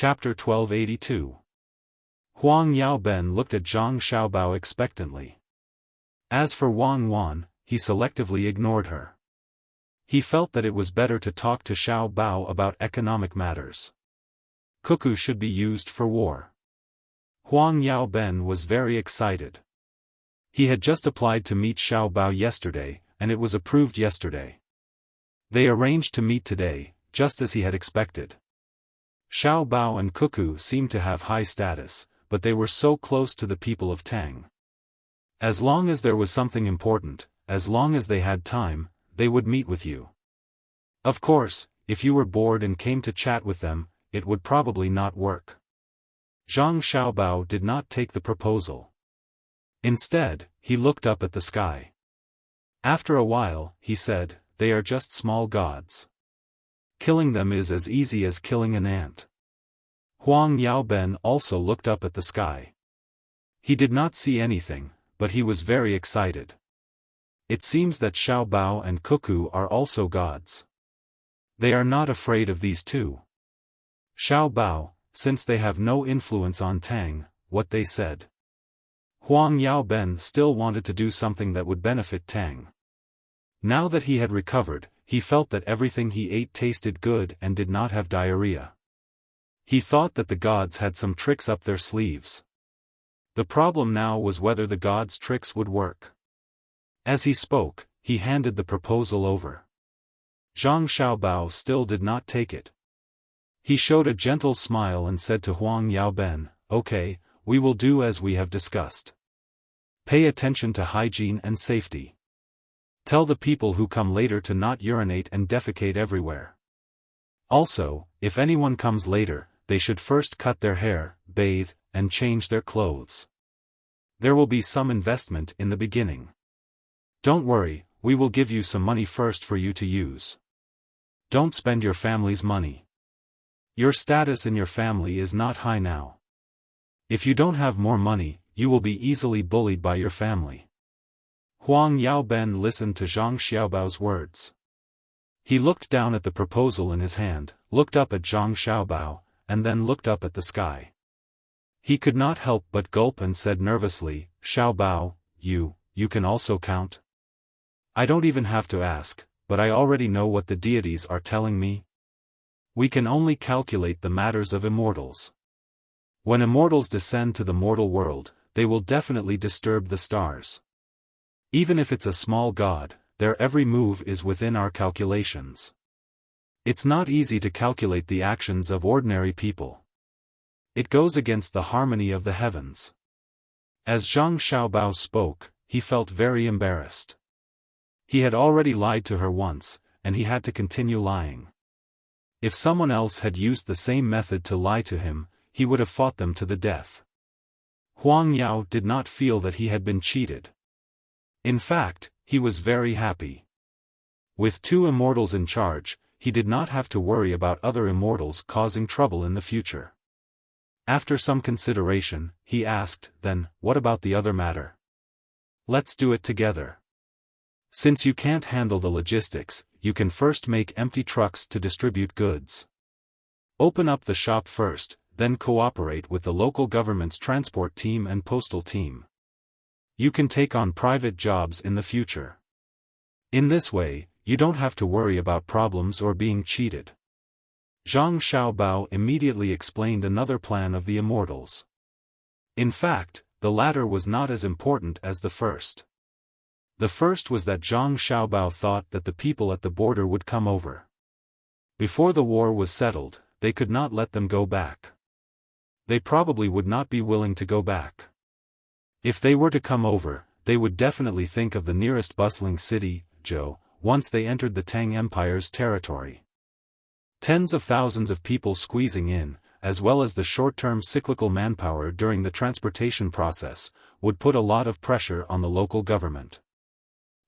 Chapter 1282. Huang Yaoben looked at Zhang Xiaobao expectantly. As for Wang Wan, he selectively ignored her. He felt that it was better to talk to Xiaobao about economic matters. Cuckoo should be used for war. Huang Yaoben was very excited. He had just applied to meet Xiaobao yesterday, and it was approved yesterday. They arranged to meet today, just as he had expected. Xiaobao and Cuckoo seemed to have high status, but they were so close to the people of Tang. As long as there was something important, as long as they had time, they would meet with you. Of course, if you were bored and came to chat with them, it would probably not work. Zhang Xiaobao did not take the proposal. Instead, he looked up at the sky. After a while, he said, "They are just small gods. Killing them is as easy as killing an ant." Huang Yaoben also looked up at the sky. He did not see anything, but he was very excited. It seems that Xiaobao and Cuckoo are also gods. They are not afraid of these two. Xiaobao, since they have no influence on Tang, what they said. Huang Yaoben still wanted to do something that would benefit Tang. Now that he had recovered, he felt that everything he ate tasted good and did not have diarrhea. He thought that the gods had some tricks up their sleeves. The problem now was whether the gods' tricks would work. As he spoke, he handed the proposal over. Zhang Xiaobao still did not take it. He showed a gentle smile and said to Huang Yaoben, "Okay, we will do as we have discussed. Pay attention to hygiene and safety. Tell the people who come later to not urinate and defecate everywhere. Also, if anyone comes later, they should first cut their hair, bathe, and change their clothes. There will be some investment in the beginning. Don't worry, we will give you some money first for you to use. Don't spend your family's money. Your status in your family is not high now. If you don't have more money, you will be easily bullied by your family." Huang Yaoben listened to Zhang Xiaobao's words. He looked down at the proposal in his hand, looked up at Zhang Xiaobao, and then looked up at the sky. He could not help but gulp and said nervously, "Xiaobao, you can also count? I don't even have to ask, but I already know what the deities are telling me. We can only calculate the matters of immortals. When immortals descend to the mortal world, they will definitely disturb the stars. Even if it's a small god, their every move is within our calculations. It's not easy to calculate the actions of ordinary people. It goes against the harmony of the heavens." As Zhang Xiaobao spoke, he felt very embarrassed. He had already lied to her once, and he had to continue lying. If someone else had used the same method to lie to him, he would have fought them to the death. Huang Yao did not feel that he had been cheated. In fact, he was very happy. With two immortals in charge, he did not have to worry about other immortals causing trouble in the future. After some consideration, he asked, "Then, what about the other matter? Let's do it together. Since you can't handle the logistics, you can first make empty trucks to distribute goods. Open up the shop first, then cooperate with the local government's transport team and postal team. You can take on private jobs in the future. In this way, you don't have to worry about problems or being cheated." Zhang Xiaobao immediately explained another plan of the immortals. In fact, the latter was not as important as the first. The first was that Zhang Xiaobao thought that the people at the border would come over. Before the war was settled, they could not let them go back. They probably would not be willing to go back. If they were to come over, they would definitely think of the nearest bustling city, Zhou, once they entered the Tang Empire's territory. Tens of thousands of people squeezing in, as well as the short-term cyclical manpower during the transportation process, would put a lot of pressure on the local government.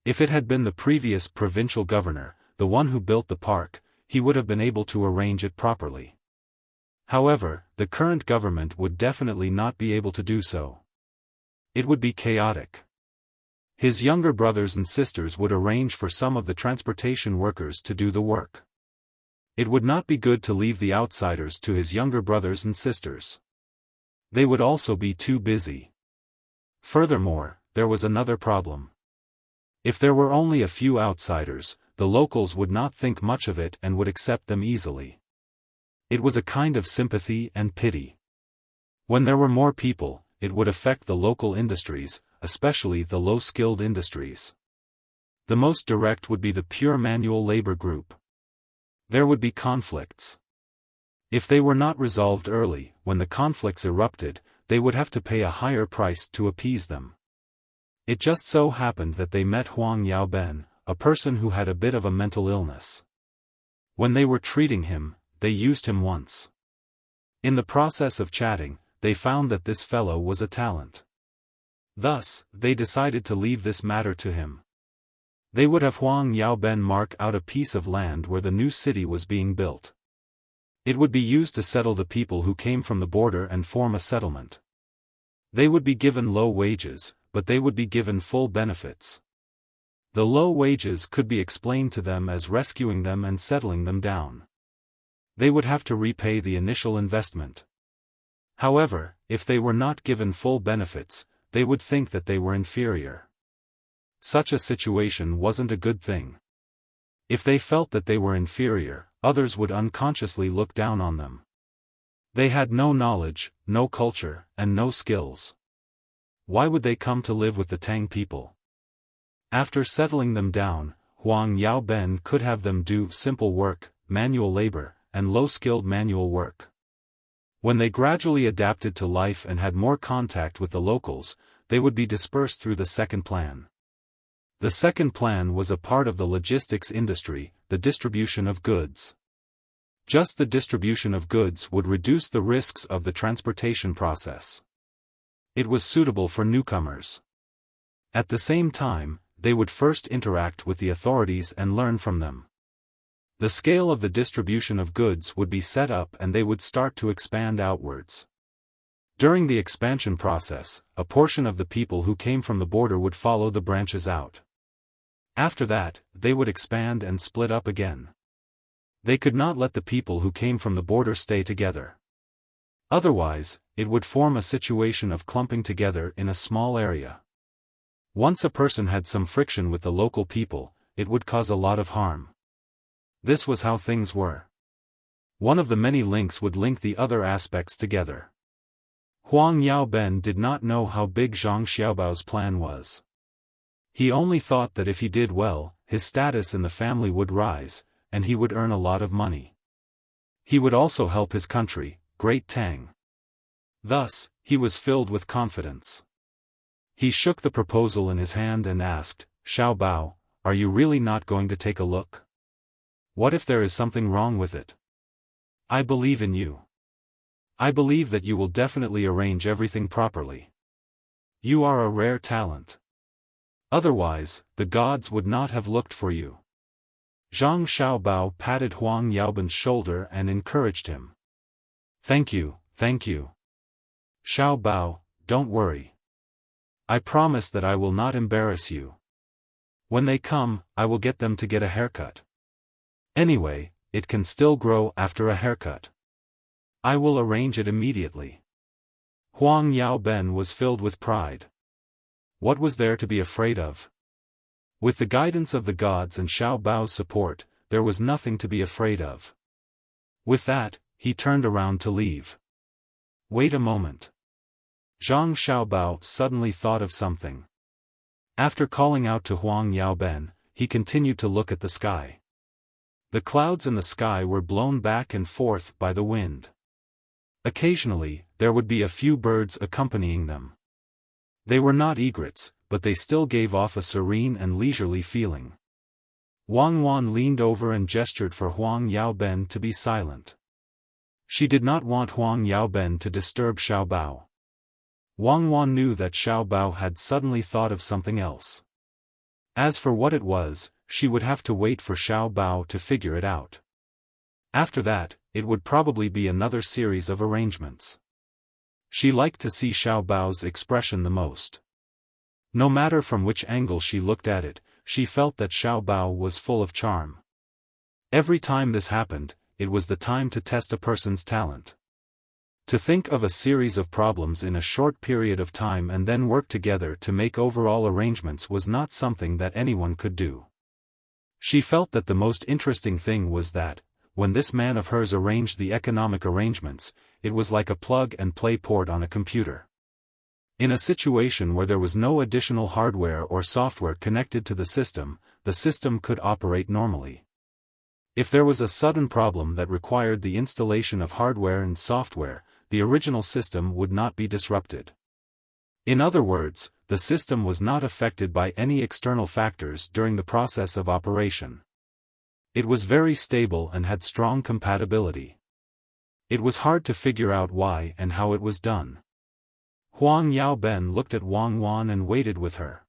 If it had been the previous provincial governor, the one who built the park, he would have been able to arrange it properly. However, the current government would definitely not be able to do so. It would be chaotic. His younger brothers and sisters would arrange for some of the transportation workers to do the work. It would not be good to leave the outsiders to his younger brothers and sisters. They would also be too busy. Furthermore, there was another problem. If there were only a few outsiders, the locals would not think much of it and would accept them easily. It was a kind of sympathy and pity. When there were more people, it would affect the local industries, especially the low-skilled industries. The most direct would be the pure manual labor group. There would be conflicts. If they were not resolved early, when the conflicts erupted, they would have to pay a higher price to appease them. It just so happened that they met Huang Yaoben, a person who had a bit of a mental illness. When they were treating him, they used him once. In the process of chatting, they found that this fellow was a talent. Thus, they decided to leave this matter to him. They would have Huang Yaoben mark out a piece of land where the new city was being built. It would be used to settle the people who came from the border and form a settlement. They would be given low wages, but they would be given full benefits. The low wages could be explained to them as rescuing them and settling them down. They would have to repay the initial investment. However, if they were not given full benefits, they would think that they were inferior. Such a situation wasn't a good thing. If they felt that they were inferior, others would unconsciously look down on them. They had no knowledge, no culture, and no skills. Why would they come to live with the Tang people? After settling them down, Huang Yaoben could have them do simple work, manual labor, and low-skilled manual work. When they gradually adapted to life and had more contact with the locals, they would be dispersed through the second plan. The second plan was a part of the logistics industry, the distribution of goods. Just the distribution of goods would reduce the risks of the transportation process. It was suitable for newcomers. At the same time, they would first interact with the authorities and learn from them. The scale of the distribution of goods would be set up and they would start to expand outwards. During the expansion process, a portion of the people who came from the border would follow the branches out. After that, they would expand and split up again. They could not let the people who came from the border stay together. Otherwise, it would form a situation of clumping together in a small area. Once a person had some friction with the local people, it would cause a lot of harm. This was how things were. One of the many links would link the other aspects together. Huang Yaoben did not know how big Zhang Xiaobao's plan was. He only thought that if he did well, his status in the family would rise, and he would earn a lot of money. He would also help his country, Great Tang. Thus, he was filled with confidence. He shook the proposal in his hand and asked, "Xiaobao, are you really not going to take a look? What if there is something wrong with it? I believe in you. I believe that you will definitely arrange everything properly. You are a rare talent. Otherwise, the gods would not have looked for you." Zhang Xiaobao patted Huang Yaoben's shoulder and encouraged him. Thank you, thank you. Xiaobao, don't worry. I promise that I will not embarrass you. When they come, I will get them to get a haircut. Anyway, it can still grow after a haircut. I will arrange it immediately." Huang Yaoben was filled with pride. What was there to be afraid of? With the guidance of the gods and Xiaobao's support, there was nothing to be afraid of. With that, he turned around to leave. Wait a moment. Zhang Xiaobao suddenly thought of something. After calling out to Huang Yaoben, he continued to look at the sky. The clouds in the sky were blown back and forth by the wind. Occasionally, there would be a few birds accompanying them. They were not egrets, but they still gave off a serene and leisurely feeling. Wang Wan leaned over and gestured for Huang Yaoben to be silent. She did not want Huang Yaoben to disturb Xiaobao. Wang Wan knew that Xiaobao had suddenly thought of something else. As for what it was, she would have to wait for Xiaobao to figure it out. After that, it would probably be another series of arrangements. She liked to see Xiaobao's expression the most. No matter from which angle she looked at it, she felt that Xiaobao was full of charm. Every time this happened, it was the time to test a person's talent. To think of a series of problems in a short period of time and then work together to make overall arrangements was not something that anyone could do. She felt that the most interesting thing was that, when this man of hers arranged the economic arrangements, it was like a plug-and-play port on a computer. In a situation where there was no additional hardware or software connected to the system could operate normally. If there was a sudden problem that required the installation of hardware and software, the original system would not be disrupted. In other words, the system was not affected by any external factors during the process of operation. It was very stable and had strong compatibility. It was hard to figure out why and how it was done. Huang Yaoben looked at Wang Wan and waited with her.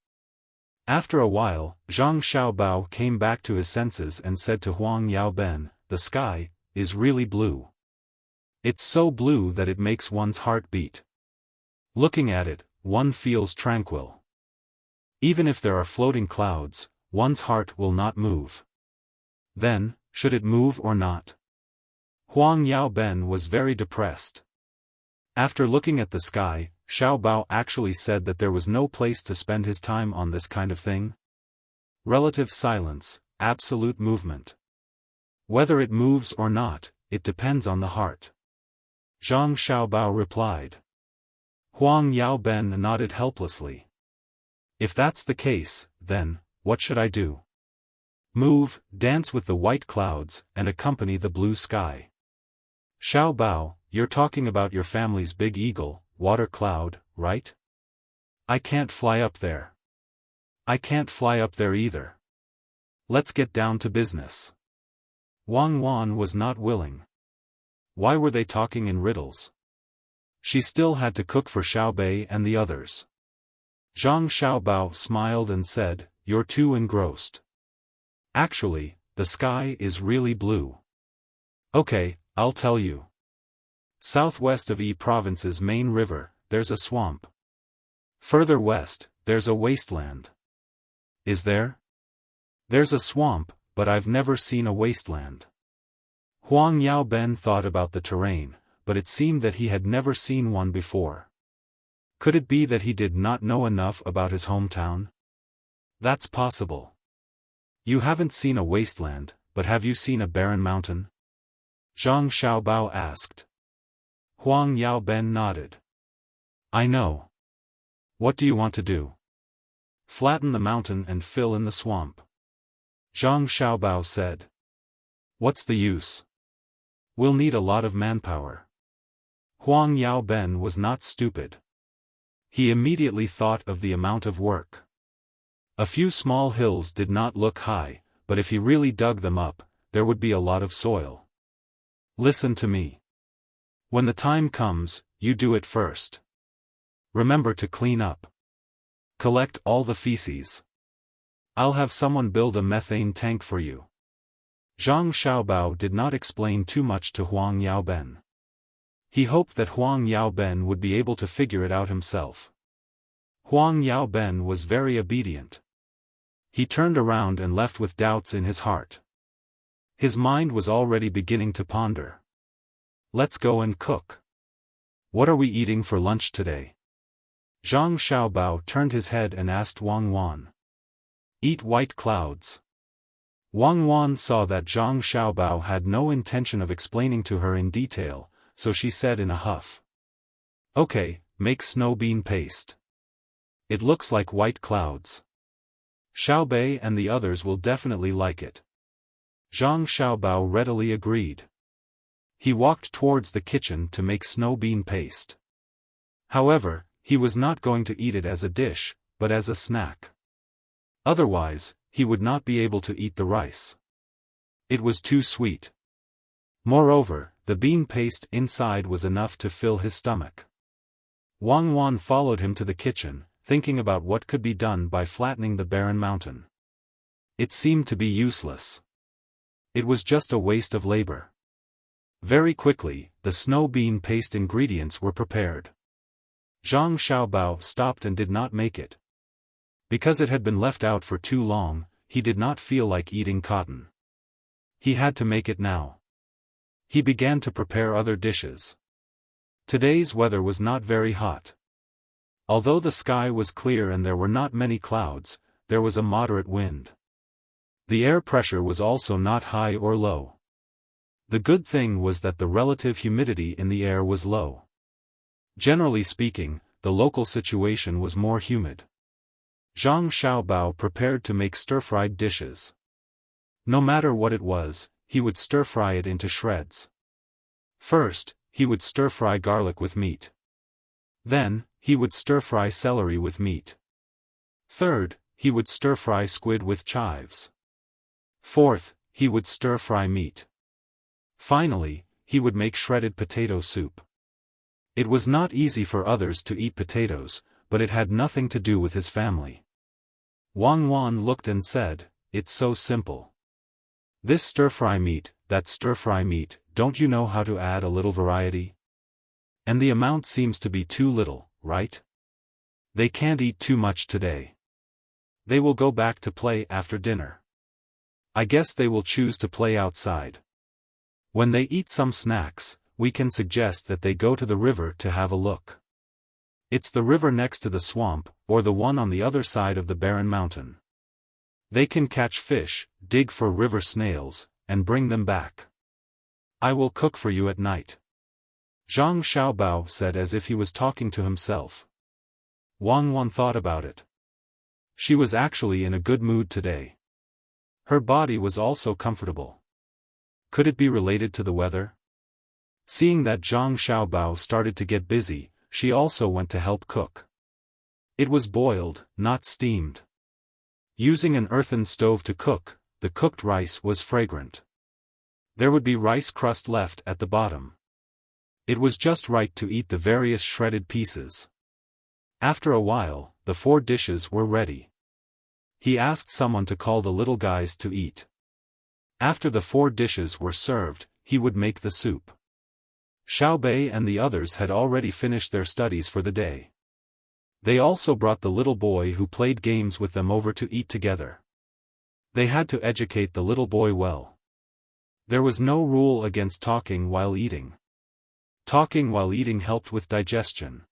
After a while, Zhang Xiaobao came back to his senses and said to Huang Yaoben, "The sky is really blue. It's so blue that it makes one's heart beat. Looking at it, one feels tranquil. Even if there are floating clouds, one's heart will not move. Then, should it move or not?" Huang Yaoben was very depressed. After looking at the sky, Xiaobao actually said that there was no place to spend his time on this kind of thing. Relative silence, absolute movement. Whether it moves or not, it depends on the heart. Zhang Xiaobao replied. Huang Yaoben nodded helplessly. If that's the case, then, what should I do? Move, dance with the white clouds, and accompany the blue sky. Xiaobao, you're talking about your family's big eagle, water cloud, right? I can't fly up there. I can't fly up there either. Let's get down to business. Wang Wan was not willing. Why were they talking in riddles? She still had to cook for Xiaobei and the others. Zhang Xiaobao smiled and said, "You're too engrossed. Actually, the sky is really blue. Okay, I'll tell you. Southwest of Yi Province's main river, there's a swamp. Further west, there's a wasteland." Is there? There's a swamp, but I've never seen a wasteland. Huang Yaoben thought about the terrain, but it seemed that he had never seen one before. Could it be that he did not know enough about his hometown? That's possible. You haven't seen a wasteland, but have you seen a barren mountain? Zhang Xiaobao asked. Huang Yaoben nodded. I know. What do you want to do? Flatten the mountain and fill in the swamp. Zhang Xiaobao said. What's the use? We'll need a lot of manpower. Huang Yaoben was not stupid. He immediately thought of the amount of work. A few small hills did not look high, but if he really dug them up, there would be a lot of soil. Listen to me. When the time comes, you do it first. Remember to clean up. Collect all the feces. I'll have someone build a methane tank for you. Zhang Xiaobao did not explain too much to Huang Yaoben. He hoped that Huang Yaoben would be able to figure it out himself. Huang Yaoben was very obedient. He turned around and left with doubts in his heart. His mind was already beginning to ponder. Let's go and cook. What are we eating for lunch today? Zhang Xiaobao turned his head and asked Wang Wan. Eat white clouds. Wang Wan saw that Zhang Xiaobao had no intention of explaining to her in detail, so she said in a huff. Okay, make snow bean paste. It looks like white clouds. Xiaobei and the others will definitely like it. Zhang Xiaobao readily agreed. He walked towards the kitchen to make snow bean paste. However, he was not going to eat it as a dish, but as a snack. Otherwise, he would not be able to eat the rice. It was too sweet. Moreover, the bean paste inside was enough to fill his stomach. Wang Wan followed him to the kitchen, thinking about what could be done by flattening the barren mountain. It seemed to be useless. It was just a waste of labor. Very quickly, the snow bean paste ingredients were prepared. Zhang Xiaobao stopped and did not make it. Because it had been left out for too long, he did not feel like eating cotton. He had to make it now. He began to prepare other dishes. Today's weather was not very hot. Although the sky was clear and there were not many clouds, there was a moderate wind. The air pressure was also not high or low. The good thing was that the relative humidity in the air was low. Generally speaking, the local situation was more humid. Zhang Xiaobao prepared to make stir-fried dishes. No matter what it was, he would stir-fry it into shreds. First, he would stir-fry garlic with meat. Then, he would stir-fry celery with meat. Third, he would stir-fry squid with chives. Fourth, he would stir-fry meat. Finally, he would make shredded potato soup. It was not easy for others to eat potatoes, but it had nothing to do with his family. Wang Wan looked and said, "It's so simple. This stir-fry meat, that stir-fry meat, don't you know how to add a little variety? And the amount seems to be too little, right? They can't eat too much today. They will go back to play after dinner. I guess they will choose to play outside. When they eat some snacks, we can suggest that they go to the river to have a look. It's the river next to the swamp, or the one on the other side of the barren mountain. They can catch fish, dig for river snails, and bring them back. I will cook for you at night." Zhang Xiaobao said as if he was talking to himself. Wang Wan thought about it. She was actually in a good mood today. Her body was also comfortable. Could it be related to the weather? Seeing that Zhang Xiaobao started to get busy, she also went to help cook. It was boiled, not steamed. Using an earthen stove to cook, the cooked rice was fragrant. There would be rice crust left at the bottom. It was just right to eat the various shredded pieces. After a while, the 4 dishes were ready. He asked someone to call the little guys to eat. After the 4 dishes were served, he would make the soup. Xiaobei and the others had already finished their studies for the day. They also brought the little boy who played games with them over to eat together. They had to educate the little boy well. There was no rule against talking while eating. Talking while eating helped with digestion.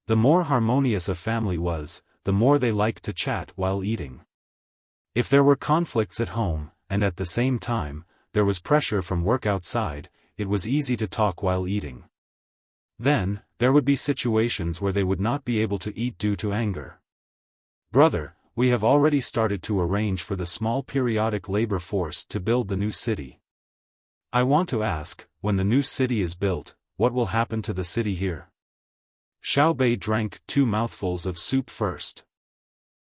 The more harmonious a family was, the more they liked to chat while eating. If there were conflicts at home, and at the same time, there was pressure from work outside, it was easy to talk while eating. Then, there would be situations where they would not be able to eat due to anger. "Brother, we have already started to arrange for the small periodic labor force to build the new city. I want to ask, when the new city is built, what will happen to the city here?" Xiaobei drank 2 mouthfuls of soup first.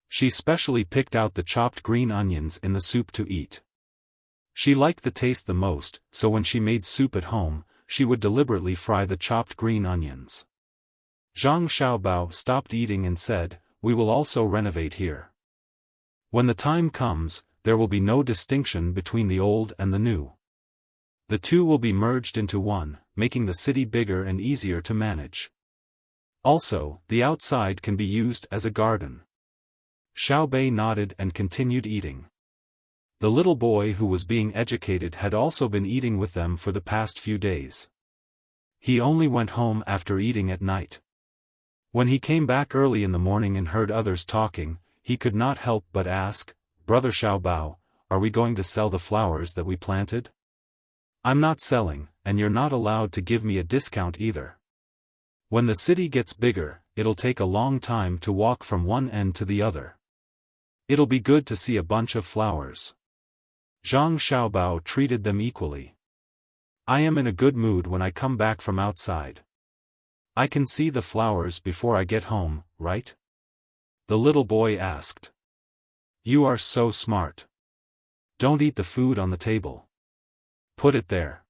She specially picked out the chopped green onions in the soup to eat. She liked the taste the most, so when she made soup at home, she would deliberately fry the chopped green onions. Zhang Xiaobao stopped eating and said, "We will also renovate here. When the time comes, there will be no distinction between the old and the new. The two will be merged into one, making the city bigger and easier to manage. Also, the outside can be used as a garden." Xiaobei nodded and continued eating. The little boy who was being educated had also been eating with them for the past few days. He only went home after eating at night. When he came back early in the morning and heard others talking, he could not help but ask, "Brother Xiaobao, are we going to sell the flowers that we planted? I'm not selling, and you're not allowed to give me a discount either. When the city gets bigger, it'll take a long time to walk from one end to the other. It'll be good to see a bunch of flowers." Zhang Xiaobao treated them equally. "I am in a good mood when I come back from outside. I can see the flowers before I get home, right?" The little boy asked. "You are so smart. Don't eat the food on the table. Put it there."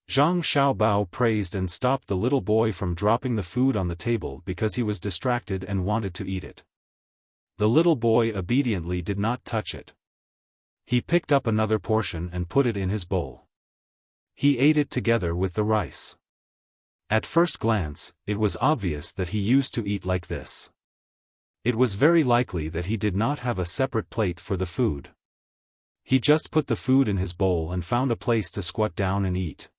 Zhang Xiaobao praised and stopped the little boy from dropping the food on the table because he was distracted and wanted to eat it. The little boy obediently did not touch it. He picked up another portion and put it in his bowl. He ate it together with the rice. At first glance, it was obvious that he used to eat like this. It was very likely that he did not have a separate plate for the food. He just put the food in his bowl and found a place to squat down and eat.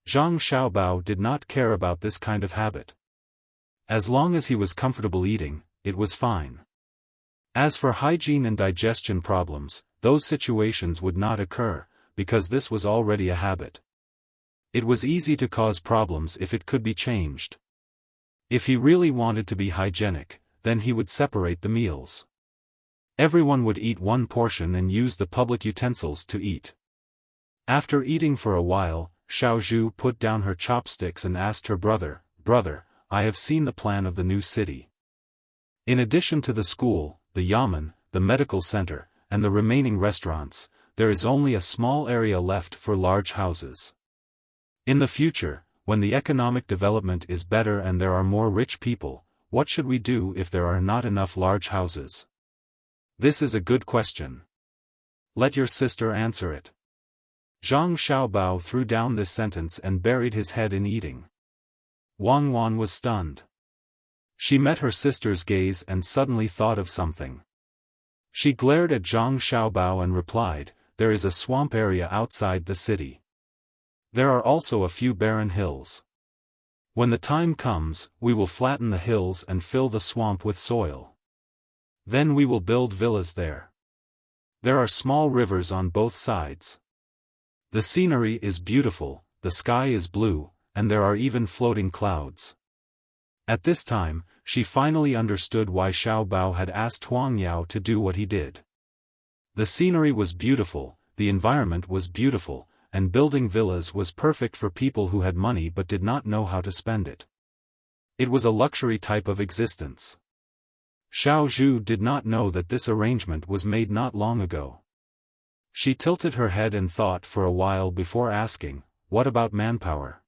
Zhang Xiaobao did not care about this kind of habit. As long as he was comfortable eating, it was fine. As for hygiene and digestion problems, those situations would not occur, because this was already a habit. It was easy to cause problems if it could be changed. If he really wanted to be hygienic, then he would separate the meals. Everyone would eat one portion and use the public utensils to eat. After eating for a while, Xiao Zhu put down her chopsticks and asked her brother, "Brother, I have seen the plan of the new city. In addition to the school, the yamen, the medical center, and the remaining restaurants, there is only a small area left for large houses. In the future, when the economic development is better and there are more rich people, what should we do if there are not enough large houses?" This is a good question. Let your sister answer it. Zhang Xiaobao threw down this sentence and buried his head in eating. Wang Wan was stunned. She met her sister's gaze and suddenly thought of something. She glared at Zhang Xiaobao and replied, "There is a swamp area outside the city. There are also a few barren hills. When the time comes, we will flatten the hills and fill the swamp with soil. Then we will build villas there. There are small rivers on both sides. The scenery is beautiful, the sky is blue, and there are even floating clouds." At this time, she finally understood why Xiao Bao had asked Huang Yao to do what he did. The scenery was beautiful, the environment was beautiful, and building villas was perfect for people who had money but did not know how to spend it. It was a luxury type of existence. Xiao Zhu did not know that this arrangement was made not long ago. She tilted her head and thought for a while before asking, "What about manpower?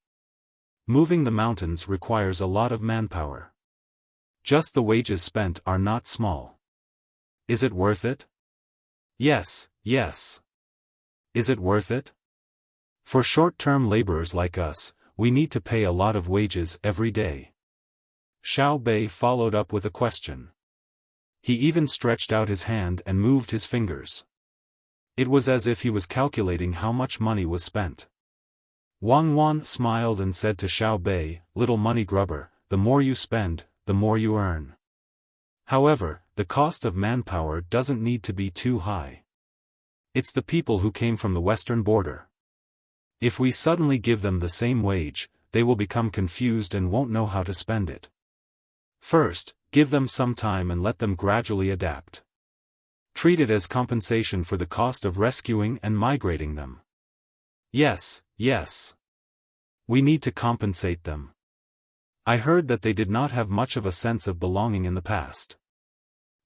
Moving the mountains requires a lot of manpower. Just the wages spent are not small. Is it worth it?" "Yes, yes. Is it worth it? For short-term laborers like us, we need to pay a lot of wages every day." Xiao Bei followed up with a question. He even stretched out his hand and moved his fingers. It was as if he was calculating how much money was spent. Wang Wan smiled and said to Xiao Bei, "Little money grubber, the more you spend, the more you earn. However, the cost of manpower doesn't need to be too high. It's the people who came from the western border. If we suddenly give them the same wage, they will become confused and won't know how to spend it. First, give them some time and let them gradually adapt. Treat it as compensation for the cost of rescuing and migrating them." "Yes, yes. We need to compensate them. I heard that they did not have much of a sense of belonging in the past.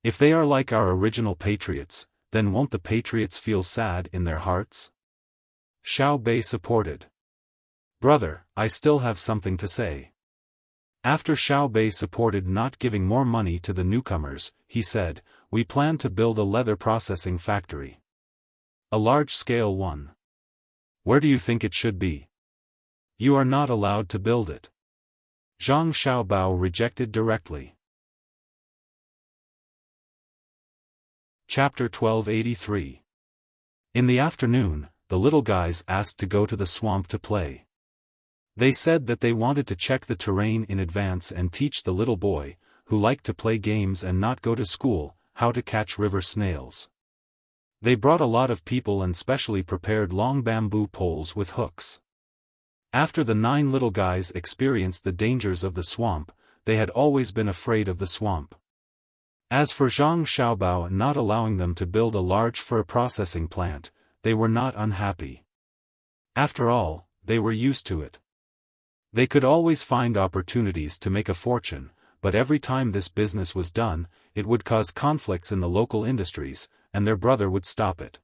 If they are like our original patriots, then won't the patriots feel sad in their hearts?" Xiao Bei supported. "Brother, I still have something to say." After Xiao Bei supported not giving more money to the newcomers, he said, "We plan to build a leather processing factory. A large-scale one. Where do you think it should be?" "You are not allowed to build it." Zhang Xiaobao rejected directly. Chapter 1283. In the afternoon, the little guys asked to go to the swamp to play. They said that they wanted to check the terrain in advance and teach the little boy, who liked to play games and not go to school, how to catch river snails. They brought a lot of people and specially prepared long bamboo poles with hooks. After the 9 little guys experienced the dangers of the swamp, they had always been afraid of the swamp. As for Zhang Xiaobao not allowing them to build a large fur processing plant, they were not unhappy. After all, they were used to it. They could always find opportunities to make a fortune, but every time this business was done, it would cause conflicts in the local industries, and their brother would stop it.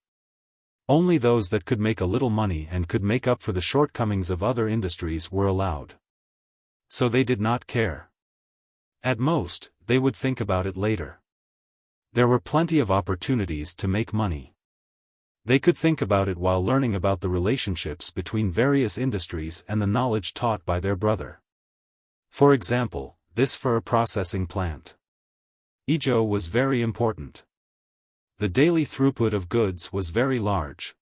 Only those that could make a little money and could make up for the shortcomings of other industries were allowed. So they did not care. At most, they would think about it later. There were plenty of opportunities to make money. They could think about it while learning about the relationships between various industries and the knowledge taught by their brother. For example, this fur processing plant. Izhou was very important. the daily throughput of goods was very large.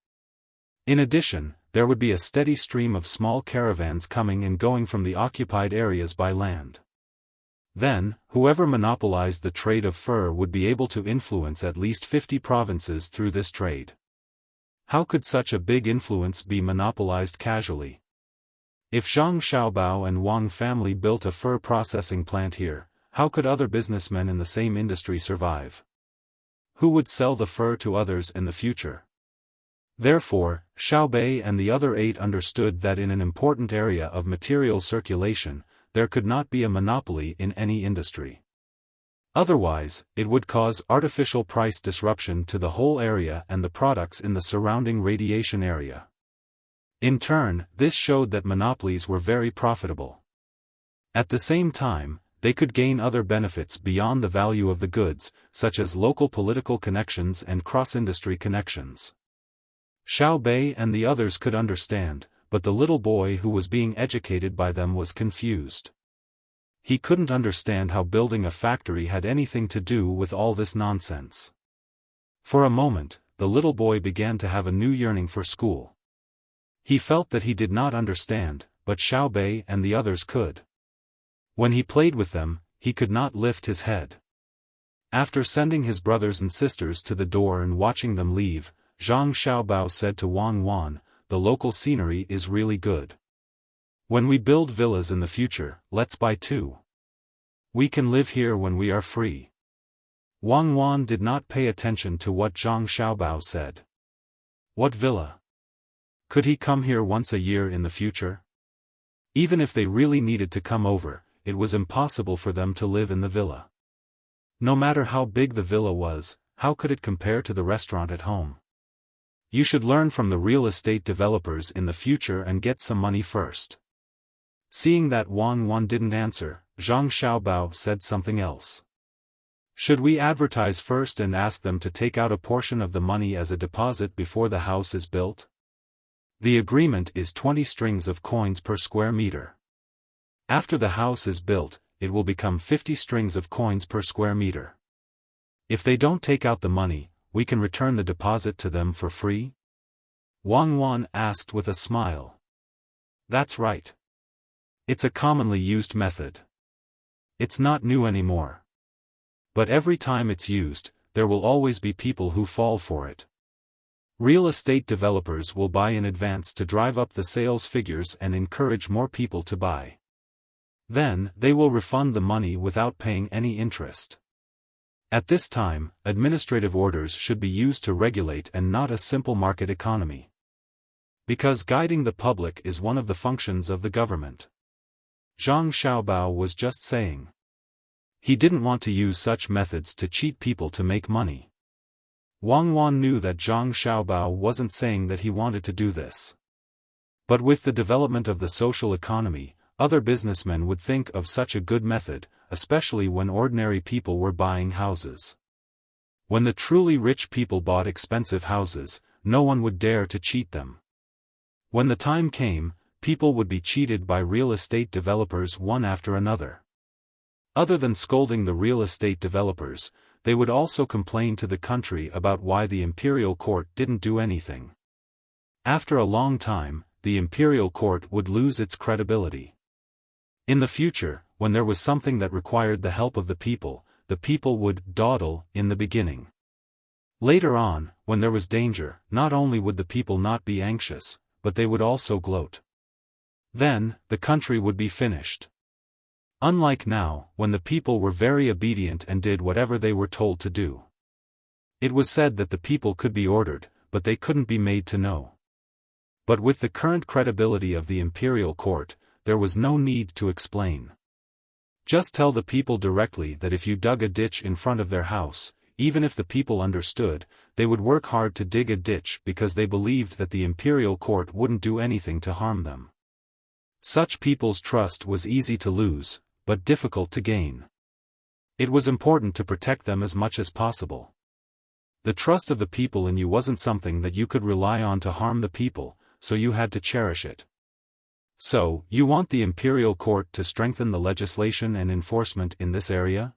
In addition, there would be a steady stream of small caravans coming and going from the occupied areas by land. Then, whoever monopolized the trade of fur would be able to influence at least 50 provinces through this trade. How could such a big influence be monopolized casually? If Zhang Xiaobao and Wang family built a fur processing plant here, how could other businessmen in the same industry survive? Who would sell the fur to others in the future? Therefore, Xiaobei and the other 8 understood that in an important area of material circulation, there could not be a monopoly in any industry. Otherwise, it would cause artificial price disruption to the whole area and the products in the surrounding radiation area. In turn, this showed that monopolies were very profitable. At the same time, they could gain other benefits beyond the value of the goods, such as local political connections and cross-industry connections. Xiaobei and the others could understand, but the little boy who was being educated by them was confused. He couldn't understand how building a factory had anything to do with all this nonsense. For a moment, the little boy began to have a new yearning for school. He felt that he did not understand, but Xiaobei and the others could. When he played with them, he could not lift his head. After sending his brothers and sisters to the door and watching them leave, Zhang Xiaobao said to Wang Wan, "The local scenery is really good. When we build villas in the future, let's buy 2. We can live here when we are free." Wang Wan did not pay attention to what Zhang Xiaobao said. What villa? Could he come here once a year in the future? Even if they really needed to come over, it was impossible for them to live in the villa. No matter how big the villa was, how could it compare to the restaurant at home? You should learn from the real estate developers in the future and get some money first. Seeing that Wang Wan didn't answer, Zhang Xiaobao said something else. Should we advertise first and ask them to take out a portion of the money as a deposit before the house is built? The agreement is 20 strings of coins per square meter. After the house is built, it will become 50 strings of coins per square meter. If they don't take out the money, we can return the deposit to them for free? Wang Wan asked with a smile. That's right. It's a commonly used method. It's not new anymore. But every time it's used, there will always be people who fall for it. Real estate developers will buy in advance to drive up the sales figures and encourage more people to buy. Then, they will refund the money without paying any interest. At this time, administrative orders should be used to regulate and not a simple market economy. Because guiding the public is one of the functions of the government. Zhang Xiaobao was just saying. He didn't want to use such methods to cheat people to make money. Wang Wan knew that Zhang Xiaobao wasn't saying that he wanted to do this. But with the development of the social economy, other businessmen would think of such a good method, especially when ordinary people were buying houses. When the truly rich people bought expensive houses, no one would dare to cheat them. When the time came, people would be cheated by real estate developers one after another. Other than scolding the real estate developers, they would also complain to the country about why the imperial court didn't do anything. After a long time, the imperial court would lose its credibility. In the future, when there was something that required the help of the people would dawdle in the beginning. Later on, when there was danger, not only would the people not be anxious, but they would also gloat. Then, the country would be finished. Unlike now, when the people were very obedient and did whatever they were told to do. It was said that the people could be ordered, but they couldn't be made to know. But with the current credibility of the imperial court, there was no need to explain. Just tell the people directly that if you dug a ditch in front of their house, even if the people understood, they would work hard to dig a ditch because they believed that the imperial court wouldn't do anything to harm them. Such people's trust was easy to lose, but difficult to gain. It was important to protect them as much as possible. The trust of the people in you wasn't something that you could rely on to harm the people, so you had to cherish it. So, you want the imperial court to strengthen the legislation and enforcement in this area?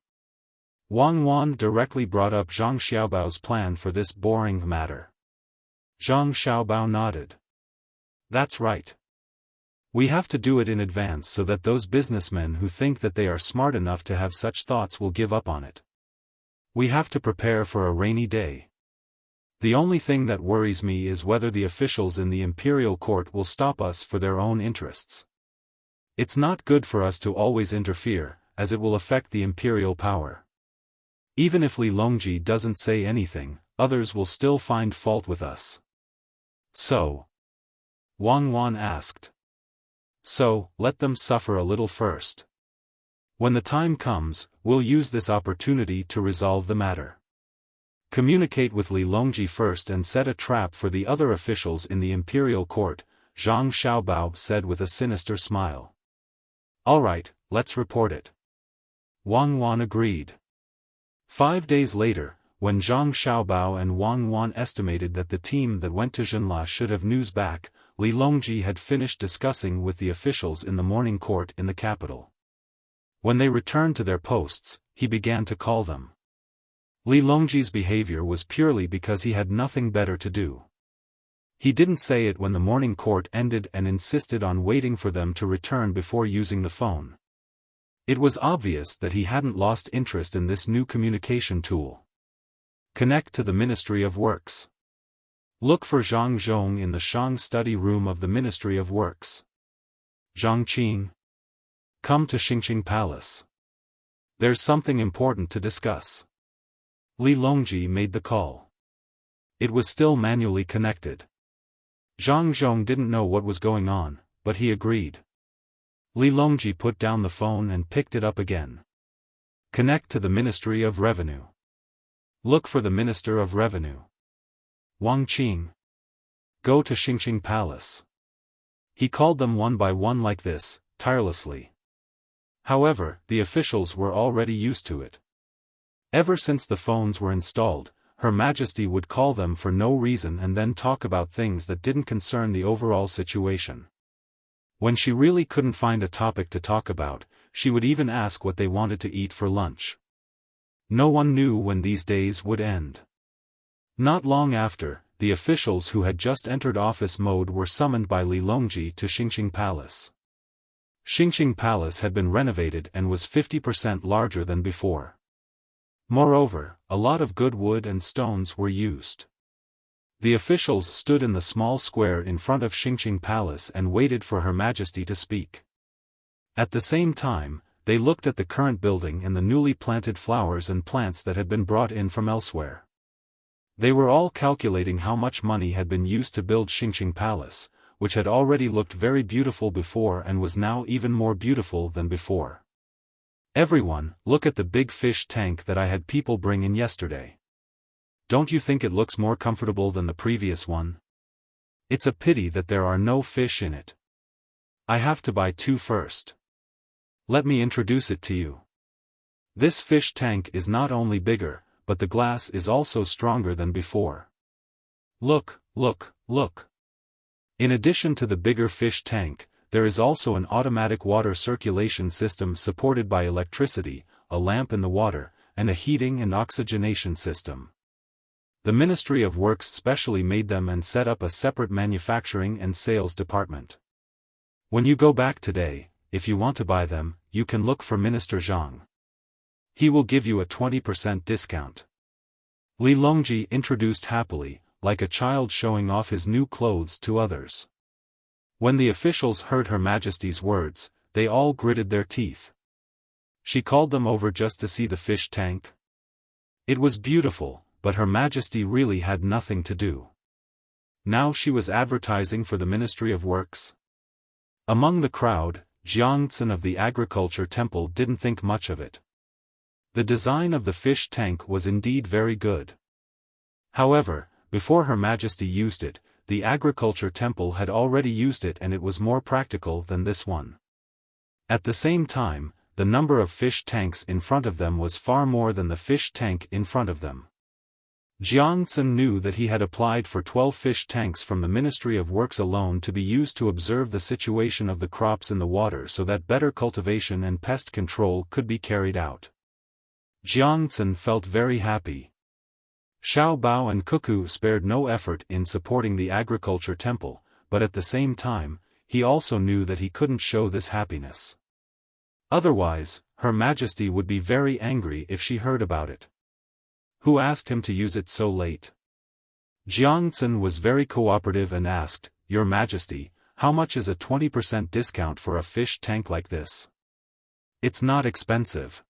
Wang Wan directly brought up Zhang Xiaobao's plan for this boring matter. Zhang Xiaobao nodded. That's right. We have to do it in advance so that those businessmen who think that they are smart enough to have such thoughts will give up on it. We have to prepare for a rainy day. The only thing that worries me is whether the officials in the imperial court will stop us for their own interests. It's not good for us to always interfere, as it will affect the imperial power. Even if Li Longji doesn't say anything, others will still find fault with us. So? Wang Wan asked. So, let them suffer a little first. When the time comes, we'll use this opportunity to resolve the matter. Communicate with Li Longji first and set a trap for the other officials in the imperial court, Zhang Xiaobao said with a sinister smile. All right, let's report it. Wang Wan agreed. 5 days later, when Zhang Xiaobao and Wang Wan estimated that the team that went to Zhenla should have news back, Li Longji had finished discussing with the officials in the morning court in the capital. When they returned to their posts, he began to call them. Li Longji's behavior was purely because he had nothing better to do. He didn't say it when the morning court ended and insisted on waiting for them to return before using the phone. It was obvious that he hadn't lost interest in this new communication tool. Connect to the Ministry of Works. Look for Zhang Zhong in the Shang study room of the Ministry of Works. Zhang Qing. Come to Xingqing Palace. There's something important to discuss. Li Longji made the call. It was still manually connected. Zhang Zhong didn't know what was going on, but he agreed. Li Longji put down the phone and picked it up again. Connect to the Ministry of Revenue. Look for the Minister of Revenue. Wang Qing. Go to Xingqing Palace. He called them one by one like this, tirelessly. However, the officials were already used to it. Ever since the phones were installed, Her Majesty would call them for no reason and then talk about things that didn't concern the overall situation. When she really couldn't find a topic to talk about, she would even ask what they wanted to eat for lunch. No one knew when these days would end. Not long after, the officials who had just entered office mode were summoned by Li Longji to Xingqing Palace. Xingqing Palace had been renovated and was 50% larger than before. Moreover, a lot of good wood and stones were used. The officials stood in the small square in front of Xingqing Palace and waited for Her Majesty to speak. At the same time, they looked at the current building and the newly planted flowers and plants that had been brought in from elsewhere. They were all calculating how much money had been used to build Xingqing Palace, which had already looked very beautiful before and was now even more beautiful than before. Everyone, look at the big fish tank that I had people bring in yesterday. Don't you think it looks more comfortable than the previous one? It's a pity that there are no fish in it. I have to buy 2 first. Let me introduce it to you. This fish tank is not only bigger, but the glass is also stronger than before. Look, look, look. In addition to the bigger fish tank, there is also an automatic water circulation system supported by electricity, a lamp in the water, and a heating and oxygenation system. The Ministry of Works specially made them and set up a separate manufacturing and sales department. When you go back today, if you want to buy them, you can look for Minister Zhang. He will give you a 20% discount. Li Longji introduced happily, like a child showing off his new clothes to others. When the officials heard Her Majesty's words, they all gritted their teeth. She called them over just to see the fish tank. It was beautiful, but Her Majesty really had nothing to do. Now she was advertising for the Ministry of Works. Among the crowd, Jiangtsen of the Agriculture Temple didn't think much of it. The design of the fish tank was indeed very good. However, before Her Majesty used it, the Agriculture Temple had already used it and it was more practical than this one. At the same time, the number of fish tanks in front of them was far more than the fish tank in front of them. Jiangtsen knew that he had applied for 12 fish tanks from the Ministry of Works alone to be used to observe the situation of the crops in the water so that better cultivation and pest control could be carried out. Jiang felt very happy. Xiao Bao and Cuckoo spared no effort in supporting the agriculture temple, but at the same time, he also knew that he couldn't show this happiness. Otherwise, Her Majesty would be very angry if she heard about it. Who asked him to use it so late? Jiang was very cooperative and asked, Your Majesty, how much is a 20% discount for a fish tank like this? It's not expensive.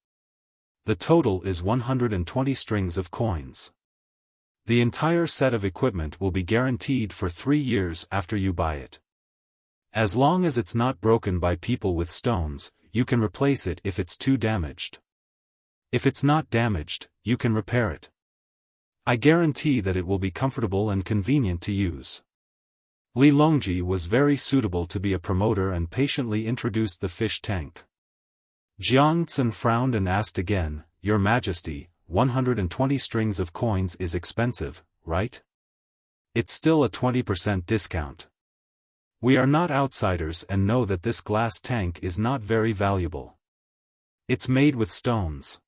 The total is 120 strings of coins. The entire set of equipment will be guaranteed for 3 years after you buy it. As long as it's not broken by people with stones, you can replace it if it's too damaged. If it's not damaged, you can repair it. I guarantee that it will be comfortable and convenient to use. Li Longji was very suitable to be a promoter and patiently introduced the fish tank. Jiang frowned and asked again, Your Majesty, 120 strings of coins is expensive, right? It's still a 20% discount. We are not outsiders and know that this glass tank is not very valuable. It's made with stones.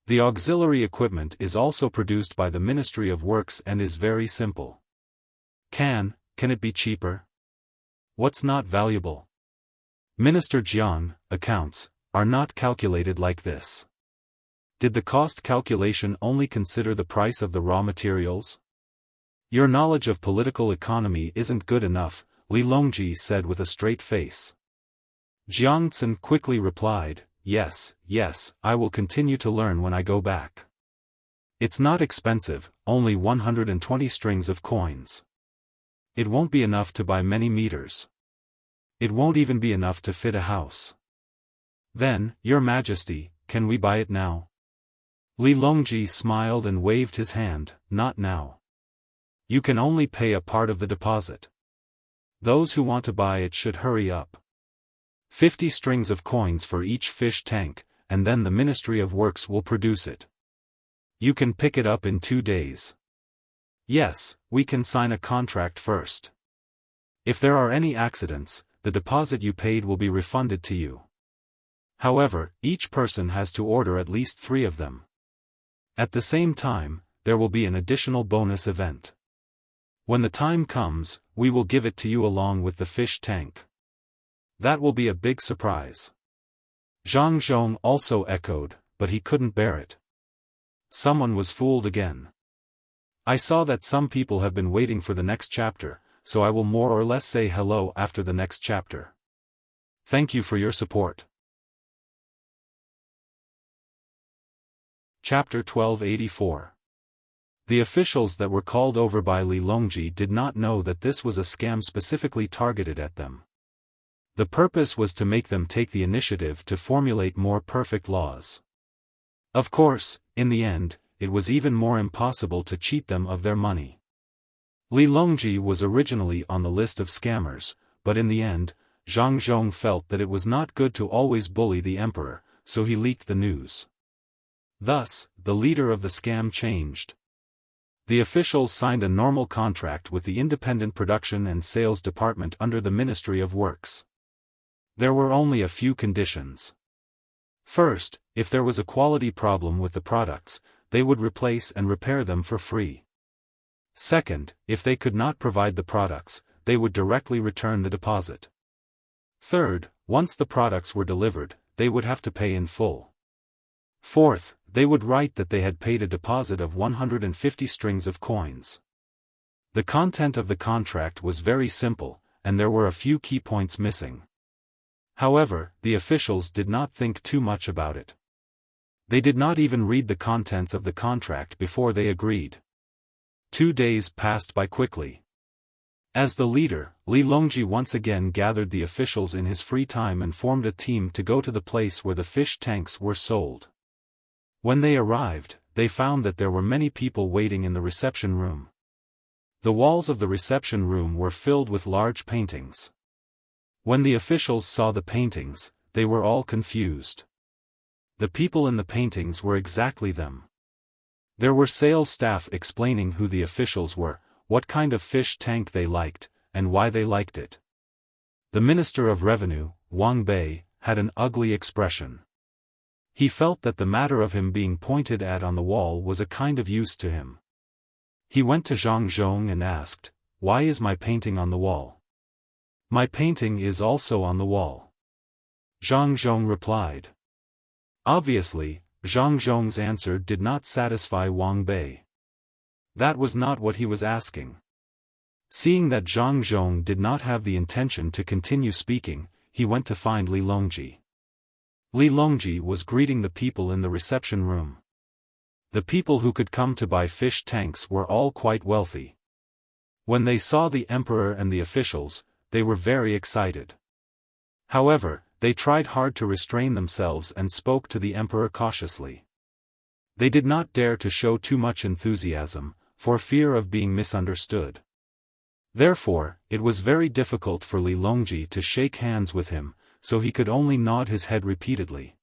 The auxiliary equipment is also produced by the Ministry of Works and is very simple. Can it be cheaper? What's not valuable? Minister Jiang, accounts, are not calculated like this. Did the cost calculation only consider the price of the raw materials? Your knowledge of political economy isn't good enough, Li Longji said with a straight face. Jiang quickly replied, Yes, I will continue to learn when I go back. It's not expensive, only 120 strings of coins. It won't be enough to buy many meters. It won't even be enough to fit a house. Then, Your Majesty, can we buy it now? Li Longji smiled and waved his hand, Not now. You can only pay a part of the deposit. Those who want to buy it should hurry up. 50 strings of coins for each fish tank, and then the Ministry of Works will produce it. You can pick it up in 2 days. Yes, we can sign a contract first. If there are any accidents, the deposit you paid will be refunded to you. However, each person has to order at least 3 of them. At the same time, there will be an additional bonus event. When the time comes, we will give it to you along with the fish tank. That will be a big surprise. Zhang Zhong also echoed, but he couldn't bear it. Someone was fooled again. I saw that some people have been waiting for the next chapter, so I will more or less say hello after the next chapter. Thank you for your support. Chapter 1284. The officials that were called over by Li Longji did not know that this was a scam specifically targeted at them. The purpose was to make them take the initiative to formulate more perfect laws. Of course, in the end, it was even more impossible to cheat them of their money. Li Longji was originally on the list of scammers, but in the end, Zhang Zhong felt that it was not good to always bully the emperor, so he leaked the news. Thus, the leader of the scam changed. The officials signed a normal contract with the Independent Production and Sales Department under the Ministry of Works. There were only a few conditions. First, if there was a quality problem with the products, they would replace and repair them for free. Second, if they could not provide the products, they would directly return the deposit. Third, once the products were delivered, they would have to pay in full. Fourth, they would write that they had paid a deposit of 150 strings of coins. The content of the contract was very simple, and there were a few key points missing. However, the officials did not think too much about it. They did not even read the contents of the contract before they agreed. 2 days passed by quickly. As the leader, Li Longji once again gathered the officials in his free time and formed a team to go to the place where the fish tanks were sold. When they arrived, they found that there were many people waiting in the reception room. The walls of the reception room were filled with large paintings. When the officials saw the paintings, they were all confused. The people in the paintings were exactly them. There were sales staff explaining who the officials were, what kind of fish tank they liked, and why they liked it. The Minister of Revenue, Wang Bei, had an ugly expression. He felt that the matter of him being pointed at on the wall was a kind of use to him. He went to Zhang Zhong and asked, "Why is my painting on the wall?" "My painting is also on the wall," Zhang Zhong replied. Obviously, Zhang Zhong's answer did not satisfy Wang Bei. That was not what he was asking. Seeing that Zhang Zhong did not have the intention to continue speaking, he went to find Li Longji. Li Longji was greeting the people in the reception room. The people who could come to buy fish tanks were all quite wealthy. When they saw the emperor and the officials, they were very excited. However, they tried hard to restrain themselves and spoke to the emperor cautiously. They did not dare to show too much enthusiasm, for fear of being misunderstood. Therefore, it was very difficult for Li Longji to shake hands with him, so he could only nod his head repeatedly.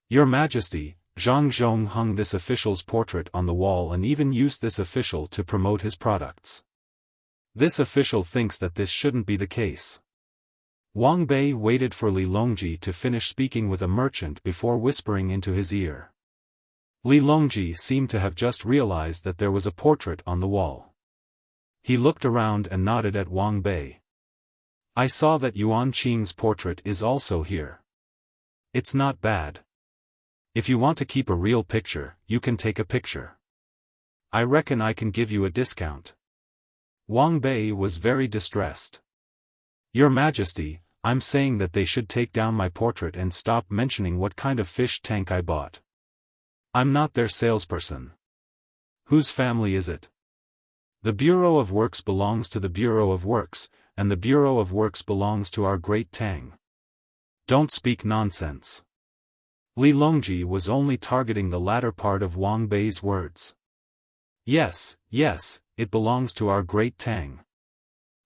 "Your Majesty," Zhang Zhong hung this official's portrait on the wall and even used this official to promote his products. This official thinks that this shouldn't be the case. Wang Bei waited for Li Longji to finish speaking with a merchant before whispering into his ear. Li Longji seemed to have just realized that there was a portrait on the wall. He looked around and nodded at Wang Bei. "I saw that Yuan Qing's portrait is also here. It's not bad. If you want to keep a real picture, you can take a picture. I reckon I can give you a discount." Wang Bei was very distressed. "Your Majesty, I'm saying that they should take down my portrait and stop mentioning what kind of fish tank I bought. I'm not their salesperson." "Whose family is it?" "The Bureau of Works belongs to the Bureau of Works, and the Bureau of Works belongs to our great Tang. Don't speak nonsense." Li Longji was only targeting the latter part of Wang Bei's words. Yes, it belongs to our great Tang."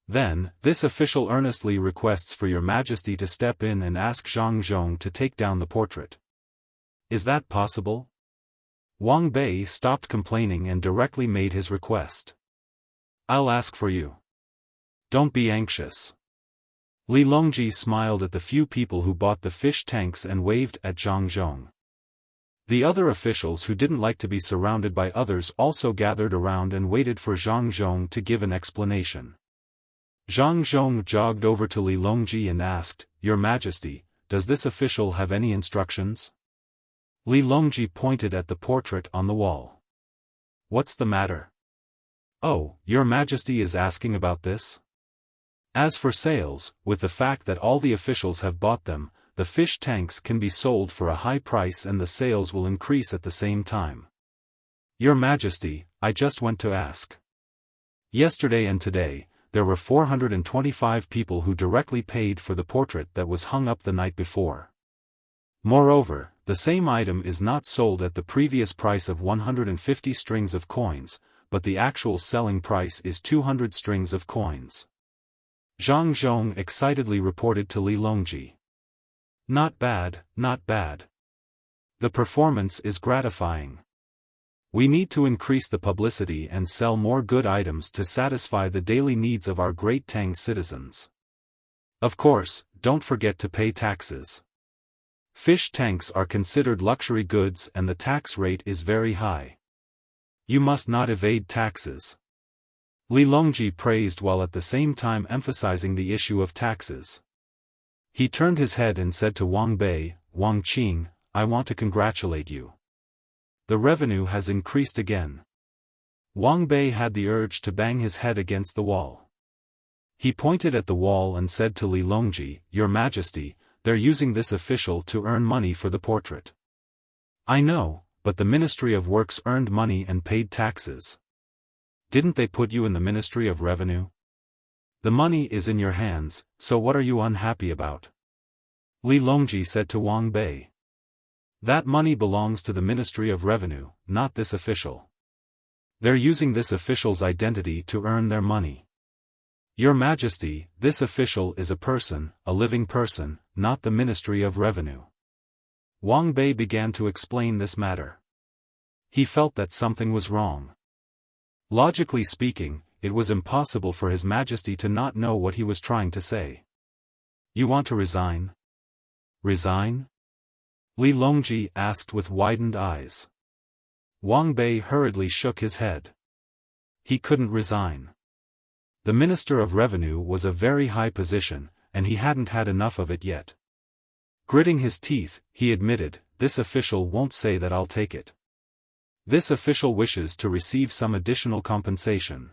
Then, this official earnestly requests for your Majesty to step in and ask Zhang Zhong to take down the portrait. Is that possible? Wang Bei stopped complaining and directly made his request. "I'll ask for you. Don't be anxious." Li Longji smiled at the few people who bought the fish tanks and waved at Zhang Zhong. The other officials who didn't like to be surrounded by others also gathered around and waited for Zhang Zhong to give an explanation. Zhang Zhong jogged over to Li Longji and asked, "Your Majesty, does this official have any instructions?" Li Longji pointed at the portrait on the wall. "What's the matter?" "Oh, Your Majesty is asking about this?" As for sales, with the fact that all the officials have bought them, the fish tanks can be sold for a high price and the sales will increase at the same time. "Your Majesty, I just went to ask. Yesterday and today, there were 425 people who directly paid for the portrait that was hung up the night before. Moreover, the same item is not sold at the previous price of 150 strings of coins, but the actual selling price is 200 strings of coins." Zhang Zhong excitedly reported to Li Longji. Not bad. The performance is gratifying. We need to increase the publicity and sell more good items to satisfy the daily needs of our great Tang citizens. Of course, don't forget to pay taxes. Fish tanks are considered luxury goods and the tax rate is very high. You must not evade taxes. Li Longji praised while at the same time emphasizing the issue of taxes. He turned his head and said to Wang Bei, "Wang Qing, I want to congratulate you. The revenue has increased again." Wang Bei had the urge to bang his head against the wall. He pointed at the wall and said to Li Longji, "Your Majesty, they're using this official to earn money for the portrait." "I know, but the Ministry of Works earned money and paid taxes. Didn't they put you in the Ministry of Revenue? The money is in your hands, so what are you unhappy about?" Li Longji said to Wang Bei. "That money belongs to the Ministry of Revenue, not this official. They're using this official's identity to earn their money. Your Majesty, this official is a person, a living person, not the Ministry of Revenue." Wang Bei began to explain this matter. He felt that something was wrong. Logically speaking, it was impossible for His Majesty to not know what he was trying to say. "You want to resign?" "Resign?" Li Longji asked with widened eyes. Wang Bei hurriedly shook his head. He couldn't resign. The Minister of Revenue was a very high position, and he hadn't had enough of it yet. Gritting his teeth, he admitted, "This official won't say that I'll take it. This official wishes to receive some additional compensation.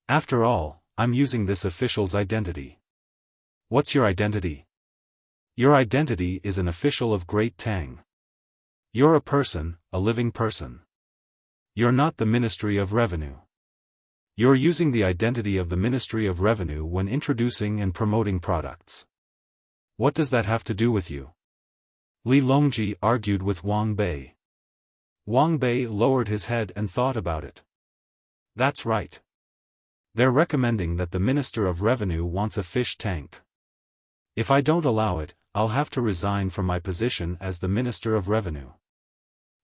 After all, I'm using this official's identity." "What's your identity?" "Your identity is an official of Great Tang. You're a person, a living person. You're not the Ministry of Revenue. You're using the identity of the Ministry of Revenue when introducing and promoting products. What does that have to do with you?" Li Longji argued with Wang Bei. Wang Bei lowered his head and thought about it. "That's right. They're recommending that the Minister of Revenue wants a fish tank. If I don't allow it, I'll have to resign from my position as the Minister of Revenue.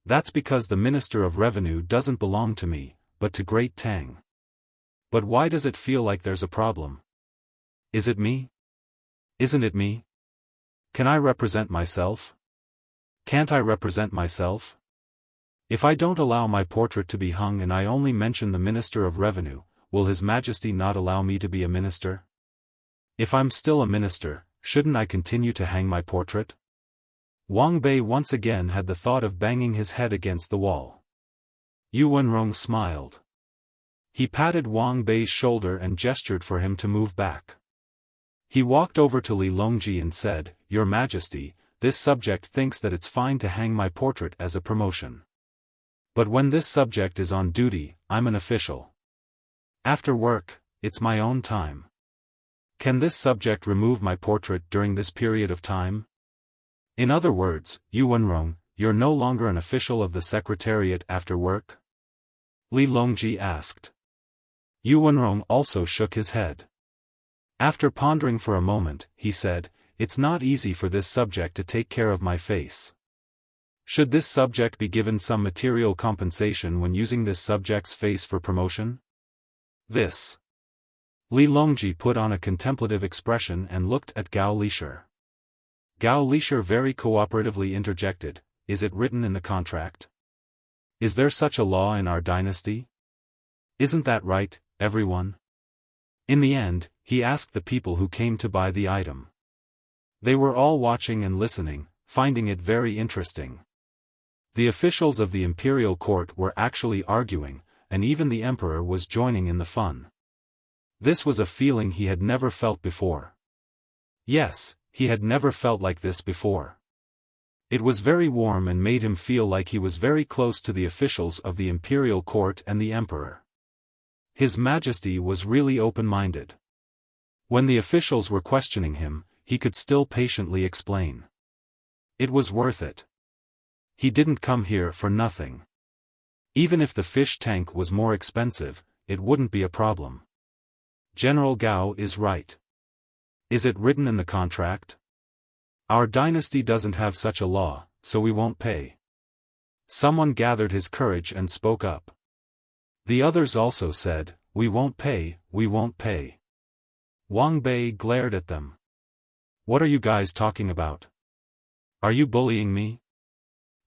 That's because the Minister of Revenue doesn't belong to me, but to Great Tang. But why does it feel like there's a problem? Is it me? Isn't it me? Can I represent myself? Can't I represent myself? If I don't allow my portrait to be hung and I only mention the Minister of Revenue, will His Majesty not allow me to be a minister? If I'm still a minister, shouldn't I continue to hang my portrait?" Wang Bei once again had the thought of banging his head against the wall. Yu Wenrong smiled. He patted Wang Bei's shoulder and gestured for him to move back. He walked over to Li Longji and said, "Your Majesty, this subject thinks that it's fine to hang my portrait as a promotion. But when this subject is on duty, I'm an official. After work, it's my own time. Can this subject remove my portrait during this period of time? In other words, Yu Wenrong, you're no longer an official of the Secretariat after work?" Li Longji asked. Yu Wenrong also shook his head. After pondering for a moment, he said, "It's not easy for this subject to take care of my face. Should this subject be given some material compensation when using this subject's face for promotion?" "This." Li Longji put on a contemplative expression and looked at Gao Lisher. Gao Lisher very cooperatively interjected, "Is it written in the contract? Is there such a law in our dynasty? Isn't that right, everyone?" In the end, he asked the people who came to buy the item. They were all watching and listening, finding it very interesting. The officials of the imperial court were actually arguing, and even the emperor was joining in the fun. This was a feeling he had never felt before. Yes, he had never felt like this before. It was very warm and made him feel like he was very close to the officials of the imperial court and the emperor. His Majesty was really open-minded. When the officials were questioning him, he could still patiently explain. It was worth it. He didn't come here for nothing. Even if the fish tank was more expensive, it wouldn't be a problem. General Gao is right. Is it written in the contract? Our dynasty doesn't have such a law, so we won't pay. Someone gathered his courage and spoke up. The others also said, "We won't pay, we won't pay." Wang Bei glared at them. "What are you guys talking about? Are you bullying me?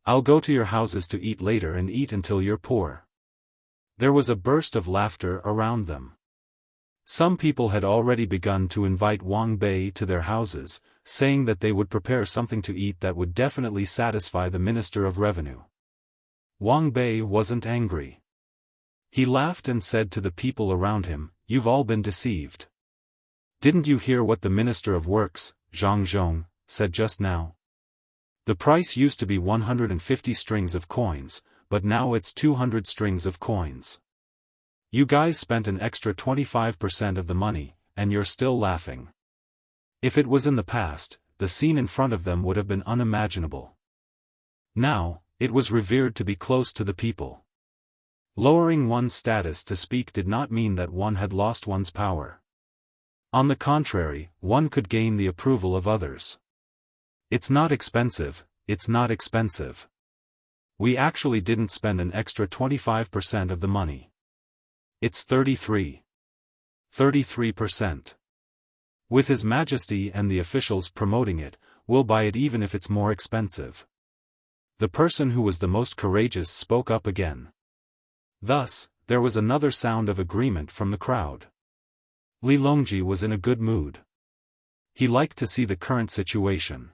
I'll go to your houses to eat later and eat until you're poor." There was a burst of laughter around them. Some people had already begun to invite Wang Bei to their houses, saying that they would prepare something to eat that would definitely satisfy the Minister of Revenue. Wang Bei wasn't angry. He laughed and said to the people around him, "You've all been deceived. Didn't you hear what the Minister of Works, Zhang Zhong, said just now? The price used to be 150 strings of coins, but now it's 200 strings of coins. You guys spent an extra 25% of the money, and you're still laughing." If it was in the past, the scene in front of them would have been unimaginable. Now, it was revered to be close to the people. Lowering one's status to speak did not mean that one had lost one's power. On the contrary, one could gain the approval of others. "It's not expensive, it's not expensive. We actually didn't spend an extra 25% of the money. It's 33%. With His Majesty and the officials promoting it, we'll buy it even if it's more expensive." The person who was the most courageous spoke up again. Thus, there was another sound of agreement from the crowd. Li Longji was in a good mood. He liked to see the current situation.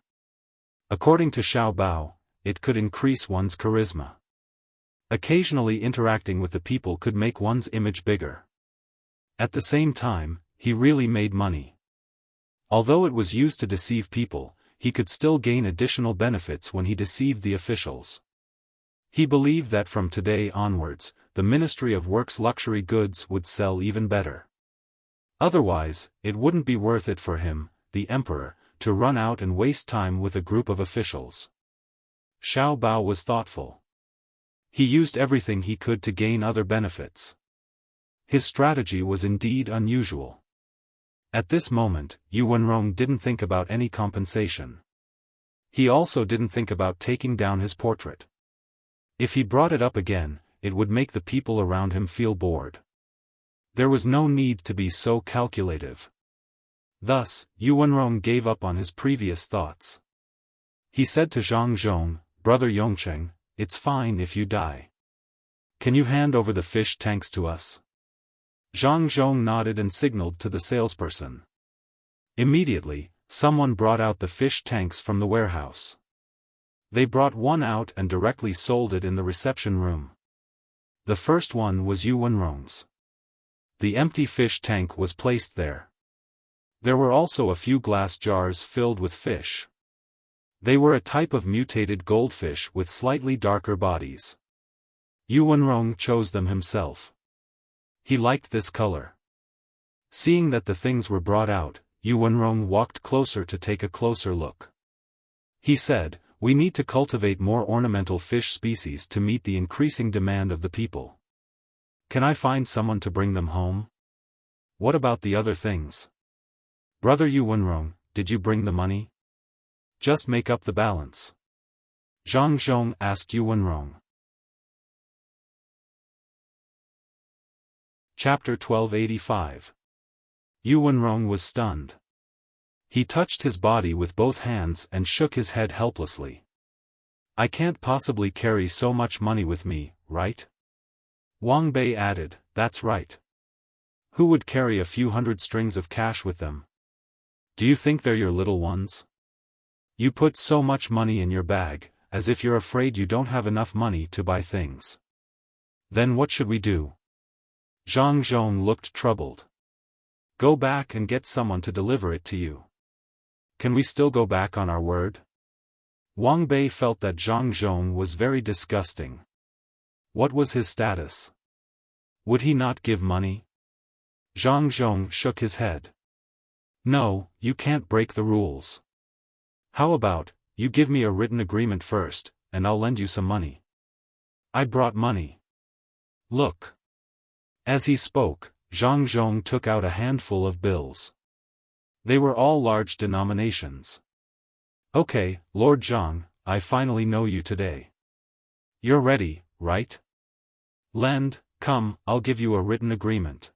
According to Xiao Bao, it could increase one's charisma. Occasionally interacting with the people could make one's image bigger. At the same time, he really made money. Although it was used to deceive people, he could still gain additional benefits when he deceived the officials. He believed that from today onwards, the Ministry of Works luxury goods would sell even better. Otherwise, it wouldn't be worth it for him, the emperor, to run out and waste time with a group of officials. Xiao Bao was thoughtful. He used everything he could to gain other benefits. His strategy was indeed unusual. At this moment, Yu Wenrong didn't think about any compensation. He also didn't think about taking down his portrait. If he brought it up again, it would make the people around him feel bored. There was no need to be so calculative. Thus, Yu Wenrong gave up on his previous thoughts. He said to Zhang Zhong, "Brother Yongcheng, it's fine if you die. Can you hand over the fish tanks to us?" Zhang Zhong nodded and signaled to the salesperson. Immediately, someone brought out the fish tanks from the warehouse. They brought one out and directly sold it in the reception room. The first one was Yu Wenrong's. The empty fish tank was placed there. There were also a few glass jars filled with fish. They were a type of mutated goldfish with slightly darker bodies. Yu Wenrong chose them himself. He liked this color. Seeing that the things were brought out, Yu Wenrong walked closer to take a closer look. He said, "We need to cultivate more ornamental fish species to meet the increasing demand of the people. Can I find someone to bring them home? What about the other things? Brother Yu Wenrong, did you bring the money? Just make up the balance." Zhang Zhong asked Yu Wenrong. Chapter 1285. Yu Wenrong was stunned. He touched his body with both hands and shook his head helplessly. "I can't possibly carry so much money with me, right?" Wang Bei added, "That's right. Who would carry a few hundred strings of cash with them? Do you think they're your little ones? You put so much money in your bag, as if you're afraid you don't have enough money to buy things. Then what should we do?" Zhang Zhong looked troubled. "Go back and get someone to deliver it to you. Can we still go back on our word?" Wang Bei felt that Zhang Zhong was very disgusting. What was his status? Would he not give money? Zhang Zhong shook his head. "No, you can't break the rules. How about, you give me a written agreement first, and I'll lend you some money." "I brought money. Look." As he spoke, Zhang Zhong took out a handful of bills. They were all large denominations. "Okay, Lord Zhang, I finally know you today. You're ready, right? Lend, come, I'll give you a written agreement."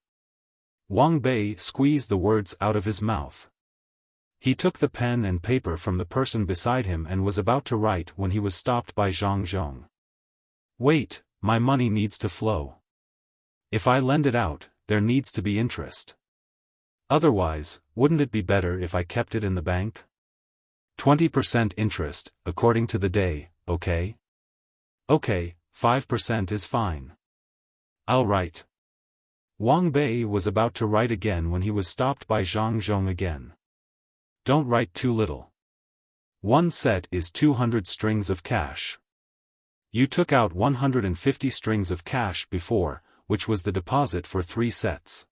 Wang Bei squeezed the words out of his mouth. He took the pen and paper from the person beside him and was about to write when he was stopped by Zhang Zhong. "Wait, my money needs to flow. If I lend it out, there needs to be interest. Otherwise, wouldn't it be better if I kept it in the bank? 20% interest, according to the day, okay?" "Okay, 5% is fine. I'll write." Wang Bei was about to write again when he was stopped by Zhang Zhong again. "Don't write too little. One set is 200 strings of cash. You took out 150 strings of cash before, which was the deposit for 3 sets.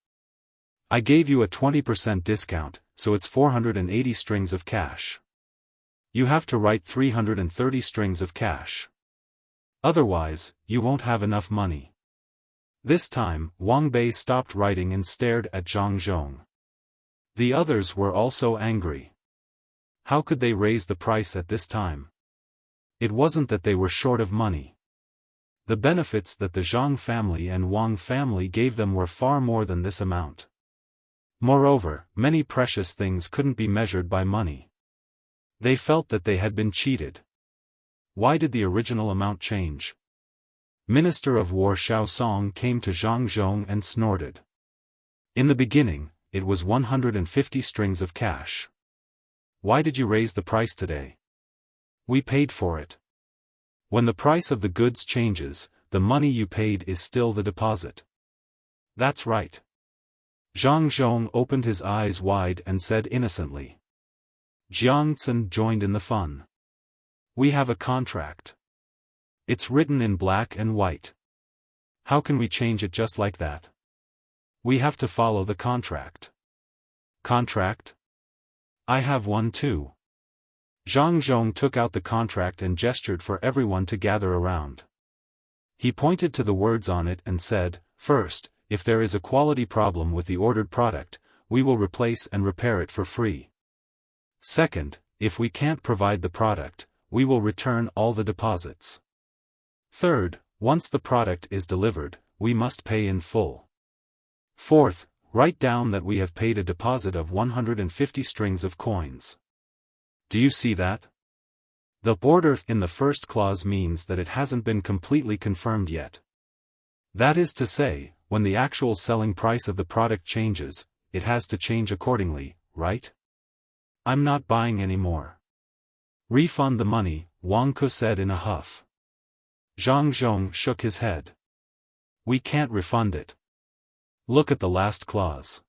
I gave you a 20% discount, so it's 480 strings of cash. You have to write 330 strings of cash. Otherwise, you won't have enough money." This time, Wang Bei stopped writing and stared at Zhang Zhong. The others were also angry. How could they raise the price at this time? It wasn't that they were short of money. The benefits that the Zhang family and Wang family gave them were far more than this amount. Moreover, many precious things couldn't be measured by money. They felt that they had been cheated. Why did the original amount change? Minister of War Xiaofan came to Zhang Zhong and snorted. In the beginning, it was 150 strings of cash. Why did you raise the price today? We paid for it. When the price of the goods changes, the money you paid is still the deposit. That's right. Zhang Zhong opened his eyes wide and said innocently. Jiang Tsun joined in the fun. We have a contract. It's written in black and white. How can we change it just like that? We have to follow the contract. Contract? I have one too. Zhang Zhong took out the contract and gestured for everyone to gather around. He pointed to the words on it and said, first, if there is a quality problem with the ordered product, we will replace and repair it for free. Second, if we can't provide the product, we will return all the deposits. Third, once the product is delivered, we must pay in full. Fourth, write down that we have paid a deposit of 150 strings of coins. Do you see that? The order in the first clause means that it hasn't been completely confirmed yet. That is to say, when the actual selling price of the product changes, it has to change accordingly, right? I'm not buying any more. Refund the money, Wang Ke said in a huff. Zhang Zhong shook his head. We can't refund it. Look at the last clause.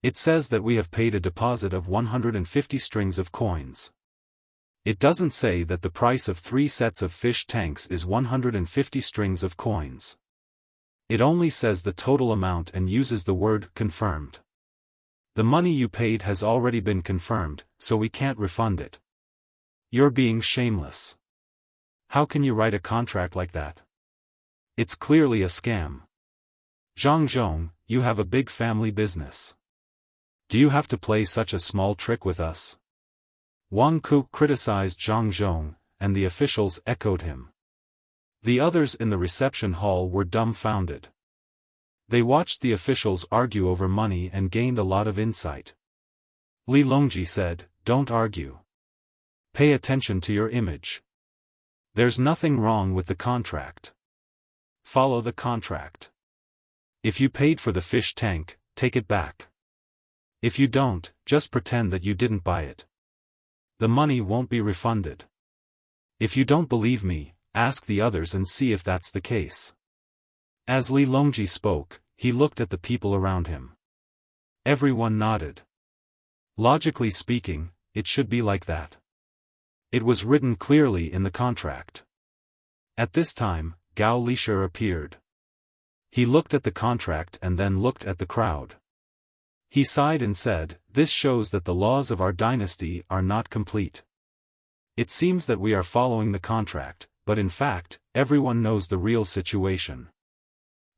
It says that we have paid a deposit of 150 strings of coins. It doesn't say that the price of 3 sets of fish tanks is 150 strings of coins. It only says the total amount and uses the word confirmed. The money you paid has already been confirmed, so we can't refund it. You're being shameless. How can you write a contract like that? It's clearly a scam. Zhang Zhong, you have a big family business. Do you have to play such a small trick with us? Wang Ke criticized Zhang Zhong, and the officials echoed him. The others in the reception hall were dumbfounded. They watched the officials argue over money and gained a lot of insight. Li Longji said, don't argue. Pay attention to your image. There's nothing wrong with the contract. Follow the contract. If you paid for the fish tank, take it back. If you don't, just pretend that you didn't buy it. The money won't be refunded. If you don't believe me, ask the others and see if that's the case. As Li Longji spoke, he looked at the people around him. Everyone nodded. Logically speaking, it should be like that. It was written clearly in the contract. At this time, Gao Lisher appeared. He looked at the contract and then looked at the crowd. He sighed and said, this shows that the laws of our dynasty are not complete. It seems that we are following the contract, but in fact, everyone knows the real situation.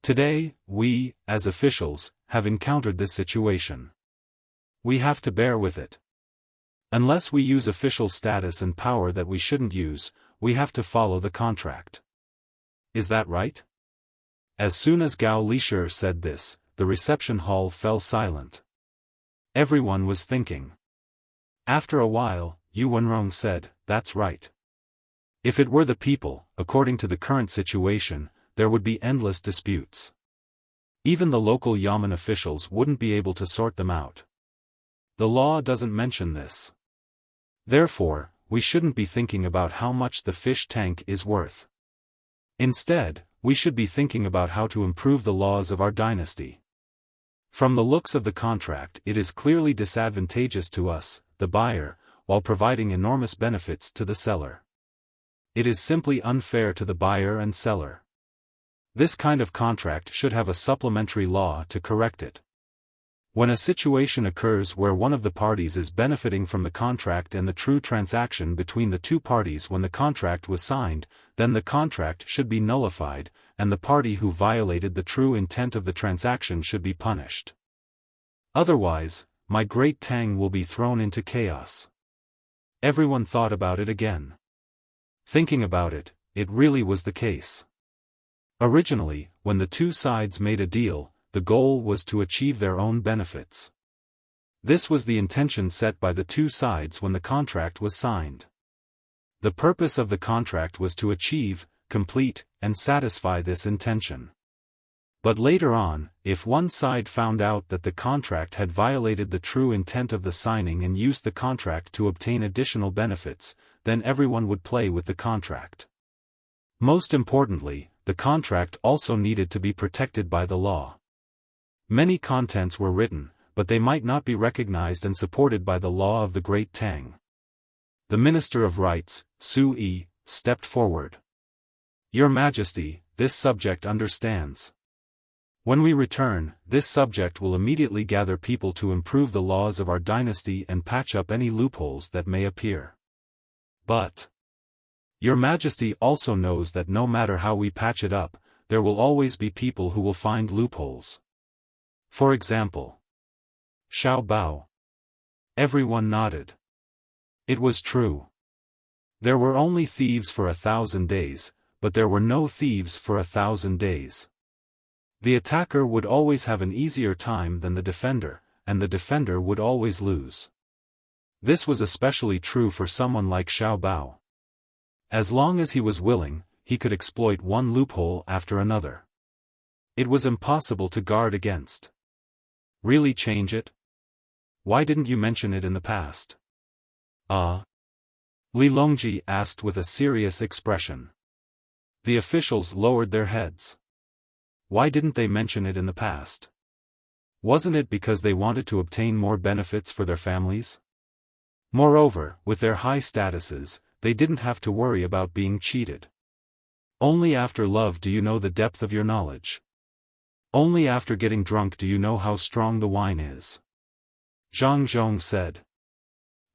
Today, we, as officials, have encountered this situation. We have to bear with it. Unless we use official status and power that we shouldn't use, we have to follow the contract. Is that right? As soon as Gao Lisher said this, the reception hall fell silent. Everyone was thinking. After a while, Yu Wenrong said, that's right. If it were the people, according to the current situation, there would be endless disputes. Even the local yamen officials wouldn't be able to sort them out. The law doesn't mention this. Therefore, we shouldn't be thinking about how much the fish tank is worth. Instead, we should be thinking about how to improve the laws of our dynasty. From the looks of the contract, it is clearly disadvantageous to us, the buyer, while providing enormous benefits to the seller. It is simply unfair to the buyer and seller. This kind of contract should have a supplementary law to correct it. When a situation occurs where one of the parties is benefiting from the contract and the true transaction between the two parties when the contract was signed, then the contract should be nullified, and the party who violated the true intent of the transaction should be punished. Otherwise, my great Tang will be thrown into chaos. Everyone thought about it again. Thinking about it, it really was the case. Originally, when the two sides made a deal, the goal was to achieve their own benefits. This was the intention set by the two sides when the contract was signed. The purpose of the contract was to achieve, complete, and satisfy this intention. But later on, if one side found out that the contract had violated the true intent of the signing and used the contract to obtain additional benefits, then everyone would play with the contract. Most importantly, the contract also needed to be protected by the law. Many contents were written, but they might not be recognized and supported by the law of the Great Tang. The Minister of Rights, Su-yi, stepped forward. Your Majesty, this subject understands. When we return, this subject will immediately gather people to improve the laws of our dynasty and patch up any loopholes that may appear. But Your Majesty also knows that no matter how we patch it up, there will always be people who will find loopholes. For example, Xiao Bao. Everyone nodded. It was true. There were only thieves for 1,000 days, but there were no thieves for 1,000 days. The attacker would always have an easier time than the defender, and the defender would always lose. This was especially true for someone like Xiao Bao. As long as he was willing, he could exploit one loophole after another. It was impossible to guard against. Really change it? Why didn't you mention it in the past? Li Longji asked with a serious expression. The officials lowered their heads. Why didn't they mention it in the past? Wasn't it because they wanted to obtain more benefits for their families? Moreover, with their high statuses, they didn't have to worry about being cheated. Only after love do you know the depth of your knowledge. Only after getting drunk do you know how strong the wine is. Zhang Zhong said.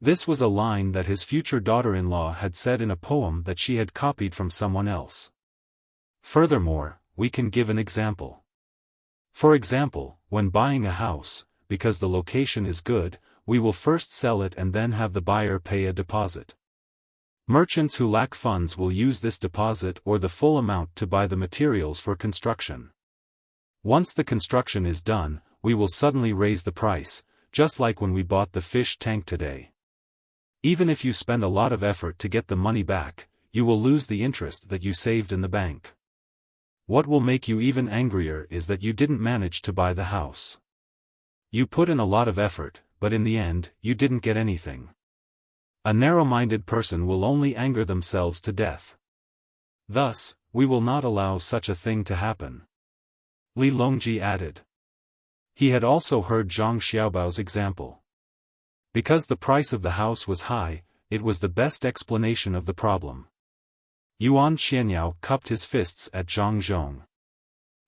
This was a line that his future daughter-in-law had said in a poem that she had copied from someone else. Furthermore, we can give an example. For example, when buying a house, because the location is good, we will first sell it and then have the buyer pay a deposit. Merchants who lack funds will use this deposit or the full amount to buy the materials for construction. Once the construction is done, we will suddenly raise the price, just like when we bought the fish tank today. Even if you spend a lot of effort to get the money back, you will lose the interest that you saved in the bank. What will make you even angrier is that you didn't manage to buy the house. You put in a lot of effort, but in the end, you didn't get anything. A narrow-minded person will only anger themselves to death. Thus, we will not allow such a thing to happen. Li Longji added. He had also heard Zhang Xiaobao's example. Because the price of the house was high, it was the best explanation of the problem. Yuan Xianyao cupped his fists at Zhang Zhong.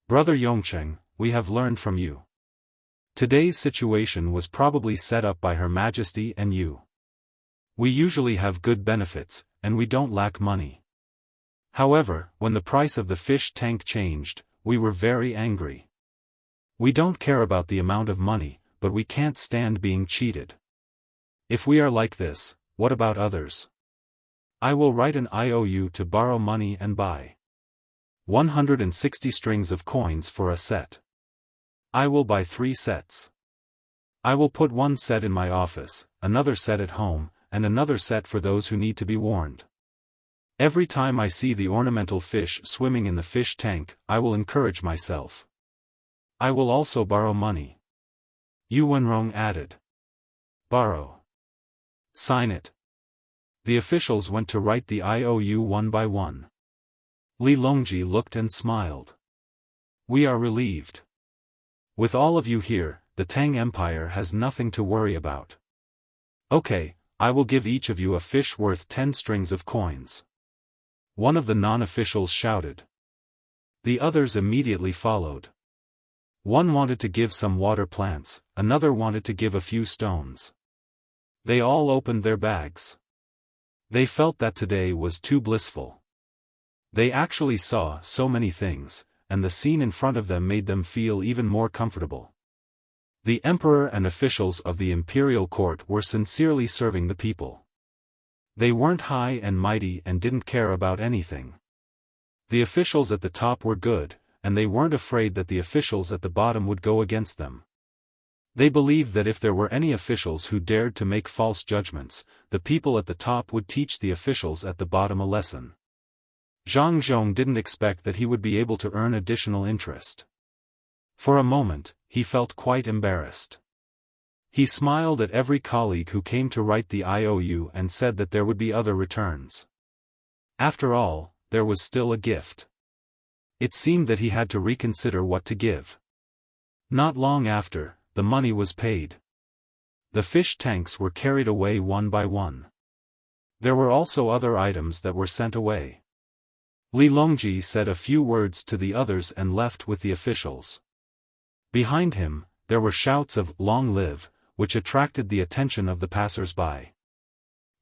Brother Yongcheng, we have learned from you. Today's situation was probably set up by Her Majesty and you. We usually have good benefits, and we don't lack money. However, when the price of the fish tank changed, we were very angry. We don't care about the amount of money, but we can't stand being cheated. If we are like this, what about others? I will write an IOU to borrow money and buy 160 strings of coins for a set. I will buy 3 sets. I will put one set in my office, another set at home, and another set for those who need to be warned. Every time I see the ornamental fish swimming in the fish tank, I will encourage myself. I will also borrow money. Yu Wenrong added. Borrow. Sign it. The officials went to write the IOU one by one. Li Longji looked and smiled. We are relieved. With all of you here, the Tang Empire has nothing to worry about. Okay, I will give each of you a fish worth 10 strings of coins. One of the non-officials shouted. The others immediately followed. One wanted to give some water plants, another wanted to give a few stones. They all opened their bags. They felt that today was too blissful. They actually saw so many things, and the scene in front of them made them feel even more comfortable. The emperor and officials of the imperial court were sincerely serving the people. They weren't high and mighty and didn't care about anything. The officials at the top were good, and they weren't afraid that the officials at the bottom would go against them. They believed that if there were any officials who dared to make false judgments, the people at the top would teach the officials at the bottom a lesson. Zhang Zhong didn't expect that he would be able to earn additional interest. For a moment, he felt quite embarrassed. He smiled at every colleague who came to write the IOU and said that there would be other returns. After all, there was still a gift. It seemed that he had to reconsider what to give. Not long after, the money was paid. The fish tanks were carried away one by one. There were also other items that were sent away. Li Longji said a few words to the others and left with the officials. Behind him, there were shouts of "Long live," which attracted the attention of the passers-by.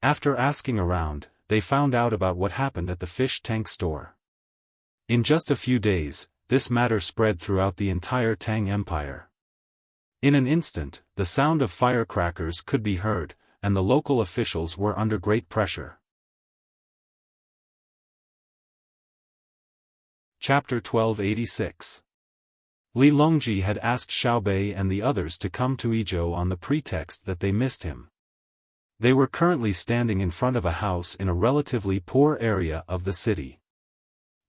After asking around, they found out about what happened at the fish tank store. In just a few days, this matter spread throughout the entire Tang Empire. In an instant, the sound of firecrackers could be heard, and the local officials were under great pressure. Chapter 1286. Li Longji had asked Xiaobei and the others to come to Izhou on the pretext that they missed him. They were currently standing in front of a house in a relatively poor area of the city.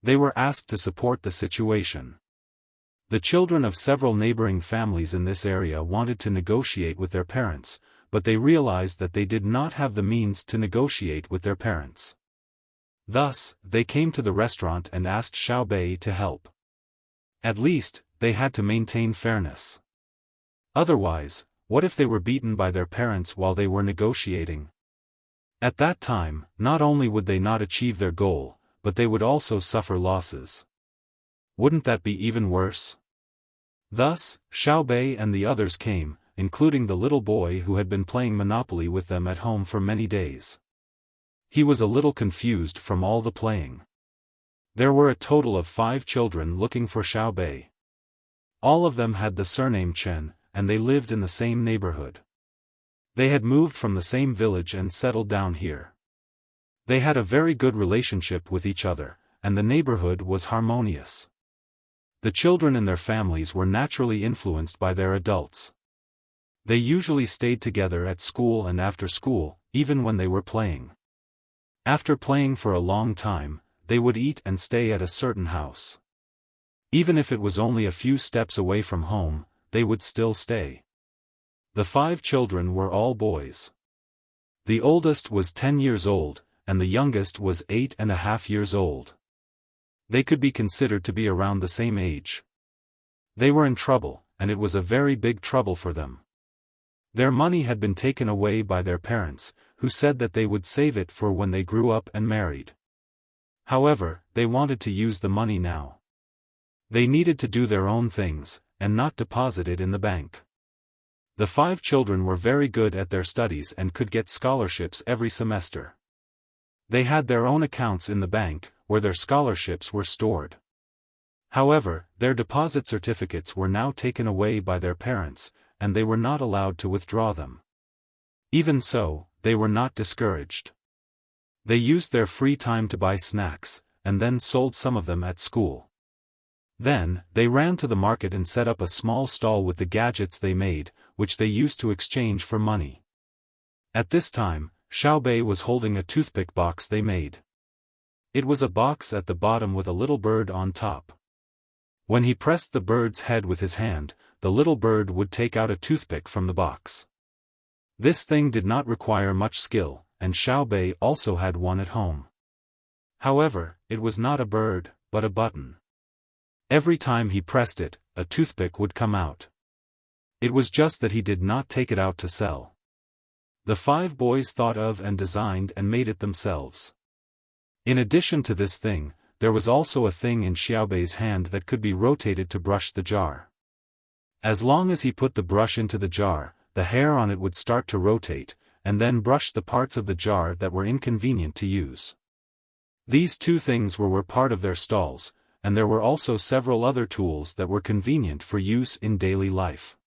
They were asked to support the situation. The children of several neighboring families in this area wanted to negotiate with their parents, but they realized that they did not have the means to negotiate with their parents. Thus, they came to the restaurant and asked Xiaobei to help. At least, they had to maintain fairness. Otherwise, what if they were beaten by their parents while they were negotiating? At that time, not only would they not achieve their goal, but they would also suffer losses. Wouldn't that be even worse? Thus, Xiaobei and the others came, including the little boy who had been playing Monopoly with them at home for many days. He was a little confused from all the playing. There were a total of 5 children looking for Xiaobei. All of them had the surname Chen, and they lived in the same neighborhood. They had moved from the same village and settled down here. They had a very good relationship with each other, and the neighborhood was harmonious. The children and their families were naturally influenced by their adults. They usually stayed together at school and after school, even when they were playing. After playing for a long time, they would eat and stay at a certain house. Even if it was only a few steps away from home, they would still stay. The 5 children were all boys. The oldest was 10 years old, and the youngest was 8.5 years old. They could be considered to be around the same age. They were in trouble, and it was a very big trouble for them. Their money had been taken away by their parents, who said that they would save it for when they grew up and married. However, they wanted to use the money now. They needed to do their own things, and not deposit it in the bank. The 5 children were very good at their studies and could get scholarships every semester. They had their own accounts in the bank, where their scholarships were stored. However, their deposit certificates were now taken away by their parents, and they were not allowed to withdraw them. Even so, they were not discouraged. They used their free time to buy snacks, and then sold some of them at school. Then, they ran to the market and set up a small stall with the gadgets they made, which they used to exchange for money. At this time, Xiaobei was holding a toothpick box they made. It was a box at the bottom with a little bird on top. When he pressed the bird's head with his hand, the little bird would take out a toothpick from the box. This thing did not require much skill, and Xiaobei also had one at home. However, it was not a bird, but a button. Every time he pressed it, a toothpick would come out. It was just that he did not take it out to sell. The 5 boys thought of and designed and made it themselves. In addition to this thing, there was also a thing in Xiaobei's hand that could be rotated to brush the jar. As long as he put the brush into the jar, the hair on it would start to rotate, and then brush the parts of the jar that were inconvenient to use. These 2 things were part of their stalls, and there were also several other tools that were convenient for use in daily life.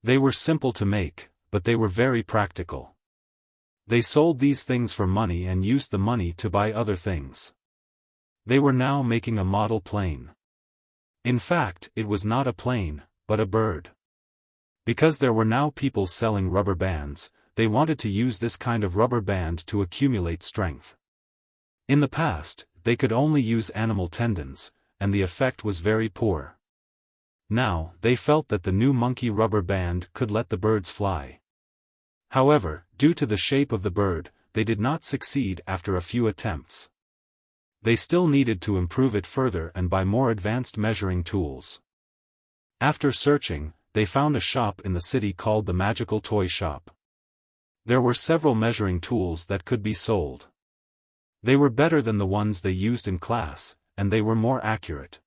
They were simple to make, but they were very practical. They sold these things for money and used the money to buy other things. They were now making a model plane. In fact, it was not a plane, but a bird. Because there were now people selling rubber bands, they wanted to use this kind of rubber band to accumulate strength. In the past, they could only use animal tendons, and the effect was very poor. Now, they felt that the new monkey rubber band could let the birds fly. However, due to the shape of the bird, they did not succeed after a few attempts. They still needed to improve it further and buy more advanced measuring tools. After searching, they found a shop in the city called the Magical Toy Shop. There were several measuring tools that could be sold. They were better than the ones they used in class, and they were more accurate.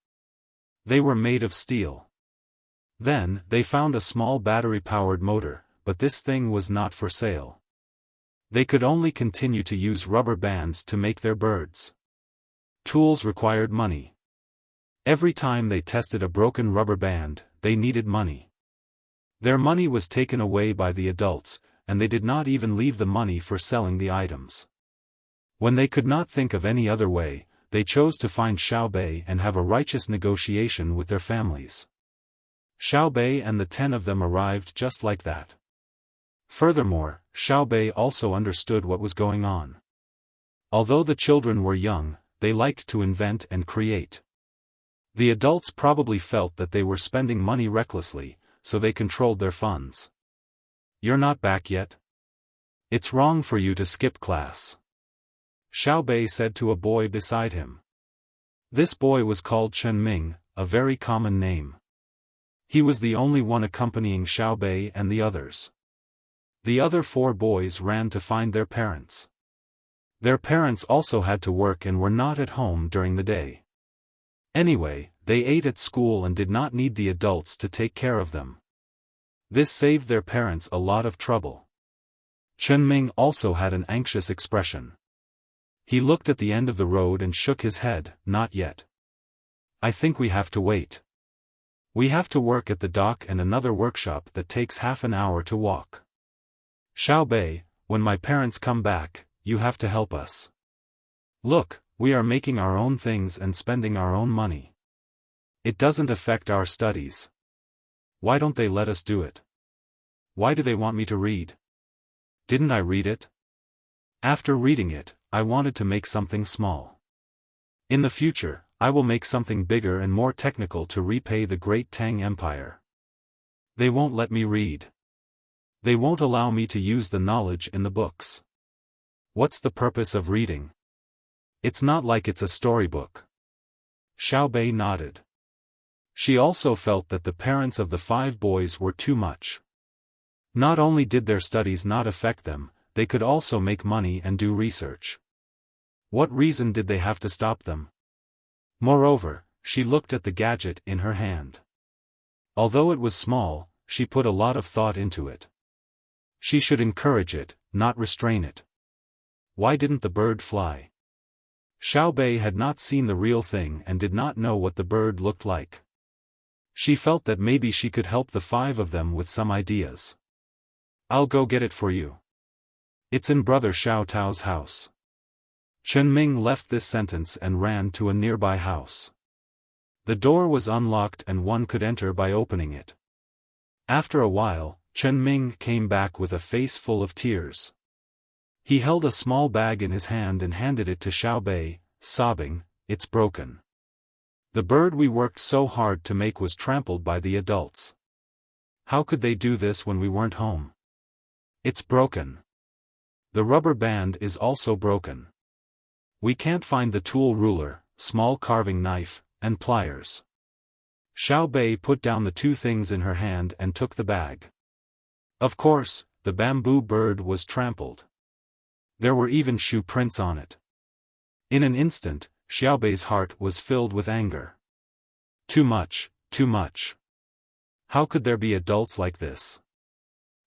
They were made of steel. Then, they found a small battery-powered motor, but this thing was not for sale. They could only continue to use rubber bands to make their birds. Tools required money. Every time they tested a broken rubber band, they needed money. Their money was taken away by the adults, and they did not even leave the money for selling the items. When they could not think of any other way, they chose to find Xiaobei and have a righteous negotiation with their families. Xiaobei and the 10 of them arrived just like that. Furthermore, Xiaobei also understood what was going on. Although the children were young, they liked to invent and create. The adults probably felt that they were spending money recklessly, so they controlled their funds. "You're not back yet? It's wrong for you to skip class," Xiaobei said to a boy beside him. This boy was called Chen Ming, a very common name. He was the only one accompanying Xiaobei and the others. The other 4 boys ran to find their parents. Their parents also had to work and were not at home during the day. Anyway, they ate at school and did not need the adults to take care of them. This saved their parents a lot of trouble. Chen Ming also had an anxious expression. He looked at the end of the road and shook his head. "Not yet. I think we have to wait. We have to work at the dock and another workshop that takes half an hour to walk. Xiaobei, when my parents come back, you have to help us. Look, we are making our own things and spending our own money. It doesn't affect our studies. Why don't they let us do it? Why do they want me to read? Didn't I read it? After reading it, I wanted to make something small. In the future, I will make something bigger and more technical to repay the great Tang Empire. They won't let me read. They won't allow me to use the knowledge in the books. What's the purpose of reading? It's not like it's a storybook." Xiaobei nodded. She also felt that the parents of the 5 boys were too much. Not only did their studies not affect them, they could also make money and do research. What reason did they have to stop them? Moreover, she looked at the gadget in her hand. Although it was small, she put a lot of thought into it. She should encourage it, not restrain it. Why didn't the bird fly? Xiaobei had not seen the real thing and did not know what the bird looked like. She felt that maybe she could help the 5 of them with some ideas. "I'll go get it for you. It's in Brother Xiao Tao's house." Chen Ming left this sentence and ran to a nearby house. The door was unlocked and one could enter by opening it. After a while, Chen Ming came back with a face full of tears. He held a small bag in his hand and handed it to Xiaobei, sobbing, "It's broken. The bird we worked so hard to make was trampled by the adults. How could they do this when we weren't home? It's broken. The rubber band is also broken. We can't find the tool ruler, small carving knife, and pliers." Xiaobei put down the 2 things in her hand and took the bag. Of course, the bamboo bird was trampled. There were even shoe prints on it. In an instant, Xiaobei's heart was filled with anger. Too much, too much. How could there be adults like this?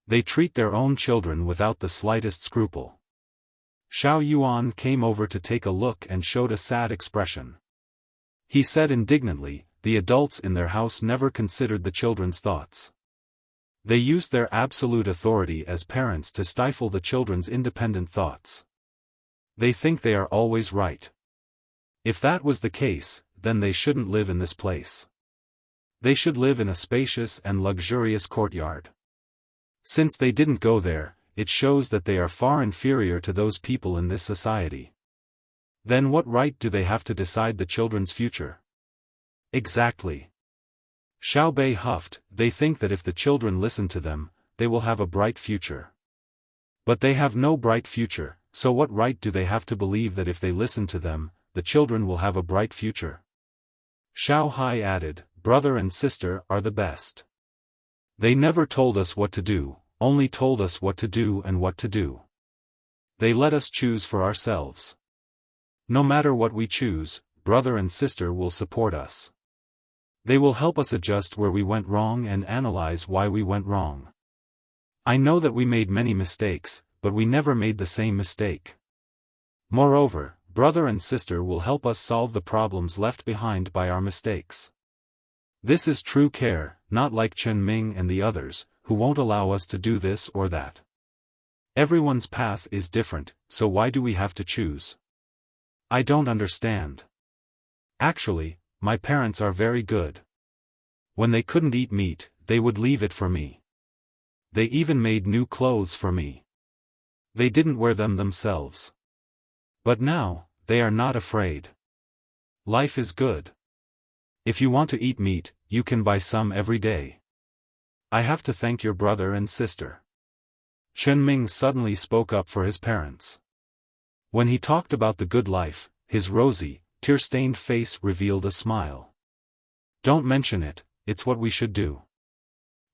They treat their own children without the slightest scruple. Xiao Yuan came over to take a look and showed a sad expression. He said indignantly, the adults in their house never considered the children's thoughts. They used their absolute authority as parents to stifle the children's independent thoughts. They think they are always right. If that was the case, then they shouldn't live in this place. They should live in a spacious and luxurious courtyard. Since they didn't go there, it shows that they are far inferior to those people in this society. Then what right do they have to decide the children's future? Exactly. Xiaobei huffed. They think that if the children listen to them, they will have a bright future. But they have no bright future, so what right do they have to believe that if they listen to them, the children will have a bright future? Xiao Hai added, brother and sister are the best. They never told us what to do, only told us what to do and what to do. They let us choose for ourselves. No matter what we choose, brother and sister will support us. They will help us adjust where we went wrong and analyze why we went wrong. I know that we made many mistakes, but we never made the same mistake. Moreover, brother and sister will help us solve the problems left behind by our mistakes. This is true care, not like Chen Ming and the others, who won't allow us to do this or that. Everyone's path is different, so why do we have to choose? I don't understand. Actually, my parents are very good. When they couldn't eat meat, they would leave it for me. They even made new clothes for me. They didn't wear them themselves. But now, they are not afraid. Life is good. If you want to eat meat, you can buy some every day. I have to thank your brother and sister. Chen Ming suddenly spoke up for his parents. When he talked about the good life, his rosy, tear-stained face revealed a smile. Don't mention it, it's what we should do.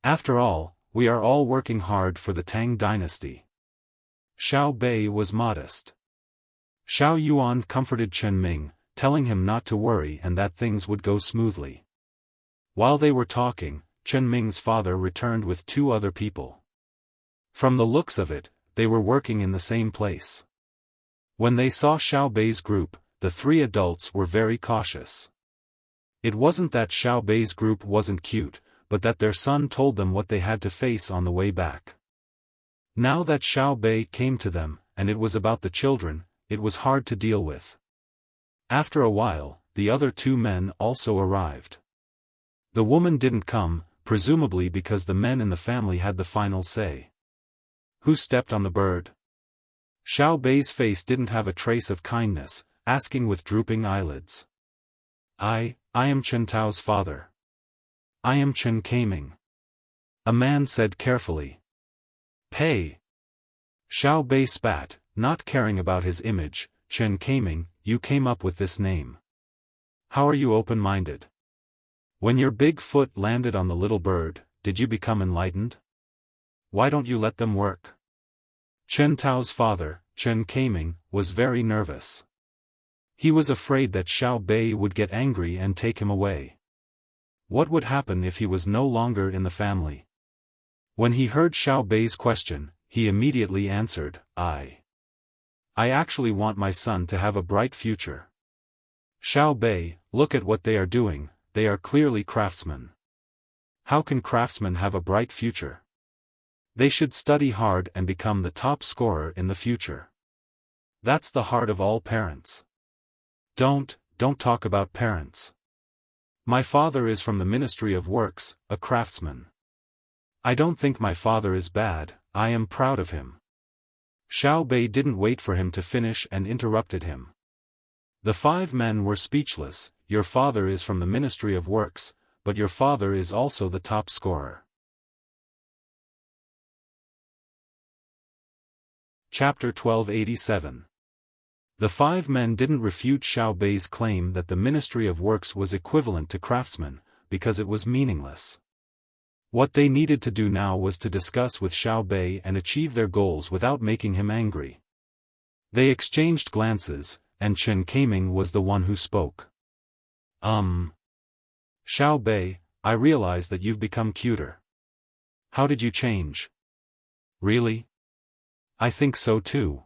After all, we are all working hard for the Tang Dynasty. Xiao Bei was modest. Xiao Yuan comforted Chen Ming, telling him not to worry and that things would go smoothly. While they were talking, Chen Ming's father returned with two other people. From the looks of it, they were working in the same place. When they saw Xiao Bei's group, the three adults were very cautious. It wasn't that Xiao Bei's group wasn't cute, but that their son told them what they had to face on the way back. Now that Xiao Bei came to them, and it was about the children, it was hard to deal with. After a while, the other two men also arrived. The woman didn't come, presumably because the men in the family had the final say. Who stepped on the bird? Xiao Bei's face didn't have a trace of kindness, asking with drooping eyelids. I am Chen Tao's father. I am Chen Kaming. A man said carefully. Pay. Xiao Bei spat, not caring about his image. Chen Kaming, you came up with this name. How are you open-minded? When your big foot landed on the little bird, did you become enlightened? Why don't you let them work? Chen Tao's father, Chen Kaming, was very nervous. He was afraid that Xiao Bei would get angry and take him away. What would happen if he was no longer in the family? When he heard Xiao Bei's question, he immediately answered, I actually want my son to have a bright future. Xiao Bei, look at what they are doing, they are clearly craftsmen. How can craftsmen have a bright future? They should study hard and become the top scorer in the future. That's the heart of all parents. Don't talk about parents. My father is from the Ministry of Works, a craftsman. I don't think my father is bad, I am proud of him. Xiao Bei didn't wait for him to finish and interrupted him. The five men were speechless. Your father is from the Ministry of Works, but your father is also the top scorer. Chapter 1287. The five men didn't refute Xiao Bei's claim that the Ministry of Works was equivalent to craftsmen, because it was meaningless. What they needed to do now was to discuss with Xiao Bei and achieve their goals without making him angry. They exchanged glances, and Chen Kaming was the one who spoke. Xiao Bei, I realize that you've become cuter. How did you change? Really? I think so too.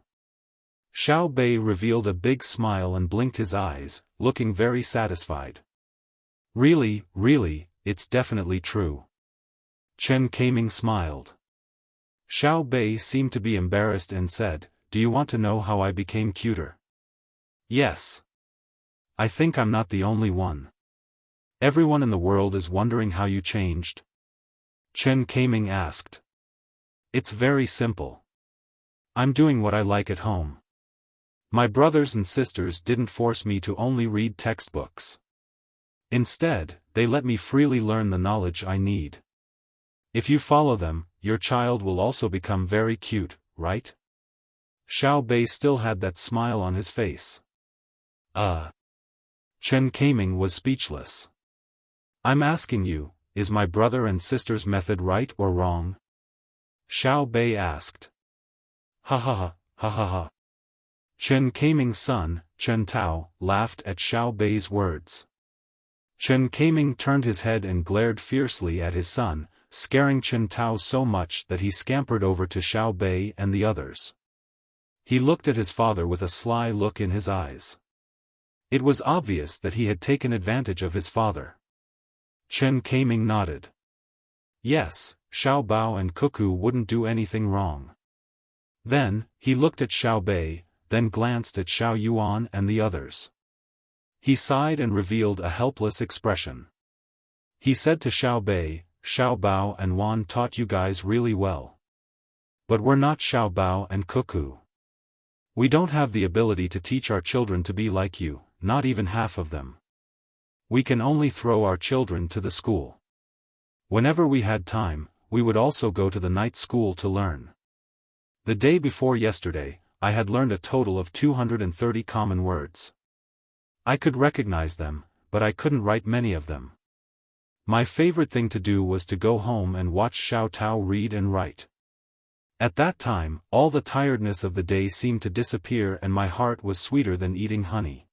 Xiao Bei revealed a big smile and blinked his eyes, looking very satisfied. Really, it's definitely true. Chen Kaming smiled. Xiao Bei seemed to be embarrassed and said, do you want to know how I became cuter? Yes. I think I'm not the only one. Everyone in the world is wondering how you changed. Chen Kaming asked. It's very simple. I'm doing what I like at home. My brothers and sisters didn't force me to only read textbooks. Instead, they let me freely learn the knowledge I need. If you follow them, your child will also become very cute, right? Xiao Bei still had that smile on his face. Chen Kaiming was speechless. I'm asking you, is my brother and sister's method right or wrong? Xiao Bei asked. Ha ha ha, ha ha ha. Chen Kaiming's son, Chen Tao, laughed at Xiao Bei's words. Chen Kaiming turned his head and glared fiercely at his son, scaring Chen Tao so much that he scampered over to Xiao Bei and the others. He looked at his father with a sly look in his eyes. It was obvious that he had taken advantage of his father. Chen Kaiming nodded. Yes, Xiao Bao and Cuckoo wouldn't do anything wrong. Then, he looked at Xiao Bei, then glanced at Xiao Yuan and the others. He sighed and revealed a helpless expression. He said to Xiao Bei, Xiao Bao and Wan taught you guys really well. But we're not Xiao Bao and Cuckoo. We don't have the ability to teach our children to be like you, not even half of them. We can only throw our children to the school. Whenever we had time, we would also go to the night school to learn. The day before yesterday, I had learned a total of 230 common words. I could recognize them, but I couldn't write many of them. My favorite thing to do was to go home and watch Xiao Tao read and write. At that time, all the tiredness of the day seemed to disappear and my heart was sweeter than eating honey.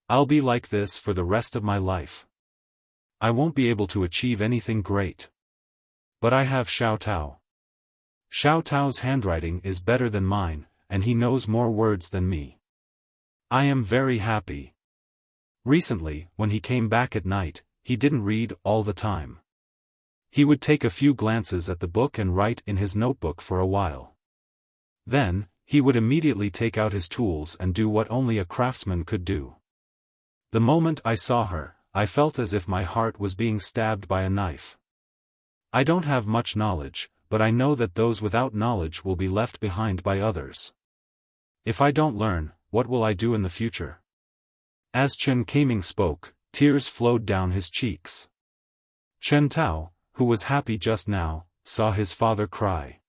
I'll be like this for the rest of my life. I won't be able to achieve anything great. But I have Xiao Tao. Xiao Tao's handwriting is better than mine, and he knows more words than me. I am very happy. Recently, when he came back at night, he didn't read all the time. He would take a few glances at the book and write in his notebook for a while. Then, he would immediately take out his tools and do what only a craftsman could do. The moment I saw her, I felt as if my heart was being stabbed by a knife. I don't have much knowledge, but I know that those without knowledge will be left behind by others. If I don't learn, what will I do in the future? As Chen Kaiming spoke, tears flowed down his cheeks. Chen Tao, who was happy just now, saw his father cry.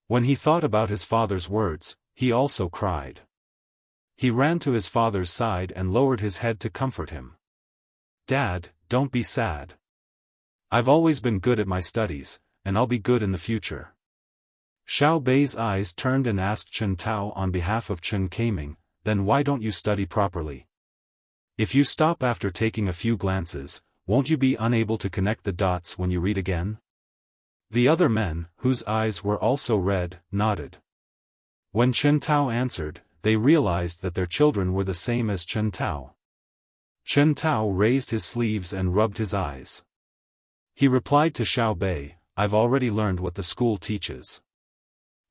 When he thought about his father's words, he also cried. He ran to his father's side and lowered his head to comfort him. Dad, don't be sad. I've always been good at my studies, and I'll be good in the future. Xiao Bei's eyes turned and asked Chen Tao on behalf of Chen Kaiming, then why don't you study properly? If you stop after taking a few glances, won't you be unable to connect the dots when you read again? The other men, whose eyes were also red, nodded. When Chen Tao answered, they realized that their children were the same as Chen Tao. Chen Tao raised his sleeves and rubbed his eyes. He replied to Xiao Bei, I've already learned what the school teaches.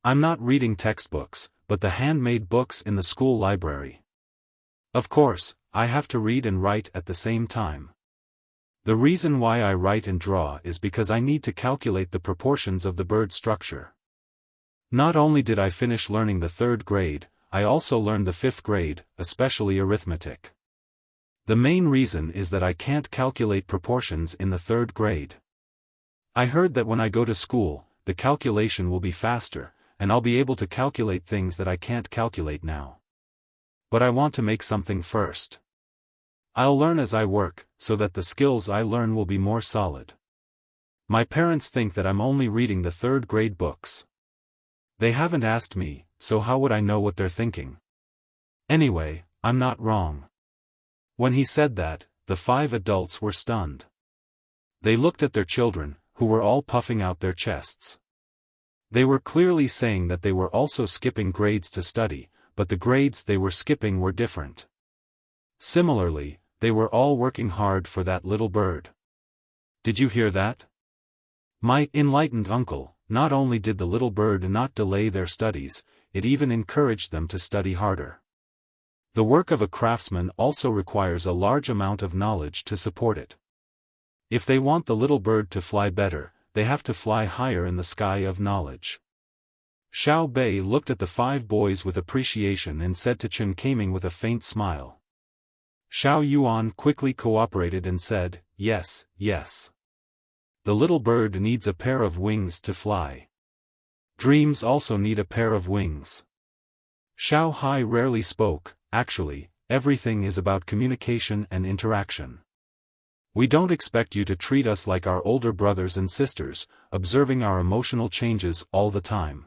I'm not reading textbooks, but the handmade books in the school library. Of course, I have to read and write at the same time. The reason why I write and draw is because I need to calculate the proportions of the bird structure. Not only did I finish learning the 3rd grade, I also learned the 5th grade, especially arithmetic. The main reason is that I can't calculate proportions in the 3rd grade. I heard that when I go to school, the calculation will be faster, and I'll be able to calculate things that I can't calculate now. But I want to make something first. I'll learn as I work, so that the skills I learn will be more solid. My parents think that I'm only reading the 3rd grade books. They haven't asked me, so how would I know what they're thinking? Anyway, I'm not wrong. When he said that, the 5 adults were stunned. They looked at their children, who were all puffing out their chests. They were clearly saying that they were also skipping grades to study, but the grades they were skipping were different. Similarly, they were all working hard for that little bird. Did you hear that? My enlightened uncle, not only did the little bird not delay their studies, it even encouraged them to study harder. The work of a craftsman also requires a large amount of knowledge to support it. If they want the little bird to fly better, they have to fly higher in the sky of knowledge. Xiao Bei looked at the 5 boys with appreciation and said to Chen Kaming with a faint smile. Xiao Yuan quickly cooperated and said, yes, yes. The little bird needs a pair of wings to fly. Dreams also need a pair of wings. Xiao Hai rarely spoke. Actually, everything is about communication and interaction. We don't expect you to treat us like our older brothers and sisters, observing our emotional changes all the time.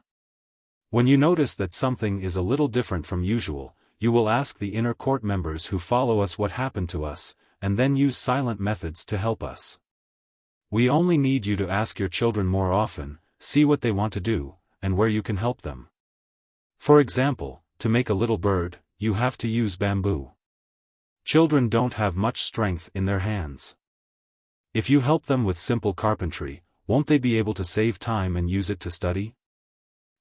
When you notice that something is a little different from usual, you will ask the inner court members who follow us what happened to us, and then use silent methods to help us. We only need you to ask your children more often, see what they want to do, and where you can help them. For example, to make a little bird, you have to use bamboo. Children don't have much strength in their hands. If you help them with simple carpentry, won't they be able to save time and use it to study?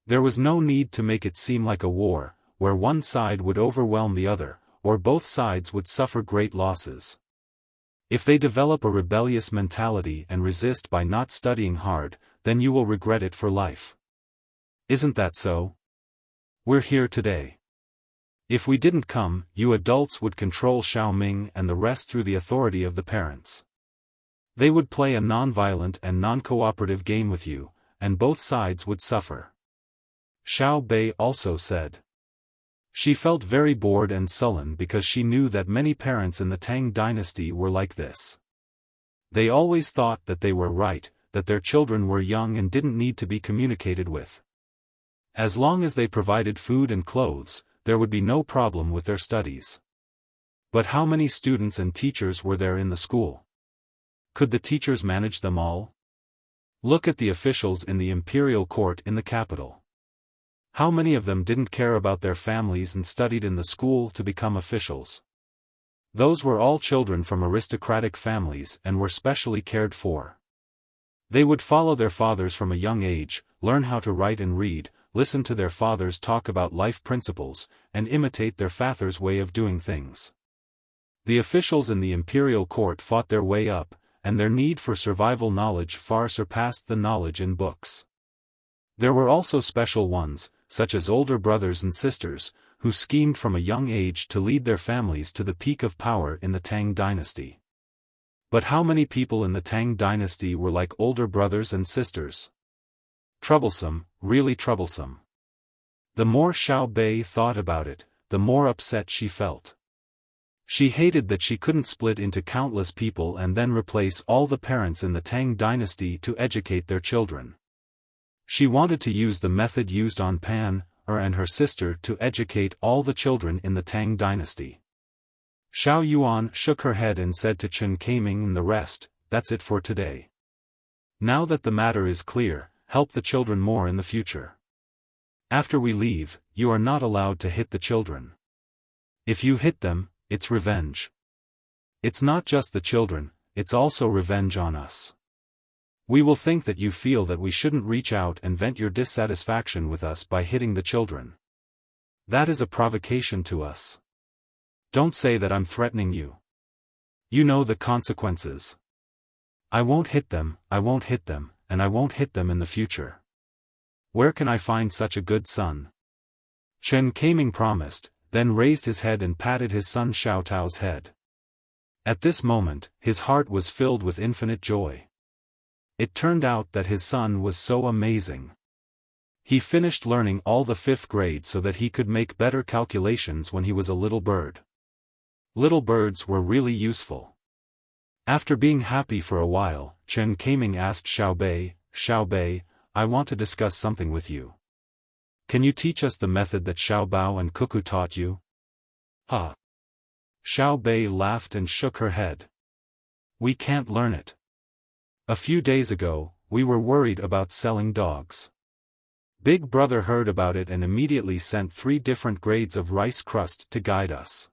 There was no need to make it seem like a war, where one side would overwhelm the other, or both sides would suffer great losses. If they develop a rebellious mentality and resist by not studying hard, then you will regret it for life. Isn't that so? We're here today. If we didn't come, you adults would control Xiaoming and the rest through the authority of the parents. They would play a non-violent and non-cooperative game with you, and both sides would suffer. Xiao Bei also said. She felt very bored and sullen because she knew that many parents in the Tang dynasty were like this. They always thought that they were right, that their children were young and didn't need to be communicated with. As long as they provided food and clothes, there would be no problem with their studies. But how many students and teachers were there in the school? Could the teachers manage them all? Look at the officials in the imperial court in the capital. How many of them didn't care about their families and studied in the school to become officials? Those were all children from aristocratic families and were specially cared for. They would follow their fathers from a young age, learn how to write and read, listen to their fathers talk about life principles, and imitate their fathers' way of doing things. The officials in the imperial court fought their way up, and their need for survival knowledge far surpassed the knowledge in books. There were also special ones, such as older brothers and sisters, who schemed from a young age to lead their families to the peak of power in the Tang dynasty. But how many people in the Tang dynasty were like older brothers and sisters? Troublesome, really troublesome. The more Xiao Bei thought about it, the more upset she felt. She hated that she couldn't split into countless people and then replace all the parents in the Tang dynasty to educate their children. She wanted to use the method used on Pan, and her sister to educate all the children in the Tang dynasty. Xiao Yuan shook her head and said to Chen Kaming and the rest, "That's it for today. Now that the matter is clear, help the children more in the future. After we leave, you are not allowed to hit the children. If you hit them, it's revenge. It's not just the children, it's also revenge on us. We will think that you feel that we shouldn't reach out and vent your dissatisfaction with us by hitting the children. That is a provocation to us. Don't say that I'm threatening you. You know the consequences. I won't hit them, and I won't hit them in the future. Where can I find such a good son?" Chen Kaming promised, then raised his head and patted his son Xiao Tao's head. At this moment, his heart was filled with infinite joy. It turned out that his son was so amazing. He finished learning all the 5th grade so that he could make better calculations when he was a little bird. Little birds were really useful. After being happy for a while, Chen Kaming asked Xiao Bei, I want to discuss something with you. Can you teach us the method that Xiao Bao and Cuckoo taught you? Xiao Bei laughed and shook her head. We can't learn it. A few days ago, we were worried about selling dogs. Big Brother heard about it and immediately sent 3 different grades of rice crust to guide us.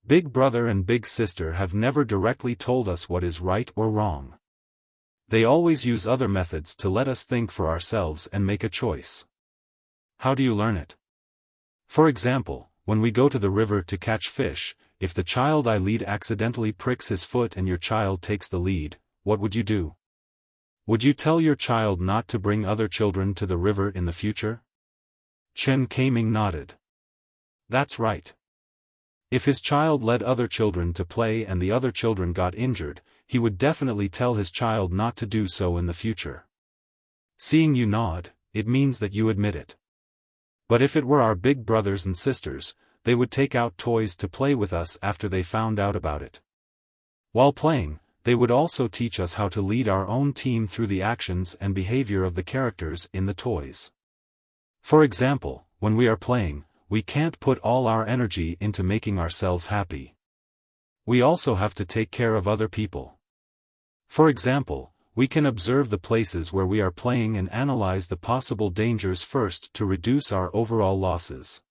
Big Brother and Big Sister have never directly told us what is right or wrong. They always use other methods to let us think for ourselves and make a choice. How do you learn it? For example, when we go to the river to catch fish, if the child I lead accidentally pricks his foot and your child takes the lead, what would you do? Would you tell your child not to bring other children to the river in the future? Chen Kaiming nodded. That's right. If his child led other children to play and the other children got injured, he would definitely tell his child not to do so in the future. Seeing you nod, it means that you admit it. But if it were our big brothers and sisters, they would take out toys to play with us after they found out about it. While playing, they would also teach us how to lead our own team through the actions and behavior of the characters in the toys. For example, when we are playing, we can't put all our energy into making ourselves happy. We also have to take care of other people. For example, we can observe the places where we are playing and analyze the possible dangers first to reduce our overall losses.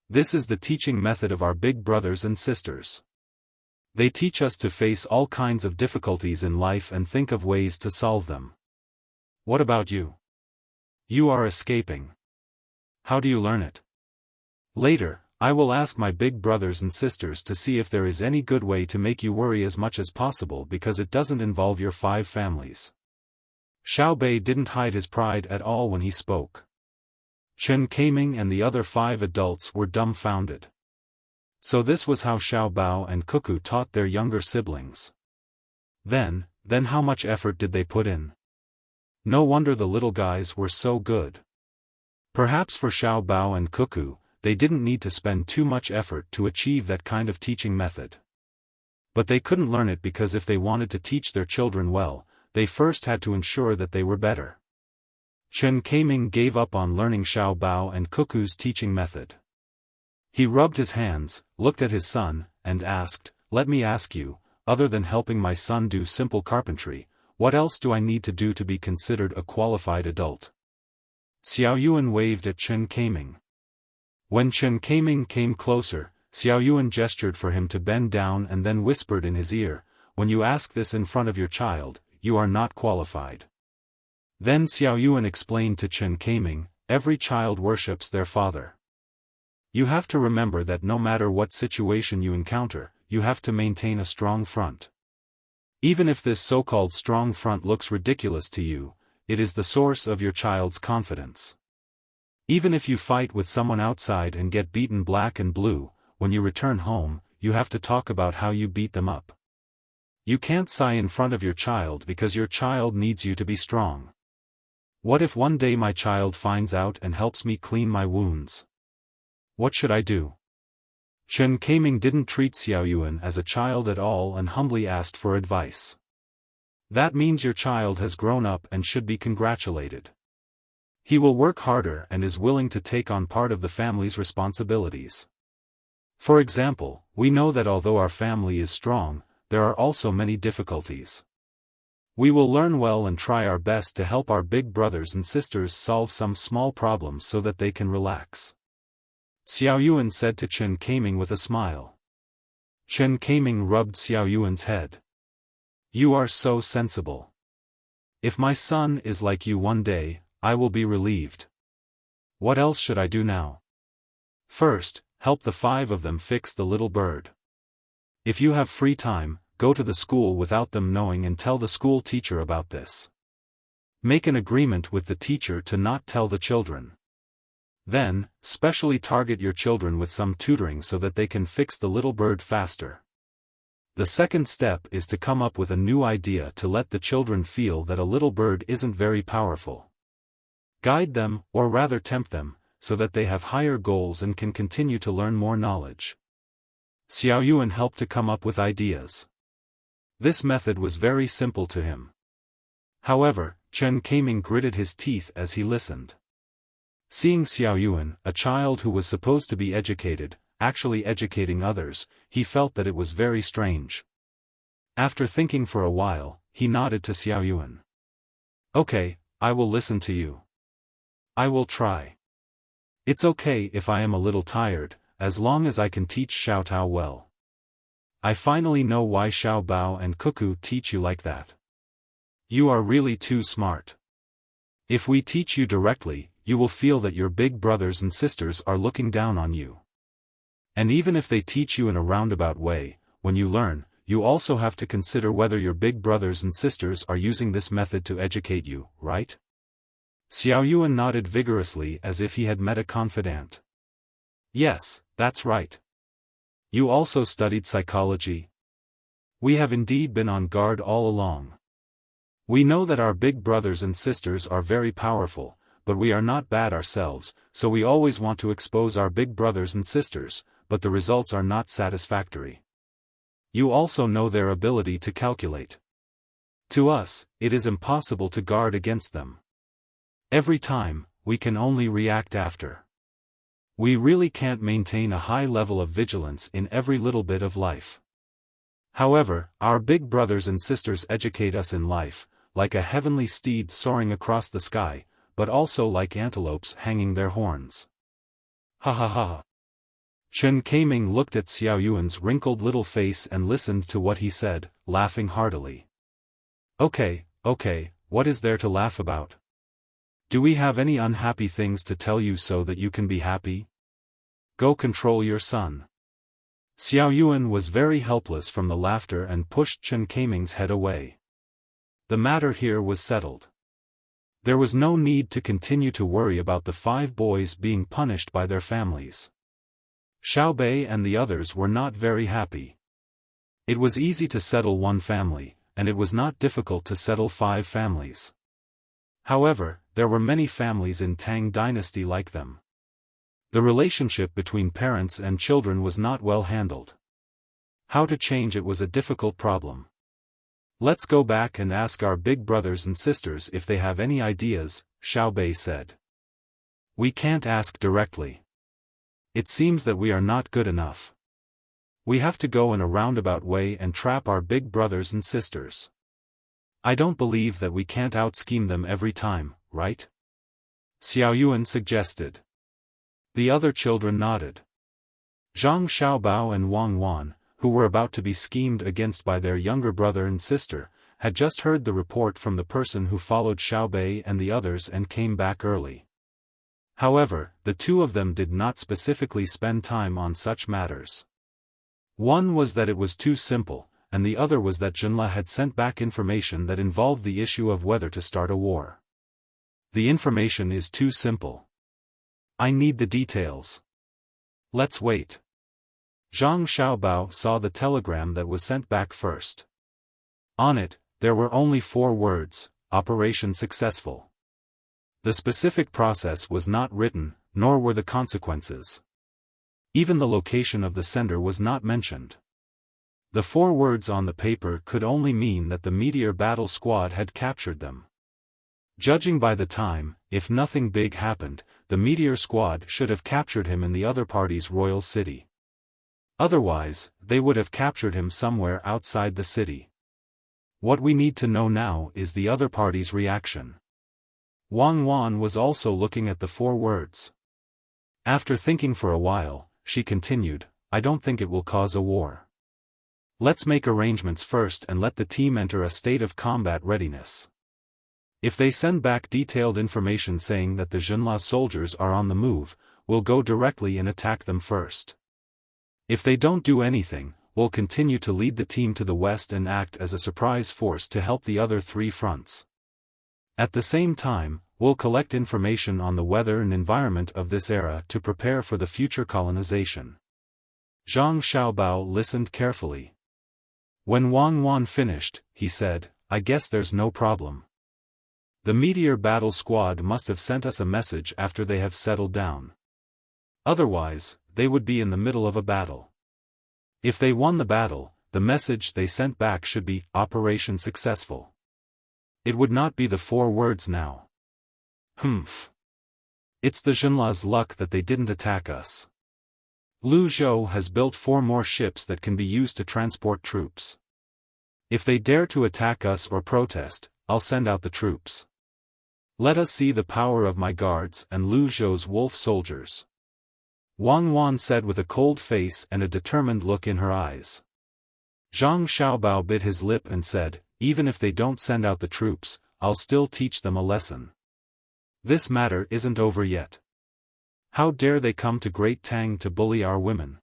This is the teaching method of our big brothers and sisters. They teach us to face all kinds of difficulties in life and think of ways to solve them. What about you? You are escaping. How do you learn it? Later, I will ask my big brothers and sisters to see if there is any good way to make you worry as much as possible because it doesn't involve your 5 families. Xiao Bei didn't hide his pride at all when he spoke. Chen Kaiming and the other 5 adults were dumbfounded. So this was how Xiao Bao and Cuckoo taught their younger siblings. Then how much effort did they put in? No wonder the little guys were so good. Perhaps for Xiao Bao and Cuckoo, they didn't need to spend too much effort to achieve that kind of teaching method. But they couldn't learn it because if they wanted to teach their children well, they first had to ensure that they were better. Chen Kaiming gave up on learning Xiao Bao and Cuckoo's teaching method. He rubbed his hands, looked at his son, and asked, "Let me ask you, other than helping my son do simple carpentry, what else do I need to do to be considered a qualified adult?" Xiao Yuan waved at Chen Kaiming. When Chen Kaiming came closer, Xiao Yuan gestured for him to bend down and then whispered in his ear, "When you ask this in front of your child, you are not qualified." Then Xiao Yuan explained to Chen Kaiming, "Every child worships their father. You have to remember that no matter what situation you encounter, you have to maintain a strong front. Even if this so-called strong front looks ridiculous to you, it is the source of your child's confidence. Even if you fight with someone outside and get beaten black and blue, when you return home, you have to talk about how you beat them up. You can't sigh in front of your child because your child needs you to be strong. What if one day my child finds out and helps me clean my wounds? What should I do?" Chen Kaiming didn't treat Xiao Yuan as a child at all and humbly asked for advice. That means your child has grown up and should be congratulated. He will work harder and is willing to take on part of the family's responsibilities. For example, we know that although our family is strong, there are also many difficulties. We will learn well and try our best to help our big brothers and sisters solve some small problems so that they can relax," Xiao Yuan said to Chen Kaiming with a smile. Chen Kaiming rubbed Xiao Yuan's head. "You are so sensible. If my son is like you one day, I will be relieved. What else should I do now?" "First, help the 5 of them fix the little bird. If you have free time, go to the school without them knowing and tell the school teacher about this. Make an agreement with the teacher to not tell the children. Then, specially target your children with some tutoring so that they can fix the little bird faster. The second step is to come up with a new idea to let the children feel that a little bird isn't very powerful. Guide them, or rather tempt them, so that they have higher goals and can continue to learn more knowledge." Xiao Yuan helped to come up with ideas. This method was very simple to him. However, Chen Kaiming gritted his teeth as he listened. Seeing Xiao Yuan, a child who was supposed to be educated, actually educating others, he felt that it was very strange. After thinking for a while, he nodded to Xiao Yuan. "Okay, I will listen to you. I will try. It's okay if I am a little tired, as long as I can teach Xiao Tao well. I finally know why Xiao Bao and Cuckoo teach you like that. You are really too smart. If we teach you directly, you will feel that your big brothers and sisters are looking down on you. And even if they teach you in a roundabout way, when you learn, you also have to consider whether your big brothers and sisters are using this method to educate you, right? Xiaoyuan nodded vigorously as if he had met a confidant. Yes, that's right. You also studied psychology? We have indeed been on guard all along. We know that our big brothers and sisters are very powerful, but we are not bad ourselves, so we always want to expose our big brothers and sisters, but the results are not satisfactory. You also know their ability to calculate. To us, it is impossible to guard against them. Every time, we can only react after. We really can't maintain a high level of vigilance in every little bit of life. However, our big brothers and sisters educate us in life, like a heavenly steed soaring across the sky, but also like antelopes hanging their horns. Ha ha ha. Chen Kaiming looked at Xiaoyuan's wrinkled little face and listened to what he said, laughing heartily. Okay, what is there to laugh about? Do we have any unhappy things to tell you so that you can be happy? Go control your son. Xiaoyuan was very helpless from the laughter and pushed Chen Kaiming's head away. The matter here was settled. There was no need to continue to worry about the 5 boys being punished by their families. Xiaobei and the others were not very happy. It was easy to settle one family, and it was not difficult to settle 5 families. However, there were many families in Tang Dynasty like them. The relationship between parents and children was not well handled. How to change it was a difficult problem. Let's go back and ask our big brothers and sisters if they have any ideas, Xiaobei said. We can't ask directly. It seems that we are not good enough. We have to go in a roundabout way and trap our big brothers and sisters. I don't believe that we can't out-scheme them every time, right? Xiaoyuan suggested. The other children nodded. Zhang Xiaobao and Wang Wan, who were about to be schemed against by their younger brother and sister, had just heard the report from the person who followed Xiaobei and the others and came back early. However, the 2 of them did not specifically spend time on such matters. One was that it was too simple, and the other was that Junla had sent back information that involved the issue of whether to start a war. The information is too simple. I need the details. Let's wait. Zhang Xiaobao saw the telegram that was sent back first. On it, there were only 4 words, Operation Successful. The specific process was not written, nor were the consequences. Even the location of the sender was not mentioned. The 4 words on the paper could only mean that the Meteor Battle Squad had captured them. Judging by the time, if nothing big happened, the Meteor Squad should have captured him in the other party's royal city. Otherwise, they would have captured him somewhere outside the city. What we need to know now is the other party's reaction. Wang Wan was also looking at the 4 words. After thinking for a while, she continued, I don't think it will cause a war. Let's make arrangements first and let the team enter a state of combat readiness. If they send back detailed information saying that the Junla soldiers are on the move, we'll go directly and attack them first. If they don't do anything, we'll continue to lead the team to the west and act as a surprise force to help the other 3 fronts. At the same time, we'll collect information on the weather and environment of this era to prepare for the future colonization. Zhang Xiaobao listened carefully. When Wang Wan finished, he said, I guess there's no problem. The Meteor Battle Squad must have sent us a message after they have settled down. Otherwise, they would be in the middle of a battle. If they won the battle, the message they sent back should be, Operation Successful. It would not be the 4 words now. Humph. It's the Junla's luck that they didn't attack us. Lu Zhou has built 4 more ships that can be used to transport troops. If they dare to attack us or protest, I'll send out the troops. Let us see the power of my guards and Lu Zhou's wolf soldiers. Wang Wan said with a cold face and a determined look in her eyes. Zhang Xiaobao bit his lip and said, even if they don't send out the troops, I'll still teach them a lesson. This matter isn't over yet. How dare they come to Great Tang to bully our women?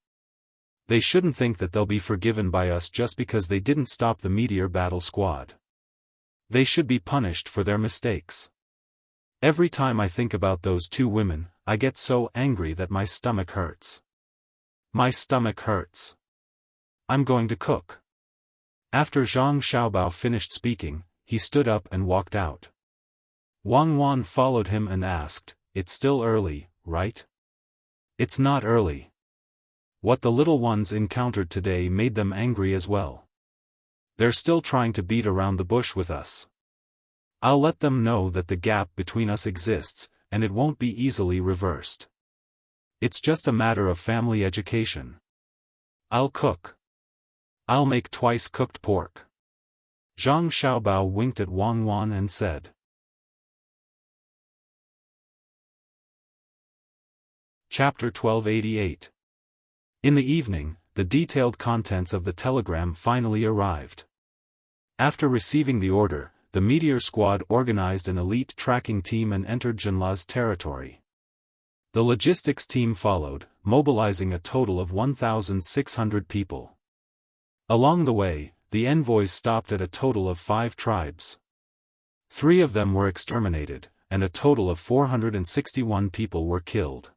They shouldn't think that they'll be forgiven by us just because they didn't stop the meteor battle squad. They should be punished for their mistakes. Every time I think about those two women, I get so angry that my stomach hurts. My stomach hurts. I'm going to cook. After Zhang Xiaobao finished speaking, he stood up and walked out. Wang Wan followed him and asked, "It's still early, right?" "It's not early. What the little ones encountered today made them angry as well. They're still trying to beat around the bush with us. I'll let them know that the gap between us exists, and it won't be easily reversed. It's just a matter of family education. I'll cook. I'll make twice-cooked pork." Zhang Xiaobao winked at Wang Wan and said. Chapter 1288. In the evening, the detailed contents of the telegram finally arrived. After receiving the order, the meteor squad organized an elite tracking team and entered Jinla's territory. The logistics team followed, mobilizing a total of 1,600 people. Along the way, the envoys stopped at a total of 5 tribes. 3 of them were exterminated, and a total of 461 people were killed.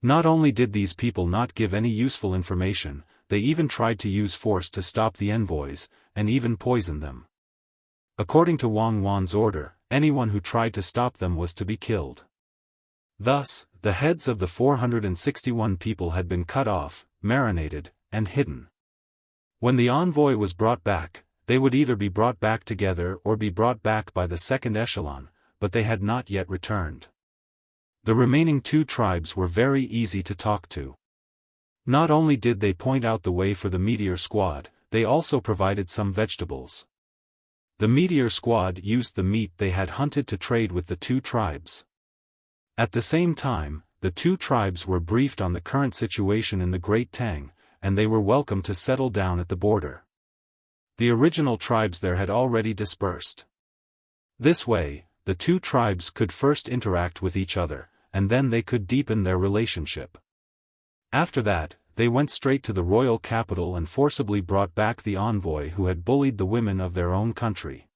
Not only did these people not give any useful information, they even tried to use force to stop the envoys, and even poison them. According to Wang Wan's order, anyone who tried to stop them was to be killed. Thus, the heads of the 461 people had been cut off, marinated, and hidden. When the envoy was brought back, they would either be brought back together or be brought back by the second echelon, but they had not yet returned. The remaining 2 tribes were very easy to talk to. Not only did they point out the way for the meteor squad, they also provided some vegetables. The meteor squad used the meat they had hunted to trade with the 2 tribes. At the same time, the 2 tribes were briefed on the current situation in the Great Tang, and they were welcome to settle down at the border. The original tribes there had already dispersed. This way, the 2 tribes could first interact with each other, and then they could deepen their relationship. After that, they went straight to the royal capital and forcibly brought back the envoy who had bullied the women of their own country.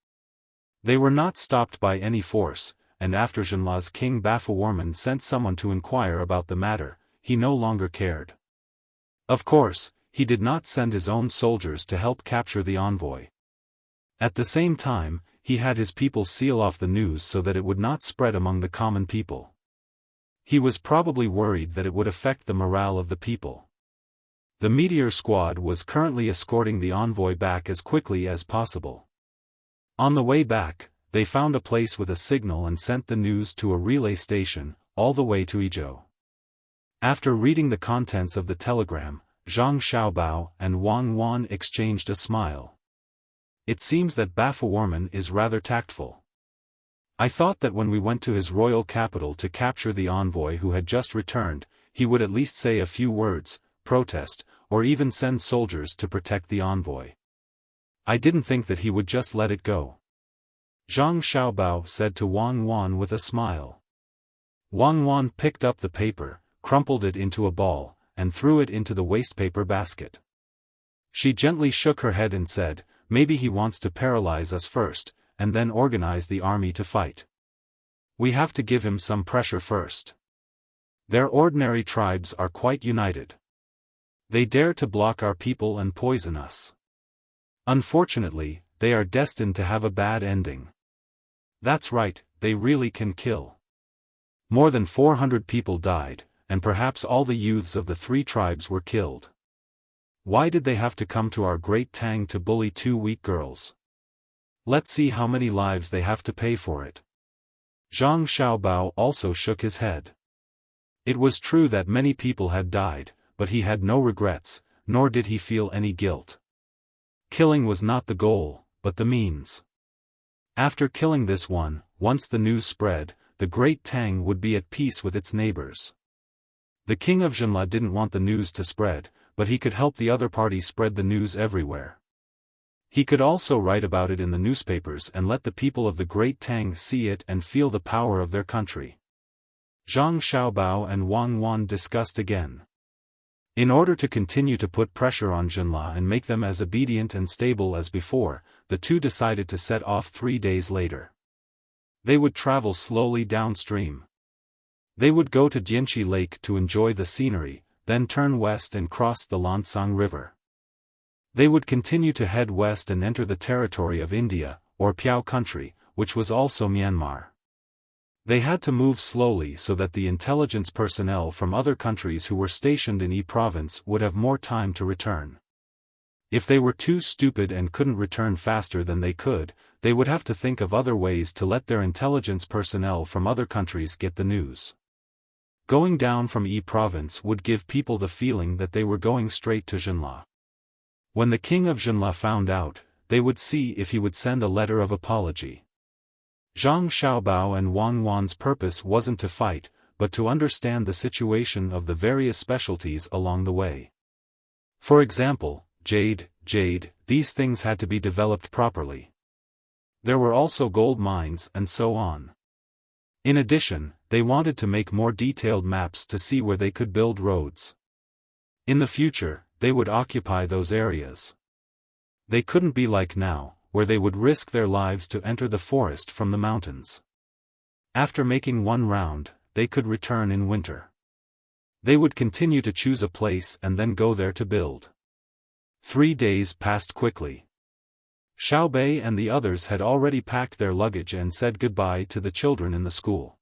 They were not stopped by any force, and after Jinla's king Bafawarman sent someone to inquire about the matter, he no longer cared. Of course, he did not send his own soldiers to help capture the envoy. At the same time, he had his people seal off the news so that it would not spread among the common people. He was probably worried that it would affect the morale of the people. The meteor squad was currently escorting the envoy back as quickly as possible. On the way back, they found a place with a signal and sent the news to a relay station, all the way to Izhou. After reading the contents of the telegram, Zhang Xiaobao and Wang Wan exchanged a smile. It seems that Bafawarman is rather tactful. I thought that when we went to his royal capital to capture the envoy who had just returned, he would at least say a few words, protest, or even send soldiers to protect the envoy. I didn't think that he would just let it go. Zhang Xiaobao said to Wang Wan with a smile. Wang Wan picked up the paper, crumpled it into a ball, and threw it into the wastepaper basket. She gently shook her head and said, "Maybe he wants to paralyze us first, and then organize the army to fight. We have to give him some pressure first. Their ordinary tribes are quite united. They dare to block our people and poison us. Unfortunately, they are destined to have a bad ending. That's right, they really can kill." More than 400 people died, and perhaps all the youths of the 3 tribes were killed. Why did they have to come to our Great Tang to bully 2 weak girls? Let's see how many lives they have to pay for it. Zhang Xiaobao also shook his head. It was true that many people had died, but he had no regrets, nor did he feel any guilt. Killing was not the goal, but the means. After killing this one, once the news spread, the Great Tang would be at peace with its neighbors. The king of Jinla didn't want the news to spread, but he could help the other party spread the news everywhere. He could also write about it in the newspapers and let the people of the Great Tang see it and feel the power of their country. Zhang Xiaobao and Wang Wan discussed again. In order to continue to put pressure on Jinla and make them as obedient and stable as before, the two decided to set off 3 days later. They would travel slowly downstream. They would go to Jianxi Lake to enjoy the scenery, then turn west and cross the Lancang River. They would continue to head west and enter the territory of India, or Piao country, which was also Myanmar. They had to move slowly so that the intelligence personnel from other countries who were stationed in Yi province would have more time to return. If they were too stupid and couldn't return faster than they could, they would have to think of other ways to let their intelligence personnel from other countries get the news. Going down from Yi province would give people the feeling that they were going straight to Jinla. When the king of Jinla found out, they would see if he would send a letter of apology. Zhang Xiaobao and Wang Wan's purpose wasn't to fight, but to understand the situation of the various specialties along the way. For example, jade, these things had to be developed properly. There were also gold mines and so on. In addition, they wanted to make more detailed maps to see where they could build roads. In the future, they would occupy those areas. They couldn't be like now, where they would risk their lives to enter the forest from the mountains. After making one round, they could return in winter. They would continue to choose a place and then go there to build. 3 days passed quickly. Xiaobei and the others had already packed their luggage and said goodbye to the children in the school.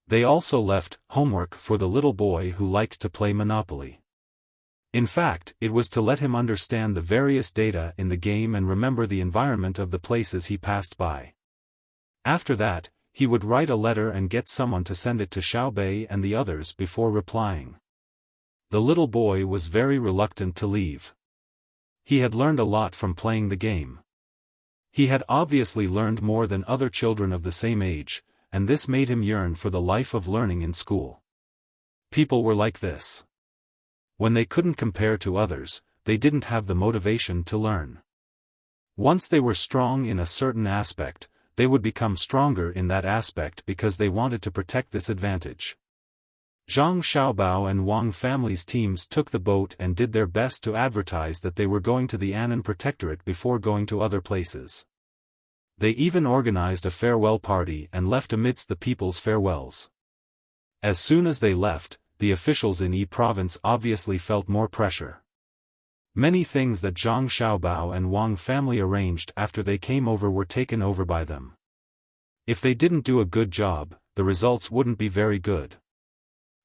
They also left homework for the little boy who liked to play Monopoly. In fact, it was to let him understand the various data in the game and remember the environment of the places he passed by. After that, he would write a letter and get someone to send it to Xiaobei and the others before replying. The little boy was very reluctant to leave. He had learned a lot from playing the game. He had obviously learned more than other children of the same age, and this made him yearn for the life of learning in school. People were like this. When they couldn't compare to others, they didn't have the motivation to learn. Once they were strong in a certain aspect, they would become stronger in that aspect because they wanted to protect this advantage. Zhang Xiaobao and Wang family's teams took the boat and did their best to advertise that they were going to the Annan Protectorate before going to other places. They even organized a farewell party and left amidst the people's farewells. As soon as they left, the officials in Yi province obviously felt more pressure. Many things that Zhang Xiaobao and Wang family arranged after they came over were taken over by them. If they didn't do a good job, the results wouldn't be very good.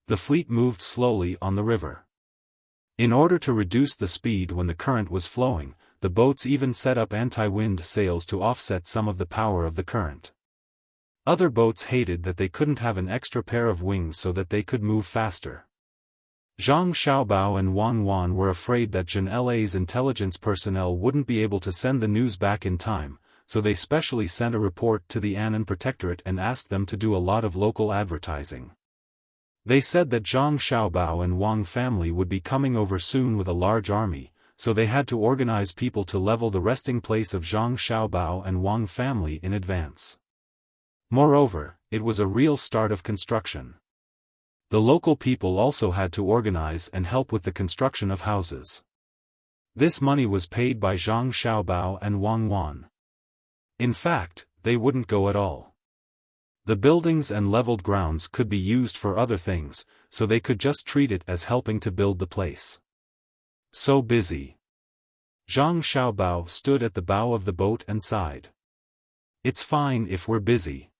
The fleet moved slowly on the river. In order to reduce the speed when the current was flowing, the boats even set up anti-wind sails to offset some of the power of the current. Other boats hated that they couldn't have an extra pair of wings so that they could move faster. Zhang Xiaobao and Wang Wan were afraid that Jin La's intelligence personnel wouldn't be able to send the news back in time, so they specially sent a report to the Annan Protectorate and asked them to do a lot of local advertising. They said that Zhang Xiaobao and Wang family would be coming over soon with a large army, so they had to organize people to level the resting place of Zhang Xiaobao and Wang family in advance. Moreover, it was a real start of construction. The local people also had to organize and help with the construction of houses. This money was paid by Zhang Xiaobao and Wang Wan. In fact, they wouldn't go at all. The buildings and leveled grounds could be used for other things, so they could just treat it as helping to build the place. So busy. Zhang Xiaobao stood at the bow of the boat and sighed. It's fine if we're busy.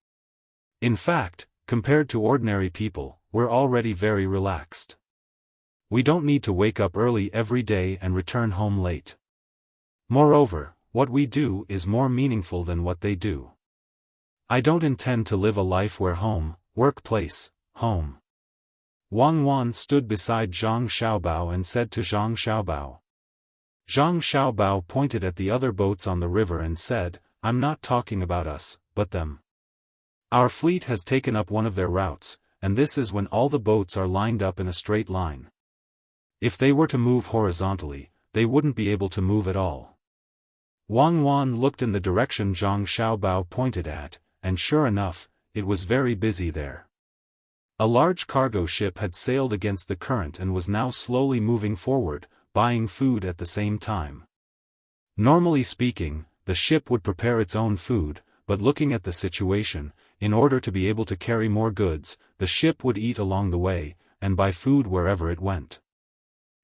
In fact, compared to ordinary people, we're already very relaxed. We don't need to wake up early every day and return home late. Moreover, what we do is more meaningful than what they do. I don't intend to live a life where home, workplace, home. Wang Wan stood beside Zhang Xiaobao and said to Zhang Xiaobao. Zhang Xiaobao pointed at the other boats on the river and said, I'm not talking about us, but them. Our fleet has taken up one of their routes, and this is when all the boats are lined up in a straight line. If they were to move horizontally, they wouldn't be able to move at all. Wang Wan looked in the direction Zhang Xiaobao pointed at, and sure enough, it was very busy there. A large cargo ship had sailed against the current and was now slowly moving forward, buying food at the same time. Normally speaking, the ship would prepare its own food, but looking at the situation, in order to be able to carry more goods, the ship would eat along the way, and buy food wherever it went.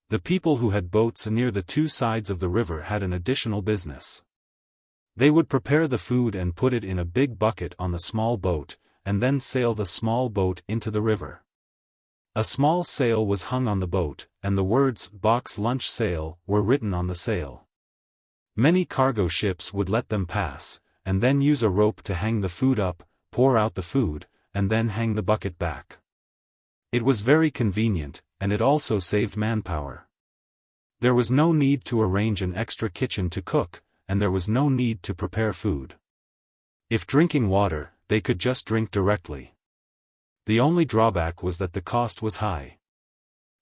The people who had boats near the two sides of the river had an additional business. They would prepare the food and put it in a big bucket on the small boat, and then sail the small boat into the river. A small sail was hung on the boat, and the words "Box Lunch Sail" were written on the sail. Many cargo ships would let them pass, and then use a rope to hang the food up, pour out the food, and then hang the bucket back. It was very convenient, and it also saved manpower. There was no need to arrange an extra kitchen to cook, and there was no need to prepare food. If drinking water, they could just drink directly. The only drawback was that the cost was high.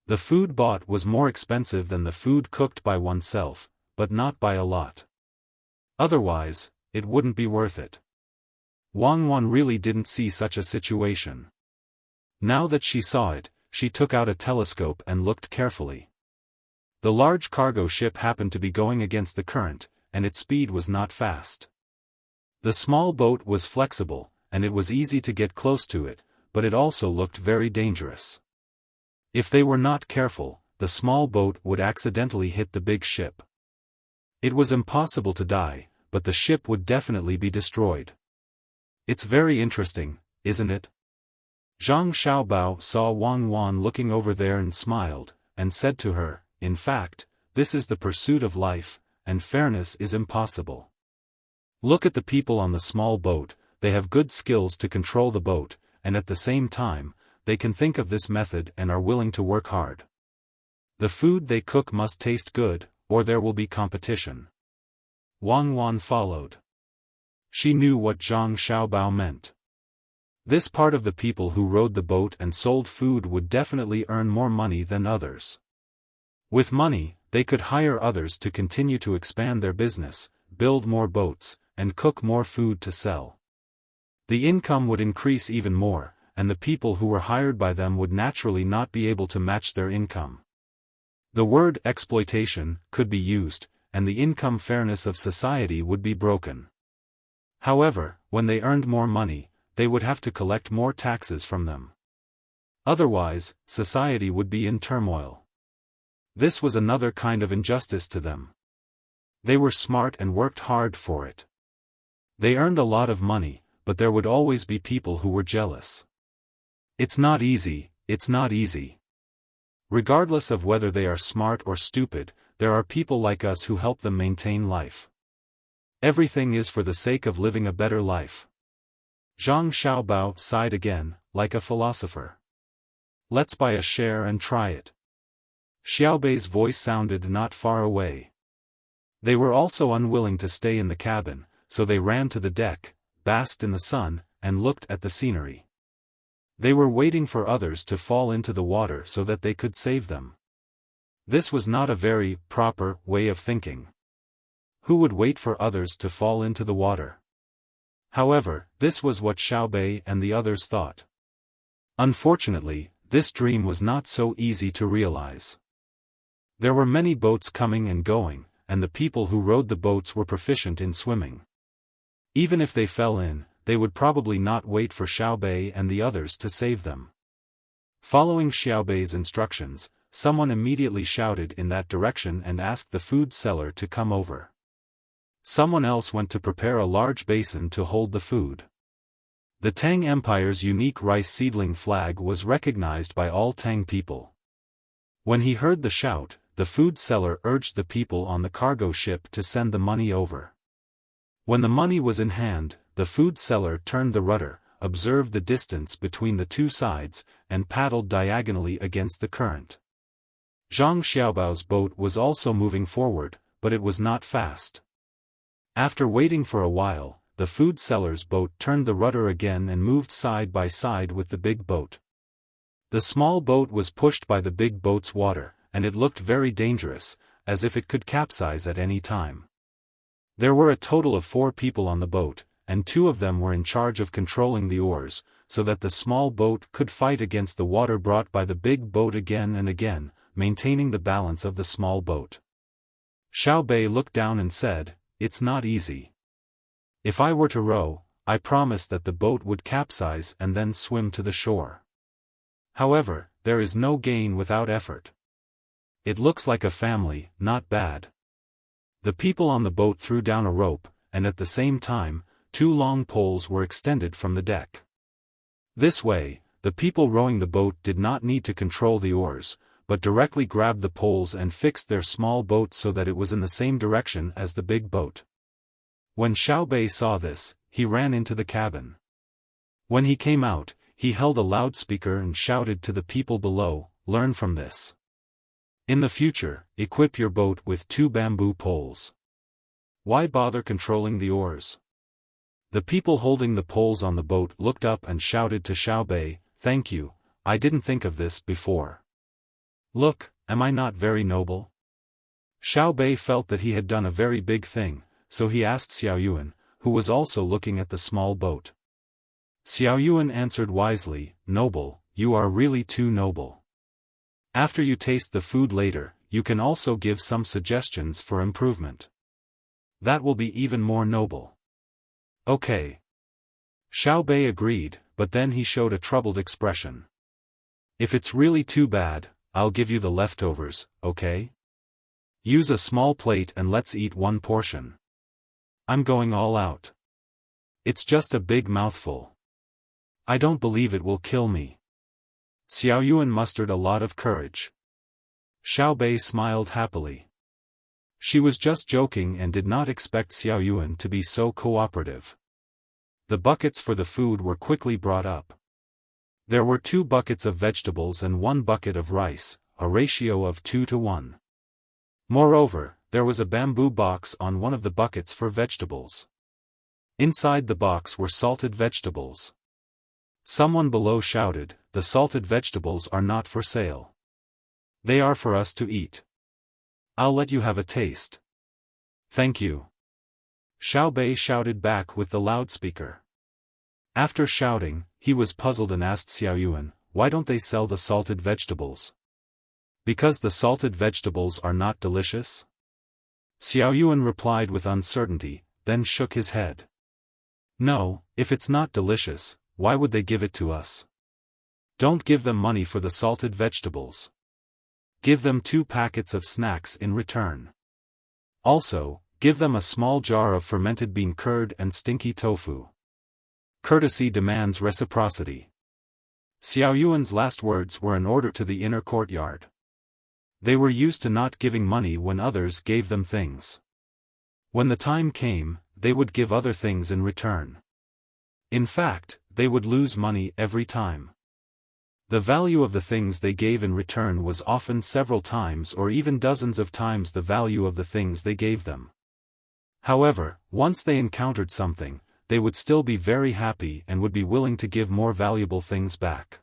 The food bought was more expensive than the food cooked by oneself, but not by a lot. Otherwise, it wouldn't be worth it. Wang Wan really didn't see such a situation. Now that she saw it, she took out a telescope and looked carefully. The large cargo ship happened to be going against the current, and its speed was not fast. The small boat was flexible, and it was easy to get close to it, but it also looked very dangerous. If they were not careful, the small boat would accidentally hit the big ship. It was impossible to die, but the ship would definitely be destroyed. It's very interesting, isn't it? Zhang Xiaobao saw Wang Wan looking over there and smiled, and said to her, "In fact, this is the pursuit of life, and fairness is impossible. Look at the people on the small boat, they have good skills to control the boat, and at the same time, they can think of this method and are willing to work hard. The food they cook must taste good, or there will be competition." Wang Wan followed. She knew what Zhang Xiaobao meant. This part of the people who rowed the boat and sold food would definitely earn more money than others. With money, they could hire others to continue to expand their business, build more boats, and cook more food to sell. The income would increase even more, and the people who were hired by them would naturally not be able to match their income. The word exploitation could be used, and the income fairness of society would be broken. However, when they earned more money, they would have to collect more taxes from them. Otherwise, society would be in turmoil. This was another kind of injustice to them. They were smart and worked hard for it. They earned a lot of money, but there would always be people who were jealous. It's not easy, it's not easy. Regardless of whether they are smart or stupid, there are people like us who help them maintain life. Everything is for the sake of living a better life. Zhang Xiaobao sighed again, like a philosopher. Let's buy a share and try it. Xiaobei's voice sounded not far away. They were also unwilling to stay in the cabin, so they ran to the deck, basked in the sun, and looked at the scenery. They were waiting for others to fall into the water so that they could save them. This was not a very proper way of thinking. Who would wait for others to fall into the water? However, this was what Xiaobei and the others thought. Unfortunately, this dream was not so easy to realize. There were many boats coming and going, and the people who rowed the boats were proficient in swimming. Even if they fell in, they would probably not wait for Xiaobei and the others to save them. Following Xiaobei's instructions, someone immediately shouted in that direction and asked the food seller to come over. Someone else went to prepare a large basin to hold the food. The Tang Empire's unique rice seedling flag was recognized by all Tang people. When he heard the shout, the food seller urged the people on the cargo ship to send the money over. When the money was in hand, the food seller turned the rudder, observed the distance between the two sides, and paddled diagonally against the current. Zhang Xiaobao's boat was also moving forward, but it was not fast. After waiting for a while, the food seller's boat turned the rudder again and moved side by side with the big boat. The small boat was pushed by the big boat's water, and it looked very dangerous, as if it could capsize at any time. There were a total of 4 people on the boat, and 2 of them were in charge of controlling the oars, so that the small boat could fight against the water brought by the big boat again and again, maintaining the balance of the small boat. Xiaobei looked down and said, "It's not easy. If I were to row, I promised that the boat would capsize and then swim to the shore. However, there is no gain without effort. It looks like a family, not bad." The people on the boat threw down a rope, and at the same time, 2 long poles were extended from the deck. This way, the people rowing the boat did not need to control the oars, but directly grabbed the poles and fixed their small boat so that it was in the same direction as the big boat. When Xiaobei saw this, he ran into the cabin. When he came out, he held a loudspeaker and shouted to the people below, "Learn from this. In the future, equip your boat with 2 bamboo poles. Why bother controlling the oars?" The people holding the poles on the boat looked up and shouted to Xiaobei, "Thank you, I didn't think of this before. Look, am I not very noble?" Xiaobei felt that he had done a very big thing, so he asked Xiaoyuan, who was also looking at the small boat. Xiaoyuan answered wisely, "Noble, you are really too noble. After you taste the food later, you can also give some suggestions for improvement. That will be even more noble." "Okay." Xiaobei agreed, but then he showed a troubled expression. "If it's really too bad, I'll give you the leftovers, okay? Use a small plate and let's eat 1 portion. I'm going all out. It's just a big mouthful. I don't believe it will kill me." Xiaoyuan mustered a lot of courage. Xiaobei smiled happily. She was just joking and did not expect Xiaoyuan to be so cooperative. The buckets for the food were quickly brought up. There were 2 buckets of vegetables and 1 bucket of rice, a ratio of 2 to 1. Moreover, there was a bamboo box on one of the buckets for vegetables. Inside the box were salted vegetables. Someone below shouted, "The salted vegetables are not for sale. They are for us to eat. I'll let you have a taste." "Thank you." Xiaobei shouted back with the loudspeaker. After shouting, he was puzzled and asked Xiaoyuan, "Why don't they sell the salted vegetables? Because the salted vegetables are not delicious?" Xiaoyuan replied with uncertainty, then shook his head. "No, if it's not delicious, why would they give it to us? Don't give them money for the salted vegetables. Give them 2 packets of snacks in return. Also, give them a small jar of fermented bean curd and stinky tofu. Courtesy demands reciprocity." Xiaoyuan's last words were an order to the inner courtyard. They were used to not giving money when others gave them things. When the time came, they would give other things in return. In fact, they would lose money every time. The value of the things they gave in return was often several times or even dozens of times the value of the things they gave them. However, once they encountered something, they would still be very happy and would be willing to give more valuable things back.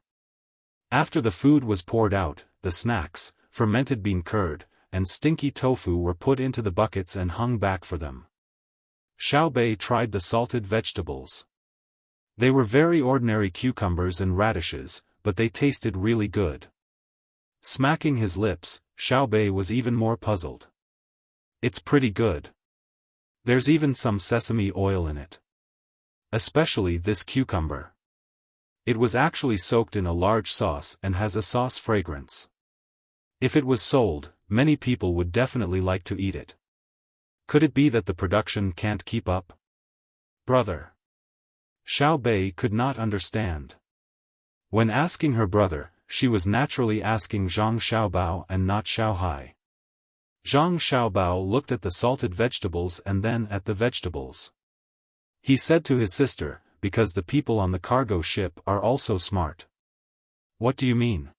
After the food was poured out, the snacks, fermented bean curd, and stinky tofu were put into the buckets and hung back for them. Xiaobei tried the salted vegetables. They were very ordinary cucumbers and radishes, but they tasted really good. Smacking his lips, Xiaobei was even more puzzled. "It's pretty good. There's even some sesame oil in it. Especially this cucumber. It was actually soaked in a large sauce and has a sauce fragrance. If it was sold, many people would definitely like to eat it. Could it be that the production can't keep up? Brother." Xiaobei could not understand. When asking her brother, she was naturally asking Zhang Xiaobao and not Xiaohai. Zhang Xiaobao looked at the salted vegetables and then at the vegetables. He said to his sister, "Because the people on the cargo ship are also smart." "What do you mean?"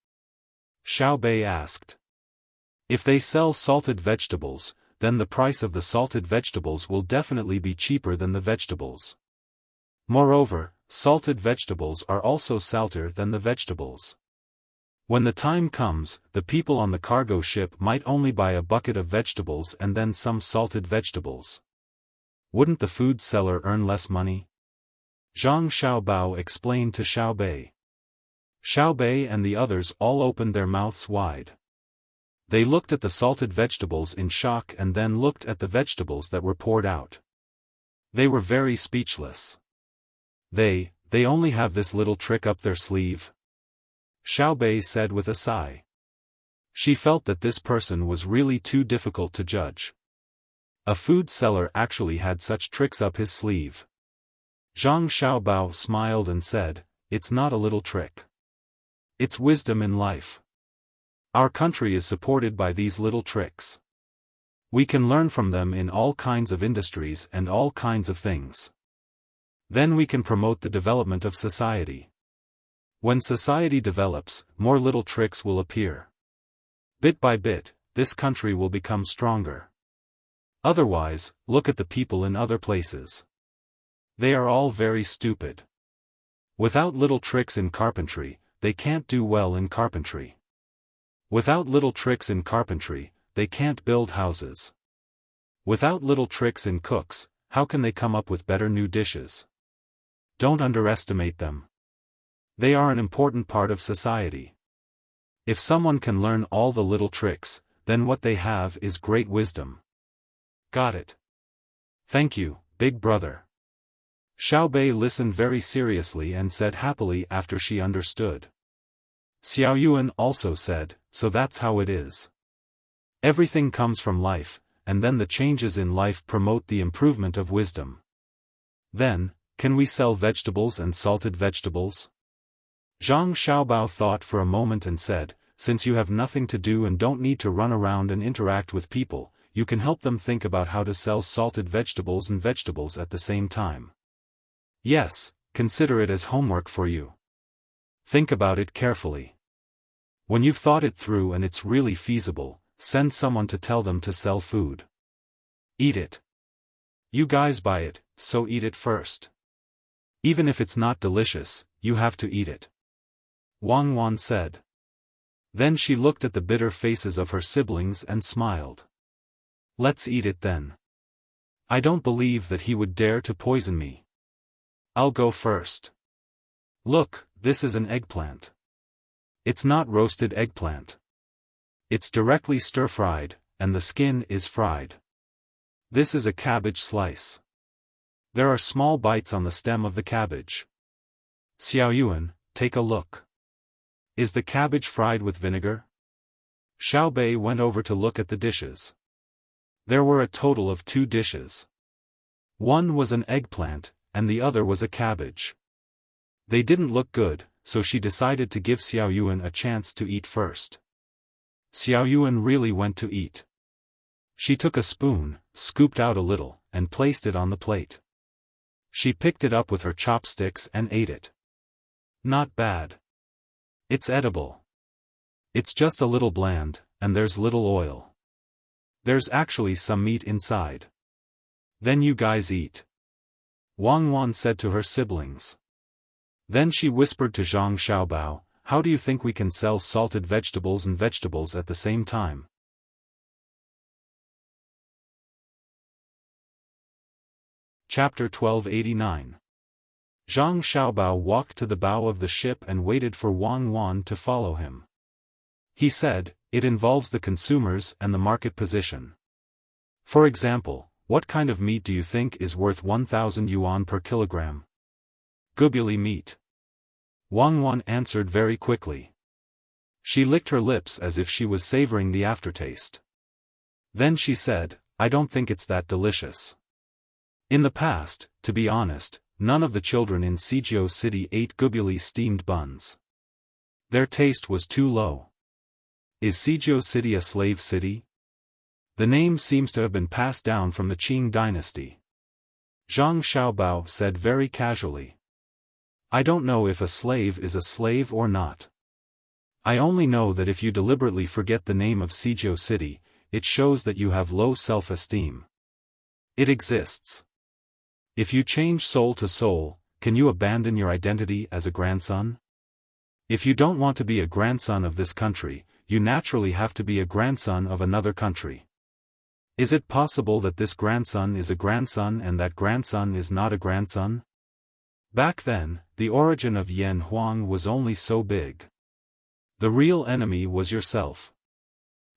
Xiaobei asked. "If they sell salted vegetables, then the price of the salted vegetables will definitely be cheaper than the vegetables. Moreover, salted vegetables are also salter than the vegetables. When the time comes, the people on the cargo ship might only buy a bucket of vegetables and then some salted vegetables. Wouldn't the food seller earn less money?" Zhang Xiaobao explained to Xiaobei. Xiaobei and the others all opened their mouths wide. They looked at the salted vegetables in shock and then looked at the vegetables that were poured out. They were very speechless. They only have this little trick up their sleeve? Xiaobei said with a sigh. She felt that this person was really too difficult to judge. A food seller actually had such tricks up his sleeve. Zhang Xiaobao smiled and said, "It's not a little trick. It's wisdom in life. Our country is supported by these little tricks. We can learn from them in all kinds of industries and all kinds of things. Then we can promote the development of society. When society develops, more little tricks will appear. Bit by bit, this country will become stronger. Otherwise, look at the people in other places. They are all very stupid. Without little tricks in carpentry, they can't do well in carpentry. Without little tricks in carpentry, they can't build houses. Without little tricks in cooks, how can they come up with better new dishes? Don't underestimate them. They are an important part of society. If someone can learn all the little tricks, then what they have is great wisdom." Got it. Thank you, big brother. Xiaobei listened very seriously and said happily after she understood. Xiaoyuan also said, "So that's how it is. Everything comes from life, and then the changes in life promote the improvement of wisdom. Then, can we sell vegetables and salted vegetables?" Zhang Xiaobao thought for a moment and said, "Since you have nothing to do and don't need to run around and interact with people, you can help them think about how to sell salted vegetables and vegetables at the same time. Yes, consider it as homework for you. Think about it carefully. When you've thought it through and it's really feasible, send someone to tell them to sell food. Eat it. You guys buy it, so eat it first. Even if it's not delicious, you have to eat it," Wang Wan said. Then she looked at the bitter faces of her siblings and smiled. "Let's eat it then. I don't believe that he would dare to poison me. I'll go first. Look, this is an eggplant. It's not roasted eggplant. It's directly stir-fried, and the skin is fried. This is a cabbage slice. There are small bites on the stem of the cabbage. Xiaoyuan, take a look. Is the cabbage fried with vinegar?" Xiaobei went over to look at the dishes. There were a total of 2 dishes. One was an eggplant, and the other was a cabbage. They didn't look good, so she decided to give Xiaoyuan a chance to eat first. Xiaoyuan really went to eat. She took a spoon, scooped out a little, and placed it on the plate. She picked it up with her chopsticks and ate it. Not bad. It's edible. It's just a little bland, and there's little oil. There's actually some meat inside. Then you guys eat," Wang Wan said to her siblings. Then she whispered to Zhang Xiaobao, "How do you think we can sell salted vegetables and vegetables at the same time?" Chapter 1289. Zhang Xiaobao walked to the bow of the ship and waited for Wang Wan to follow him. He said, "It involves the consumers and the market position. For example, what kind of meat do you think is worth 1,000 yuan per kilogram?" "Gubuli meat," Wang Wan answered very quickly. She licked her lips as if she was savoring the aftertaste. Then she said, "I don't think it's that delicious. In the past, to be honest, none of the children in Sijio City ate gubuli steamed buns. Their taste was too low. Is Sijio City a slave city? The name seems to have been passed down from the Qing Dynasty." Zhang Xiaobao said very casually. "I don't know if a slave is a slave or not. I only know that if you deliberately forget the name of Sijio City, it shows that you have low self-esteem. It exists. If you change soul to soul, can you abandon your identity as a grandson? If you don't want to be a grandson of this country, you naturally have to be a grandson of another country. Is it possible that this grandson is a grandson and that grandson is not a grandson? Back then, the origin of Yan Huang was only so big. The real enemy was yourself.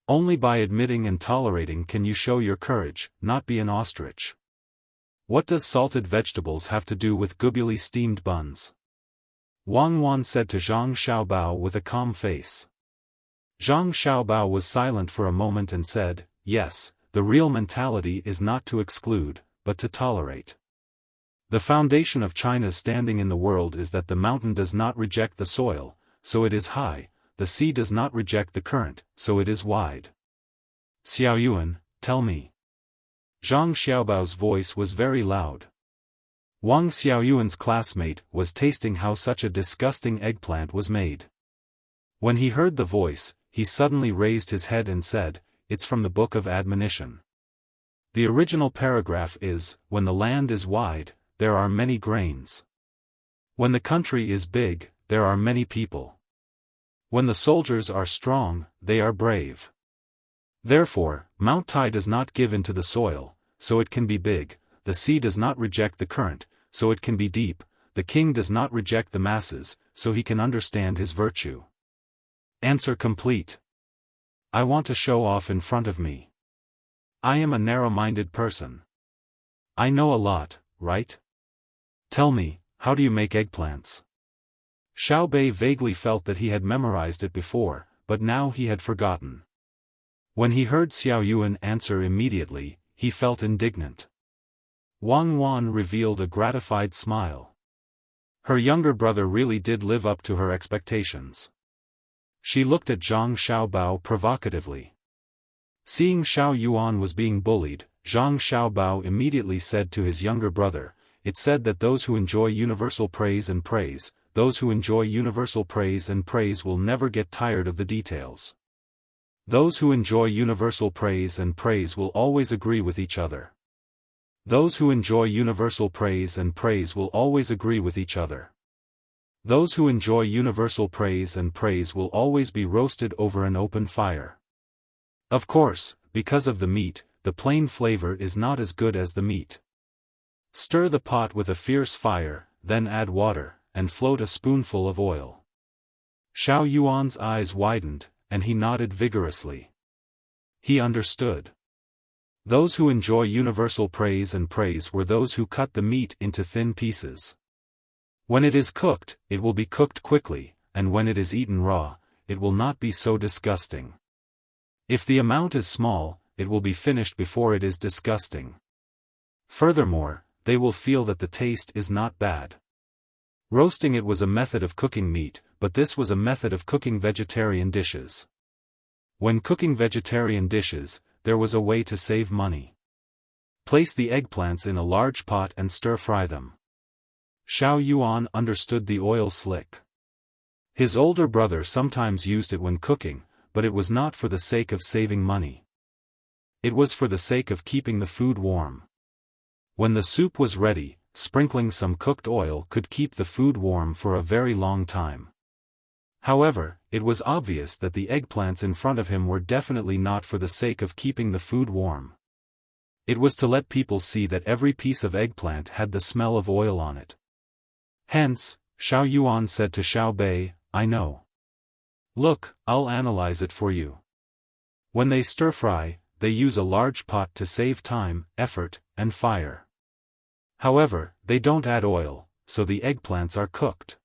Only by admitting and tolerating can you show your courage, not be an ostrich. What does salted vegetables have to do with gubbily steamed buns? Wang Wan said to Zhang Xiaobao with a calm face. Zhang Xiaobao was silent for a moment and said, yes, the real mentality is not to exclude, but to tolerate. The foundation of China's standing in the world is that the mountain does not reject the soil, so it is high, the sea does not reject the current, so it is wide. Xiaoyuan, tell me. Zhang Xiaobao's voice was very loud. Wang Xiaoyuan's classmate was tasting how such a disgusting eggplant was made. When he heard the voice, he suddenly raised his head and said, it's from the Book of Admonition. The original paragraph is, when the land is wide, there are many grains. When the country is big, there are many people. When the soldiers are strong, they are brave. Therefore, Mount Tai does not give into the soil, so it can be big, the sea does not reject the current, so it can be deep, the king does not reject the masses, so he can understand his virtue. Answer complete. I want to show off in front of me. I am a narrow-minded person. I know a lot, right? Tell me, how do you make eggplants? Xiao Bei vaguely felt that he had memorized it before, but now he had forgotten. When he heard Xiaoyuan answer immediately, he felt indignant. Wang Wan revealed a gratified smile. Her younger brother really did live up to her expectations. She looked at Zhang Xiaobao provocatively. Seeing Xiao Yuan was being bullied, Zhang Xiaobao immediately said to his younger brother, "It's said that those who enjoy universal praise and praise, those who enjoy universal praise and praise will never get tired of the details. Those who enjoy universal praise and praise will always agree with each other. Those who enjoy universal praise and praise will always agree with each other. Those who enjoy universal praise and praise will always be roasted over an open fire. Of course, because of the meat, the plain flavor is not as good as the meat. Stir the pot with a fierce fire, then add water, and float a spoonful of oil." Xiao Yuan's eyes widened, and he nodded vigorously. He understood. Those who enjoy universal praise and praise were those who cut the meat into thin pieces. When it is cooked, it will be cooked quickly, and when it is eaten raw, it will not be so disgusting. If the amount is small, it will be finished before it is disgusting. Furthermore, they will feel that the taste is not bad. Roasting it was a method of cooking meat, but this was a method of cooking vegetarian dishes. When cooking vegetarian dishes, there was a way to save money. Place the eggplants in a large pot and stir-fry them. Xiao Yuan understood the oil slick. His older brother sometimes used it when cooking, but it was not for the sake of saving money. It was for the sake of keeping the food warm. When the soup was ready, sprinkling some cooked oil could keep the food warm for a very long time. However, it was obvious that the eggplants in front of him were definitely not for the sake of keeping the food warm. It was to let people see that every piece of eggplant had the smell of oil on it. Hence, Xiao Yuan said to Xiao Bei, "I know. Look, I'll analyze it for you." When they stir-fry, they use a large pot to save time, effort, and fire. However, they don't add oil, so the eggplants are cooked.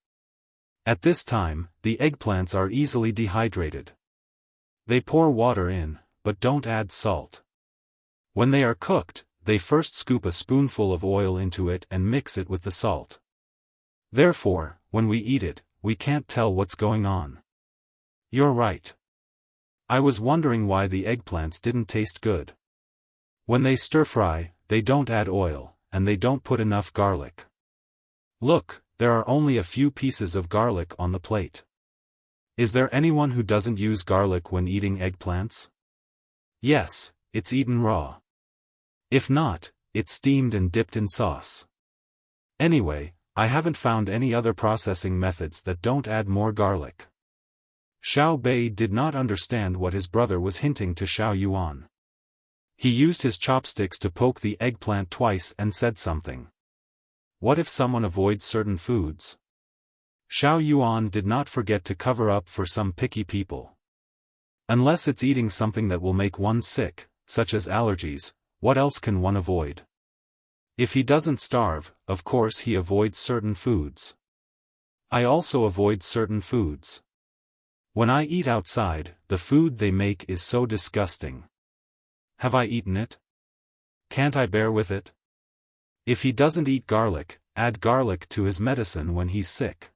At this time, the eggplants are easily dehydrated. They pour water in, but don't add salt. When they are cooked, they first scoop a spoonful of oil into it and mix it with the salt. Therefore, when we eat it, we can't tell what's going on. You're right. I was wondering why the eggplants didn't taste good. When they stir-fry, they don't add oil, and they don't put enough garlic. Look, there are only a few pieces of garlic on the plate. Is there anyone who doesn't use garlic when eating eggplants? Yes, it's eaten raw. If not, it's steamed and dipped in sauce. Anyway, I haven't found any other processing methods that don't add more garlic. Xiao Bei did not understand what his brother was hinting to Xiao Yuan. He used his chopsticks to poke the eggplant twice and said something. What if someone avoids certain foods? Xiao Yuan did not forget to cover up for some picky people. Unless it's eating something that will make one sick, such as allergies, what else can one avoid? If he doesn't starve, of course he avoids certain foods. I also avoid certain foods. When I eat outside, the food they make is so disgusting. Have I eaten it? Can't I bear with it? If he doesn't eat garlic, add garlic to his medicine when he's sick.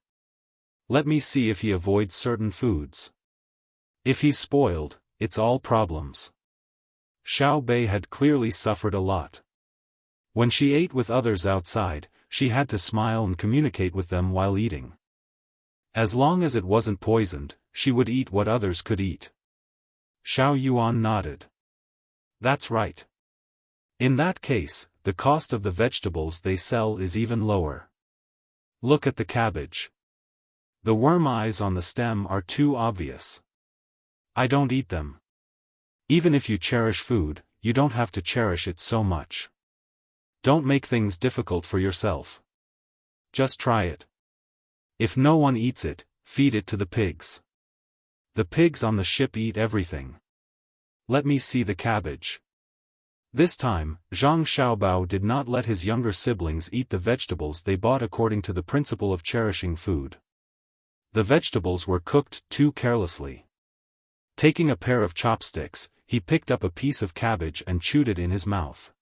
Let me see if he avoids certain foods. If he's spoiled, it's all problems. Xiao Bei had clearly suffered a lot. When she ate with others outside, she had to smile and communicate with them while eating. As long as it wasn't poisoned, she would eat what others could eat. Xiao Yuan nodded. That's right. In that case, the cost of the vegetables they sell is even lower. Look at the cabbage. The worm eyes on the stem are too obvious. I don't eat them. Even if you cherish food, you don't have to cherish it so much. Don't make things difficult for yourself. Just try it. If no one eats it, feed it to the pigs. The pigs on the ship eat everything. Let me see the cabbage. This time, Zhang Xiaobao did not let his younger siblings eat the vegetables they bought according to the principle of cherishing food. The vegetables were cooked too carelessly. Taking a pair of chopsticks, he picked up a piece of cabbage and chewed it in his mouth.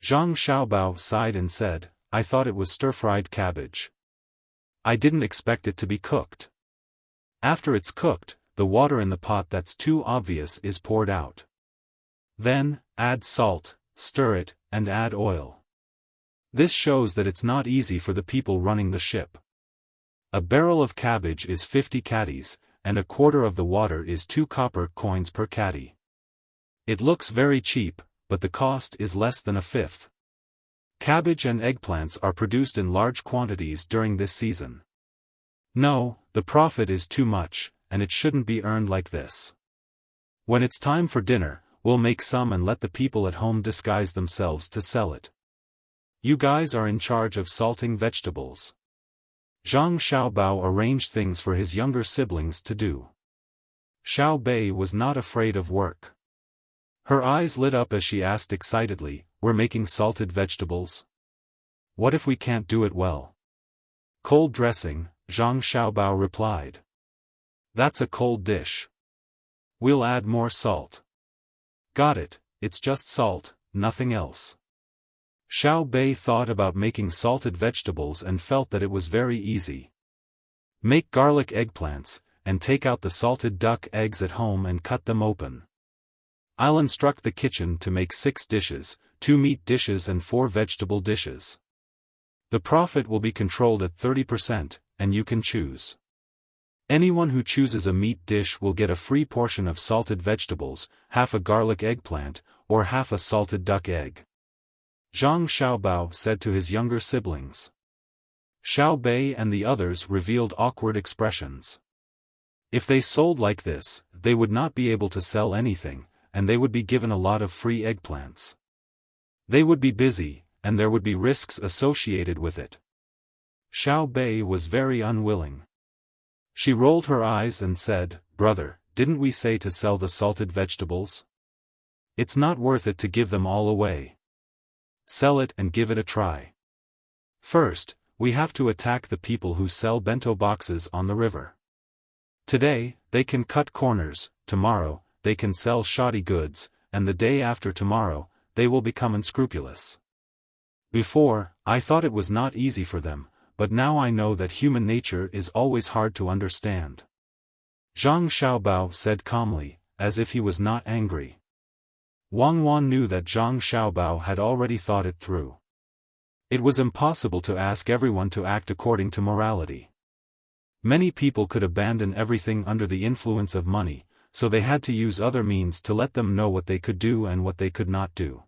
Zhang Xiaobao sighed and said, I thought it was stir-fried cabbage. I didn't expect it to be cooked. After it's cooked, the water in the pot that's too obvious is poured out. Then, add salt, stir it, and add oil. This shows that it's not easy for the people running the ship. A barrel of cabbage is 50 catties, and a quarter of the water is 2 copper coins per catty. It looks very cheap, but the cost is less than a fifth. Cabbage and eggplants are produced in large quantities during this season. No, the profit is too much, and it shouldn't be earned like this. When it's time for dinner, we'll make some and let the people at home disguise themselves to sell it. You guys are in charge of salting vegetables. Zhang Xiaobao arranged things for his younger siblings to do. Xiao Bei was not afraid of work. Her eyes lit up as she asked excitedly, We're making salted vegetables? What if we can't do it well? Cold dressing, Zhang Xiaobao replied. That's a cold dish. We'll add more salt. Got it, it's just salt, nothing else. Xiao Bei thought about making salted vegetables and felt that it was very easy. Make garlic eggplants, and take out the salted duck eggs at home and cut them open. I'll instruct the kitchen to make 6 dishes, 2 meat dishes and 4 vegetable dishes. The profit will be controlled at 30%, and you can choose. Anyone who chooses a meat dish will get a free portion of salted vegetables, half a garlic eggplant, or half a salted duck egg. Zhang Xiaobao said to his younger siblings. Xiao Bei and the others revealed awkward expressions. If they sold like this, they would not be able to sell anything, and they would be given a lot of free eggplants. They would be busy, and there would be risks associated with it. Xiao Bei was very unwilling. She rolled her eyes and said, Brother, didn't we say to sell the salted vegetables? It's not worth it to give them all away. Sell it and give it a try. First, we have to attack the people who sell bento boxes on the river. Today, they can cut corners, tomorrow, they can sell shoddy goods, and the day after tomorrow, they will become unscrupulous. Before, I thought it was not easy for them, but now I know that human nature is always hard to understand. Zhang Xiaobao said calmly, as if he was not angry. Wang Wan knew that Zhang Xiaobao had already thought it through. It was impossible to ask everyone to act according to morality. Many people could abandon everything under the influence of money, so they had to use other means to let them know what they could do and what they could not do.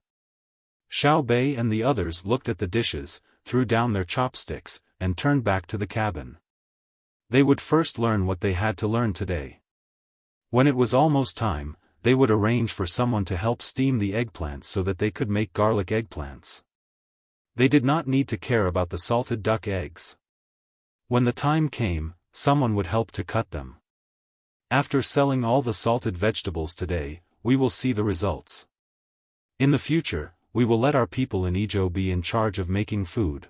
Xiao Bei and the others looked at the dishes, threw down their chopsticks, and turned back to the cabin. They would first learn what they had to learn today. When it was almost time, they would arrange for someone to help steam the eggplants so that they could make garlic eggplants. They did not need to care about the salted duck eggs. When the time came, someone would help to cut them. After selling all the salted vegetables today, we will see the results. In the future, we will let our people in Izhou be in charge of making food.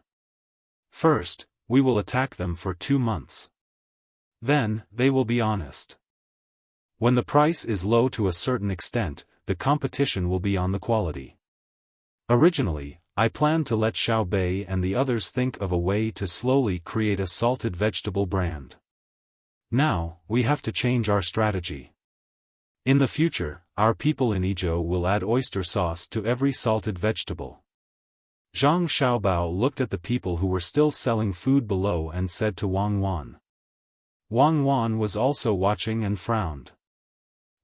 First, we will attack them for 2 months. Then, they will be honest. When the price is low to a certain extent, the competition will be on the quality. Originally, I planned to let Xiao Bei and the others think of a way to slowly create a salted vegetable brand. Now, we have to change our strategy. In the future, our people in Izhou will add oyster sauce to every salted vegetable. Zhang Xiaobao looked at the people who were still selling food below and said to Wang Wan. Wang Wan was also watching and frowned.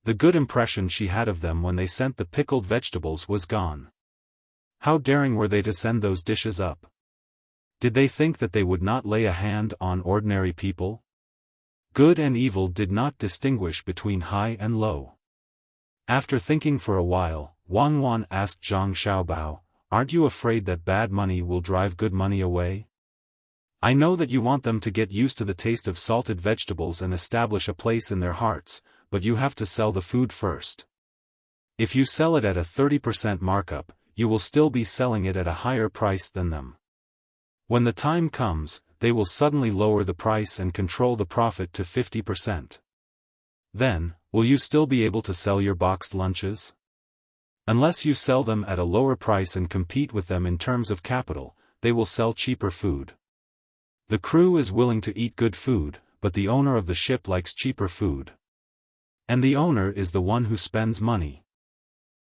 The good impression she had of them when they sent the pickled vegetables was gone. How daring were they to send those dishes up? Did they think that they would not lay a hand on ordinary people? Good and evil did not distinguish between high and low. After thinking for a while, Wang Wan asked Zhang Xiaobao, "Aren't you afraid that bad money will drive good money away? I know that you want them to get used to the taste of salted vegetables and establish a place in their hearts, but you have to sell the food first. If you sell it at a 30% markup, you will still be selling it at a higher price than them. When the time comes, they will suddenly lower the price and control the profit to 50%. Then, will you still be able to sell your boxed lunches? Unless you sell them at a lower price and compete with them in terms of capital, they will sell cheaper food. The crew is willing to eat good food, but the owner of the ship likes cheaper food. And the owner is the one who spends money.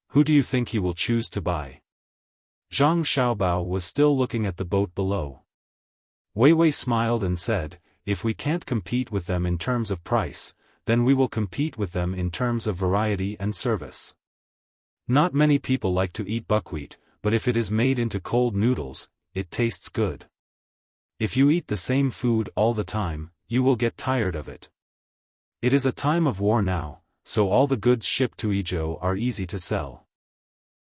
Who do you think he will choose to buy?" Zhang Xiaobao was still looking at the boat below. Wei Wei smiled and said, "If we can't compete with them in terms of price, then we will compete with them in terms of variety and service. Not many people like to eat buckwheat, but if it is made into cold noodles, it tastes good. If you eat the same food all the time, you will get tired of it. It is a time of war now, so all the goods shipped to Izhou are easy to sell.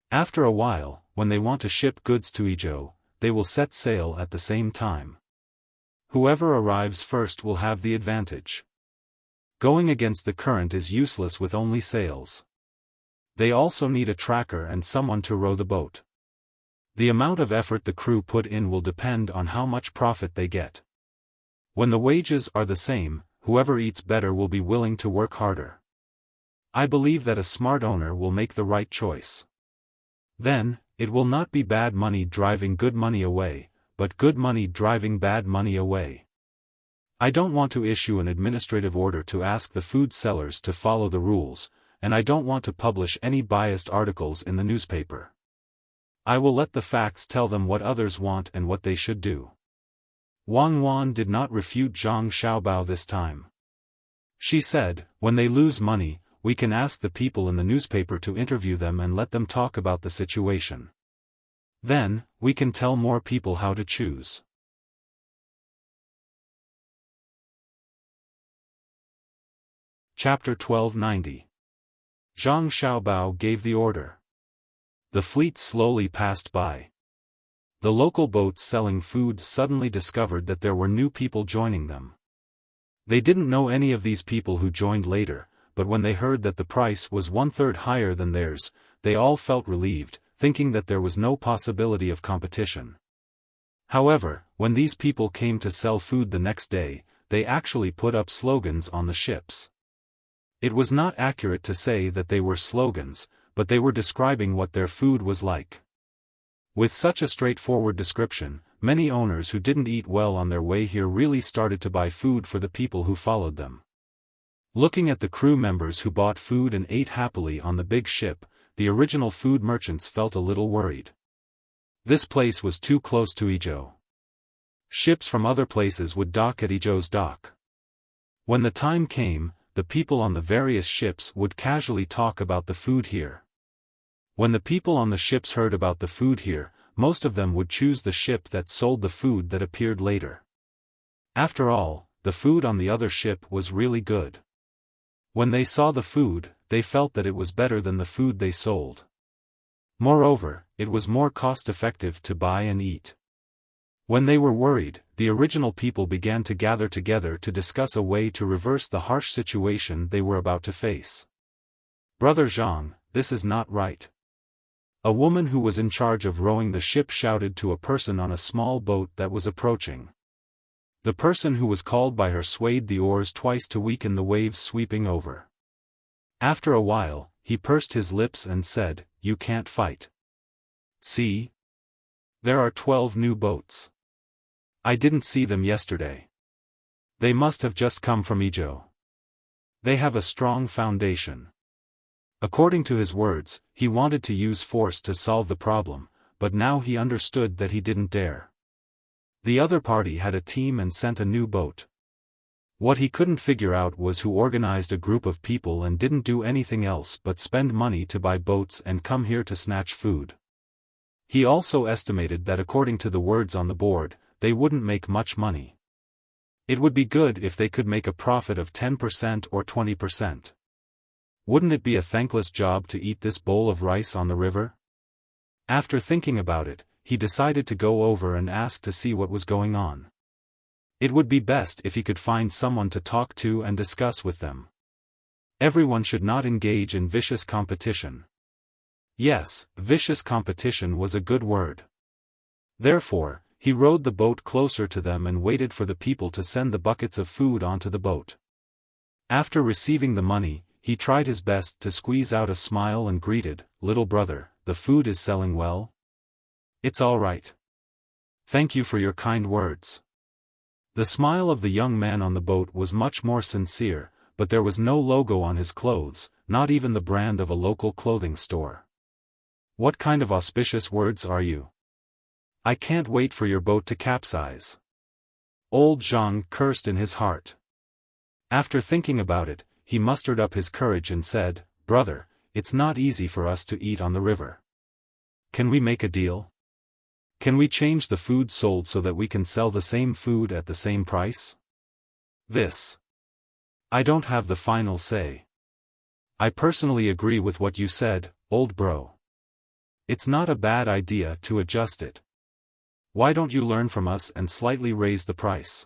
After a while, when they want to ship goods to Izhou, they will set sail at the same time. Whoever arrives first will have the advantage. Going against the current is useless with only sails. They also need a tracker and someone to row the boat. The amount of effort the crew put in will depend on how much profit they get. When the wages are the same, whoever eats better will be willing to work harder. I believe that a smart owner will make the right choice. Then, it will not be bad money driving good money away, but good money driving bad money away. I don't want to issue an administrative order to ask the food sellers to follow the rules, and I don't want to publish any biased articles in the newspaper. I will let the facts tell them what others want and what they should do." Wang Wan did not refute Zhang Xiaobao this time. She said, "When they lose money, we can ask the people in the newspaper to interview them and let them talk about the situation. Then, we can tell more people how to choose." Chapter 1290. Zhang Xiaobao gave the order. The fleet slowly passed by. The local boats selling food suddenly discovered that there were new people joining them. They didn't know any of these people who joined later, but when they heard that the price was 1/3 higher than theirs, they all felt relieved, thinking that there was no possibility of competition. However, when these people came to sell food the next day, they actually put up slogans on the ships. It was not accurate to say that they were slogans, but they were describing what their food was like. With such a straightforward description, many owners who didn't eat well on their way here really started to buy food for the people who followed them. Looking at the crew members who bought food and ate happily on the big ship, the original food merchants felt a little worried. This place was too close to Izhou. Ships from other places would dock at Izhou's dock. When the time came, the people on the various ships would casually talk about the food here. When the people on the ships heard about the food here, most of them would choose the ship that sold the food that appeared later. After all, the food on the other ship was really good. When they saw the food, they felt that it was better than the food they sold. Moreover, it was more cost-effective to buy and eat. When they were worried, the original people began to gather together to discuss a way to reverse the harsh situation they were about to face. "Brother Zhang, this is not right." A woman who was in charge of rowing the ship shouted to a person on a small boat that was approaching. The person who was called by her swayed the oars twice to weaken the waves sweeping over. After a while, he pursed his lips and said, "You can't fight. See? There are 12 new boats. I didn't see them yesterday. They must have just come from Izhou. They have a strong foundation." According to his words, he wanted to use force to solve the problem, but now he understood that he didn't dare. The other party had a team and sent a new boat. What he couldn't figure out was who organized a group of people and didn't do anything else but spend money to buy boats and come here to snatch food. He also estimated that according to the words on the board, they wouldn't make much money. It would be good if they could make a profit of 10% or 20%. Wouldn't it be a thankless job to eat this bowl of rice on the river? After thinking about it, he decided to go over and ask to see what was going on. It would be best if he could find someone to talk to and discuss with them. Everyone should not engage in vicious competition. Yes, vicious competition was a good word. Therefore, he rowed the boat closer to them and waited for the people to send the buckets of food onto the boat. After receiving the money, he tried his best to squeeze out a smile and greeted, "Little brother, the food is selling well?" "It's all right. Thank you for your kind words." The smile of the young man on the boat was much more sincere, but there was no logo on his clothes, not even the brand of a local clothing store. "What kind of auspicious words are you? I can't wait for your boat to capsize." Old Zhang cursed in his heart. After thinking about it, he mustered up his courage and said, "Brother, it's not easy for us to eat on the river. Can we make a deal? Can we change the food sold so that we can sell the same food at the same price?" I don't have the final say. I personally agree with what you said, old bro. It's not a bad idea to adjust it. Why don't you learn from us and slightly raise the price?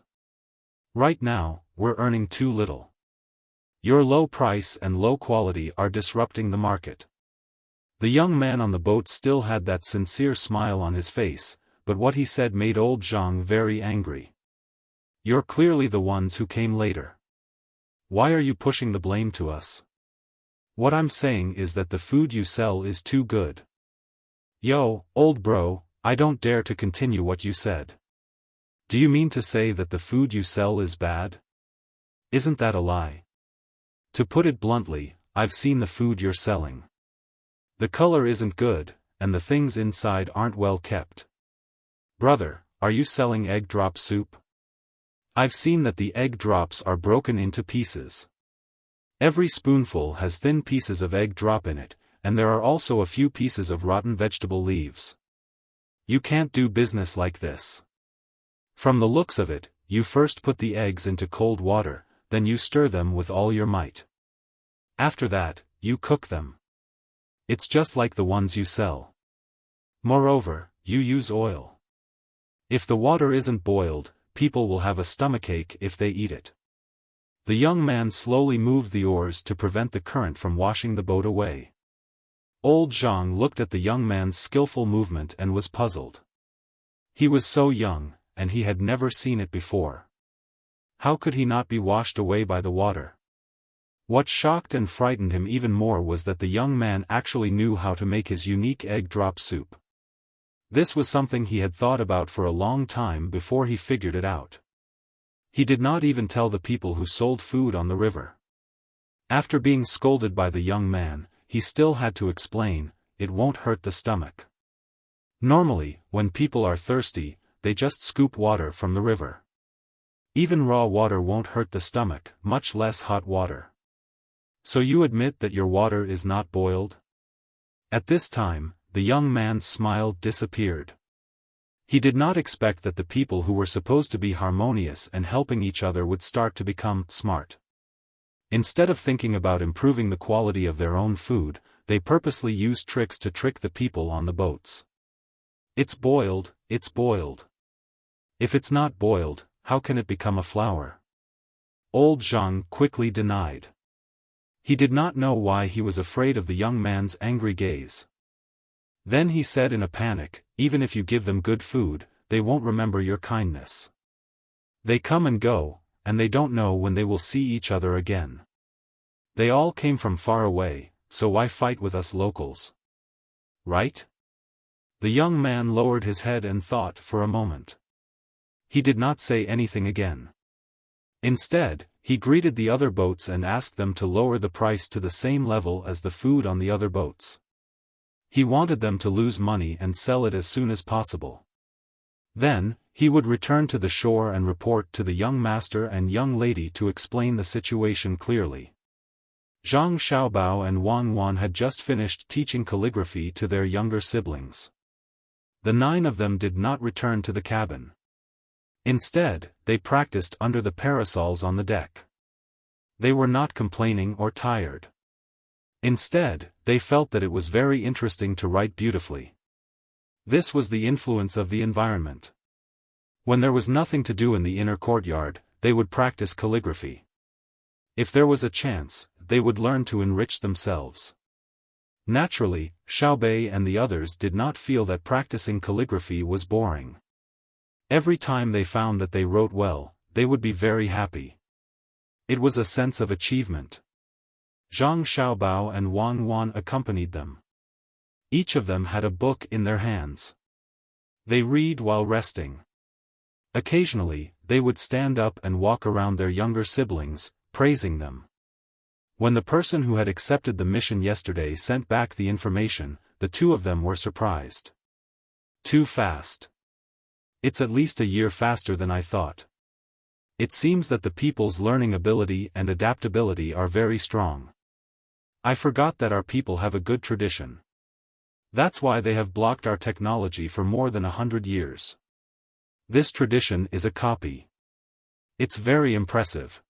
Right now, we're earning too little. Your low price and low quality are disrupting the market. The young man on the boat still had that sincere smile on his face, but what he said made old Zhang very angry. "You're clearly the ones who came later. Why are you pushing the blame to us? What I'm saying is that the food you sell is too good." "Yo, old bro, I don't dare to continue what you said. Do you mean to say that the food you sell is bad? Isn't that a lie? To put it bluntly, I've seen the food you're selling. The color isn't good, and the things inside aren't well kept. Brother, are you selling egg drop soup? I've seen that the egg drops are broken into pieces. Every spoonful has thin pieces of egg drop in it, and there are also a few pieces of rotten vegetable leaves. You can't do business like this. From the looks of it, you first put the eggs into cold water, then you stir them with all your might. After that, you cook them. It's just like the ones you sell. Moreover, you use oil. If the water isn't boiled, people will have a stomachache if they eat it." The young man slowly moved the oars to prevent the current from washing the boat away. Old Zhang looked at the young man's skillful movement and was puzzled. He was so young, and he had never seen it before. How could he not be washed away by the water? What shocked and frightened him even more was that the young man actually knew how to make his unique egg drop soup. This was something he had thought about for a long time before he figured it out. He did not even tell the people who sold food on the river. After being scolded by the young man, he still had to explain, "It won't hurt the stomach. Normally, when people are thirsty, they just scoop water from the river. Even raw water won't hurt the stomach, much less hot water. So you admit that your water is not boiled?" At this time, the young man's smile disappeared. He did not expect that the people who were supposed to be harmonious and helping each other would start to become smart. Instead of thinking about improving the quality of their own food, they purposely used tricks to trick the people on the boats. "It's boiled, it's boiled. If it's not boiled, how can it become a flour? Old Zhang quickly denied. He did not know why he was afraid of the young man's angry gaze. Then he said in a panic, even if you give them good food, they won't remember your kindness. They come and go, and they don't know when they will see each other again. They all came from far away, so why fight with us locals? Right? The young man lowered his head and thought for a moment. He did not say anything again. Instead, he greeted the other boats and asked them to lower the price to the same level as the food on the other boats. He wanted them to lose money and sell it as soon as possible. Then, he would return to the shore and report to the young master and young lady to explain the situation clearly. Zhang Xiaobao and Wang Wan had just finished teaching calligraphy to their younger siblings. The 9 of them did not return to the cabin. Instead, they practiced under the parasols on the deck. They were not complaining or tired. Instead, they felt that it was very interesting to write beautifully. This was the influence of the environment. When there was nothing to do in the inner courtyard, they would practice calligraphy. If there was a chance, they would learn to enrich themselves. Naturally, Xiaobei and the others did not feel that practicing calligraphy was boring. Every time they found that they wrote well, they would be very happy. It was a sense of achievement. Zhang Xiaobao and Wang Wan accompanied them. Each of them had a book in their hands. They read while resting. Occasionally, they would stand up and walk around their younger siblings, praising them. When the person who had accepted the mission yesterday sent back the information, the 2 of them were surprised. Too fast. It's at least a year faster than I thought. It seems that the people's learning ability and adaptability are very strong. I forgot that our people have a good tradition. That's why they have blocked our technology for more than 100 years. This tradition is a copy. It's very impressive.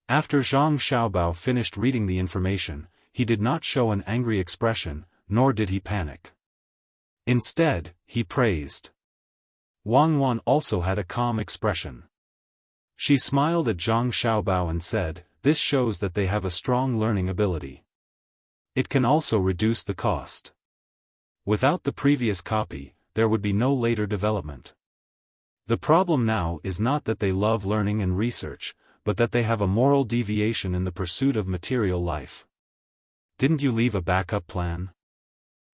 After Zhang Xiaobao finished reading the information, he did not show an angry expression, nor did he panic. Instead, he praised. Wang Wan also had a calm expression. She smiled at Zhang Xiaobao and said, "This shows that they have a strong learning ability. It can also reduce the cost. Without the previous copy, there would be no later development. The problem now is not that they love learning and research, but that they have a moral deviation in the pursuit of material life. Didn't you leave a backup plan?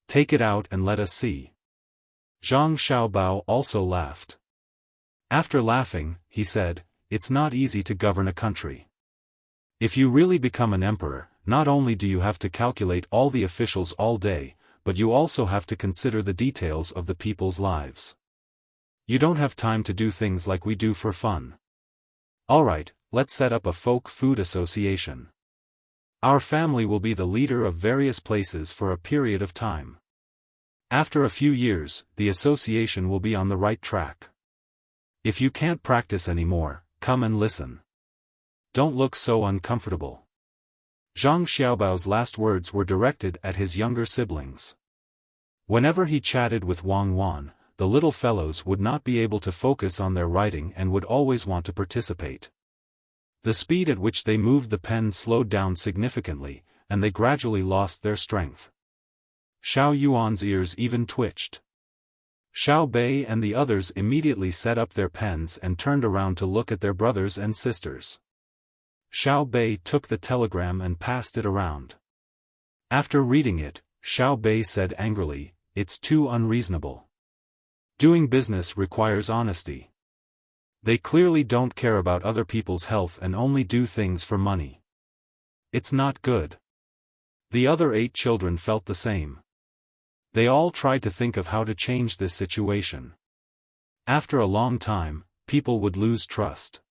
Take it out and let us see." Zhang Xiaobao also laughed. After laughing, he said, "It's not easy to govern a country. If you really become an emperor, not only do you have to calculate all the officials all day, but you also have to consider the details of the people's lives. You don't have time to do things like we do for fun. Alright, let's set up a folk food association. Our family will be the leader of various places for a period of time. After a few years, the association will be on the right track. If you can't practice anymore, come and listen. Don't look so uncomfortable." Zhang Xiaobao's last words were directed at his younger siblings. Whenever he chatted with Wang Wan, the little fellows would not be able to focus on their writing and would always want to participate. The speed at which they moved the pen slowed down significantly, and they gradually lost their strength. Xiao Yuan's ears even twitched. Xiao Bei and the others immediately set up their pens and turned around to look at their brothers and sisters. Xiao Bei took the telegram and passed it around. After reading it, Xiao Bei said angrily, "It's too unreasonable. Doing business requires honesty. They clearly don't care about other people's health and only do things for money. It's not good." The other 8 children felt the same. They all tried to think of how to change this situation. After a long time, people would lose trust.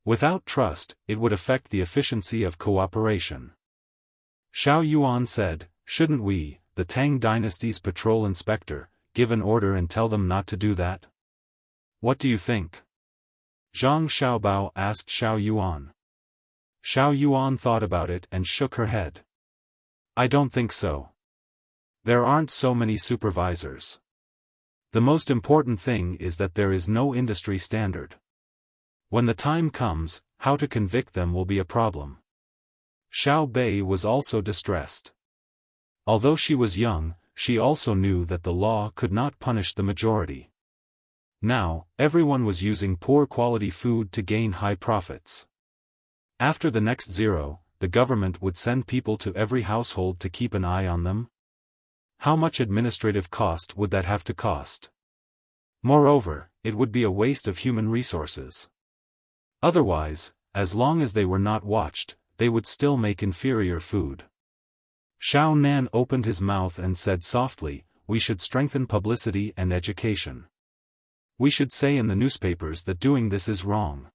Without trust, it would affect the efficiency of cooperation. Xiao Yuan said, "Shouldn't we, the Tang Dynasty's patrol inspector, give an order and tell them not to do that? What do you think?" Zhang Xiaobao asked Xiao Yuan. Xiao Yuan thought about it and shook her head. "I don't think so. There aren't so many supervisors. The most important thing is that there is no industry standard. When the time comes, how to convict them will be a problem. Xiao Bei was also distressed. Although she was young, she also knew that the law could not punish the majority. Now, everyone was using poor quality food to gain high profits. After the next zero, the government would send people to every household to keep an eye on them. How much administrative cost would that have to cost? Moreover, it would be a waste of human resources. Otherwise, as long as they were not watched, they would still make inferior food. Xiao Nan opened his mouth and said softly, "We should strengthen publicity and education. We should say in the newspapers that doing this is wrong.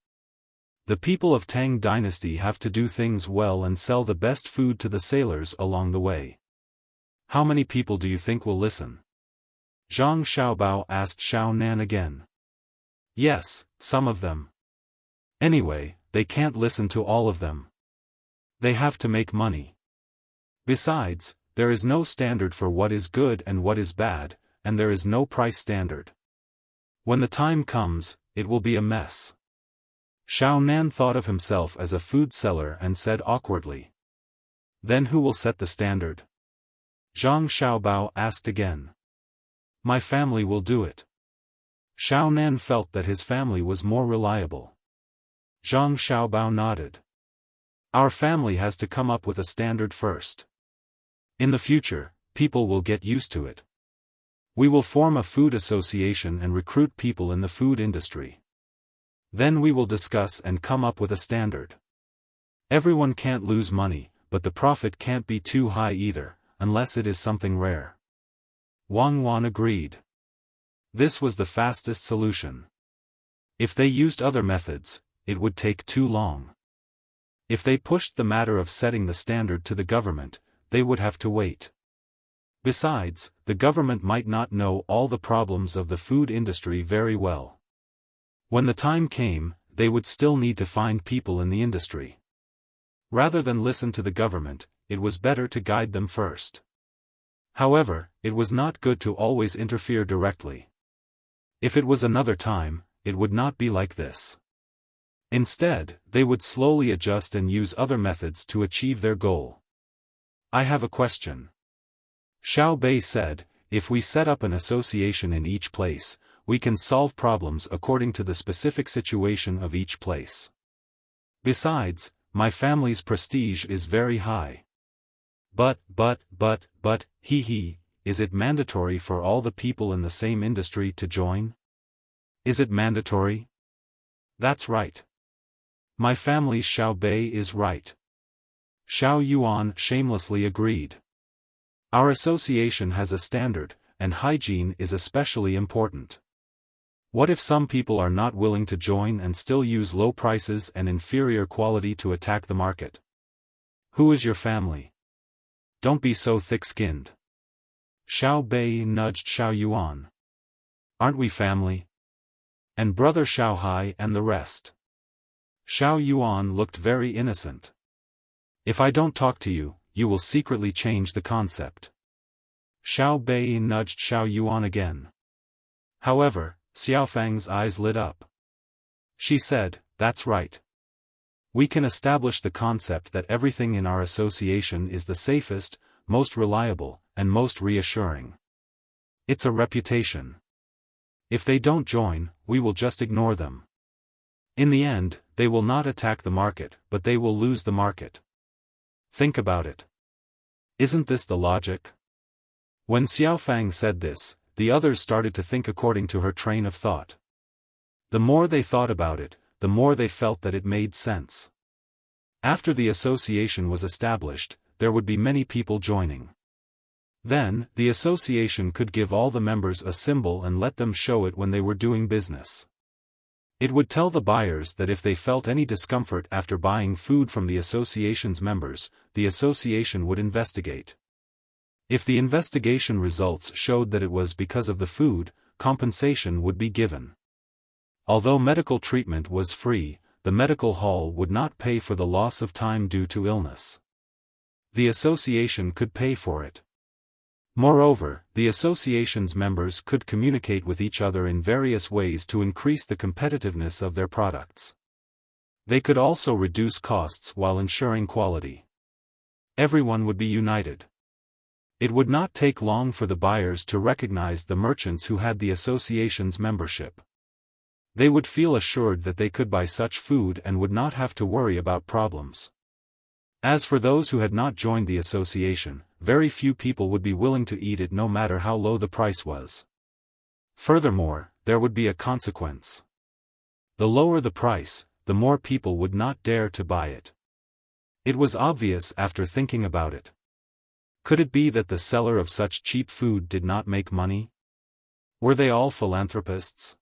The people of Tang Dynasty have to do things well and sell the best food to the sailors along the way." "How many people do you think will listen?" Zhang Xiaobao asked Xiao Nan again. "Yes, some of them. Anyway, they can't listen to all of them. They have to make money. Besides, there is no standard for what is good and what is bad, and there is no price standard. When the time comes, it will be a mess." Xiao Nan thought of himself as a food seller and said awkwardly. "Then who will set the standard?" Zhang Xiaobao asked again. "My family will do it." Xiao Nan felt that his family was more reliable. Zhang Xiaobao nodded. "Our family has to come up with a standard first. In the future, people will get used to it. We will form a food association and recruit people in the food industry. Then we will discuss and come up with a standard. Everyone can't lose money, but the profit can't be too high either, unless it is something rare." Wang Wan agreed. This was the fastest solution. If they used other methods, it would take too long. If they pushed the matter of setting the standard to the government, they would have to wait. Besides, the government might not know all the problems of the food industry very well. When the time came, they would still need to find people in the industry. Rather than listen to the government, it was better to guide them first. However, it was not good to always interfere directly. If it was another time, it would not be like this. Instead, they would slowly adjust and use other methods to achieve their goal. "I have a question," Xiao Bei said. "If we set up an association in each place, we can solve problems according to the specific situation of each place. Besides, my family's prestige is very high." But, is it mandatory for all the people in the same industry to join? Is it mandatory? That's right. My family's Xiao Bei is right. Xiao Yuan shamelessly agreed. Our association has a standard, and hygiene is especially important. What if some people are not willing to join and still use low prices and inferior quality to attack the market? Who is your family? Don't be so thick-skinned. Xiao Bei nudged Xiao Yuan. Aren't we family? And brother Xiao Hai and the rest. Xiao Yuan looked very innocent. If I don't talk to you, you will secretly change the concept. Xiao Bei nudged Xiao Yuan again. However, Xiaofang's eyes lit up. She said, "That's right. We can establish the concept that everything in our association is the safest, most reliable, and most reassuring. It's a reputation. If they don't join, we will just ignore them. In the end, they will not attack the market, but they will lose the market. Think about it. Isn't this the logic?" When Xiaofang said this, the others started to think according to her train of thought. The more they thought about it, the more they felt that it made sense. After the association was established, there would be many people joining. Then, the association could give all the members a symbol and let them show it when they were doing business. It would tell the buyers that if they felt any discomfort after buying food from the association's members, the association would investigate. If the investigation results showed that it was because of the food, compensation would be given. Although medical treatment was free, the medical hall would not pay for the loss of time due to illness. The association could pay for it. Moreover, the association's members could communicate with each other in various ways to increase the competitiveness of their products. They could also reduce costs while ensuring quality. Everyone would be united. It would not take long for the buyers to recognize the merchants who had the association's membership. They would feel assured that they could buy such food and would not have to worry about problems. As for those who had not joined the association, very few people would be willing to eat it no matter how low the price was. Furthermore, there would be a consequence. The lower the price, the more people would not dare to buy it. It was obvious after thinking about it. Could it be that the seller of such cheap food did not make money? Were they all philanthropists?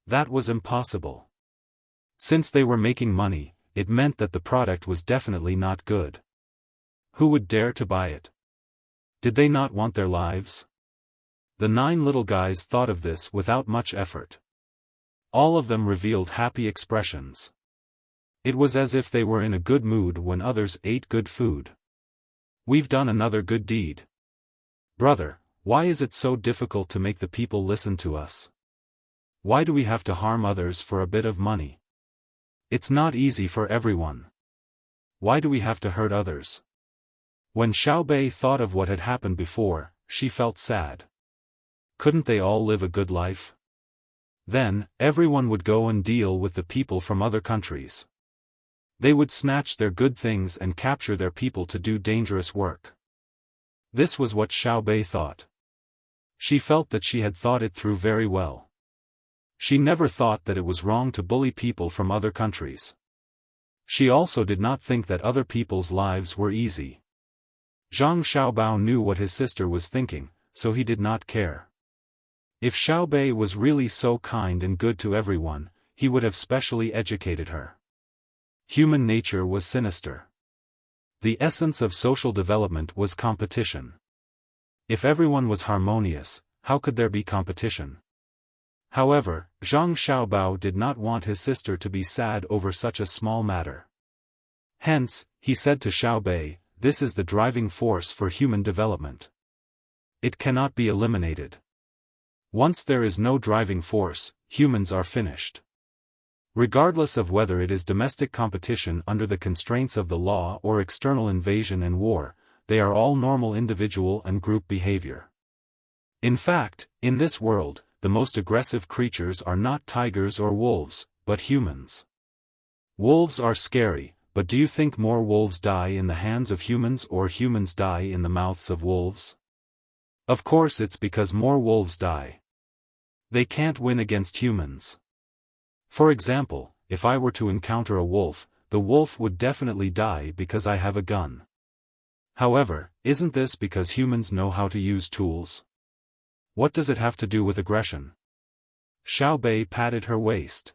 That was impossible. Since they were making money, it meant that the product was definitely not good. Who would dare to buy it? Did they not want their lives? The 9 little guys thought of this without much effort. All of them revealed happy expressions. It was as if they were in a good mood when others ate good food. We've done another good deed. Brother, why is it so difficult to make the people listen to us? Why do we have to harm others for a bit of money? It's not easy for everyone. Why do we have to hurt others? When Xiaobei thought of what had happened before, she felt sad. Couldn't they all live a good life? Then, everyone would go and deal with the people from other countries. They would snatch their good things and capture their people to do dangerous work. This was what Xiaobei thought. She felt that she had thought it through very well. She never thought that it was wrong to bully people from other countries. She also did not think that other people's lives were easy. Zhang Xiaobao knew what his sister was thinking, so he did not care. If Xiaobei was really so kind and good to everyone, he would have specially educated her. Human nature was sinister. The essence of social development was competition. If everyone was harmonious, how could there be competition? However, Zhang Xiaobao did not want his sister to be sad over such a small matter. Hence, he said to Xiaobei, this is the driving force for human development. It cannot be eliminated. Once there is no driving force, humans are finished. Regardless of whether it is domestic competition under the constraints of the law or external invasion and war, they are all normal individual and group behavior. In fact, in this world, the most aggressive creatures are not tigers or wolves, but humans. Wolves are scary, but do you think more wolves die in the hands of humans or humans die in the mouths of wolves? Of course it's because more wolves die. They can't win against humans. For example, if I were to encounter a wolf, the wolf would definitely die because I have a gun. However, isn't this because humans know how to use tools? What does it have to do with aggression? Xiaobei patted her waist.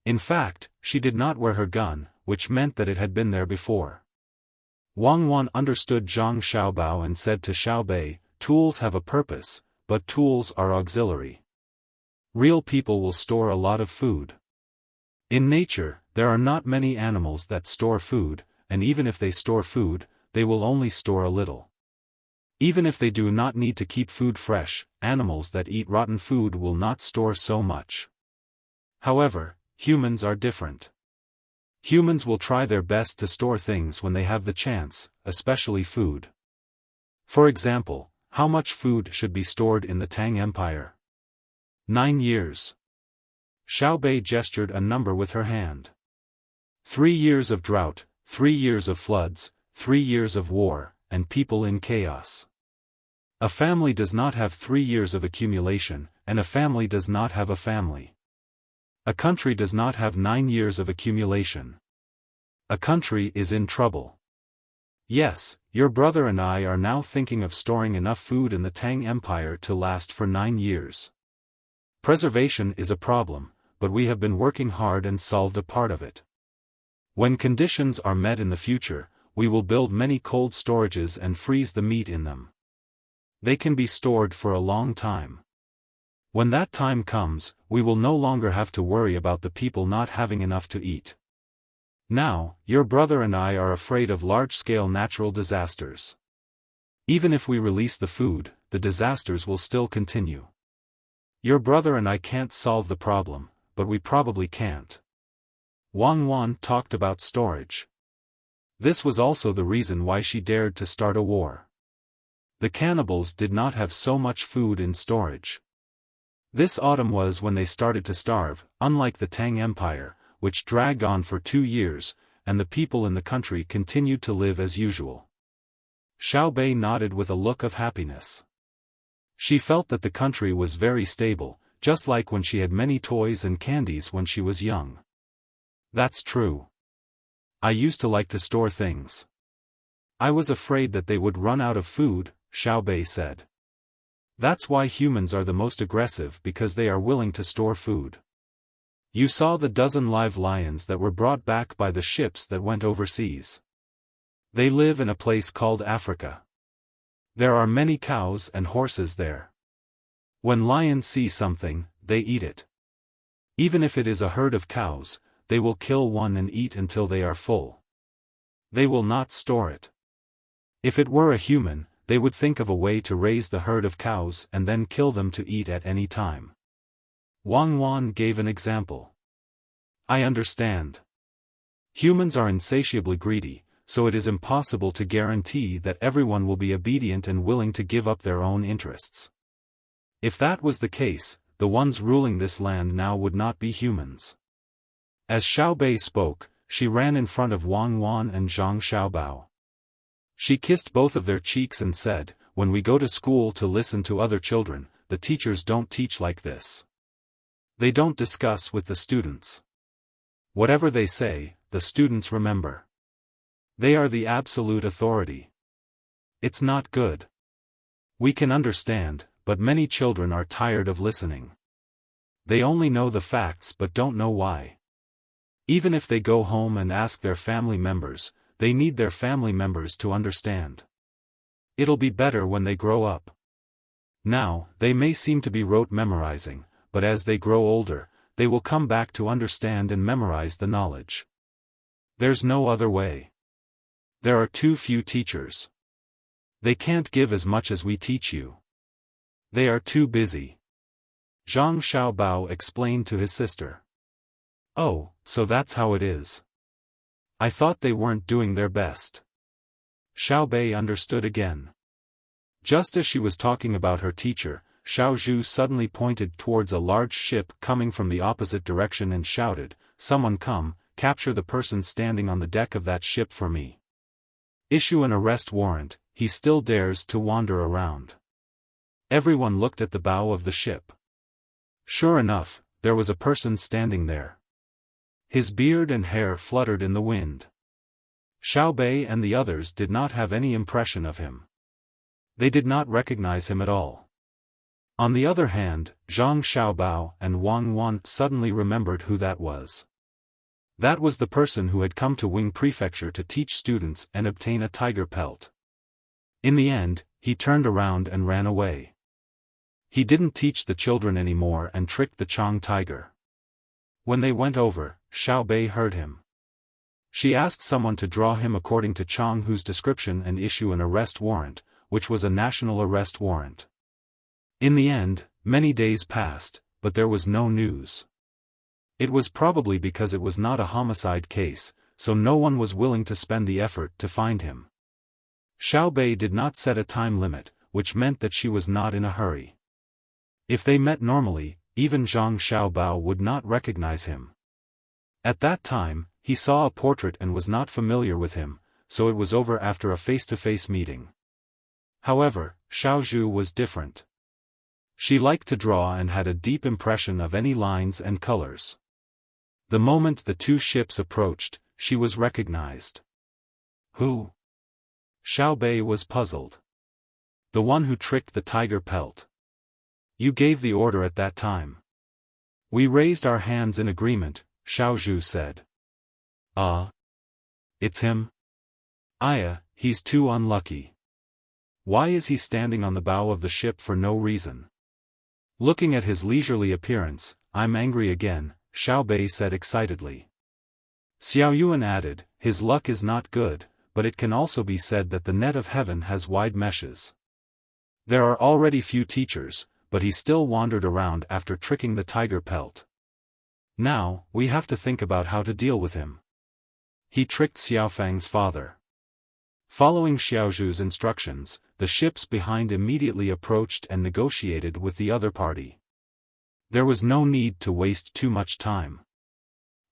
In fact, she did not wear her gun, which meant that it had been there before. Wang Wan understood Zhang Xiaobao and said to Xiaobei, tools have a purpose, but tools are auxiliary. Real people will store a lot of food. In nature, there are not many animals that store food, and even if they store food, they will only store a little. Even if they do not need to keep food fresh, animals that eat rotten food will not store so much. However, humans are different. Humans will try their best to store things when they have the chance, especially food. For example, how much food should be stored in the Tang Empire? 9 years. Xiaobei gestured a number with her hand. 3 years of drought, 3 years of floods, 3 years of war, and people in chaos. A family does not have 3 years of accumulation, and a family does not have a family. A country does not have 9 years of accumulation. A country is in trouble. Yes, your brother and I are now thinking of storing enough food in the Tang Empire to last for 9 years. Preservation is a problem, but we have been working hard and solved a part of it. When conditions are met in the future, we will build many cold storages and freeze the meat in them. They can be stored for a long time. When that time comes, we will no longer have to worry about the people not having enough to eat. Now, your brother and I are afraid of large-scale natural disasters. Even if we release the food, the disasters will still continue. Your brother and I can't solve the problem, but we probably can't. Wang Wan talked about storage. This was also the reason why she dared to start a war. The cannibals did not have so much food in storage. This autumn was when they started to starve, unlike the Tang Empire, which dragged on for 2 years, and the people in the country continued to live as usual. Xiaobei nodded with a look of happiness. She felt that the country was very stable, just like when she had many toys and candies when she was young. That's true. I used to like to store things. I was afraid that they would run out of food, Xiaobei said. That's why humans are the most aggressive, because they are willing to store food. You saw the dozen live lions that were brought back by the ships that went overseas. They live in a place called Africa. There are many cows and horses there. When lions see something, they eat it. Even if it is a herd of cows, they will kill one and eat until they are full. They will not store it. If it were a human, they would think of a way to raise the herd of cows and then kill them to eat at any time. Wang Wan gave an example. I understand. Humans are insatiably greedy, so it is impossible to guarantee that everyone will be obedient and willing to give up their own interests. If that was the case, the ones ruling this land now would not be humans. As Xiaobei spoke, she ran in front of Wang Wan and Zhang Xiaobao. She kissed both of their cheeks and said, "When we go to school to listen to other children, the teachers don't teach like this. They don't discuss with the students. Whatever they say, the students remember. They are the absolute authority. It's not good. We can understand, but many children are tired of listening. They only know the facts but don't know why. Even if they go home and ask their family members, they need their family members to understand. It'll be better when they grow up. Now, they may seem to be rote memorizing, but as they grow older, they will come back to understand and memorize the knowledge. There's no other way. There are too few teachers. They can't give as much as we teach you. They are too busy." Zhang Xiaobao explained to his sister. "Oh, so that's how it is. I thought they weren't doing their best." Xiaobei understood again. Just as she was talking about her teacher, Xiao Zhu suddenly pointed towards a large ship coming from the opposite direction and shouted, "Someone come, capture the person standing on the deck of that ship for me. Issue an arrest warrant, he still dares to wander around." Everyone looked at the bow of the ship. Sure enough, there was a person standing there. His beard and hair fluttered in the wind. Xiaobei and the others did not have any impression of him. They did not recognize him at all. On the other hand, Zhang Xiaobao and Wang Wan suddenly remembered who that was. That was the person who had come to Wing Prefecture to teach students and obtain a tiger pelt. In the end, he turned around and ran away. He didn't teach the children anymore and tricked the Chang tiger. When they went over, Xiaobei heard him. She asked someone to draw him according to Chang Hu's description and issue an arrest warrant, which was a national arrest warrant. In the end, many days passed, but there was no news. It was probably because it was not a homicide case, so no one was willing to spend the effort to find him. Xiaobei did not set a time limit, which meant that she was not in a hurry. If they met normally, even Zhang Xiaobao would not recognize him. At that time, he saw a portrait and was not familiar with him, so it was over after a face-to-face meeting. However, Xiao Zhu was different. She liked to draw and had a deep impression of any lines and colors. The moment the two ships approached, she was recognized. Who? Xiaobei was puzzled. The one who tricked the tiger pelt. You gave the order at that time. We raised our hands in agreement, Xiao Zhu said. It's him? He's too unlucky. Why is he standing on the bow of the ship for no reason? Looking at his leisurely appearance, I'm angry again, Xiaobei said excitedly. Xiao Yuan added, his luck is not good, but it can also be said that the net of heaven has wide meshes. There are already few teachers, but he still wandered around after tricking the tiger pelt. Now, we have to think about how to deal with him. He tricked Xiaofan's father. Following Xiaozhu's instructions, the ships behind immediately approached and negotiated with the other party. There was no need to waste too much time.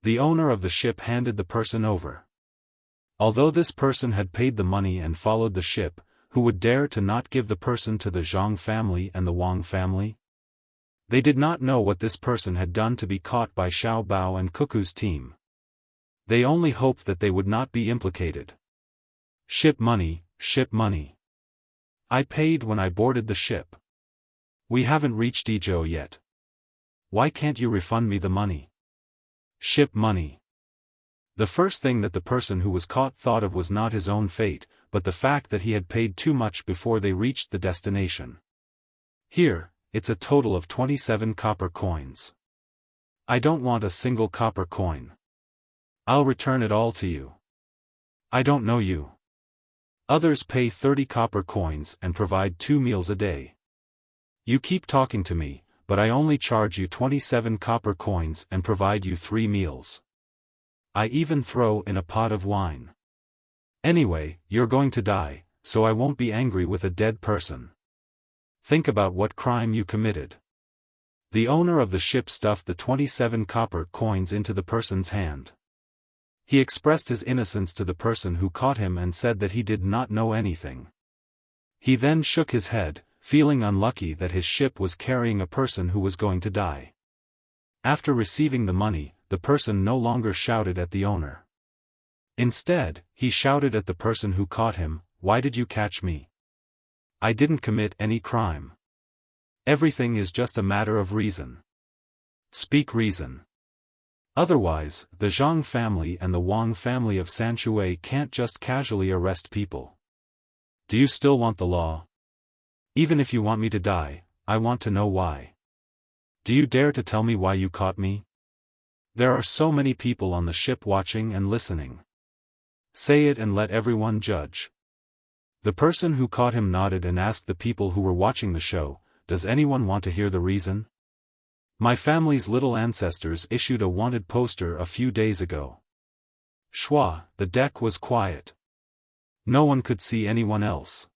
The owner of the ship handed the person over. Although this person had paid the money and followed the ship, who would dare to not give the person to the Zhang family and the Wang family? They did not know what this person had done to be caught by Xiao Bao and Cuckoo's team. They only hoped that they would not be implicated. Ship money, ship money. I paid when I boarded the ship. We haven't reached Dizhou yet. Why can't you refund me the money? Ship money. The first thing that the person who was caught thought of was not his own fate, but the fact that he had paid too much before they reached the destination. Here, it's a total of 27 copper coins. I don't want a single copper coin. I'll return it all to you. I don't know you. Others pay 30 copper coins and provide 2 meals a day. You keep talking to me, but I only charge you 27 copper coins and provide you 3 meals. I even throw in a pot of wine. Anyway, you're going to die, so I won't be angry with a dead person. Think about what crime you committed. The owner of the ship stuffed the 27 copper coins into the person's hand. He expressed his innocence to the person who caught him and said that he did not know anything. He then shook his head, feeling unlucky that his ship was carrying a person who was going to die. After receiving the money, the person no longer shouted at the owner. Instead, he shouted at the person who caught him, "Why did you catch me? I didn't commit any crime. Everything is just a matter of reason. Speak reason. Otherwise, the Zhang family and the Wang family of Sanshui can't just casually arrest people. Do you still want the law? Even if you want me to die, I want to know why. Do you dare to tell me why you caught me? There are so many people on the ship watching and listening. Say it and let everyone judge." The person who caught him nodded and asked the people who were watching the show, "Does anyone want to hear the reason? My family's little ancestors issued a wanted poster a few days ago." Schwa, the deck was quiet. No one could see anyone else.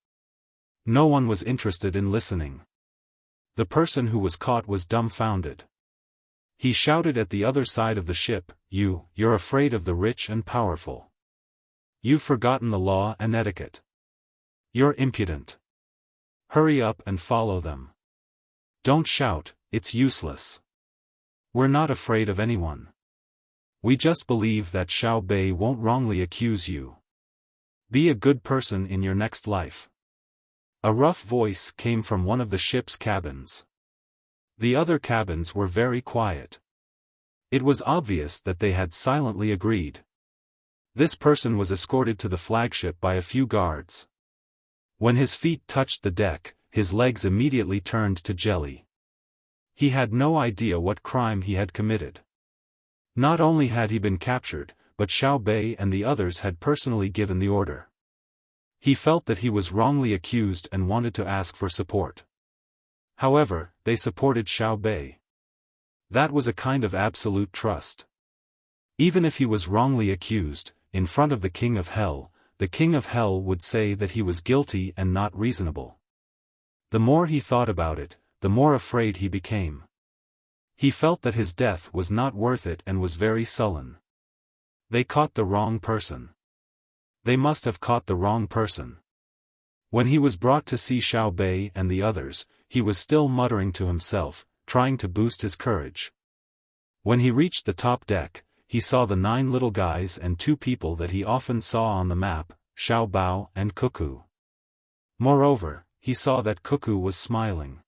No one was interested in listening. The person who was caught was dumbfounded. He shouted at the other side of the ship, You're afraid of the rich and powerful. You've forgotten the law and etiquette. You're impudent. Hurry up and follow them. Don't shout, it's useless. We're not afraid of anyone. We just believe that Xiao Bei won't wrongly accuse you. Be a good person in your next life." A rough voice came from one of the ship's cabins. The other cabins were very quiet. It was obvious that they had silently agreed. This person was escorted to the flagship by a few guards. When his feet touched the deck, his legs immediately turned to jelly. He had no idea what crime he had committed. Not only had he been captured, but Xiao Bei and the others had personally given the order. He felt that he was wrongly accused and wanted to ask for support. However, they supported Xiao Bei. That was a kind of absolute trust. Even if he was wrongly accused, in front of the King of Hell, the King of Hell would say that he was guilty and not reasonable. The more he thought about it, the more afraid he became. He felt that his death was not worth it and was very sullen. They caught the wrong person. They must have caught the wrong person. When he was brought to see Xiao Bei and the others, he was still muttering to himself, trying to boost his courage. When he reached the top deck, he saw the 9 little guys and 2 people that he often saw on the map, Xiao Bao and Cuckoo. Moreover, he saw that Cuckoo was smiling.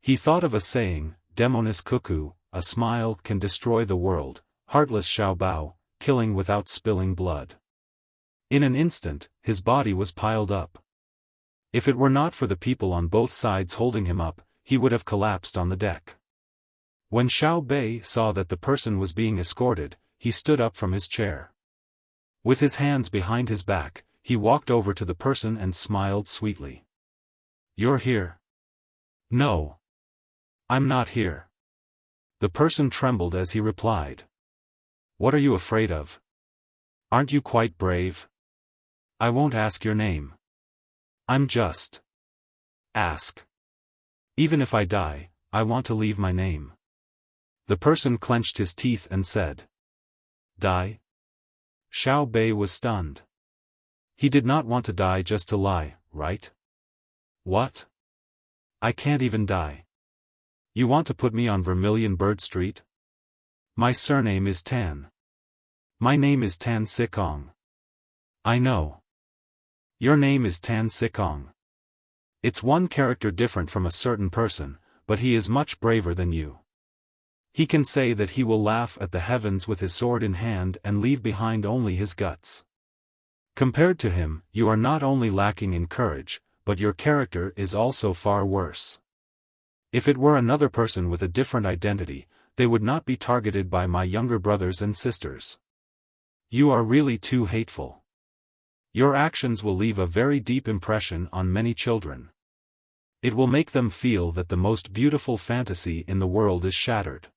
He thought of a saying, "Demonis Cuckoo, a smile can destroy the world, heartless Xiao Bao, killing without spilling blood." In an instant, his body was piled up. If it were not for the people on both sides holding him up, he would have collapsed on the deck. When Xiao Bei saw that the person was being escorted, he stood up from his chair. With his hands behind his back, he walked over to the person and smiled sweetly. "You're here?" "No. I'm not here." The person trembled as he replied. "What are you afraid of? Aren't you quite brave? I won't ask your name. I'm just. Ask. Even if I die, I want to leave my name." The person clenched his teeth and said. "Die?" Xiao Bei was stunned. He did not want to die just to lie, right? "What? I can't even die. You want to put me on Vermilion Bird Street? My surname is Tan. My name is Tan Sikong." "I know. Your name is Tan Sikong. It's one character different from a certain person, but he is much braver than you. He can say that he will laugh at the heavens with his sword in hand and leave behind only his guts. Compared to him, you are not only lacking in courage, but your character is also far worse. If it were another person with a different identity, they would not be targeted by my younger brothers and sisters. You are really too hateful. Your actions will leave a very deep impression on many children. It will make them feel that the most beautiful fantasy in the world is shattered."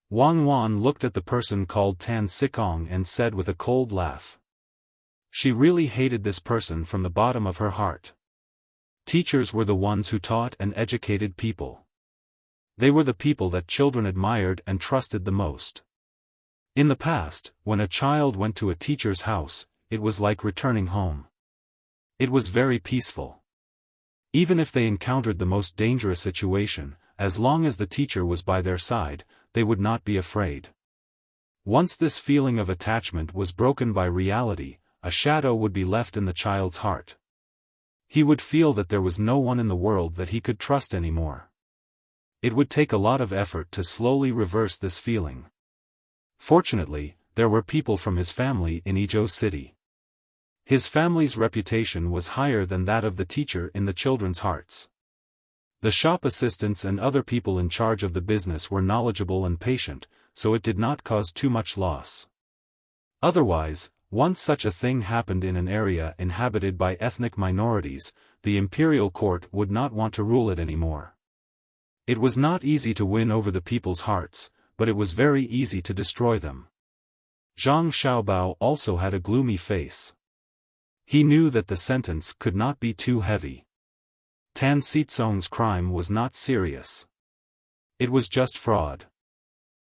Wang Wan looked at the person called Tan Sikong and said with a cold laugh. She really hated this person from the bottom of her heart. Teachers were the ones who taught and educated people. They were the people that children admired and trusted the most. In the past, when a child went to a teacher's house, it was like returning home. It was very peaceful. Even if they encountered the most dangerous situation, as long as the teacher was by their side, they would not be afraid. Once this feeling of attachment was broken by reality, a shadow would be left in the child's heart. He would feel that there was no one in the world that he could trust anymore. It would take a lot of effort to slowly reverse this feeling. Fortunately, there were people from his family in Izhou City. His family's reputation was higher than that of the teacher in the children's hearts. The shop assistants and other people in charge of the business were knowledgeable and patient, so it did not cause too much loss. Otherwise, once such a thing happened in an area inhabited by ethnic minorities, the imperial court would not want to rule it anymore. It was not easy to win over the people's hearts, but it was very easy to destroy them. Zhang Xiaobao also had a gloomy face. He knew that the sentence could not be too heavy. Tan Sitsong's crime was not serious. It was just fraud.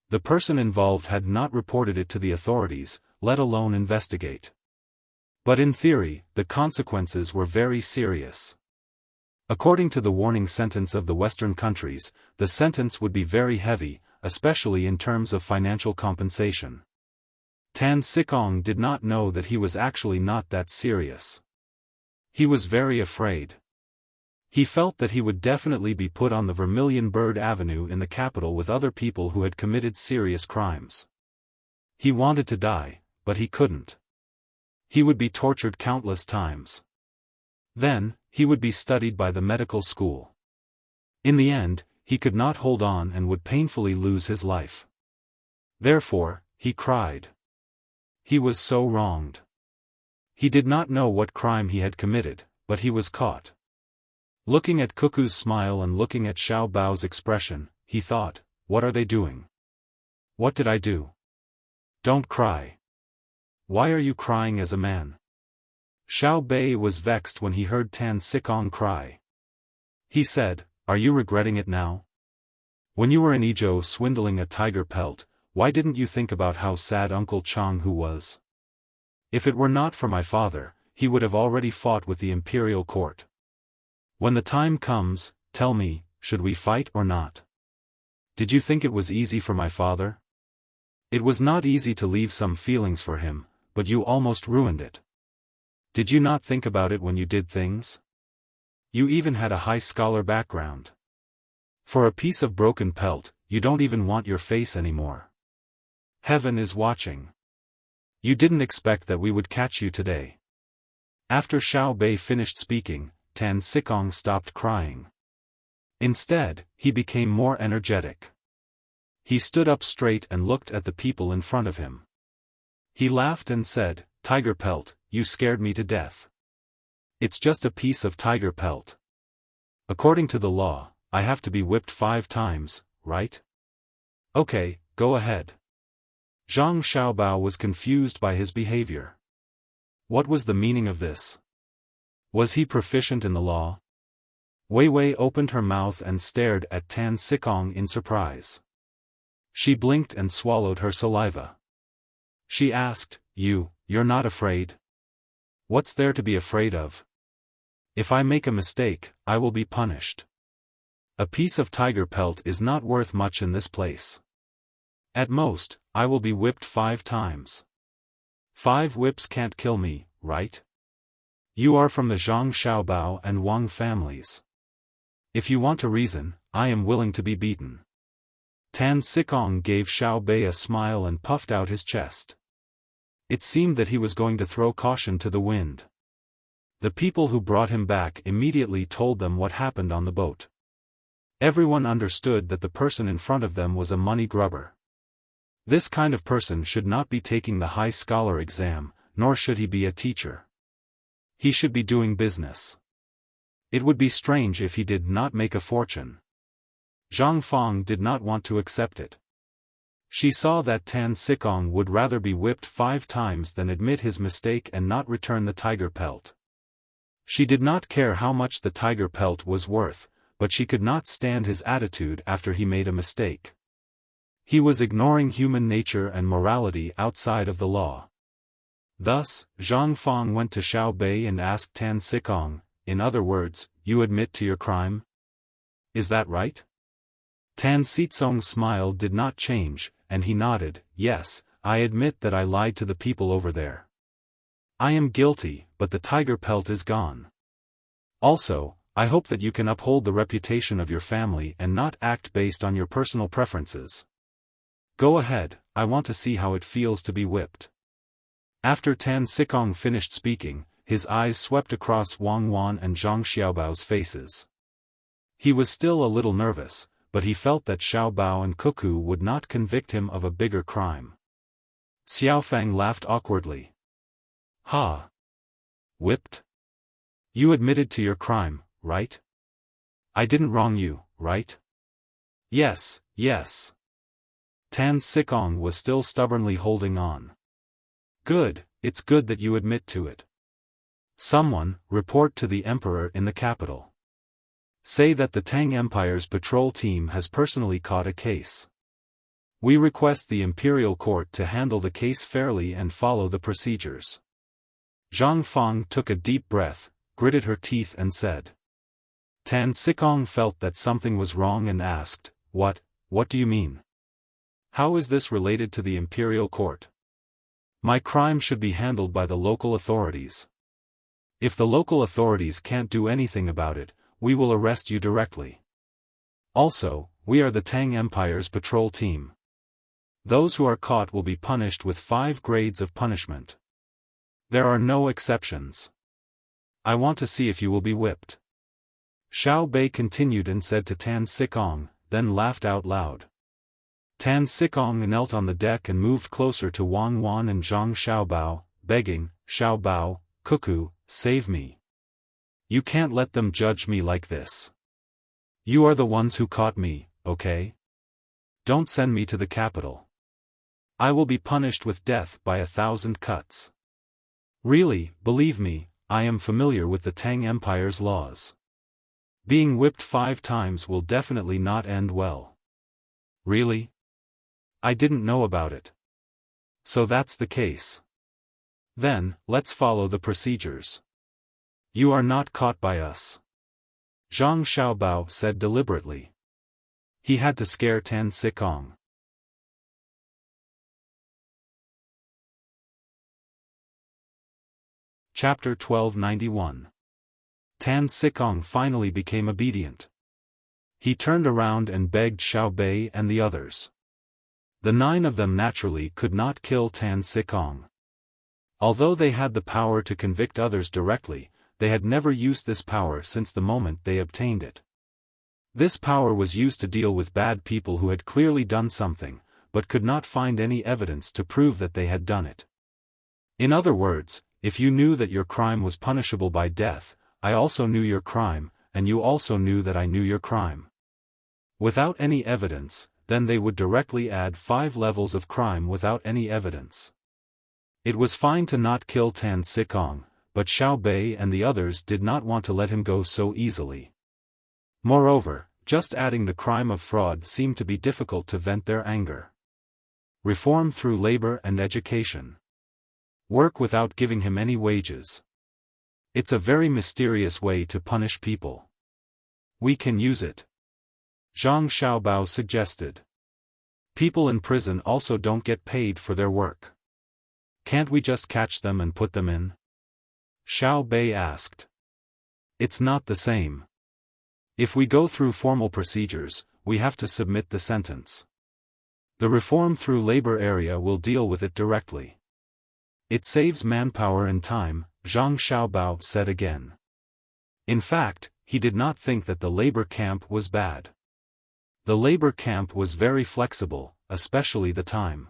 The person involved had not reported it to the authorities, let alone investigate. But in theory, the consequences were very serious. According to the warning sentence of the Western countries, the sentence would be very heavy, especially in terms of financial compensation. Tan Sikong did not know that he was actually not that serious. He was very afraid. He felt that he would definitely be put on the Vermilion Bird Avenue in the capital with other people who had committed serious crimes. He wanted to die, but he couldn't. He would be tortured countless times. Then, he would be studied by the medical school. In the end, he could not hold on and would painfully lose his life. Therefore, he cried. He was so wronged. He did not know what crime he had committed, but he was caught. Looking at Cuckoo's smile and looking at Xiao Bao's expression, he thought, what are they doing? What did I do? Don't cry. Why are you crying as a man? Xiao Bei was vexed when he heard Tan Sikong cry. He said, are you regretting it now? When you were in Izhou swindling a tiger pelt, why didn't you think about how sad Uncle Chang Hu was? If it were not for my father, he would have already fought with the imperial court. When the time comes, tell me, should we fight or not? Did you think it was easy for my father? It was not easy to leave some feelings for him, but you almost ruined it. Did you not think about it when you did things? You even had a high scholar background. For a piece of broken pelt, you don't even want your face anymore. Heaven is watching. You didn't expect that we would catch you today. After Xiao Bei finished speaking, Tan Sikong stopped crying. Instead, he became more energetic. He stood up straight and looked at the people in front of him. He laughed and said, Tiger Pelt, you scared me to death. It's just a piece of tiger pelt. According to the law, I have to be whipped 5 times, right? Okay, go ahead. Zhang Xiaobao was confused by his behavior. What was the meaning of this? Was he proficient in the law? Wei Wei opened her mouth and stared at Tan Sikong in surprise. She blinked and swallowed her saliva. She asked, You're not afraid? What's there to be afraid of? If I make a mistake, I will be punished. A piece of tiger pelt is not worth much in this place. At most, I will be whipped 5 times. 5 whips can't kill me, right? You are from the Zhang Xiaobao and Wang families. If you want a reason, I am willing to be beaten. Tan Sikong gave Xiao Bei a smile and puffed out his chest. It seemed that he was going to throw caution to the wind. The people who brought him back immediately told them what happened on the boat. Everyone understood that the person in front of them was a money grubber. This kind of person should not be taking the high scholar exam, nor should he be a teacher. He should be doing business. It would be strange if he did not make a fortune. Zhang Fang did not want to accept it. She saw that Tan Sikong would rather be whipped 5 times than admit his mistake and not return the tiger pelt. She did not care how much the tiger pelt was worth, but she could not stand his attitude after he made a mistake. He was ignoring human nature and morality outside of the law. Thus, Zhang Fang went to Xiao Bei and asked Tan Sikong, in other words, you admit to your crime? Is that right? Tan Sitsong's smile did not change, and he nodded, yes, I admit that I lied to the people over there. I am guilty, but the tiger pelt is gone. Also, I hope that you can uphold the reputation of your family and not act based on your personal preferences. Go ahead, I want to see how it feels to be whipped. After Tan Sikong finished speaking, his eyes swept across Wang Wan and Zhang Xiaobao's faces. He was still a little nervous, but he felt that Xiaobao and Cuckoo would not convict him of a bigger crime. Xiaofan laughed awkwardly. Ha! Whipped? You admitted to your crime, right? I didn't wrong you, right? Yes, yes. Tan Sikong was still stubbornly holding on. Good, it's good that you admit to it. Someone, report to the Emperor in the capital. Say that the Tang Empire's patrol team has personally caught a case. We request the Imperial Court to handle the case fairly and follow the procedures. Zhang Fang took a deep breath, gritted her teeth and said. Tan Sikong felt that something was wrong and asked, What do you mean? How is this related to the Imperial Court? My crime should be handled by the local authorities. If the local authorities can't do anything about it, we will arrest you directly. Also, we are the Tang Empire's patrol team. Those who are caught will be punished with 5 grades of punishment. There are no exceptions. I want to see if you will be whipped. Xiao Bei continued and said to Tan Sikong, then laughed out loud. Tan Sikong knelt on the deck and moved closer to Wang Wan and Zhang Xiaobao, begging, Xiaobao, Cuckoo, save me. You can't let them judge me like this. You are the ones who caught me, okay? Don't send me to the capital. I will be punished with death by 1,000 cuts. Really, believe me, I am familiar with the Tang Empire's laws. Being whipped 5 times will definitely not end well. Really? I didn't know about it. So that's the case. Then, let's follow the procedures. You are not caught by us. Zhang Xiaobao said deliberately. He had to scare Tan Sikong. Chapter 1291. Tan Sikong finally became obedient. He turned around and begged Xiao Bei and the others. The 9 of them naturally could not kill Tan Sikong. Although they had the power to convict others directly, they had never used this power since the moment they obtained it. This power was used to deal with bad people who had clearly done something, but could not find any evidence to prove that they had done it. In other words, if you knew that your crime was punishable by death, I also knew your crime, and you also knew that I knew your crime. Without any evidence, then they would directly add 5 levels of crime without any evidence. It was fine to not kill Tan Sikong, but Xiao Bei and the others did not want to let him go so easily. Moreover, just adding the crime of fraud seemed to be difficult to vent their anger. Reform through labor and education. Work without giving him any wages. It's a very mysterious way to punish people. We can use it. Zhang Xiaobao suggested. People in prison also don't get paid for their work. Can't we just catch them and put them in? Xiao Bei asked. It's not the same. If we go through formal procedures, we have to submit the sentence. The reform through labor area will deal with it directly. It saves manpower and time, Zhang Xiaobao said again. In fact, he did not think that the labor camp was bad. The labor camp was very flexible, especially the time.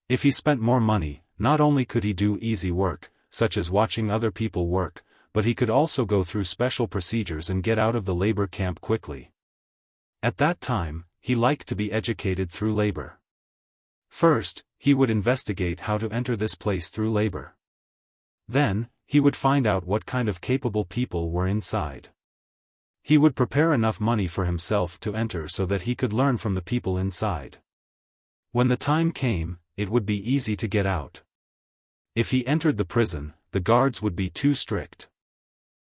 If he spent more money, not only could he do easy work, such as watching other people work, but he could also go through special procedures and get out of the labor camp quickly. At that time, he liked to be educated through labor. First, he would investigate how to enter this place through labor. Then, he would find out what kind of capable people were inside. He would prepare enough money for himself to enter so that he could learn from the people inside. When the time came, it would be easy to get out. If he entered the prison, the guards would be too strict.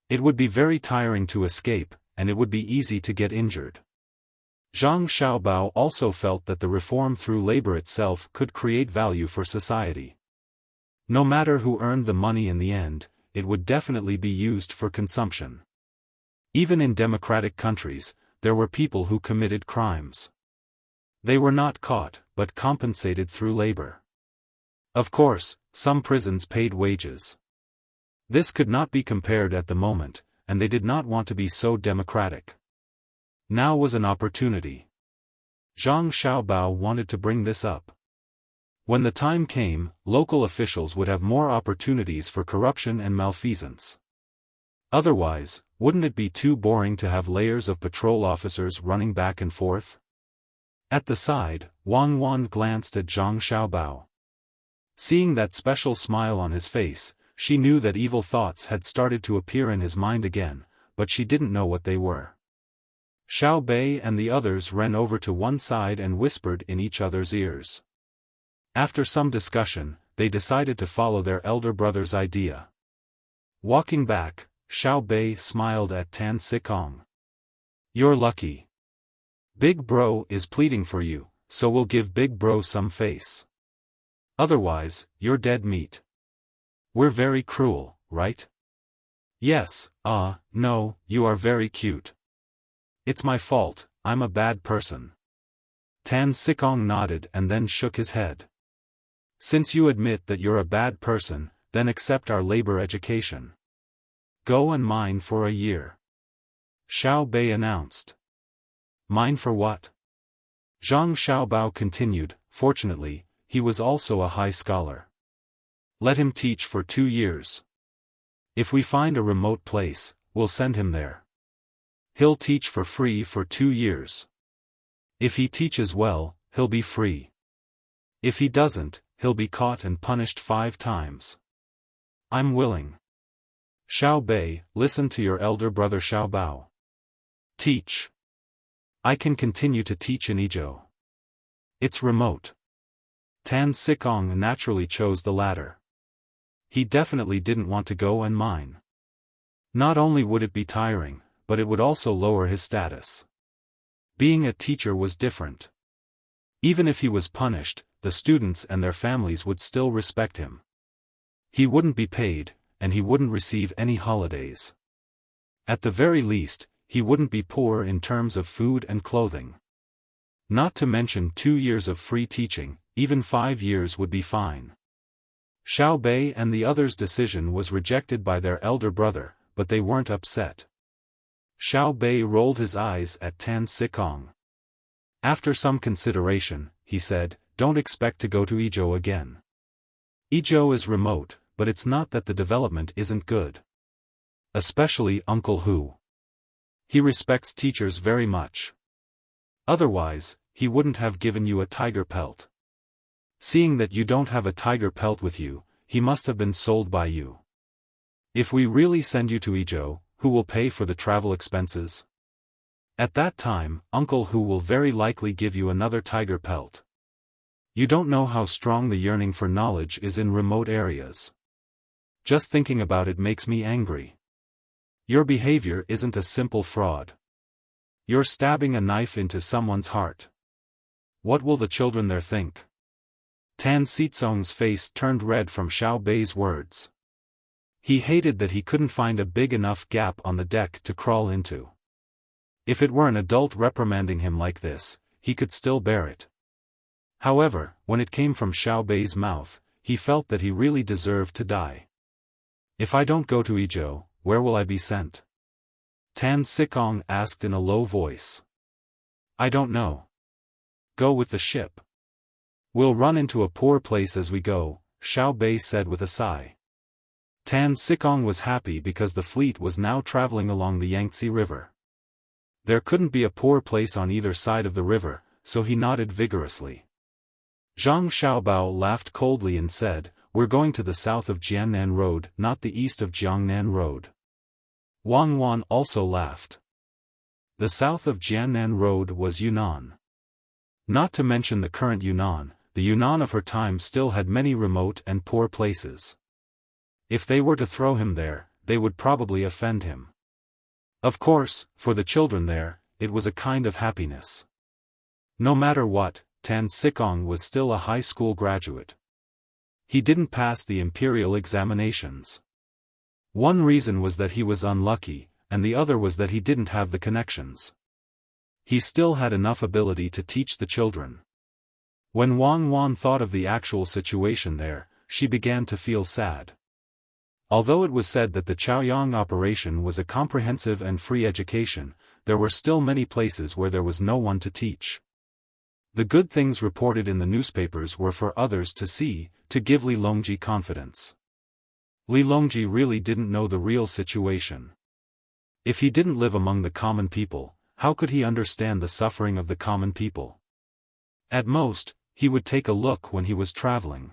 It would be very tiring to escape, and it would be easy to get injured. Zhang Xiaobao also felt that the reform through labor itself could create value for society. No matter who earned the money in the end, it would definitely be used for consumption. Even in democratic countries, there were people who committed crimes. They were not caught, but compensated through labor. Of course, some prisons paid wages. This could not be compared at the moment, and they did not want to be so democratic. Now was an opportunity. Zhang Xiaobao wanted to bring this up. When the time came, local officials would have more opportunities for corruption and malfeasance. Otherwise, wouldn't it be too boring to have layers of patrol officers running back and forth? At the side, Wang Wan glanced at Zhang Xiaobao. Seeing that special smile on his face, she knew that evil thoughts had started to appear in his mind again, but she didn't know what they were. Xiao Bei and the others ran over to one side and whispered in each other's ears. After some discussion, they decided to follow their elder brother's idea. Walking back, Xiao Bei smiled at Tan Sikong. You're lucky. Big Bro is pleading for you, so we'll give Big Bro some face. Otherwise, you're dead meat. We're very cruel, right? Yes, no, you are very cute. It's my fault, I'm a bad person. Tan Sikong nodded and then shook his head. Since you admit that you're a bad person, then accept our labor education. Go and mine for a year. Xiao Bei announced. Mine for what? Zhang Xiaobao continued. Fortunately, he was also a high scholar. Let him teach for 2 years. If we find a remote place, we'll send him there. He'll teach for free for 2 years. If he teaches well, he'll be free. If he doesn't, he'll be caught and punished 5 times. I'm willing. Xiao Bei, listen to your elder brother Xiaobao. Teach. I can continue to teach in Izhou. It's remote. Tan Sikong naturally chose the latter. He definitely didn't want to go and mine. Not only would it be tiring, but it would also lower his status. Being a teacher was different. Even if he was punished, the students and their families would still respect him. He wouldn't be paid, and he wouldn't receive any holidays. At the very least, he wouldn't be poor in terms of food and clothing. Not to mention 2 years of free teaching, even 5 years would be fine. Xiao Bei and the others' decision was rejected by their elder brother, but they weren't upset. Xiao Bei rolled his eyes at Tan Sikong. After some consideration, he said, don't expect to go to Izhou again. Izhou is remote, but it's not that the development isn't good. Especially Uncle Hu. He respects teachers very much. Otherwise, he wouldn't have given you a tiger pelt. Seeing that you don't have a tiger pelt with you, he must have been sold by you. If we really send you to Izhou, who will pay for the travel expenses? At that time, Uncle Hu will very likely give you another tiger pelt. You don't know how strong the yearning for knowledge is in remote areas. Just thinking about it makes me angry. Your behavior isn't a simple fraud. You're stabbing a knife into someone's heart. What will the children there think? Tan Sitsong's face turned red from Xiao Bei's words. He hated that he couldn't find a big enough gap on the deck to crawl into. If it were an adult reprimanding him like this, he could still bear it. However, when it came from Xiao Bei's mouth, he felt that he really deserved to die. If I don't go to Izhou, where will I be sent? Tan Sikong asked in a low voice. I don't know. Go with the ship. We'll run into a poor place as we go, Xiao Bei said with a sigh. Tan Sikong was happy because the fleet was now traveling along the Yangtze River. There couldn't be a poor place on either side of the river, so he nodded vigorously. Zhang Xiaobao laughed coldly and said, We're going to the south of Jiannan Road, not the east of Jiangnan Road. Wang Wan also laughed. The south of Jiannan Road was Yunnan. Not to mention the current Yunnan, the Yunnan of her time still had many remote and poor places. If they were to throw him there, they would probably offend him. Of course, for the children there, it was a kind of happiness. No matter what, Tan Sikong was still a high school graduate. He didn't pass the imperial examinations. One reason was that he was unlucky, and the other was that he didn't have the connections. He still had enough ability to teach the children. When Wang Wan thought of the actual situation there, she began to feel sad. Although it was said that the Chaoyang operation was a comprehensive and free education, there were still many places where there was no one to teach. The good things reported in the newspapers were for others to see, to give Li Longji confidence. Li Longji really didn't know the real situation. If he didn't live among the common people, how could he understand the suffering of the common people? At most, he would take a look when he was traveling.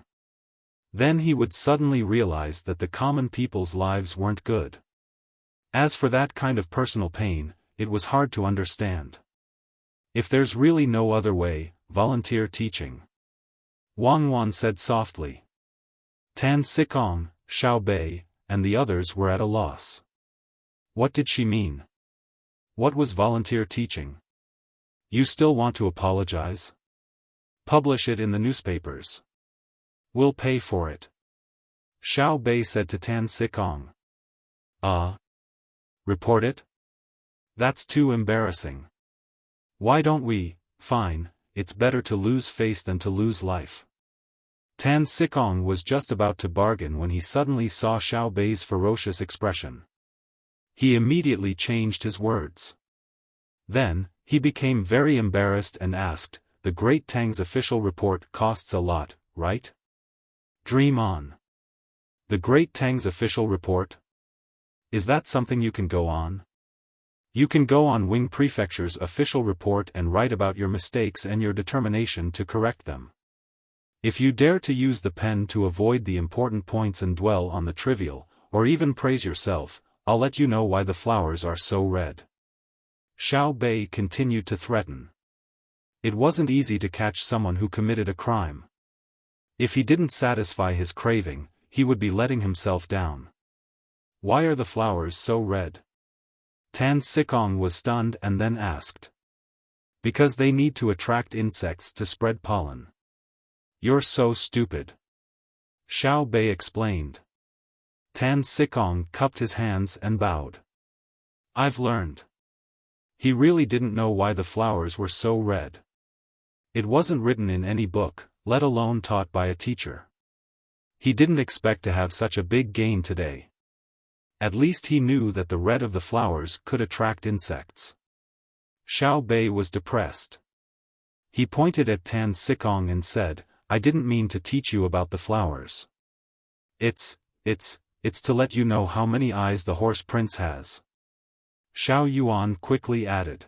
Then he would suddenly realize that the common people's lives weren't good. As for that kind of personal pain, it was hard to understand. If there's really no other way, volunteer teaching. Wang Wan said softly. Tan Sikong, Xiao Bei, and the others were at a loss. What did she mean? What was volunteer teaching? You still want to apologize? Publish it in the newspapers. We'll pay for it. Xiao Bei said to Tan Sikong. Report it? That's too embarrassing. Why don't we? Fine, it's better to lose face than to lose life. Tan Sikong was just about to bargain when he suddenly saw Xiao Bei's ferocious expression. He immediately changed his words. Then, he became very embarrassed and asked, The Great Tang's official report costs a lot, right? Dream on. The Great Tang's official report? Is that something you can go on? You can go on Wing Prefecture's official report and write about your mistakes and your determination to correct them. If you dare to use the pen to avoid the important points and dwell on the trivial, or even praise yourself, I'll let you know why the flowers are so red. Xiao Bei continued to threaten. It wasn't easy to catch someone who committed a crime. If he didn't satisfy his craving, he would be letting himself down. Why are the flowers so red? Tan Sikong was stunned and then asked. Because they need to attract insects to spread pollen. You're so stupid. Xiao Bei explained. Tan Sikong cupped his hands and bowed. I've learned. He really didn't know why the flowers were so red. It wasn't written in any book, let alone taught by a teacher. He didn't expect to have such a big gain today. At least he knew that the red of the flowers could attract insects. Xiao Bei was depressed. He pointed at Tan Sikong and said, I didn't mean to teach you about the flowers. It's It's to let you know how many eyes the horse prince has. Xiao Yuan quickly added.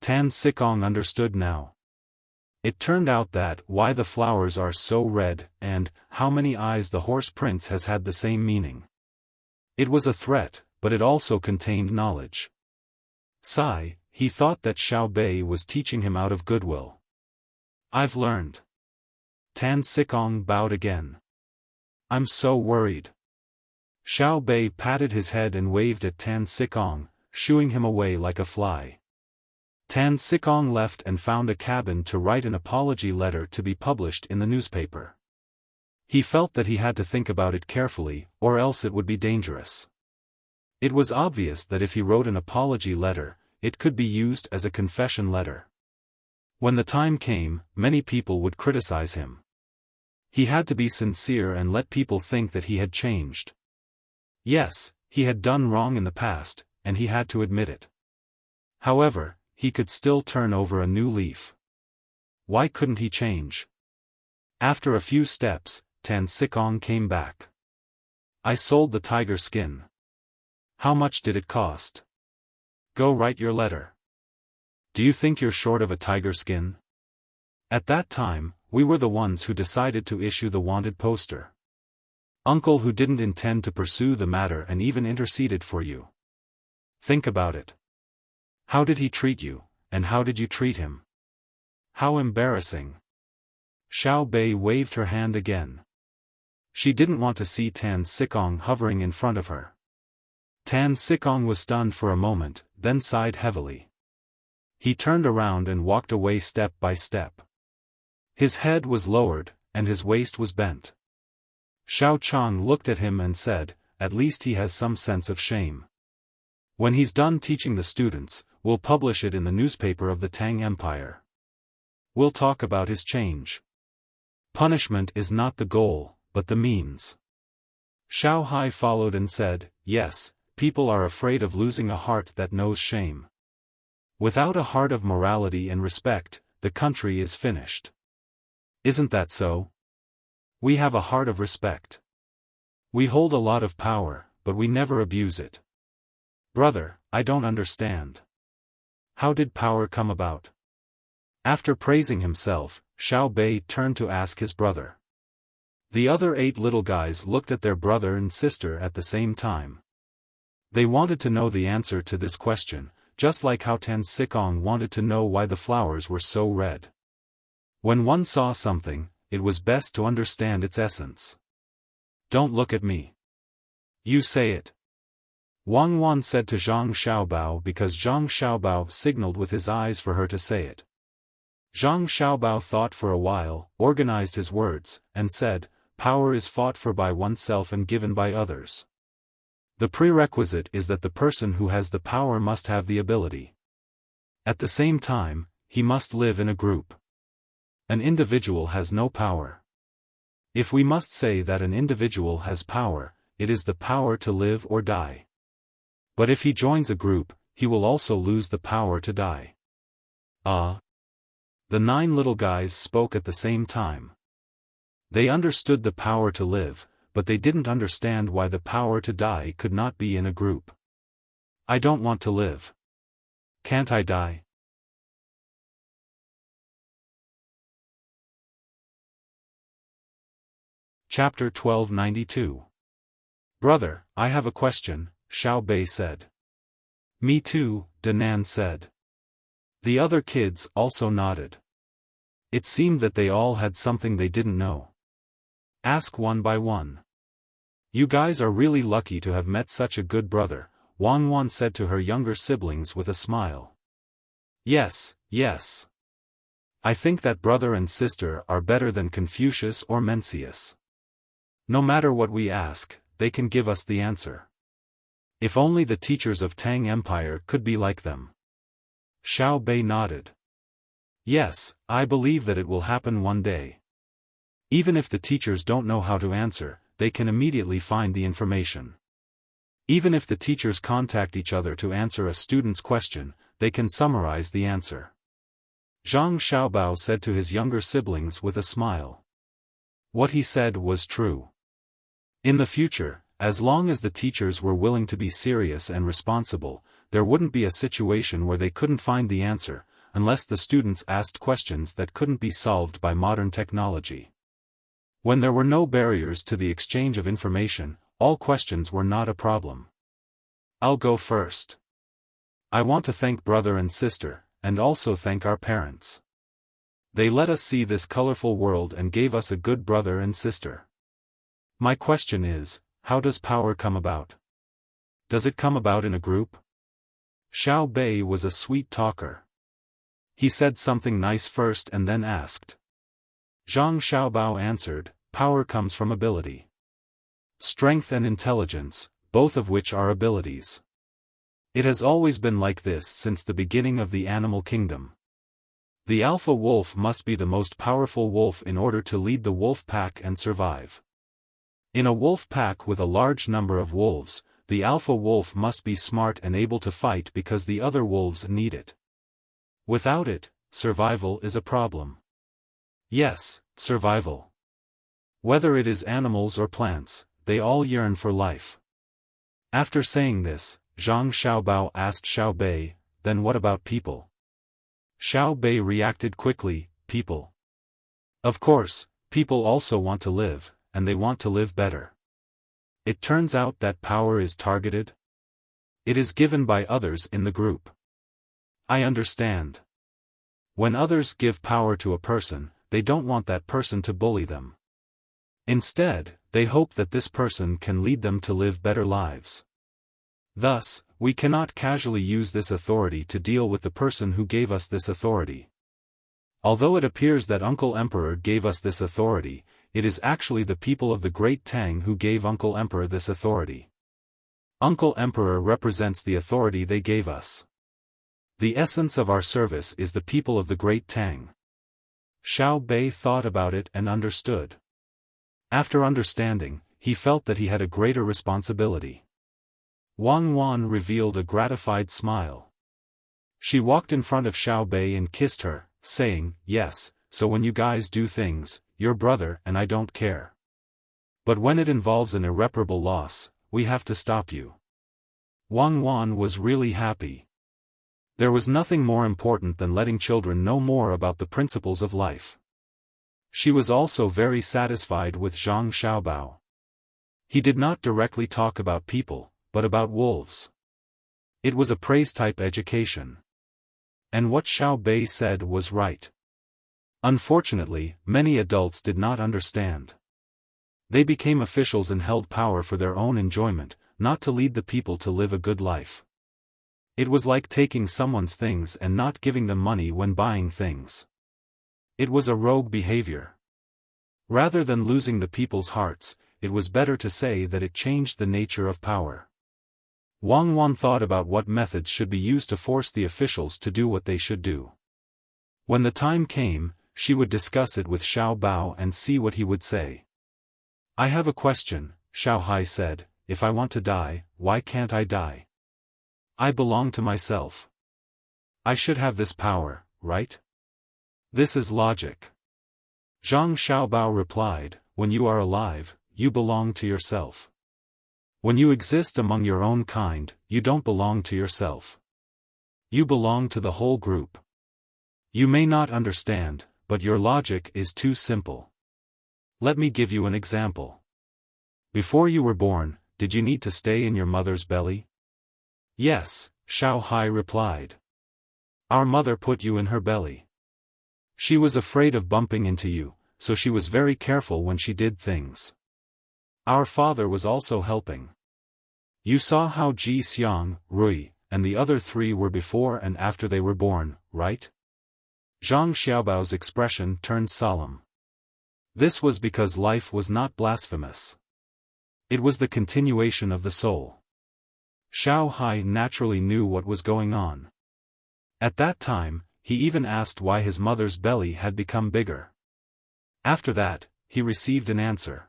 Tan Sikong understood now. It turned out that why the flowers are so red and how many eyes the horse prince has had the same meaning. It was a threat, but it also contained knowledge. Sigh, he thought that Xiao Bei was teaching him out of goodwill. I've learned. Tan Sikong bowed again. I'm so worried. Xiao Bei patted his head and waved at Tan Sikong, shooing him away like a fly. Tan Sikong left and found a cabin to write an apology letter to be published in the newspaper. He felt that he had to think about it carefully, or else it would be dangerous. It was obvious that if he wrote an apology letter, it could be used as a confession letter. When the time came, many people would criticize him. He had to be sincere and let people think that he had changed. Yes, he had done wrong in the past, and he had to admit it. However, he could still turn over a new leaf. Why couldn't he change? After a few steps, Tan Sikong came back. I sold the tiger skin. How much did it cost? Go write your letter. Do you think you're short of a tiger skin? At that time, we were the ones who decided to issue the wanted poster. Uncle who didn't intend to pursue the matter and even interceded for you. Think about it. How did he treat you, and how did you treat him? How embarrassing. Xiao Bei waved her hand again. She didn't want to see Tan Sikong hovering in front of her. Tan Sikong was stunned for a moment, then sighed heavily. He turned around and walked away step by step. His head was lowered, and his waist was bent. Xiao Chang looked at him and said, at least he has some sense of shame. When he's done teaching the students, we'll publish it in the newspaper of the Tang Empire. We'll talk about his change. Punishment is not the goal, but the means. Xiao Hai followed and said, yes, people are afraid of losing a heart that knows shame. Without a heart of morality and respect, the country is finished. Isn't that so? We have a heart of respect. We hold a lot of power, but we never abuse it. Brother, I don't understand. How did power come about? After praising himself, Xiao Bei turned to ask his brother. The other 8 little guys looked at their brother and sister at the same time. They wanted to know the answer to this question, just like how Tan Sikong wanted to know why the flowers were so red. When one saw something, it was best to understand its essence. Don't look at me. You say it. Wang Wan said to Zhang Xiaobao because Zhang Xiaobao signaled with his eyes for her to say it. Zhang Xiaobao thought for a while, organized his words, and said, power is fought for by oneself and given by others. The prerequisite is that the person who has the power must have the ability. At the same time, he must live in a group. An individual has no power. If we must say that an individual has power, it is the power to live or die. But if he joins a group, he will also lose the power to die. The 9 little guys spoke at the same time. They understood the power to live, but they didn't understand why the power to die could not be in a group. I don't want to live. Can't I die? Chapter 1292. Brother, I have a question, Xiao Bei said. Me too, Danan said. The other kids also nodded. It seemed that they all had something they didn't know. Ask one by one. You guys are really lucky to have met such a good brother, Wang Wan said to her younger siblings with a smile. Yes, yes. I think that brother and sister are better than Confucius or Mencius. No matter what we ask, they can give us the answer. If only the teachers of Tang Empire could be like them. Xiao Bei nodded. Yes, I believe that it will happen one day. Even if the teachers don't know how to answer, they can immediately find the information. Even if the teachers contact each other to answer a student's question, they can summarize the answer. Zhang Xiaobao said to his younger siblings with a smile. What he said was true. In the future, as long as the teachers were willing to be serious and responsible, there wouldn't be a situation where they couldn't find the answer, unless the students asked questions that couldn't be solved by modern technology. When there were no barriers to the exchange of information, all questions were not a problem. I'll go first. I want to thank brother and sister, and also thank our parents. They let us see this colorful world and gave us a good brother and sister. My question is, how does power come about? Does it come about in a group? Xiao Bei was a sweet talker. He said something nice first and then asked. Zhang Xiaobao answered, power comes from ability. Strength and intelligence, both of which are abilities. It has always been like this since the beginning of the animal kingdom. The alpha wolf must be the most powerful wolf in order to lead the wolf pack and survive. In a wolf pack with a large number of wolves, the alpha wolf must be smart and able to fight because the other wolves need it. Without it, survival is a problem. Yes, survival. Whether it is animals or plants, they all yearn for life. After saying this, Zhang Xiaobao asked Xiao Bei, then what about people? Xiao Bei reacted quickly, people. Of course, people also want to live, and they want to live better. It turns out that power is targeted. It is given by others in the group. I understand. When others give power to a person, they don't want that person to bully them. Instead, they hope that this person can lead them to live better lives. Thus, we cannot casually use this authority to deal with the person who gave us this authority. Although it appears that Uncle Emperor gave us this authority, it is actually the people of the Great Tang who gave Uncle Emperor this authority. Uncle Emperor represents the authority they gave us. The essence of our service is the people of the Great Tang. Xiao Bei thought about it and understood. After understanding, he felt that he had a greater responsibility. Wang Wan revealed a gratified smile. She walked in front of Xiao Bei and kissed her, saying, yes, so when you guys do things, your brother and I don't care. But when it involves an irreparable loss, we have to stop you. Wang Wan was really happy. There was nothing more important than letting children know more about the principles of life. She was also very satisfied with Zhang Xiaobao. He did not directly talk about people, but about wolves. It was a praise-type education. And what Xiao Bei said was right. Unfortunately, many adults did not understand. They became officials and held power for their own enjoyment, not to lead the people to live a good life. It was like taking someone's things and not giving them money when buying things. It was a rogue behavior. Rather than losing the people's hearts, it was better to say that it changed the nature of power. Wang Wan thought about what methods should be used to force the officials to do what they should do. When the time came, she would discuss it with Xiao Bao and see what he would say. I have a question, Xiao Hai said, if I want to die, why can't I die? I belong to myself. I should have this power, right? This is logic. Zhang Xiaobao replied, when you are alive, you belong to yourself. When you exist among your own kind, you don't belong to yourself. You belong to the whole group. You may not understand, but your logic is too simple. Let me give you an example. Before you were born, did you need to stay in your mother's belly? Yes, Xiao Hai replied. Our mother put you in her belly. She was afraid of bumping into you, so she was very careful when she did things. Our father was also helping. You saw how Ji Xiang, Rui, and the other three were before and after they were born, right? Zhang Xiaobao's expression turned solemn. This was because life was not blasphemous. It was the continuation of the soul. Xiao Hai naturally knew what was going on. At that time, he even asked why his mother's belly had become bigger. After that, he received an answer.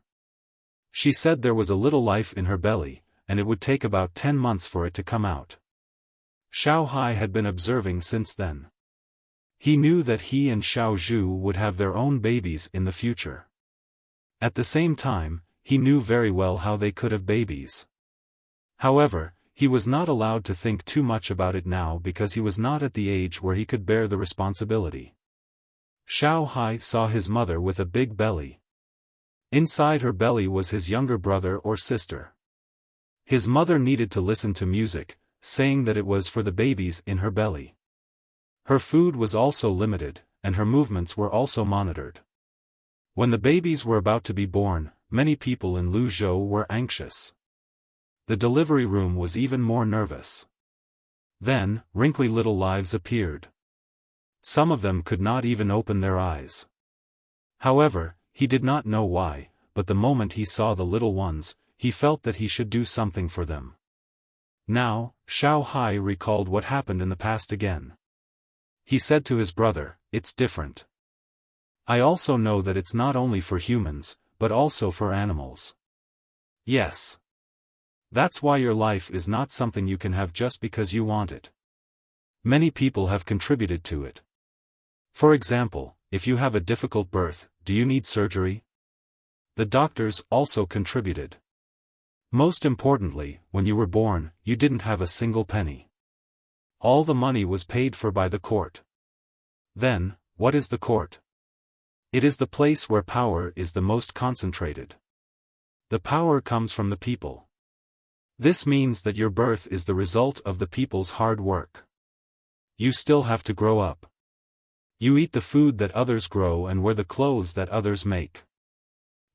She said there was a little life in her belly, and it would take about 10 months for it to come out. Xiao Hai had been observing since then. He knew that he and Xiao Zhu would have their own babies in the future. At the same time, he knew very well how they could have babies. However, he was not allowed to think too much about it now because he was not at the age where he could bear the responsibility. Xiao Hai saw his mother with a big belly. Inside her belly was his younger brother or sister. His mother needed to listen to music, saying that it was for the babies in her belly. Her food was also limited, and her movements were also monitored. When the babies were about to be born, many people in Luzhou were anxious. The delivery room was even more nervous. Then, wrinkly little lives appeared. Some of them could not even open their eyes. However, he did not know why, but the moment he saw the little ones, he felt that he should do something for them. Now, Xiao Hai recalled what happened in the past again. He said to his brother, "It's different. I also know that it's not only for humans, but also for animals. Yes. That's why your life is not something you can have just because you want it. Many people have contributed to it. For example, if you have a difficult birth, do you need surgery? The doctors also contributed. Most importantly, when you were born, you didn't have a single penny. All the money was paid for by the court. Then, what is the court? It is the place where power is the most concentrated. The power comes from the people. This means that your birth is the result of the people's hard work. You still have to grow up. You eat the food that others grow and wear the clothes that others make.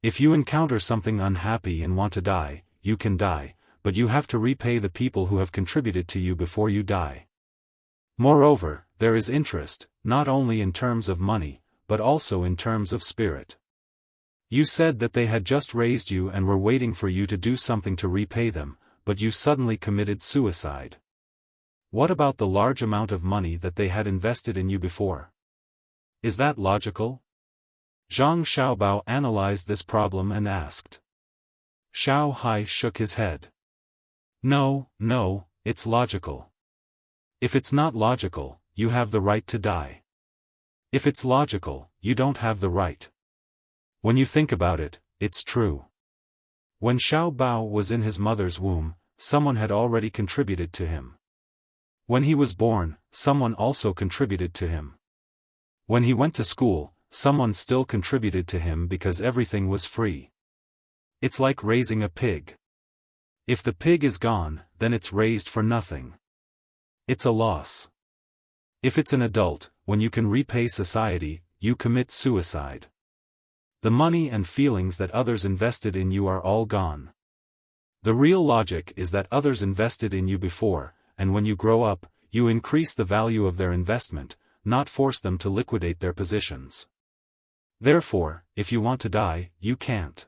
If you encounter something unhappy and want to die, you can die, but you have to repay the people who have contributed to you before you die. Moreover, there is interest, not only in terms of money, but also in terms of spirit. You said that they had just raised you and were waiting for you to do something to repay them, but you suddenly committed suicide. What about the large amount of money that they had invested in you before? Is that logical? Zhang Xiaobao analyzed this problem and asked. Xiao Hai shook his head. No, it's logical. If it's not logical, you have the right to die. If it's logical, you don't have the right. When you think about it, it's true. When Xiao Bao was in his mother's womb, someone had already contributed to him. When he was born, someone also contributed to him. When he went to school, someone still contributed to him because everything was free. It's like raising a pig. If the pig is gone, then it's raised for nothing. It's a loss. If it's an adult, when you can repay society, you commit suicide. The money and feelings that others invested in you are all gone. The real logic is that others invested in you before, and when you grow up, you increase the value of their investment, not force them to liquidate their positions. Therefore, if you want to die, you can't.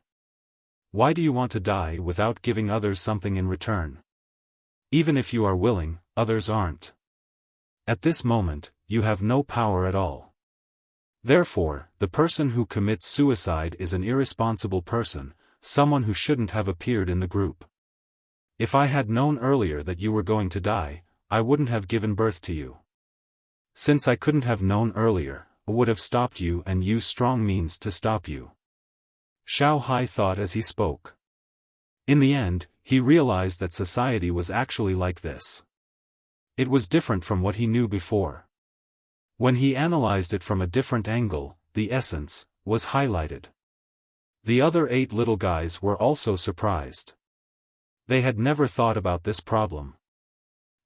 Why do you want to die without giving others something in return? Even if you are willing, others aren't. At this moment, you have no power at all. Therefore, the person who commits suicide is an irresponsible person, someone who shouldn't have appeared in the group. If I had known earlier that you were going to die, I wouldn't have given birth to you. Since I couldn't have known earlier, I would have stopped you and used strong means to stop you. Xiao Hai thought as he spoke. In the end, he realized that society was actually like this. It was different from what he knew before. When he analyzed it from a different angle, the essence was highlighted. The other 8 little guys were also surprised. They had never thought about this problem.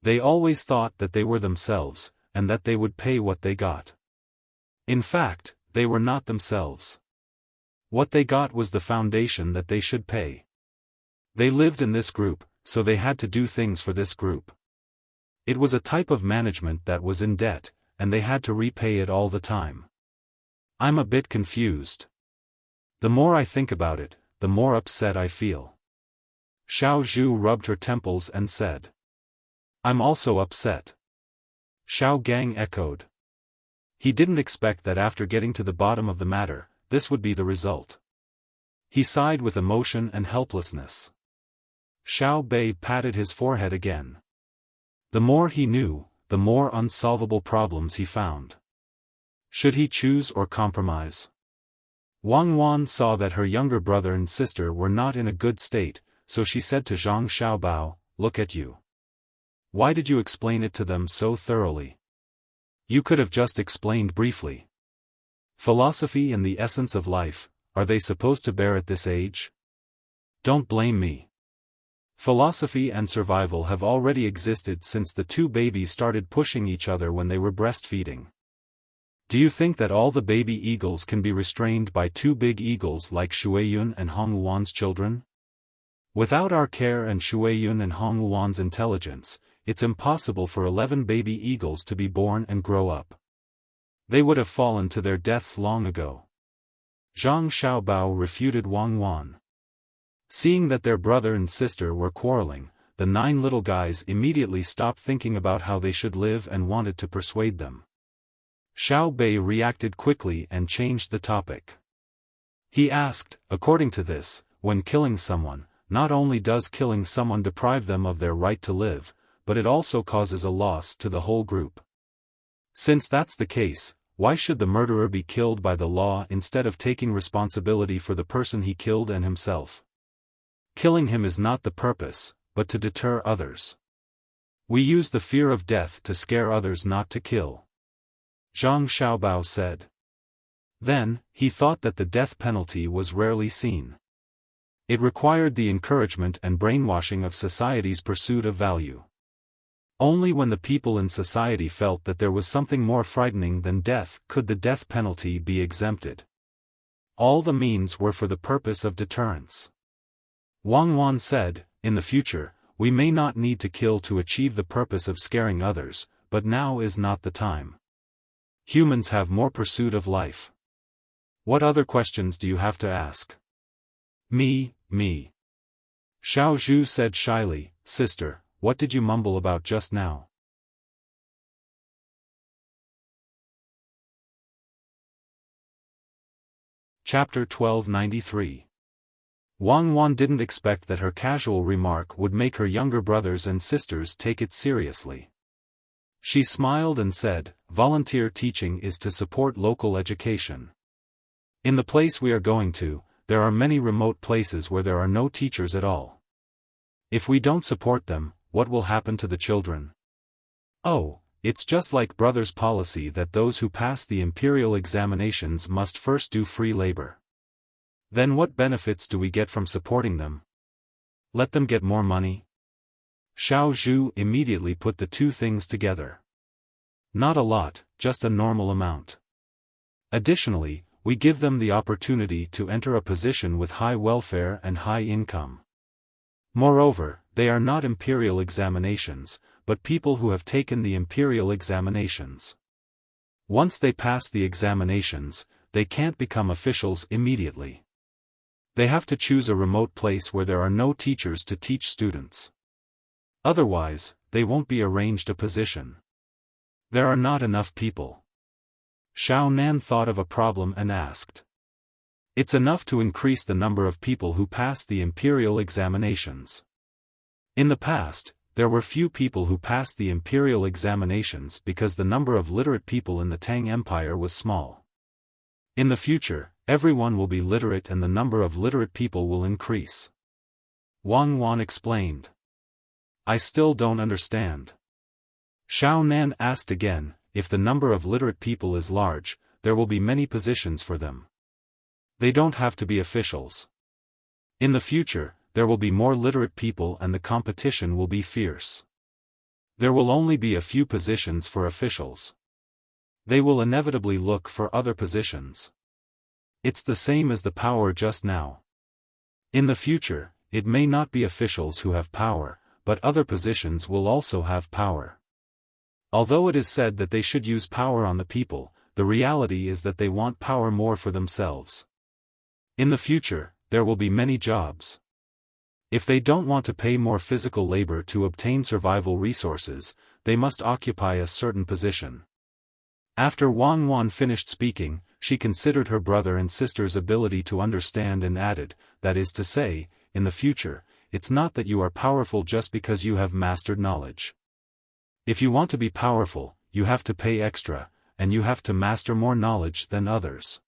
They always thought that they were themselves, and that they would pay what they got. In fact, they were not themselves. What they got was the foundation that they should pay. They lived in this group, so they had to do things for this group. It was a type of management that was in debt, and they had to repay it all the time. I'm a bit confused. The more I think about it, the more upset I feel. Xiao Zhu rubbed her temples and said. I'm also upset. Xiao Gang echoed. He didn't expect that after getting to the bottom of the matter, this would be the result. He sighed with emotion and helplessness. Xiao Bei patted his forehead again. The more he knew, the more unsolvable problems he found. Should he choose or compromise? Wang Wan saw that her younger brother and sister were not in a good state, so she said to Zhang Xiaobao, "Look at you. Why did you explain it to them so thoroughly? You could have just explained briefly. Philosophy and the essence of life, are they supposed to bear at this age? Don't blame me. Philosophy and survival have already existed since the two babies started pushing each other when they were breastfeeding. Do you think that all the baby eagles can be restrained by two big eagles like Shuiyun and Hongwuan's children? Without our care and Shuiyun and Hongwuan's intelligence, it's impossible for 11 baby eagles to be born and grow up. They would have fallen to their deaths long ago." Zhang Xiaobao refuted Wang Wan. Seeing that their brother and sister were quarreling, the 9 little guys immediately stopped thinking about how they should live and wanted to persuade them. Xiao Bei reacted quickly and changed the topic. He asked, according to this, when killing someone, not only does killing someone deprive them of their right to live, but it also causes a loss to the whole group. Since that's the case, why should the murderer be killed by the law instead of taking responsibility for the person he killed and himself? Killing him is not the purpose, but to deter others. We use the fear of death to scare others not to kill. Zhang Xiaobao said. Then, he thought that the death penalty was rarely seen. It required the encouragement and brainwashing of society's pursuit of value. Only when the people in society felt that there was something more frightening than death could the death penalty be exempted. All the means were for the purpose of deterrence. Wang Wan said, "In the future, we may not need to kill to achieve the purpose of scaring others, but now is not the time. Humans have more pursuit of life. What other questions do you have to ask?" Me. Xiao Zhu said shyly, "Sister, what did you mumble about just now?" Chapter 1293. Wang Wan didn't expect that her casual remark would make her younger brothers and sisters take it seriously. She smiled and said, "Volunteer teaching is to support local education. In the place we are going to, there are many remote places where there are no teachers at all. If we don't support them, what will happen to the children? Oh, it's just like brother's policy that those who pass the imperial examinations must first do free labor. Then what benefits do we get from supporting them? Let them get more money?" Xiao Zhu immediately put the two things together. "Not a lot, just a normal amount. Additionally, we give them the opportunity to enter a position with high welfare and high income. Moreover, they are not imperial examinations, but people who have taken the imperial examinations. Once they pass the examinations, they can't become officials immediately. They have to choose a remote place where there are no teachers to teach students. Otherwise, they won't be arranged a position. There are not enough people." Xiao Nan thought of a problem and asked. "It's enough to increase the number of people who pass the imperial examinations. In the past, there were few people who passed the imperial examinations because the number of literate people in the Tang Empire was small. In the future, everyone will be literate and the number of literate people will increase." Wang Wan explained. "I still don't understand." Xiao Nan asked again, "If the number of literate people is large, there will be many positions for them. They don't have to be officials. In the future, there will be more literate people and the competition will be fierce. There will only be a few positions for officials. They will inevitably look for other positions. It's the same as the power just now. In the future, it may not be officials who have power, but other positions will also have power. Although it is said that they should use power on the people, the reality is that they want power more for themselves. In the future, there will be many jobs. If they don't want to pay more physical labor to obtain survival resources, they must occupy a certain position." After Wang Wan finished speaking, she considered her brother and sister's ability to understand and added, "That is to say, in the future, it's not that you are powerful just because you have mastered knowledge. If you want to be powerful, you have to pay extra, and you have to master more knowledge than others.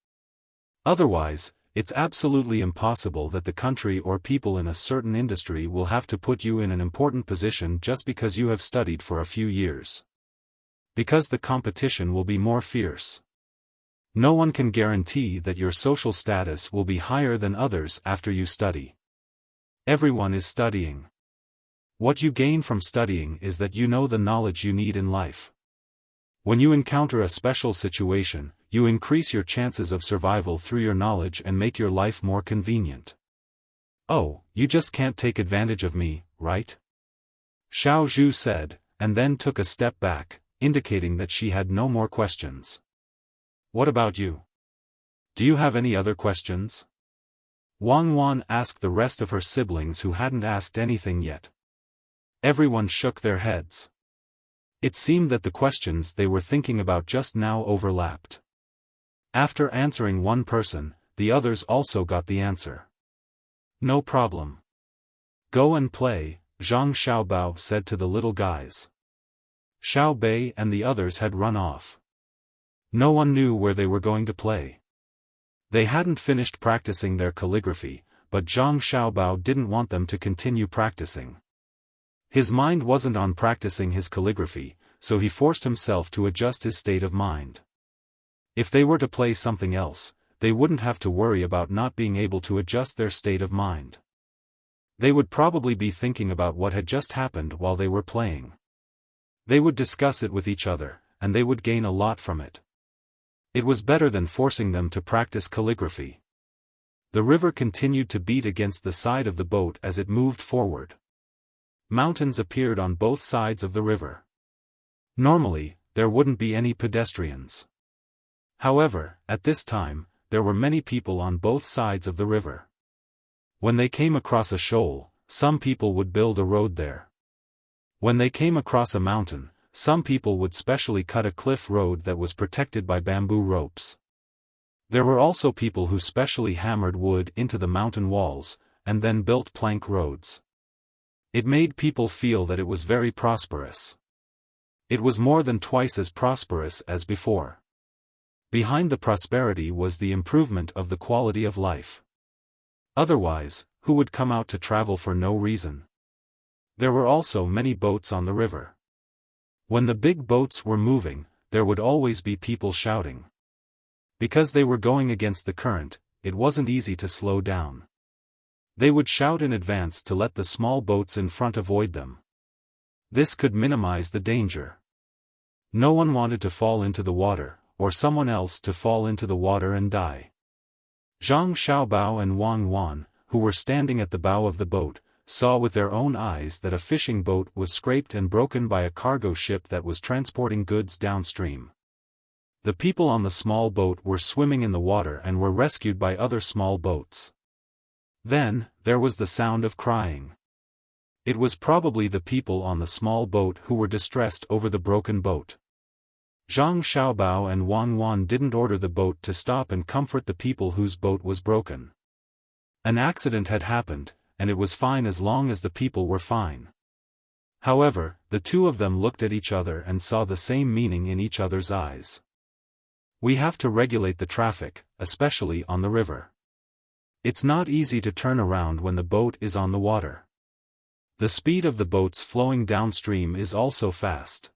Otherwise, it's absolutely impossible that the country or people in a certain industry will have to put you in an important position just because you have studied for a few years. Because the competition will be more fierce. No one can guarantee that your social status will be higher than others after you study. Everyone is studying. What you gain from studying is that you know the knowledge you need in life. When you encounter a special situation, you increase your chances of survival through your knowledge and make your life more convenient. Oh, you just can't take advantage of me, right? Xiao Zhu said, and then took a step back, indicating that she had no more questions. What about you? Do you have any other questions? Wang Wan asked the rest of her siblings who hadn't asked anything yet. Everyone shook their heads. It seemed that the questions they were thinking about just now overlapped. After answering one person, the others also got the answer. No problem. Go and play, Zhang Xiaobao said to the little guys. Xiao Bei and the others had run off. No one knew where they were going to play. They hadn't finished practicing their calligraphy, but Zhang Xiaobao didn't want them to continue practicing. His mind wasn't on practicing his calligraphy, so he forced himself to adjust his state of mind. If they were to play something else, they wouldn't have to worry about not being able to adjust their state of mind. They would probably be thinking about what had just happened while they were playing. They would discuss it with each other, and they would gain a lot from it. It was better than forcing them to practice calligraphy. The river continued to beat against the side of the boat as it moved forward. Mountains appeared on both sides of the river. Normally, there wouldn't be any pedestrians. However, at this time, there were many people on both sides of the river. When they came across a shoal, some people would build a road there. When they came across a mountain, some people would specially cut a cliff road that was protected by bamboo ropes. There were also people who specially hammered wood into the mountain walls, and then built plank roads. It made people feel that it was very prosperous. It was more than twice as prosperous as before. Behind the prosperity was the improvement of the quality of life. Otherwise, who would come out to travel for no reason? There were also many boats on the river. When the big boats were moving, there would always be people shouting. Because they were going against the current, it wasn't easy to slow down. They would shout in advance to let the small boats in front avoid them. This could minimize the danger. No one wanted to fall into the water, or someone else to fall into the water and die. Zhang Xiaobao and Wang Wan, who were standing at the bow of the boat, saw with their own eyes that a fishing boat was scraped and broken by a cargo ship that was transporting goods downstream. The people on the small boat were swimming in the water and were rescued by other small boats. Then, there was the sound of crying. It was probably the people on the small boat who were distressed over the broken boat. Zhang Xiaobao and Wang Wan didn't order the boat to stop and comfort the people whose boat was broken. An accident had happened, and it was fine as long as the people were fine. However, the two of them looked at each other and saw the same meaning in each other's eyes. We have to regulate the traffic, especially on the river. It's not easy to turn around when the boat is on the water. The speed of the boats flowing downstream is also fast.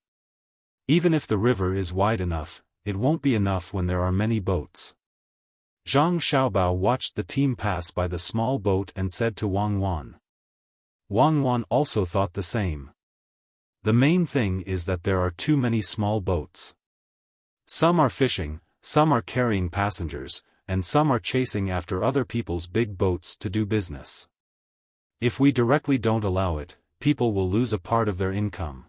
Even if the river is wide enough, it won't be enough when there are many boats. Zhang Xiaobao watched the team pass by the small boat and said to Wang Wan. Wang Wan also thought the same. The main thing is that there are too many small boats. Some are fishing, some are carrying passengers, and some are chasing after other people's big boats to do business. If we directly don't allow it, people will lose a part of their income.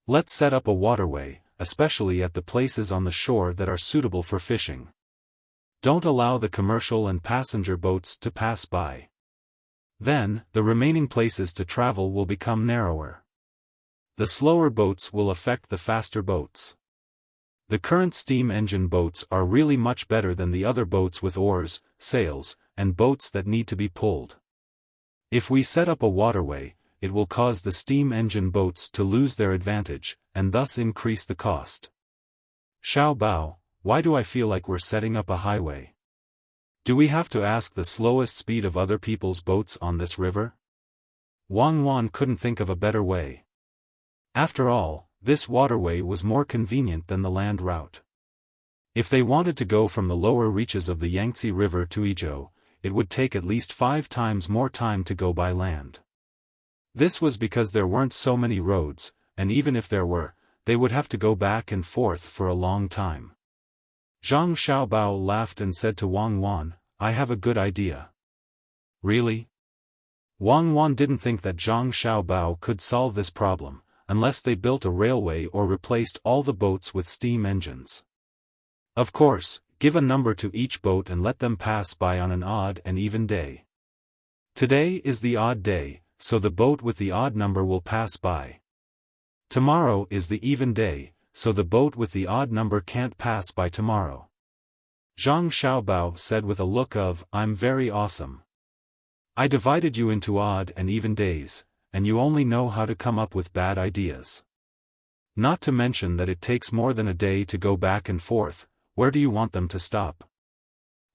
Let's set up a waterway, especially at the places on the shore that are suitable for fishing. Don't allow the commercial and passenger boats to pass by. Then, the remaining places to travel will become narrower. The slower boats will affect the faster boats. The current steam engine boats are really much better than the other boats with oars, sails, and boats that need to be pulled. If we set up a waterway, it will cause the steam engine boats to lose their advantage, and thus increase the cost. Xiao Bao, why do I feel like we're setting up a highway? Do we have to ask the slowest speed of other people's boats on this river? Wang Wan couldn't think of a better way. After all, this waterway was more convenient than the land route. If they wanted to go from the lower reaches of the Yangtze River to Izhou, it would take at least 5 times more time to go by land. This was because there weren't so many roads, and even if there were, they would have to go back and forth for a long time. Zhang Xiaobao laughed and said to Wang Wan, "I have a good idea." Really? Wang Wan didn't think that Zhang Xiaobao could solve this problem, unless they built a railway or replaced all the boats with steam engines. Of course, give a number to each boat and let them pass by on an odd and even day. Today is the odd day, so the boat with the odd number will pass by. Tomorrow is the even day, so the boat with the odd number can't pass by tomorrow. Zhang Xiaobao said with a look of, "I'm very awesome. I divided you into odd and even days, and you only know how to come up with bad ideas. Not to mention that it takes more than a day to go back and forth. Where do you want them to stop?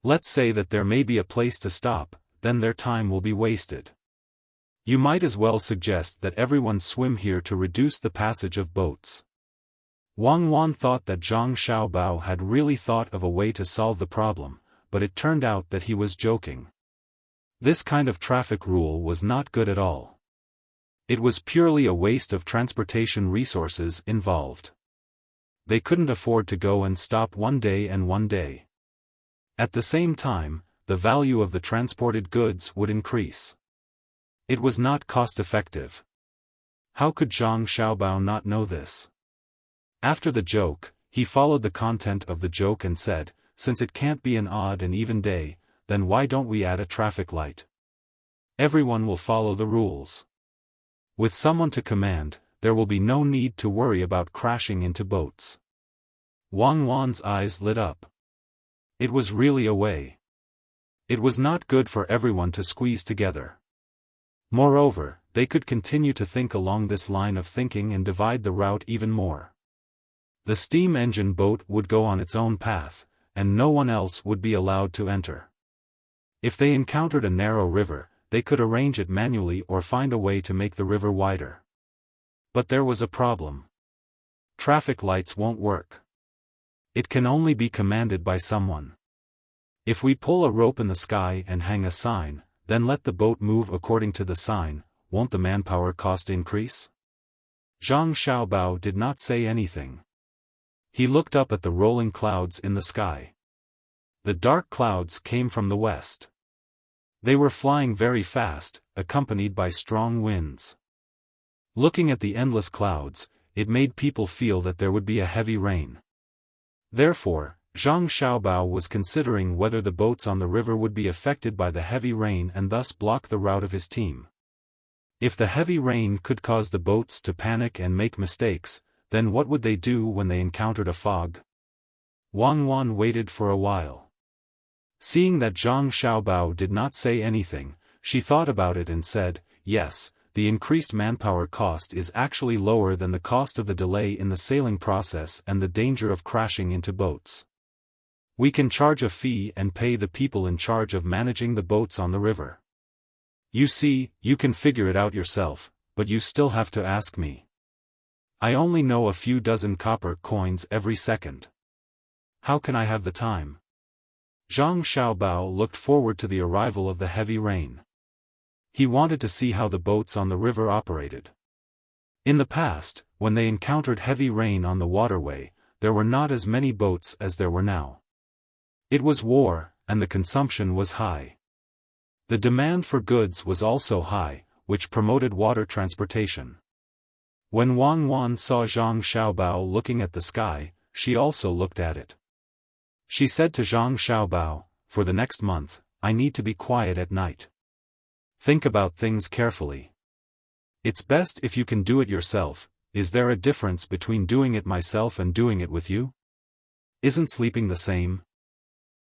Let's say that there may be a place to stop, then their time will be wasted. You might as well suggest that everyone swim here to reduce the passage of boats." Wang Wan thought that Zhang Xiaobao had really thought of a way to solve the problem, but it turned out that he was joking. This kind of traffic rule was not good at all. It was purely a waste of transportation resources involved. They couldn't afford to go and stop one day and one day. At the same time, the value of the transported goods would increase. It was not cost-effective. How could Zhang Xiaobao not know this? After the joke, he followed the content of the joke and said, "Since it can't be an odd and even day, then why don't we add a traffic light? Everyone will follow the rules. With someone to command, there will be no need to worry about crashing into boats." Wang Wan's eyes lit up. It was really a way. It was not good for everyone to squeeze together. Moreover, they could continue to think along this line of thinking and divide the route even more. The steam engine boat would go on its own path, and no one else would be allowed to enter. If they encountered a narrow river, they could arrange it manually or find a way to make the river wider. But there was a problem. Traffic lights won't work. It can only be commanded by someone. If we pull a rope in the sky and hang a sign, then let the boat move according to the sign, won't the manpower cost increase? Zhang Xiaobao did not say anything. He looked up at the rolling clouds in the sky. The dark clouds came from the west. They were flying very fast, accompanied by strong winds. Looking at the endless clouds, it made people feel that there would be a heavy rain. Therefore, Zhang Xiaobao was considering whether the boats on the river would be affected by the heavy rain and thus block the route of his team. If the heavy rain could cause the boats to panic and make mistakes, then what would they do when they encountered a fog? Wang Wan waited for a while. Seeing that Zhang Xiaobao did not say anything, she thought about it and said, "Yes, the increased manpower cost is actually lower than the cost of the delay in the sailing process and the danger of crashing into boats. We can charge a fee and pay the people in charge of managing the boats on the river. You see, you can figure it out yourself, but you still have to ask me. I only know a few dozen copper coins every second. How can I have the time?" Zhang Xiaobao looked forward to the arrival of the heavy rain. He wanted to see how the boats on the river operated. In the past, when they encountered heavy rain on the waterway, there were not as many boats as there were now. It was war, and the consumption was high. The demand for goods was also high, which promoted water transportation. When Wang Wan saw Zhang Xiaobao looking at the sky, she also looked at it. She said to Zhang Xiaobao, "For the next month, I need to be quiet at night. Think about things carefully. It's best if you can do it yourself. Is there a difference between doing it myself and doing it with you? Isn't sleeping the same?"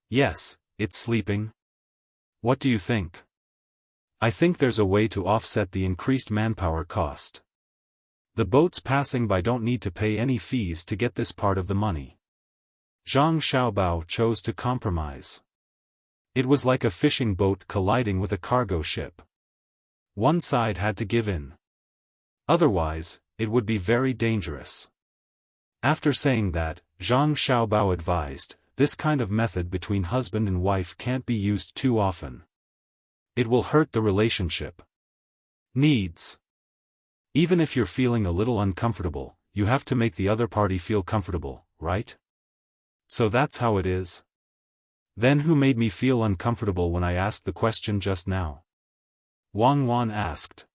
"Yes, it's sleeping." "What do you think?" "I think there's a way to offset the increased manpower cost. The boats passing by don't need to pay any fees to get this part of the money." Zhang Xiaobao chose to compromise. It was like a fishing boat colliding with a cargo ship. One side had to give in. Otherwise, it would be very dangerous. After saying that, Zhang Xiaobao advised, this kind of method between husband and wife can't be used too often. It will hurt the relationship. Needs. Even if you're feeling a little uncomfortable, you have to make the other party feel comfortable, right? So that's how it is? Then who made me feel uncomfortable when I asked the question just now? Wang Wan asked.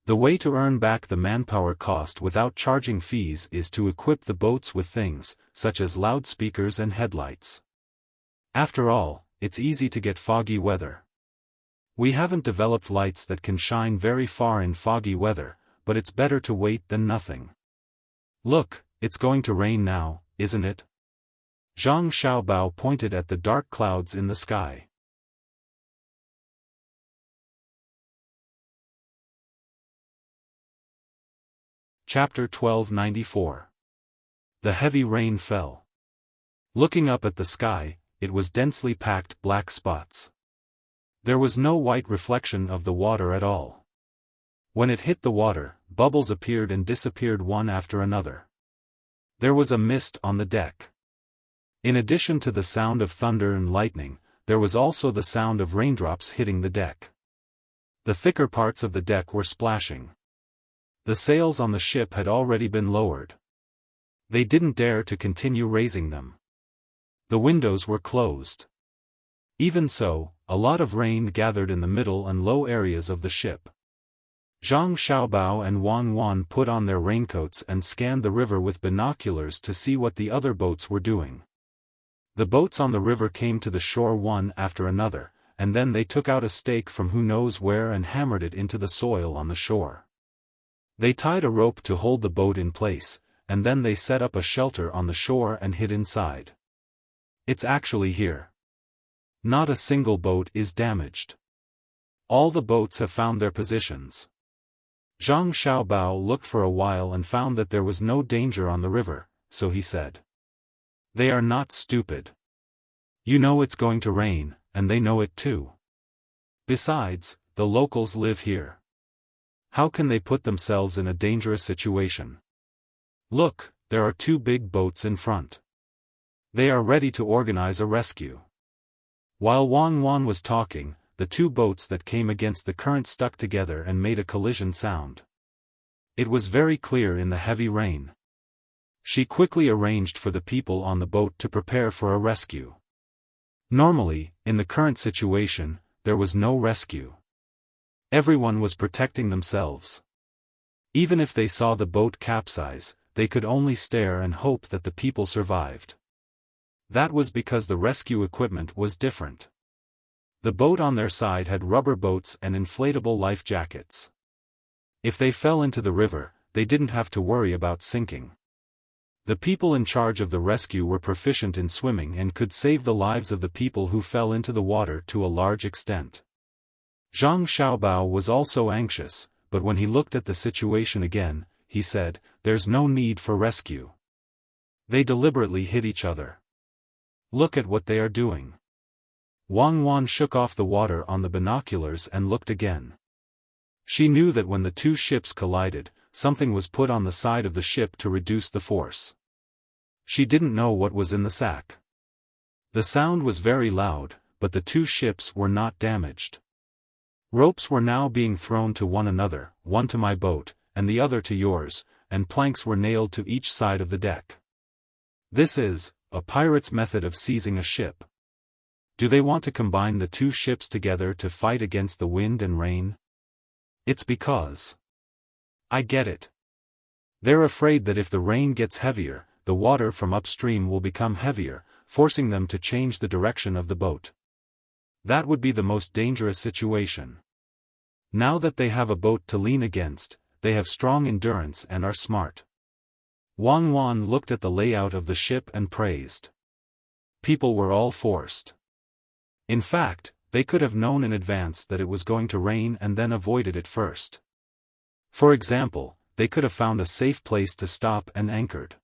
The way to earn back the manpower cost without charging fees is to equip the boats with things, such as loudspeakers and headlights. After all, it's easy to get foggy weather. We haven't developed lights that can shine very far in foggy weather, but it's better to wait than nothing. Look, it's going to rain now, isn't it? Zhang Xiaobao pointed at the dark clouds in the sky. Chapter 1294. The heavy rain fell. Looking up at the sky, it was densely packed black spots. There was no white reflection of the water at all. When it hit the water, bubbles appeared and disappeared one after another. There was a mist on the deck. In addition to the sound of thunder and lightning, there was also the sound of raindrops hitting the deck. The thicker parts of the deck were splashing. The sails on the ship had already been lowered. They didn't dare to continue raising them. The windows were closed. Even so, a lot of rain gathered in the middle and low areas of the ship. Zhang Xiaobao and Wang Wan put on their raincoats and scanned the river with binoculars to see what the other boats were doing. The boats on the river came to the shore one after another, and then they took out a stake from who knows where and hammered it into the soil on the shore. They tied a rope to hold the boat in place, and then they set up a shelter on the shore and hid inside. It's actually here. Not a single boat is damaged. All the boats have found their positions. Zhang Xiaobao looked for a while and found that there was no danger on the river, so he said. They are not stupid. You know it's going to rain, and they know it too. Besides, the locals live here. How can they put themselves in a dangerous situation? Look, there are two big boats in front. They are ready to organize a rescue. While Wang Wan was talking, the two boats that came against the current stuck together and made a collision sound. It was very clear in the heavy rain. She quickly arranged for the people on the boat to prepare for a rescue. Normally, in the current situation, there was no rescue. Everyone was protecting themselves. Even if they saw the boat capsize, they could only stare and hope that the people survived. That was because the rescue equipment was different. The boat on their side had rubber boats and inflatable life jackets. If they fell into the river, they didn't have to worry about sinking. The people in charge of the rescue were proficient in swimming and could save the lives of the people who fell into the water to a large extent. Zhang Xiaobao was also anxious, but when he looked at the situation again, he said, "There's no need for rescue." They deliberately hit each other. Look at what they are doing. Wang Wan shook off the water on the binoculars and looked again. She knew that when the two ships collided, something was put on the side of the ship to reduce the force. She didn't know what was in the sack. The sound was very loud, but the two ships were not damaged. Ropes were now being thrown to one another, one to my boat, and the other to yours, and planks were nailed to each side of the deck. This is a pirate's method of seizing a ship. Do they want to combine the two ships together to fight against the wind and rain? It's because. I get it. They're afraid that if the rain gets heavier, the water from upstream will become heavier, forcing them to change the direction of the boat. That would be the most dangerous situation. Now that they have a boat to lean against, they have strong endurance and are smart. Wang Wan looked at the layout of the ship and praised. People were all forced. In fact, they could have known in advance that it was going to rain and then avoided it first. For example, they could have found a safe place to stop and anchored.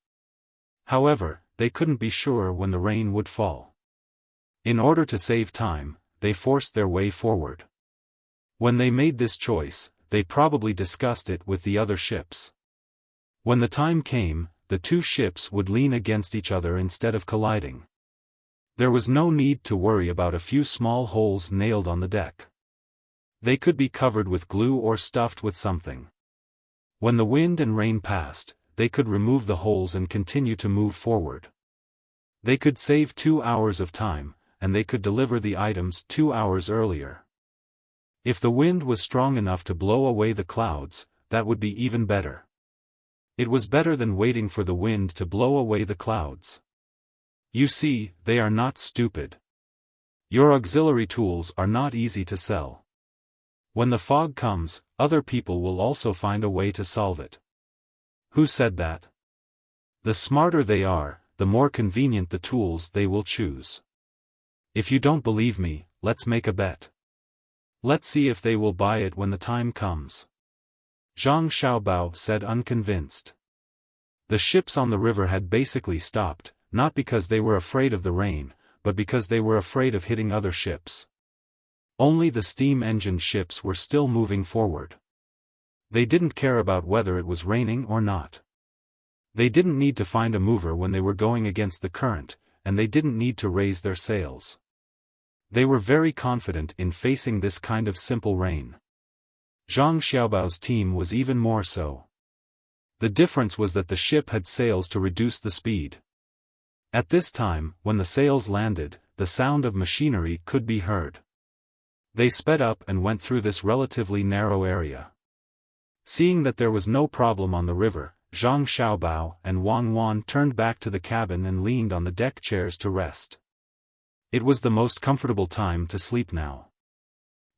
However, they couldn't be sure when the rain would fall. In order to save time, they forced their way forward. When they made this choice, they probably discussed it with the other ships. When the time came, the two ships would lean against each other instead of colliding. There was no need to worry about a few small holes nailed on the deck. They could be covered with glue or stuffed with something. When the wind and rain passed, they could remove the holes and continue to move forward. They could save 2 hours of time, and they could deliver the items 2 hours earlier. If the wind was strong enough to blow away the clouds, that would be even better. It was better than waiting for the wind to blow away the clouds. You see, they are not stupid. Your auxiliary tools are not easy to sell. When the fog comes, other people will also find a way to solve it. Who said that? The smarter they are, the more convenient the tools they will choose. If you don't believe me, let's make a bet. Let's see if they will buy it when the time comes. Zhang Xiaobao said, unconvinced. The ships on the river had basically stopped, not because they were afraid of the rain, but because they were afraid of hitting other ships. Only the steam-engined ships were still moving forward. They didn't care about whether it was raining or not. They didn't need to find a mover when they were going against the current, and they didn't need to raise their sails. They were very confident in facing this kind of simple rain. Zhang Xiaobao's team was even more so. The difference was that the ship had sails to reduce the speed. At this time, when the sails landed, the sound of machinery could be heard. They sped up and went through this relatively narrow area. Seeing that there was no problem on the river, Zhang Xiaobao and Wang Wan turned back to the cabin and leaned on the deck chairs to rest. It was the most comfortable time to sleep now.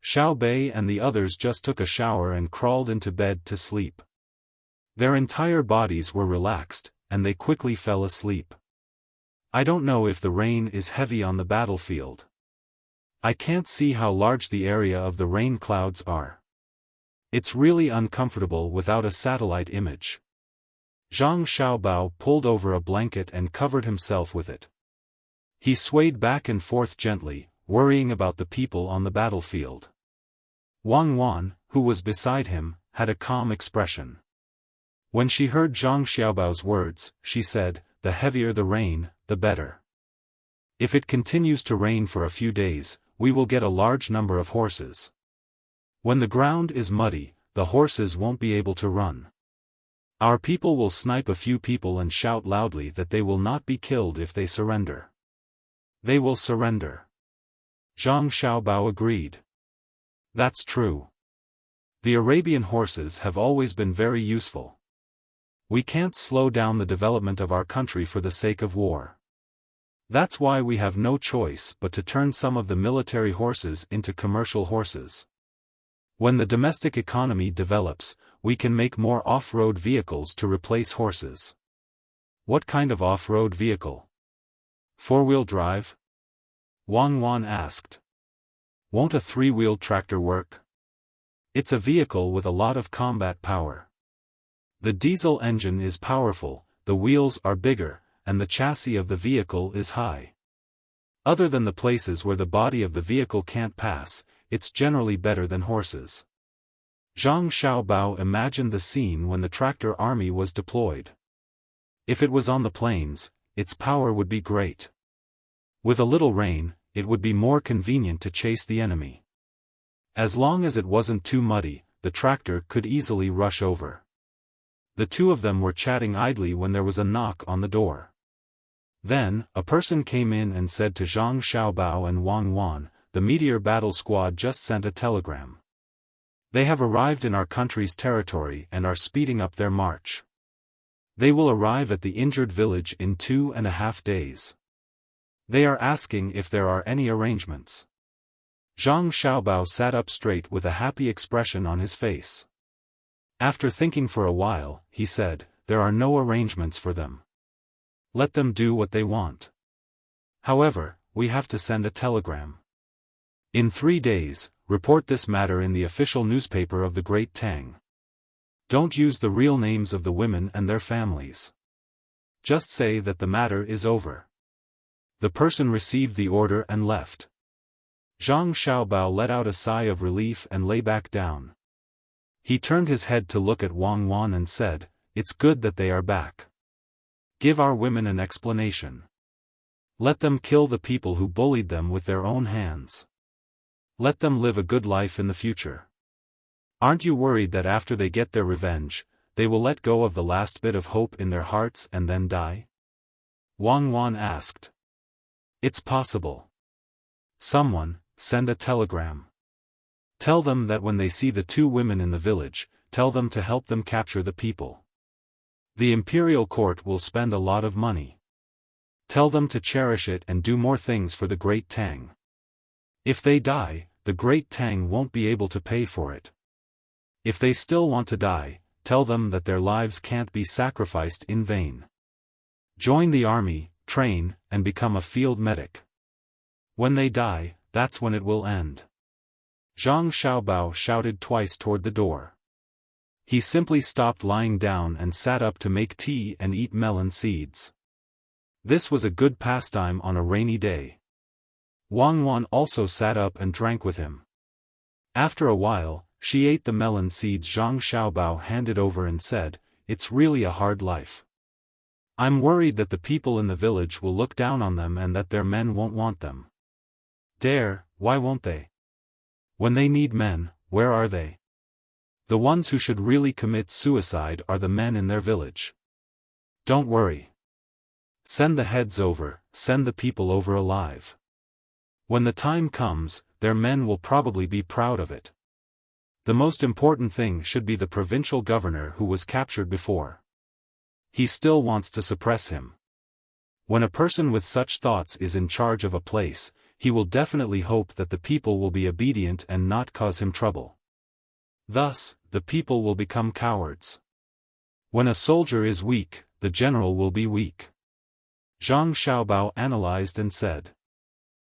Xiao Bei and the others just took a shower and crawled into bed to sleep. Their entire bodies were relaxed, and they quickly fell asleep. I don't know if the rain is heavy on the battlefield. I can't see how large the area of the rain clouds are. It's really uncomfortable without a satellite image. Zhang Xiaobao pulled over a blanket and covered himself with it. He swayed back and forth gently, worrying about the people on the battlefield. Wang Wan, who was beside him, had a calm expression. When she heard Zhang Xiaobao's words, she said, "The heavier the rain, the better. If it continues to rain for a few days, we will get a large number of horses. When the ground is muddy, the horses won't be able to run. Our people will snipe a few people and shout loudly that they will not be killed if they surrender. They will surrender." Zhang Xiaobao agreed. That's true. The Arabian horses have always been very useful. We can't slow down the development of our country for the sake of war. That's why we have no choice but to turn some of the military horses into commercial horses. When the domestic economy develops, we can make more off-road vehicles to replace horses. What kind of off-road vehicle? Four-wheel drive? Wang Wan asked. Won't a three-wheel tractor work? It's a vehicle with a lot of combat power. The diesel engine is powerful, the wheels are bigger, and the chassis of the vehicle is high. Other than the places where the body of the vehicle can't pass, it's generally better than horses. Zhang Xiaobao imagined the scene when the tractor army was deployed. If it was on the plains, its power would be great. With a little rain, it would be more convenient to chase the enemy. As long as it wasn't too muddy, the tractor could easily rush over. The two of them were chatting idly when there was a knock on the door. Then, a person came in and said to Zhang Xiaobao and Wang Wan, "The Meteor Battle Squad just sent a telegram. They have arrived in our country's territory and are speeding up their march. They will arrive at the injured village in 2.5 days. They are asking if there are any arrangements." Zhang Xiaobao sat up straight with a happy expression on his face. After thinking for a while, he said, "There are no arrangements for them. Let them do what they want. However, we have to send a telegram. In 3 days, report this matter in the official newspaper of the Great Tang. Don't use the real names of the women and their families. Just say that the matter is over." The person received the order and left. Zhang Xiaobao let out a sigh of relief and lay back down. He turned his head to look at Wang Wan and said, "It's good that they are back. Give our women an explanation. Let them kill the people who bullied them with their own hands. Let them live a good life in the future. Aren't you worried that after they get their revenge, they will let go of the last bit of hope in their hearts and then die?" Wang Wan asked. "It's possible. Someone, send a telegram. Tell them that when they see the two women in the village, tell them to help them capture the people. The imperial court will spend a lot of money. Tell them to cherish it and do more things for the great Tang. If they die, the great Tang won't be able to pay for it. If they still want to die, tell them that their lives can't be sacrificed in vain. Join the army, train, and become a field medic. When they die, that's when it will end." Zhang Xiaobao shouted twice toward the door. He simply stopped lying down and sat up to make tea and eat melon seeds. This was a good pastime on a rainy day. Wang Wan also sat up and drank with him. After a while, she ate the melon seeds Zhang Xiaobao handed over and said, "It's really a hard life. I'm worried that the people in the village will look down on them and that their men won't want them." Why won't they? When they need men, where are they? The ones who should really commit suicide are the men in their village. Don't worry. Send the heads over, send the people over alive. When the time comes, their men will probably be proud of it. The most important thing should be the provincial governor who was captured before. He still wants to suppress him. When a person with such thoughts is in charge of a place, he will definitely hope that the people will be obedient and not cause him trouble. Thus, the people will become cowards. When a soldier is weak, the general will be weak. Zhang Xiaobao analyzed and said.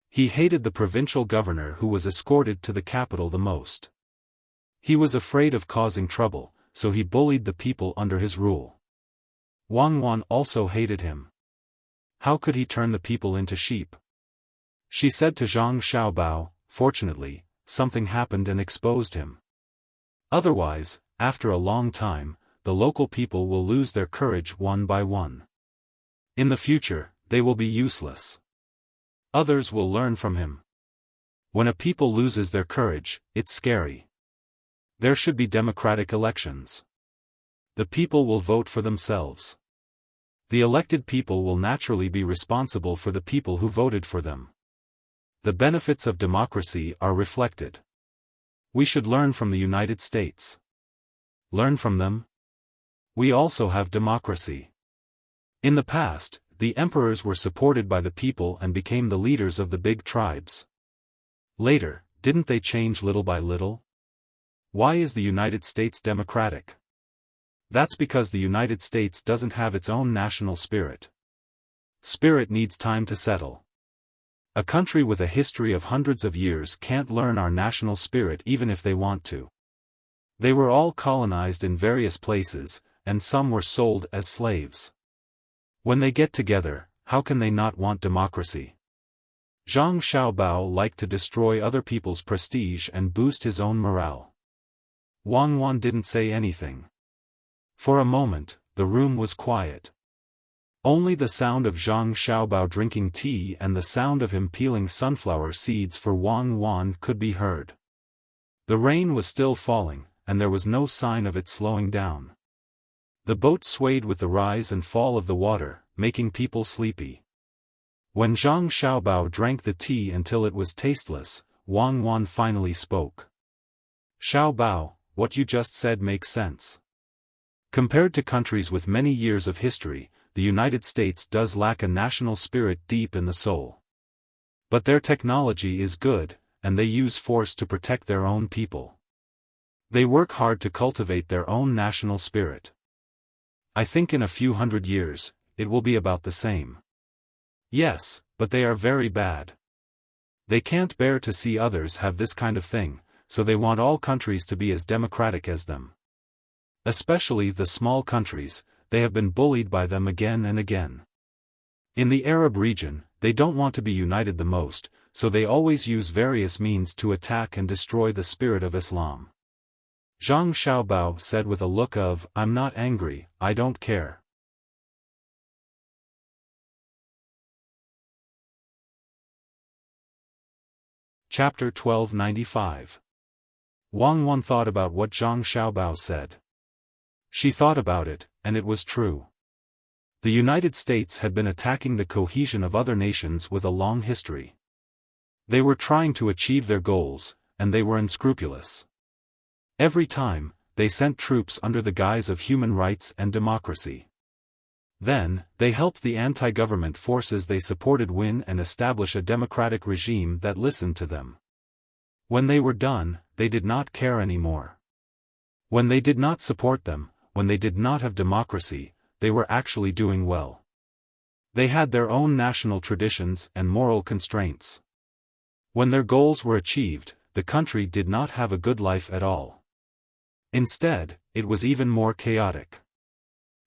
He hated the provincial governor who was escorted to the capital the most. He was afraid of causing trouble, so he bullied the people under his rule. Wang Wan also hated him. How could he turn the people into sheep? She said to Zhang Xiaobao, "Fortunately, something happened and exposed him. Otherwise, after a long time, the local people will lose their courage one by one. In the future, they will be useless. Others will learn from him. When a people loses their courage, it's scary. There should be democratic elections. The people will vote for themselves. The elected people will naturally be responsible for the people who voted for them. The benefits of democracy are reflected. We should learn from the United States. Learn from them? We also have democracy. In the past, the emperors were supported by the people and became the leaders of the big tribes. Later, didn't they change little by little? Why is the United States democratic? That's because the United States doesn't have its own national spirit. Spirit needs time to settle. A country with a history of hundreds of years can't learn our national spirit even if they want to. They were all colonized in various places, and some were sold as slaves. When they get together, how can they not want democracy? Zhang Xiaobao liked to destroy other people's prestige and boost his own morale. Wang Wan didn't say anything. For a moment, the room was quiet. Only the sound of Zhang Xiaobao drinking tea and the sound of him peeling sunflower seeds for Wang Wan could be heard. The rain was still falling, and there was no sign of it slowing down. The boat swayed with the rise and fall of the water, making people sleepy. When Zhang Xiaobao drank the tea until it was tasteless, Wang Wan finally spoke. "Xiaobao, what you just said makes sense. Compared to countries with many years of history, the United States does lack a national spirit deep in the soul. But their technology is good, and they use force to protect their own people. They work hard to cultivate their own national spirit. I think in a few hundred years, it will be about the same. Yes, but they are very bad. They can't bear to see others have this kind of thing, so they want all countries to be as democratic as them. Especially the small countries, they have been bullied by them again and again. In the Arab region, they don't want to be united the most, so they always use various means to attack and destroy the spirit of Islam. Zhang Xiaobao said with a look of, "I'm not angry, I don't care." Chapter 1295. Wang Wan thought about what Zhang Xiaobao said. She thought about it, and it was true. The United States had been attacking the cohesion of other nations with a long history. They were trying to achieve their goals, and they were unscrupulous. Every time, they sent troops under the guise of human rights and democracy. Then, they helped the anti-government forces they supported win and establish a democratic regime that listened to them. When they were done, they did not care anymore. When they did not support them, when they did not have democracy, they were actually doing well. They had their own national traditions and moral constraints. When their goals were achieved, the country did not have a good life at all. Instead, it was even more chaotic.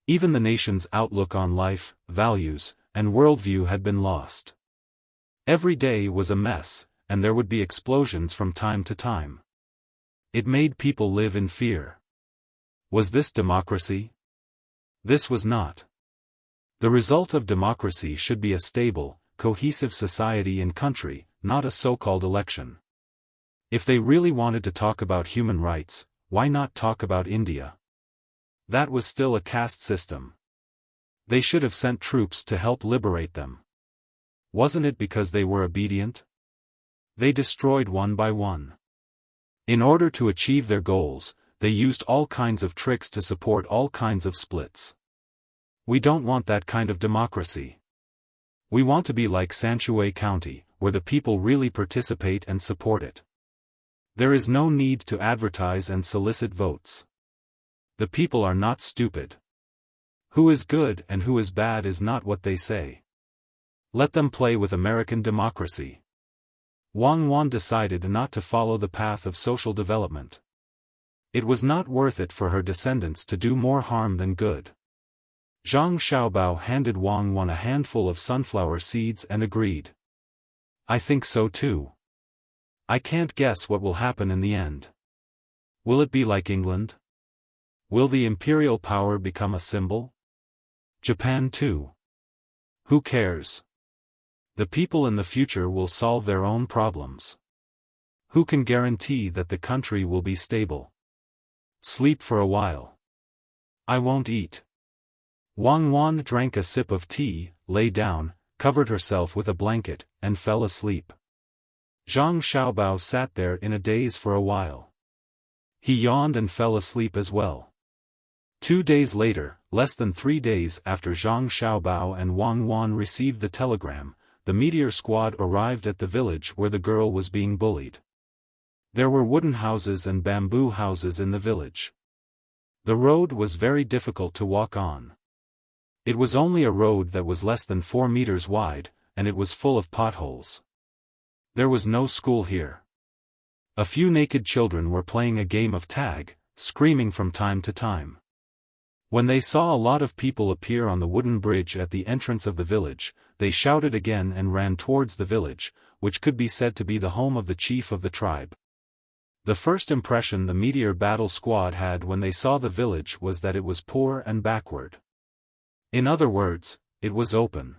Even the nation's outlook on life, values, and worldview had been lost. Every day was a mess, and there would be explosions from time to time. It made people live in fear. Was this democracy? This was not. The result of democracy should be a stable, cohesive society and country, not a so-called election. If they really wanted to talk about human rights, why not talk about India? That was still a caste system. They should have sent troops to help liberate them. Wasn't it because they were obedient? They destroyed one by one. In order to achieve their goals, they used all kinds of tricks to support all kinds of splits. We don't want that kind of democracy. We want to be like Sanshui County, where the people really participate and support it. There is no need to advertise and solicit votes. The people are not stupid. Who is good and who is bad is not what they say. Let them play with American democracy. Wang Wan decided not to follow the path of social development. It was not worth it for her descendants to do more harm than good. Zhang Xiaobao handed Wang Wan a handful of sunflower seeds and agreed. I think so too. I can't guess what will happen in the end. Will it be like England? Will the imperial power become a symbol? Japan too. Who cares? The people in the future will solve their own problems. Who can guarantee that the country will be stable? Sleep for a while. I won't eat. Wang Wan drank a sip of tea, lay down, covered herself with a blanket, and fell asleep. Zhang Xiaobao sat there in a daze for a while. He yawned and fell asleep as well. 2 days later, less than 3 days after Zhang Xiaobao and Wang Wan received the telegram, the meteor squad arrived at the village where the girl was being bullied. There were wooden houses and bamboo houses in the village. The road was very difficult to walk on. It was only a road that was less than 4 meters wide, and it was full of potholes. There was no school here. A few naked children were playing a game of tag, screaming from time to time. When they saw a lot of people appear on the wooden bridge at the entrance of the village, they shouted again and ran towards the village, which could be said to be the home of the chief of the tribe. The first impression the meteor battle squad had when they saw the village was that it was poor and backward. In other words, it was open.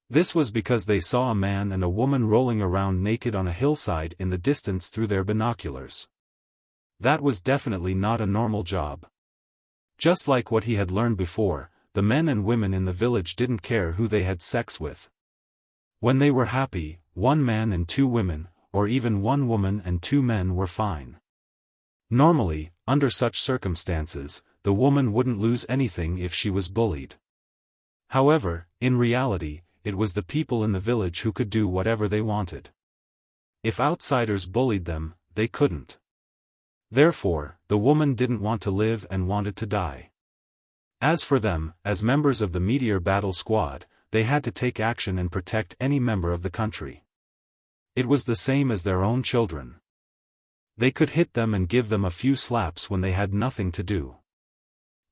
This was because they saw a man and a woman rolling around naked on a hillside in the distance through their binoculars. That was definitely not a normal job. Just like what he had learned before, the men and women in the village didn't care who they had sex with. When they were happy, 1 man and 2 women, or even 1 woman and 2 men were fine. Normally, under such circumstances, the woman wouldn't lose anything if she was bullied. However, in reality, it was the people in the village who could do whatever they wanted. If outsiders bullied them, they couldn't. Therefore, the woman didn't want to live and wanted to die. As for them, as members of the meteor battle squad, they had to take action and protect any member of the country. It was the same as their own children. They could hit them and give them a few slaps when they had nothing to do.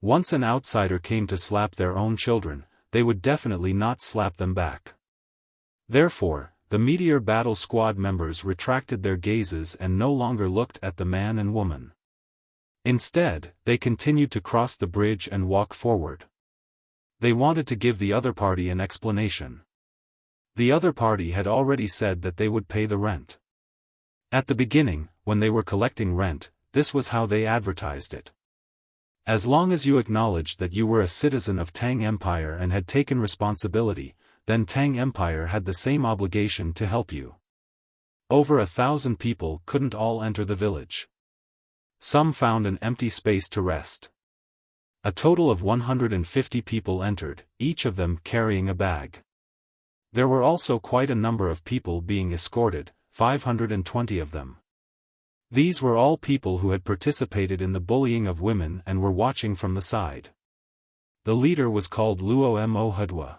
Once an outsider came to slap their own children, they would definitely not slap them back. Therefore, the meteor battle squad members retracted their gazes and no longer looked at the man and woman. Instead, they continued to cross the bridge and walk forward. They wanted to give the other party an explanation. The other party had already said that they would pay the rent. At the beginning, when they were collecting rent, this was how they advertised it. As long as you acknowledged that you were a citizen of Tang Empire and had taken responsibility, then Tang Empire had the same obligation to help you. Over 1,000 people couldn't all enter the village. Some found an empty space to rest. A total of 150 people entered, each of them carrying a bag. There were also quite a number of people being escorted, 520 of them. These were all people who had participated in the bullying of women and were watching from the side. The leader was called Luo Mo Hudwa.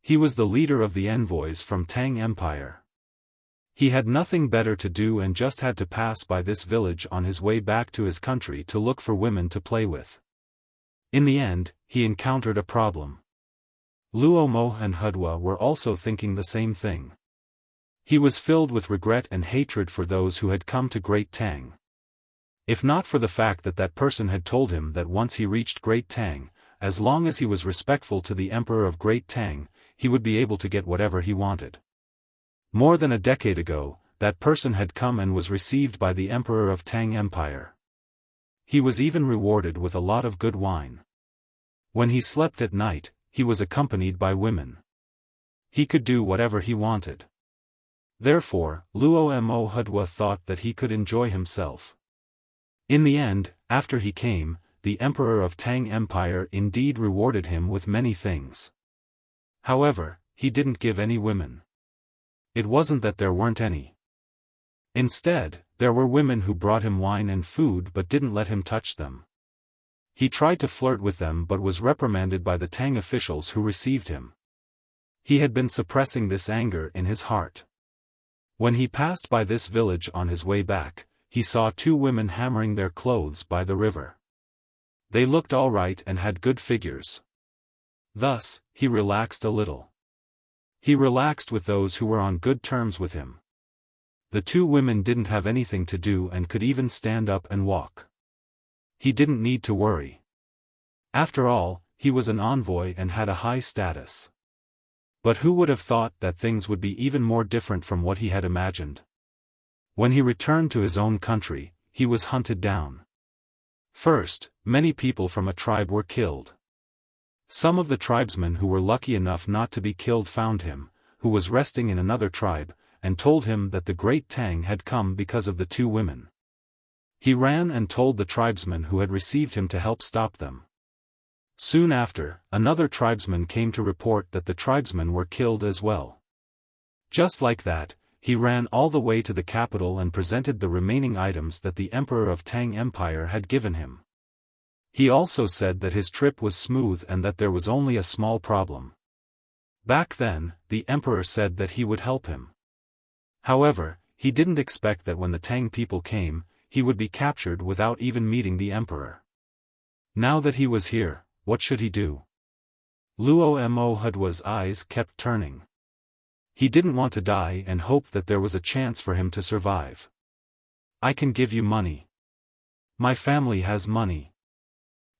He was the leader of the envoys from Tang Empire. He had nothing better to do and just had to pass by this village on his way back to his country to look for women to play with. In the end, he encountered a problem. Luo Mo and Hudwa were also thinking the same thing. He was filled with regret and hatred for those who had come to Great Tang. If not for the fact that that person had told him that once he reached Great Tang, as long as he was respectful to the Emperor of Great Tang, he would be able to get whatever he wanted. More than a decade ago, that person had come and was received by the Emperor of Tang Empire. He was even rewarded with a lot of good wine. When he slept at night, he was accompanied by women. He could do whatever he wanted. Therefore, Luo Mo Hudwa thought that he could enjoy himself. In the end, after he came, the Emperor of Tang Empire indeed rewarded him with many things. However, he didn't give any women. It wasn't that there weren't any. Instead, there were women who brought him wine and food but didn't let him touch them. He tried to flirt with them but was reprimanded by the Tang officials who received him. He had been suppressing this anger in his heart. When he passed by this village on his way back, he saw two women hammering their clothes by the river. They looked all right and had good figures. Thus, he relaxed a little. He relaxed with those who were on good terms with him. The two women didn't have anything to do and could even stand up and walk. He didn't need to worry. After all, he was an envoy and had a high status. But who would have thought that things would be even more different from what he had imagined? When he returned to his own country, he was hunted down. First, many people from a tribe were killed. Some of the tribesmen who were lucky enough not to be killed found him, who was resting in another tribe, and told him that the great Tang had come because of the two women. He ran and told the tribesmen who had received him to help stop them. Soon after, another tribesman came to report that the tribesmen were killed as well. Just like that, he ran all the way to the capital and presented the remaining items that the Emperor of Tang Empire had given him. He also said that his trip was smooth and that there was only a small problem. Back then, the Emperor said that he would help him. However, he didn't expect that when the Tang people came, he would be captured without even meeting the Emperor. Now that he was here, what should he do? Luo Mo Hudwa's eyes kept turning. He didn't want to die and hoped that there was a chance for him to survive. I can give you money. My family has money.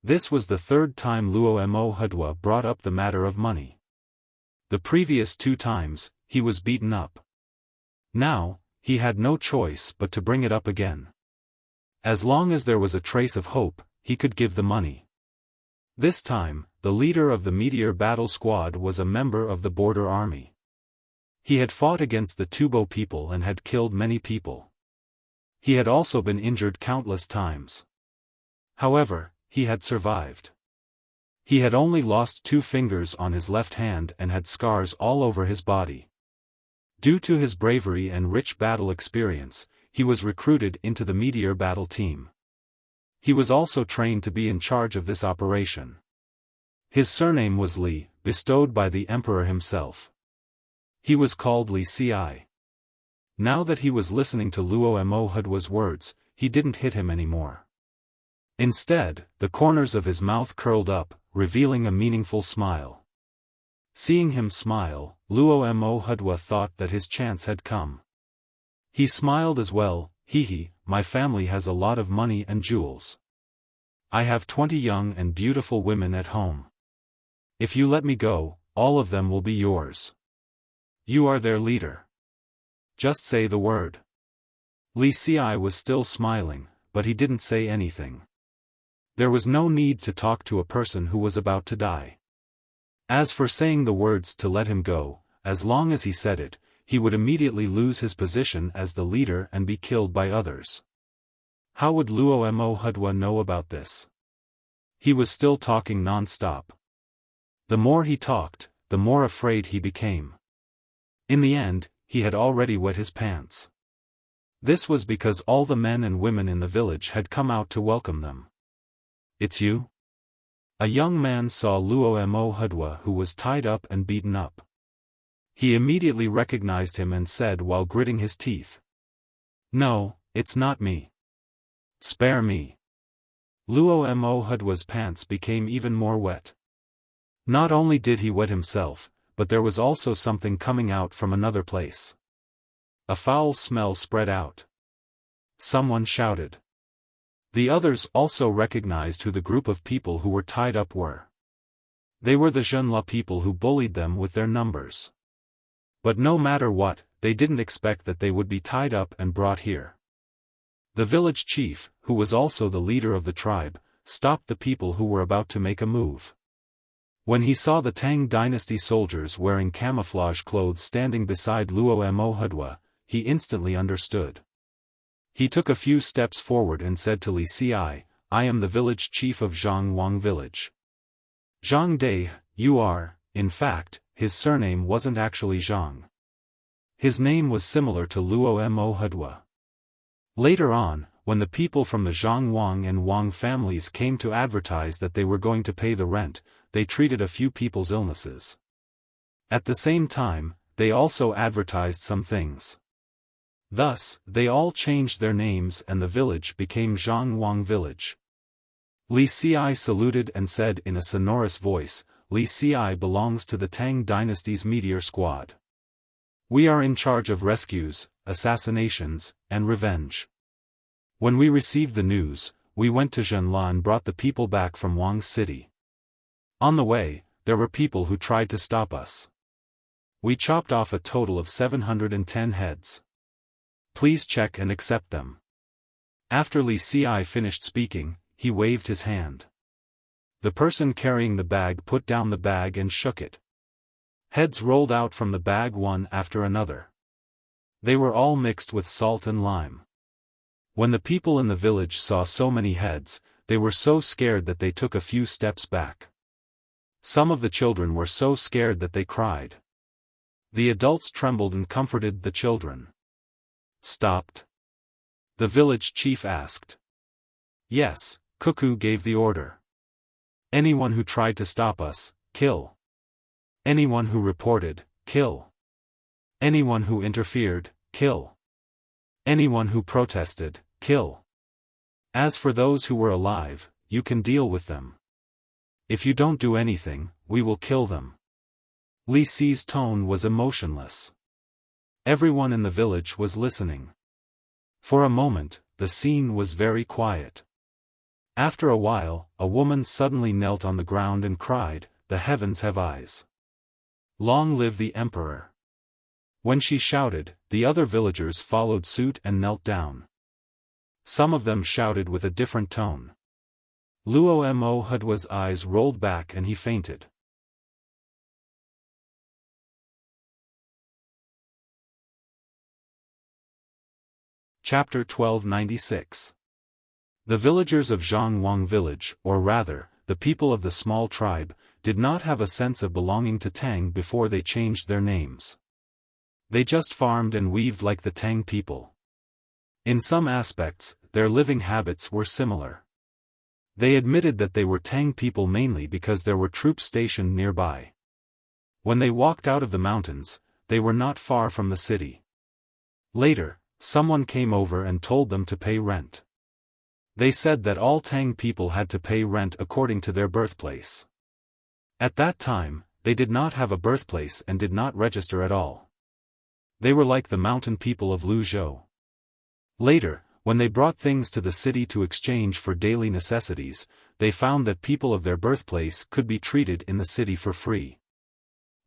This was the third time Luo Mo Hudwa brought up the matter of money. The previous two times, he was beaten up. Now, he had no choice but to bring it up again. As long as there was a trace of hope, he could give the money. This time, the leader of the Meteor Battle Squad was a member of the Border Army. He had fought against the Tubo people and had killed many people. He had also been injured countless times. However, he had survived. He had only lost 2 fingers on his left hand and had scars all over his body. Due to his bravery and rich battle experience, he was recruited into the Meteor Battle team. He was also trained to be in charge of this operation. His surname was Li, bestowed by the Emperor himself. He was called Li Ci. Now that he was listening to Luo Mo Hudwa's words, he didn't hit him anymore. Instead, the corners of his mouth curled up, revealing a meaningful smile. Seeing him smile, Luo Mo Hudwa thought that his chance had come. He smiled as well. Hee, my family has a lot of money and jewels. I have 20 young and beautiful women at home. If you let me go, all of them will be yours. You are their leader. Just say the word. Li Xi was still smiling, but he didn't say anything. There was no need to talk to a person who was about to die. As for saying the words to let him go, as long as he said it, he would immediately lose his position as the leader and be killed by others. How would Luo Mo Hudwa know about this? He was still talking non-stop. The more he talked, the more afraid he became. In the end, he had already wet his pants. This was because all the men and women in the village had come out to welcome them. It's you? A young man saw Luo Mo Hudwa who was tied up and beaten up. He immediately recognized him and said while gritting his teeth. No, it's not me. Spare me. Luo Mo Hudwa's pants became even more wet. Not only did he wet himself, but there was also something coming out from another place. A foul smell spread out. Someone shouted. The others also recognized who the group of people who were tied up were. They were the Zhenla people who bullied them with their numbers. But no matter what, they didn't expect that they would be tied up and brought here. The village chief, who was also the leader of the tribe, stopped the people who were about to make a move. When he saw the Tang Dynasty soldiers wearing camouflage clothes standing beside Luo Mo Hudwa, he instantly understood. He took a few steps forward and said to Li Xi, I am the village chief of Zhangwang village. Zhang Dai, you are. In fact, his surname wasn't actually Zhang. His name was similar to Luo Mo Hudwa. Later on, when the people from the Zhang Wang and Wang families came to advertise that they were going to pay the rent, they treated a few people's illnesses. At the same time, they also advertised some things. Thus, they all changed their names and the village became Zhang Wang village. Li Xi saluted and said in a sonorous voice, Li Xi belongs to the Tang Dynasty's meteor squad. We are in charge of rescues, assassinations, and revenge. When we received the news, we went to Zhenla and brought the people back from Wang City. On the way, there were people who tried to stop us. We chopped off a total of 710 heads. Please check and accept them. After Li Xi finished speaking, he waved his hand. The person carrying the bag put down the bag and shook it. Heads rolled out from the bag one after another. They were all mixed with salt and lime. When the people in the village saw so many heads, they were so scared that they took a few steps back. Some of the children were so scared that they cried. The adults trembled and comforted the children. Stopped? The village chief asked. Yes, Cuckoo gave the order. Anyone who tried to stop us, kill. Anyone who reported, kill. Anyone who interfered, kill. Anyone who protested, kill. As for those who were alive, you can deal with them. If you don't do anything, we will kill them. Li Xi's tone was emotionless. Everyone in the village was listening. For a moment, the scene was very quiet. After a while, a woman suddenly knelt on the ground and cried, "The heavens have eyes. Long live the emperor." When she shouted, the other villagers followed suit and knelt down. Some of them shouted with a different tone. Luo Mo Hudwa's eyes rolled back and he fainted. Chapter 1296. The villagers of Zhangwang village, or rather, the people of the small tribe, did not have a sense of belonging to Tang before they changed their names. They just farmed and weaved like the Tang people. In some aspects, their living habits were similar. They admitted that they were Tang people mainly because there were troops stationed nearby. When they walked out of the mountains, they were not far from the city. Later, someone came over and told them to pay rent. They said that all Tang people had to pay rent according to their birthplace. At that time, they did not have a birthplace and did not register at all. They were like the mountain people of Luzhou. Later, when they brought things to the city to exchange for daily necessities, they found that people of their birthplace could be treated in the city for free.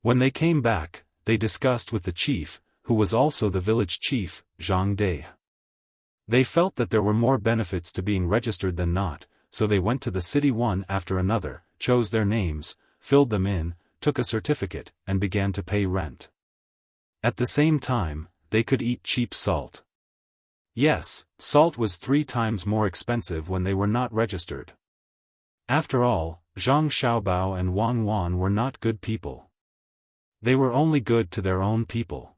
When they came back, they discussed with the chief, who was also the village chief, Zhang Dai. They felt that there were more benefits to being registered than not, so they went to the city one after another, chose their names, filled them in, took a certificate, and began to pay rent. At the same time, they could eat cheap salt. Yes, salt was 3 times more expensive when they were not registered. After all, Zhang Xiaobao and Wang Wan were not good people. They were only good to their own people.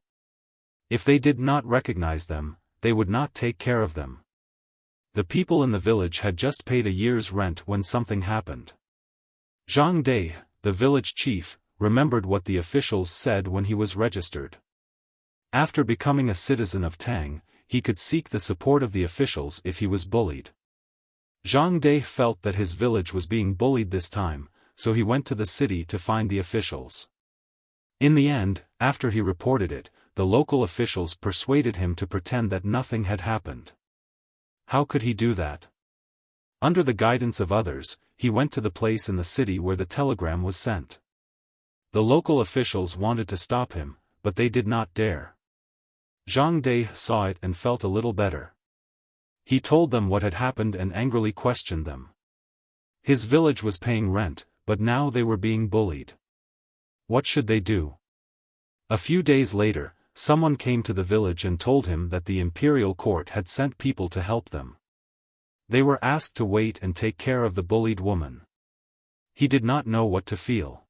If they did not recognize them, they would not take care of them. The people in the village had just paid a year's rent when something happened. Zhang Dai, the village chief, remembered what the officials said when he was registered. After becoming a citizen of Tang, he could seek the support of the officials if he was bullied. Zhang Dai felt that his village was being bullied this time, so he went to the city to find the officials. In the end, after he reported it, the local officials persuaded him to pretend that nothing had happened. How could he do that? Under the guidance of others, he went to the place in the city where the telegram was sent. The local officials wanted to stop him, but they did not dare. Zhang Dai saw it and felt a little better. He told them what had happened and angrily questioned them. His village was paying rent, but now they were being bullied. What should they do? A few days later, someone came to the village and told him that the imperial court had sent people to help them. They were asked to wait and take care of the bullied woman. He did not know what to feel.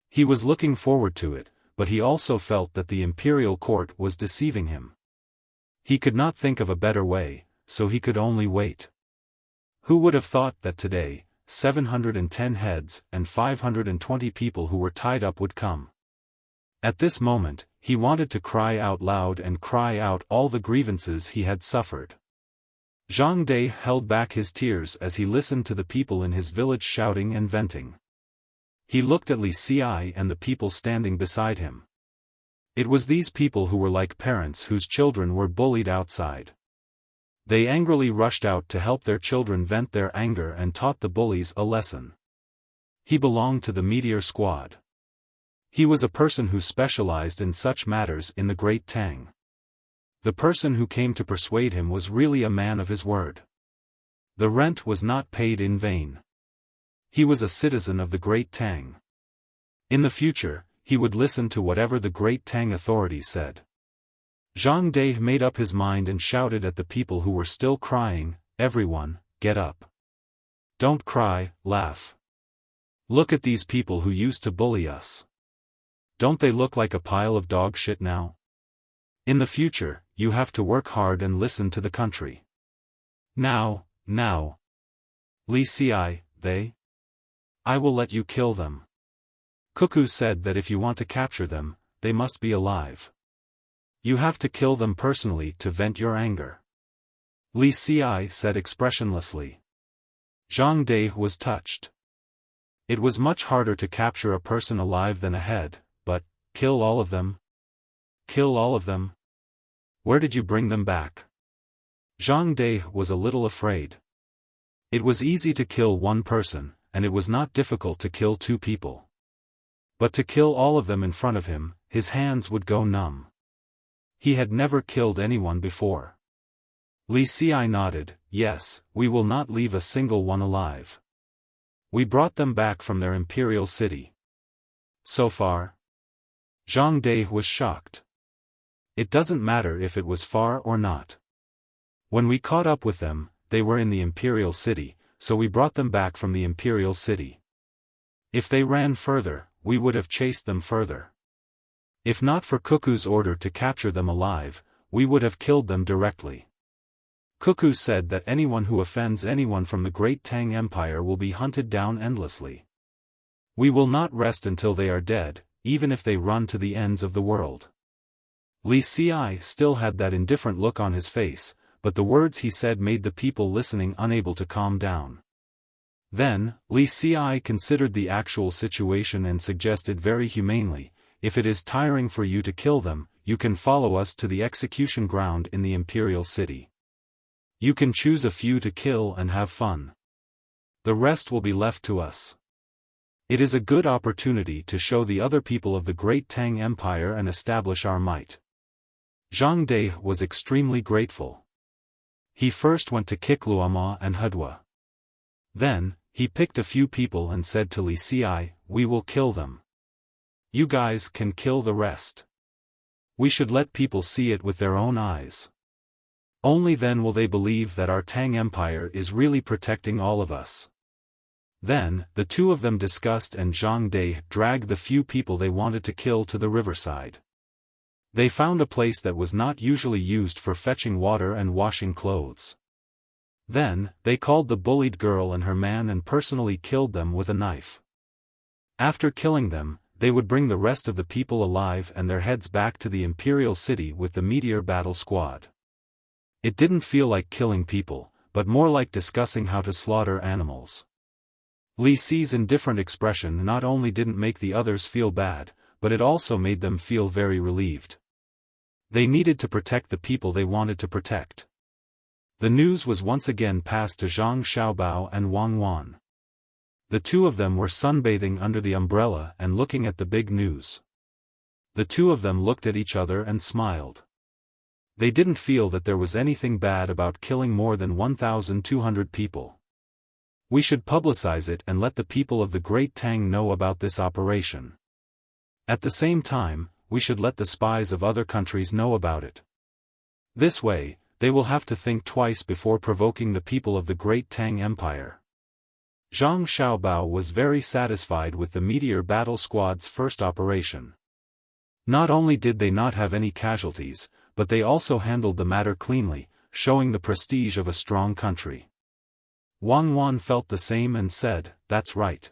He was looking forward to it, but he also felt that the imperial court was deceiving him. He could not think of a better way, so he could only wait. Who would have thought that today, 710 heads and 520 people who were tied up would come? At this moment, he wanted to cry out loud and cry out all the grievances he had suffered. Zhang Dai held back his tears as he listened to the people in his village shouting and venting. He looked at Li Xi and the people standing beside him. It was these people who were like parents whose children were bullied outside. They angrily rushed out to help their children vent their anger and taught the bullies a lesson. He belonged to the Meteor Squad. He was a person who specialized in such matters in the Great Tang. The person who came to persuade him was really a man of his word. The rent was not paid in vain. He was a citizen of the Great Tang. In the future, he would listen to whatever the Great Tang authorities said. Zhang Dai made up his mind and shouted at the people who were still crying, "Everyone, get up. Don't cry, laugh. Look at these people who used to bully us. Don't they look like a pile of dog shit now? In the future, you have to work hard and listen to the country. Now. Li Xi, I will let you kill them. Cuckoo said that if you want to capture them, they must be alive. You have to kill them personally to vent your anger." Li Xi said expressionlessly. Zhang Dai was touched. It was much harder to capture a person alive than a head, but, kill all of them? Kill all of them? Where did you bring them back? Zhang Dai was a little afraid. It was easy to kill one person, and it was not difficult to kill 2 people. But to kill all of them in front of him, his hands would go numb. He had never killed anyone before. Li Xi nodded, "Yes, we will not leave a single one alive. We brought them back from their imperial city." "So far?" Zhang Dai was shocked. "It doesn't matter if it was far or not. When we caught up with them, they were in the imperial city, so we brought them back from the imperial city. If they ran further, we would have chased them further. If not for Cuckoo's order to capture them alive, we would have killed them directly. Cuckoo said that anyone who offends anyone from the Great Tang Empire will be hunted down endlessly. We will not rest until they are dead, even if they run to the ends of the world." Li Xi still had that indifferent look on his face, but the words he said made the people listening unable to calm down. Then, Li Xi considered the actual situation and suggested very humanely, if it is tiring for you to kill them, you can follow us to the execution ground in the imperial city. You can choose a few to kill and have fun. The rest will be left to us. It is a good opportunity to show the other people of the great Tang Empire and establish our might. Zhang De was extremely grateful. He first went to Kikluama and Hudwa. Then, he picked a few people and said to Li Xi, we will kill them. You guys can kill the rest. We should let people see it with their own eyes. Only then will they believe that our Tang Empire is really protecting all of us. Then, the two of them discussed and Zhang De dragged the few people they wanted to kill to the riverside. They found a place that was not usually used for fetching water and washing clothes. Then, they called the bullied girl and her man and personally killed them with a knife. After killing them, they would bring the rest of the people alive and their heads back to the imperial city with the meteor battle squad. It didn't feel like killing people, but more like discussing how to slaughter animals. Li Xi's indifferent expression not only didn't make the others feel bad, but it also made them feel very relieved. They needed to protect the people they wanted to protect. The news was once again passed to Zhang Xiaobao and Wang Wan. The two of them were sunbathing under the umbrella and looking at the big news. The two of them looked at each other and smiled. They didn't feel that there was anything bad about killing more than 1,200 people. We should publicize it and let the people of the Great Tang know about this operation. At the same time, we should let the spies of other countries know about it. This way, they will have to think twice before provoking the people of the Great Tang Empire. Zhang Xiaobao was very satisfied with the Meteor Battle Squad's first operation. Not only did they not have any casualties, but they also handled the matter cleanly, showing the prestige of a strong country. Wang Wan felt the same and said, that's right.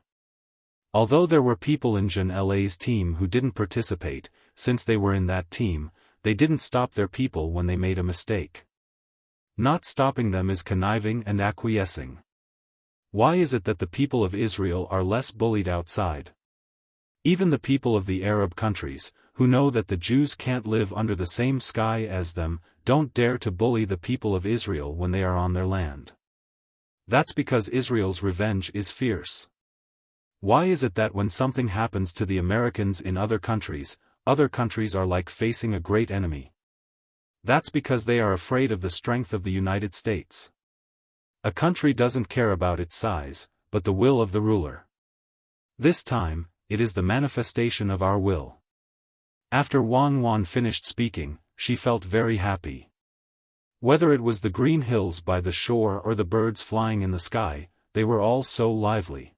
Although there were people in Zhen La's team who didn't participate, since they were in that team, they didn't stop their people when they made a mistake. Not stopping them is conniving and acquiescing. Why is it that the people of Israel are less bullied outside? Even the people of the Arab countries, who know that the Jews can't live under the same sky as them, don't dare to bully the people of Israel when they are on their land. That's because Israel's revenge is fierce. Why is it that when something happens to the Americans in other countries are like facing a great enemy? That's because they are afraid of the strength of the United States. A country doesn't care about its size, but the will of the ruler. This time, it is the manifestation of our will. After Wang Wan finished speaking, she felt very happy. Whether it was the green hills by the shore or the birds flying in the sky, they were all so lively.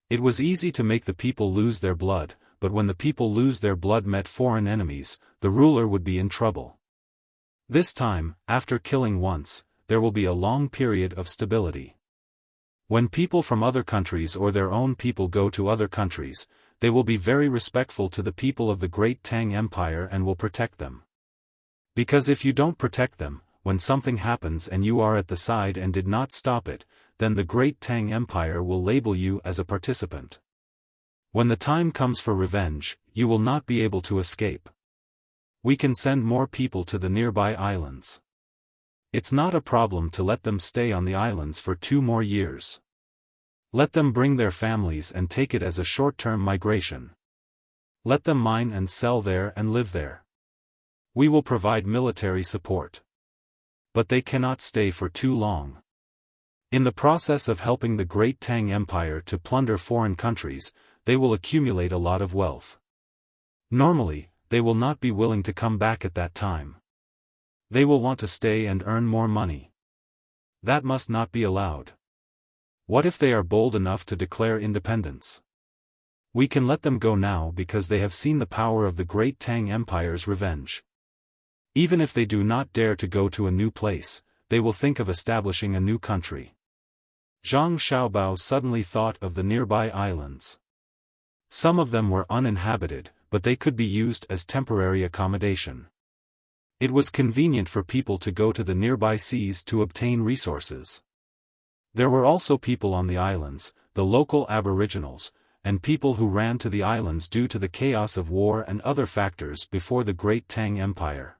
It was easy to make the people lose their blood, but when the people lose their blood met foreign enemies, the ruler would be in trouble. This time, after killing once, there will be a long period of stability. When people from other countries or their own people go to other countries, they will be very respectful to the people of the Great Tang Empire and will protect them. Because if you don't protect them, when something happens and you are at the side and did not stop it, then the Great Tang Empire will label you as a participant. When the time comes for revenge, you will not be able to escape. We can send more people to the nearby islands. It's not a problem to let them stay on the islands for 2 more years. Let them bring their families and take it as a short-term migration. Let them mine and sell there and live there. We will provide military support. But they cannot stay for too long. In the process of helping the Great Tang Empire to plunder foreign countries, they will accumulate a lot of wealth. Normally, they will not be willing to come back at that time. They will want to stay and earn more money. That must not be allowed. What if they are bold enough to declare independence? We can let them go now because they have seen the power of the Great Tang Empire's revenge. Even if they do not dare to go to a new place, they will think of establishing a new country. Zhang Xiaobao suddenly thought of the nearby islands. Some of them were uninhabited, but they could be used as temporary accommodation. It was convenient for people to go to the nearby seas to obtain resources. There were also people on the islands, the local aboriginals, and people who ran to the islands due to the chaos of war and other factors before the Great Tang Empire.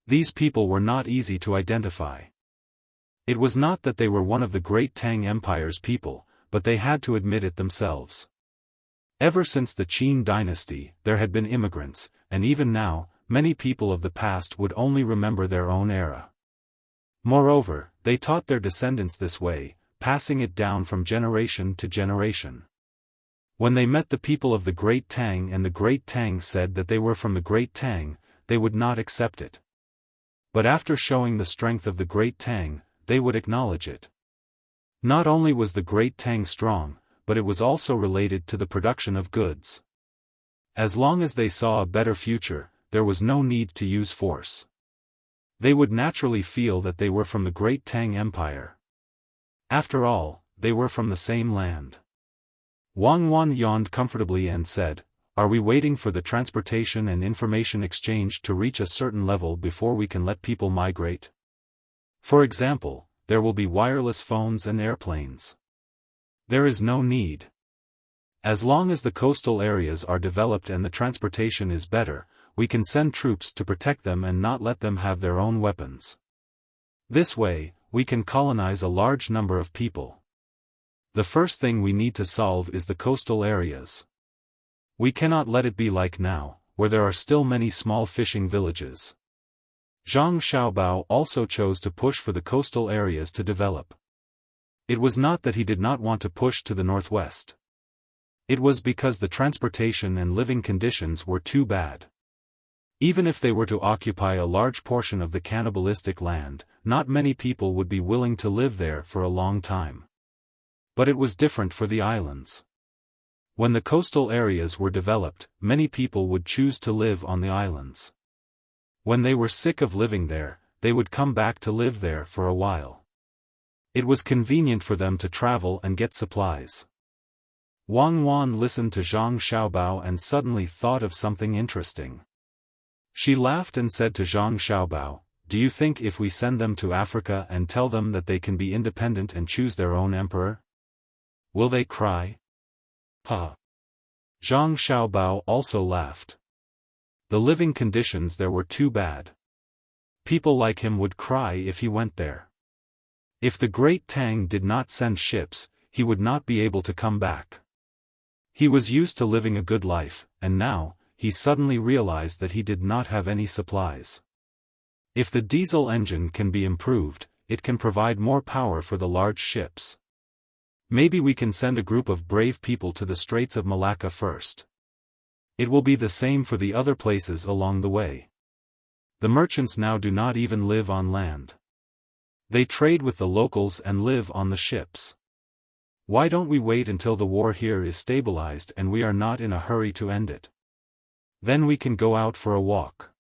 These people were not easy to identify. It was not that they were one of the Great Tang Empire's people, but they had to admit it themselves. Ever since the Qin dynasty, there had been immigrants, and even now, many people of the past would only remember their own era. Moreover, they taught their descendants this way, passing it down from generation to generation. When they met the people of the Great Tang and the Great Tang said that they were from the Great Tang, they would not accept it. But after showing the strength of the Great Tang, they would acknowledge it. Not only was the Great Tang strong, but it was also related to the production of goods. As long as they saw a better future, there was no need to use force. They would naturally feel that they were from the Great Tang Empire. After all, they were from the same land. Wang Wan yawned comfortably and said, "Are we waiting for the transportation and information exchange to reach a certain level before we can let people migrate? For example, there will be wireless phones and airplanes. There is no need. As long as the coastal areas are developed and the transportation is better, we can send troops to protect them and not let them have their own weapons. This way, we can colonize a large number of people. The first thing we need to solve is the coastal areas. We cannot let it be like now, where there are still many small fishing villages." Zhang Xiaobao also chose to push for the coastal areas to develop. It was not that he did not want to push to the northwest. It was because the transportation and living conditions were too bad. Even if they were to occupy a large portion of the cannibalistic land, not many people would be willing to live there for a long time. But it was different for the islands. When the coastal areas were developed, many people would choose to live on the islands. When they were sick of living there, they would come back to live there for a while. It was convenient for them to travel and get supplies. Wang Wan listened to Zhang Xiaobao and suddenly thought of something interesting. She laughed and said to Zhang Xiaobao, "Do you think if we send them to Africa and tell them that they can be independent and choose their own emperor? Will they cry?" "Ha!" Zhang Xiaobao also laughed. The living conditions there were too bad. People like him would cry if he went there. If the Great Tang did not send ships, he would not be able to come back. He was used to living a good life, and now, he suddenly realized that he did not have any supplies. If the diesel engine can be improved, it can provide more power for the large ships. Maybe we can send a group of brave people to the Straits of Malacca first. It will be the same for the other places along the way. The merchants now do not even live on land. They trade with the locals and live on the ships. Why don't we wait until the war here is stabilized and we are not in a hurry to end it? Then we can go out for a walk.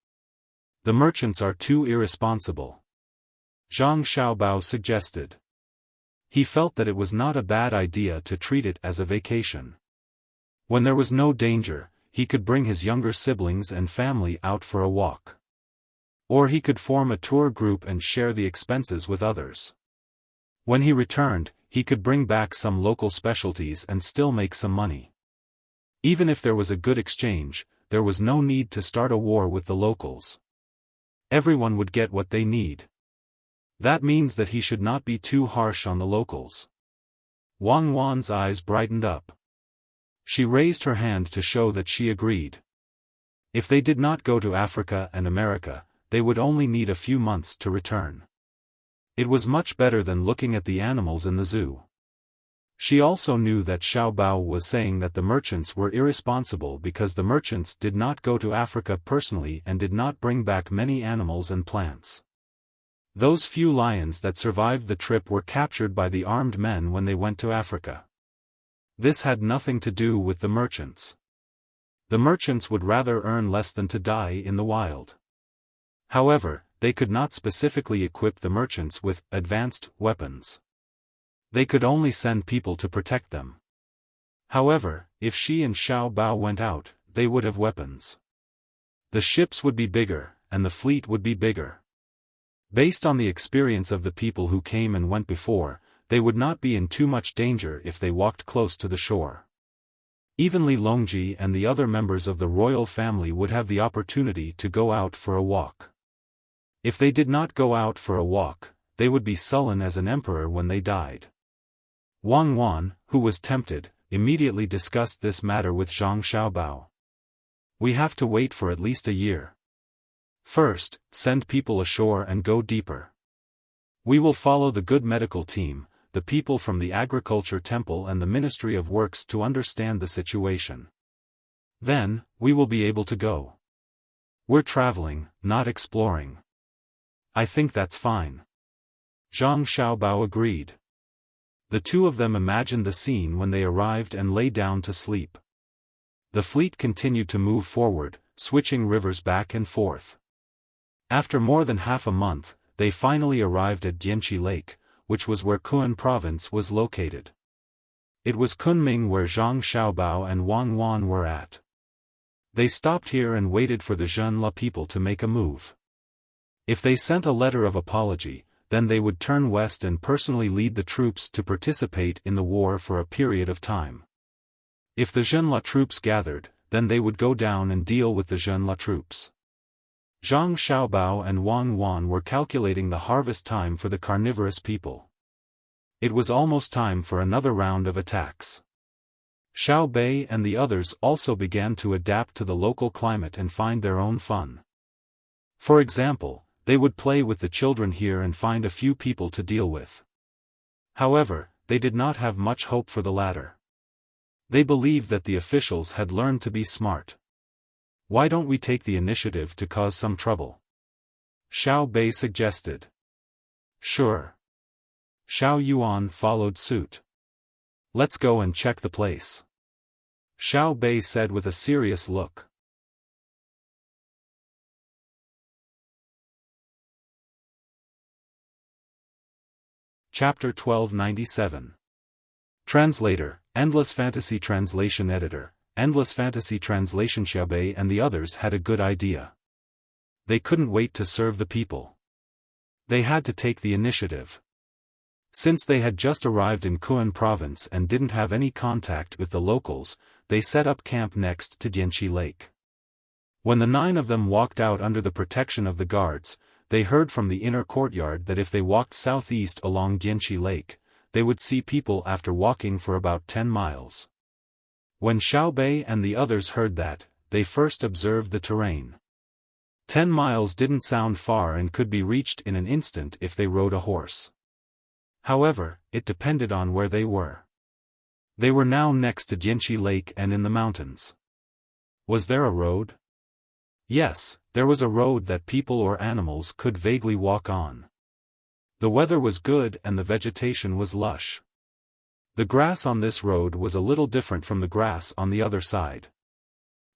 The merchants are too irresponsible. Zhang Xiaobao suggested. He felt that it was not a bad idea to treat it as a vacation. When there was no danger, he could bring his younger siblings and family out for a walk. Or he could form a tour group and share the expenses with others. When he returned, he could bring back some local specialties and still make some money. Even if there was a good exchange, there was no need to start a war with the locals. Everyone would get what they need. That means that he should not be too harsh on the locals. Wang Wan's eyes brightened up. She raised her hand to show that she agreed. If they did not go to Africa and America, they would only need a few months to return. It was much better than looking at the animals in the zoo. She also knew that Xiaobao was saying that the merchants were irresponsible because the merchants did not go to Africa personally and did not bring back many animals and plants. Those few lions that survived the trip were captured by the armed men when they went to Africa. This had nothing to do with the merchants. The merchants would rather earn less than to die in the wild. However, they could not specifically equip the merchants with advanced weapons. They could only send people to protect them. However, if she and Xiaobao went out, they would have weapons. The ships would be bigger, and the fleet would be bigger. Based on the experience of the people who came and went before, they would not be in too much danger if they walked close to the shore. Even Li Longji and the other members of the royal family would have the opportunity to go out for a walk. If they did not go out for a walk, they would be sullen as an emperor when they died. Wang Wan, who was tempted, immediately discussed this matter with Zhang Xiaobao. We have to wait for at least a year. First, send people ashore and go deeper. We will follow the good medical team, the people from the Agriculture Temple and the Ministry of Works to understand the situation. Then, we will be able to go. We're traveling, not exploring. I think that's fine. Zhang Xiaobao agreed. The two of them imagined the scene when they arrived and lay down to sleep. The fleet continued to move forward, switching rivers back and forth. After more than half a month, they finally arrived at Dianqi Lake, which was where Kun Province was located. It was Kunming where Zhang Xiaobao and Wang Wan were at. They stopped here and waited for the Zhenla people to make a move. If they sent a letter of apology, then they would turn west and personally lead the troops to participate in the war for a period of time. If the Zhenla troops gathered, then they would go down and deal with the Zhenla troops. Zhang Xiaobao and Wang Wan were calculating the harvest time for the carnivorous people. It was almost time for another round of attacks. Xiao Bei and the others also began to adapt to the local climate and find their own fun. For example, they would play with the children here and find a few people to deal with. However, they did not have much hope for the latter. They believed that the officials had learned to be smart. Why don't we take the initiative to cause some trouble? Xiao Bei suggested. Sure. Xiao Yuan followed suit. Let's go and check the place. Xiao Bei said with a serious look. Chapter 1297. Translator, Endless Fantasy Translation Editor, Endless Fantasy Translation. Xiaobei and the others had a good idea. They couldn't wait to serve the people. They had to take the initiative. Since they had just arrived in Kun Province and didn't have any contact with the locals, they set up camp next to Dianqi Lake. When the 9 of them walked out under the protection of the guards, they heard from the inner courtyard that if they walked southeast along Dianqi Lake, they would see people after walking for about 10 miles. When Xiao Bei and the others heard that, they first observed the terrain. 10 miles didn't sound far and could be reached in an instant if they rode a horse. However, it depended on where they were. They were now next to Dianqi Lake and in the mountains. Was there a road? Yes, there was a road that people or animals could vaguely walk on. The weather was good and the vegetation was lush. The grass on this road was a little different from the grass on the other side.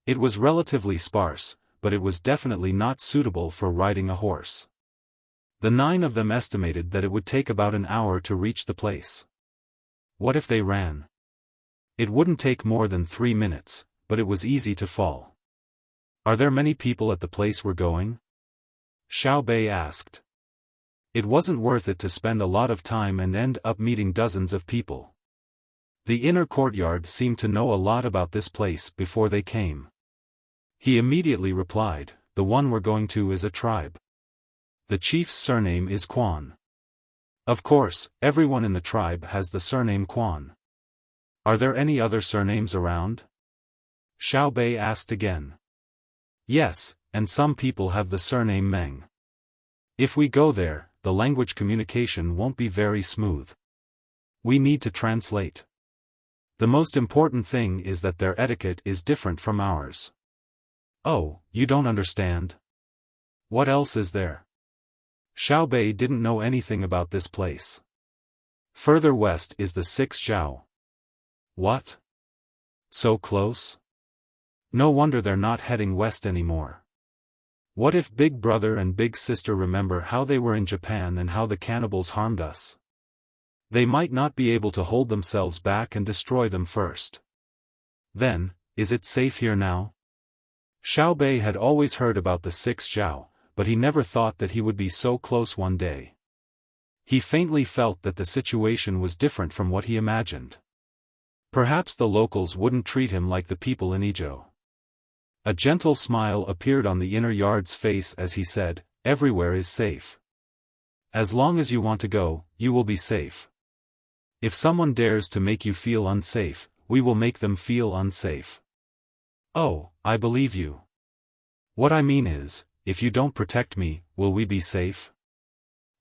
It was relatively sparse, but it was definitely not suitable for riding a horse. The 9 of them estimated that it would take about an hour to reach the place. What if they ran? It wouldn't take more than 3 minutes, but it was easy to fall. Are there many people at the place we're going? Xiao Bei asked. It wasn't worth it to spend a lot of time and end up meeting dozens of people. The inner courtyard seemed to know a lot about this place before they came. He immediately replied, the one we're going to is a tribe. The chief's surname is Quan. Of course, everyone in the tribe has the surname Quan. Are there any other surnames around? Xiao Bei asked again. Yes, and some people have the surname Meng. If we go there, the language communication won't be very smooth. We need to translate. The most important thing is that their etiquette is different from ours. Oh, you don't understand? What else is there? Xiao Bei didn't know anything about this place. Further west is the 6th Zhao. What? So close? No wonder they're not heading west anymore. What if Big Brother and Big Sister remember how they were in Japan and how the cannibals harmed us? They might not be able to hold themselves back and destroy them first. Then, is it safe here now? Xiao Bei had always heard about the 6th Zhao, but he never thought that he would be so close one day. He faintly felt that the situation was different from what he imagined. Perhaps the locals wouldn't treat him like the people in Ijo. A gentle smile appeared on the inner yard's face as he said, "Everywhere is safe. As long as you want to go, you will be safe. If someone dares to make you feel unsafe, we will make them feel unsafe." "Oh, I believe you. What I mean is, if you don't protect me, will we be safe?"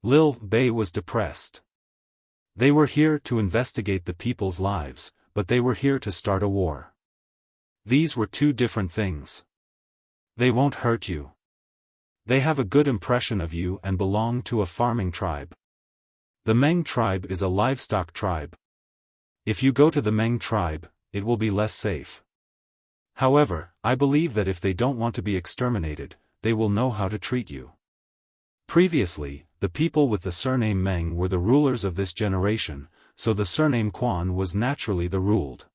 Lil Bei was depressed. They were here to investigate the people's lives, but they were here to start a war. These were two different things. They won't hurt you. They have a good impression of you and belong to a farming tribe. The Meng tribe is a livestock tribe. If you go to the Meng tribe, it will be less safe. However, I believe that if they don't want to be exterminated, they will know how to treat you. Previously, the people with the surname Meng were the rulers of this generation, so the surname Quan was naturally the ruled.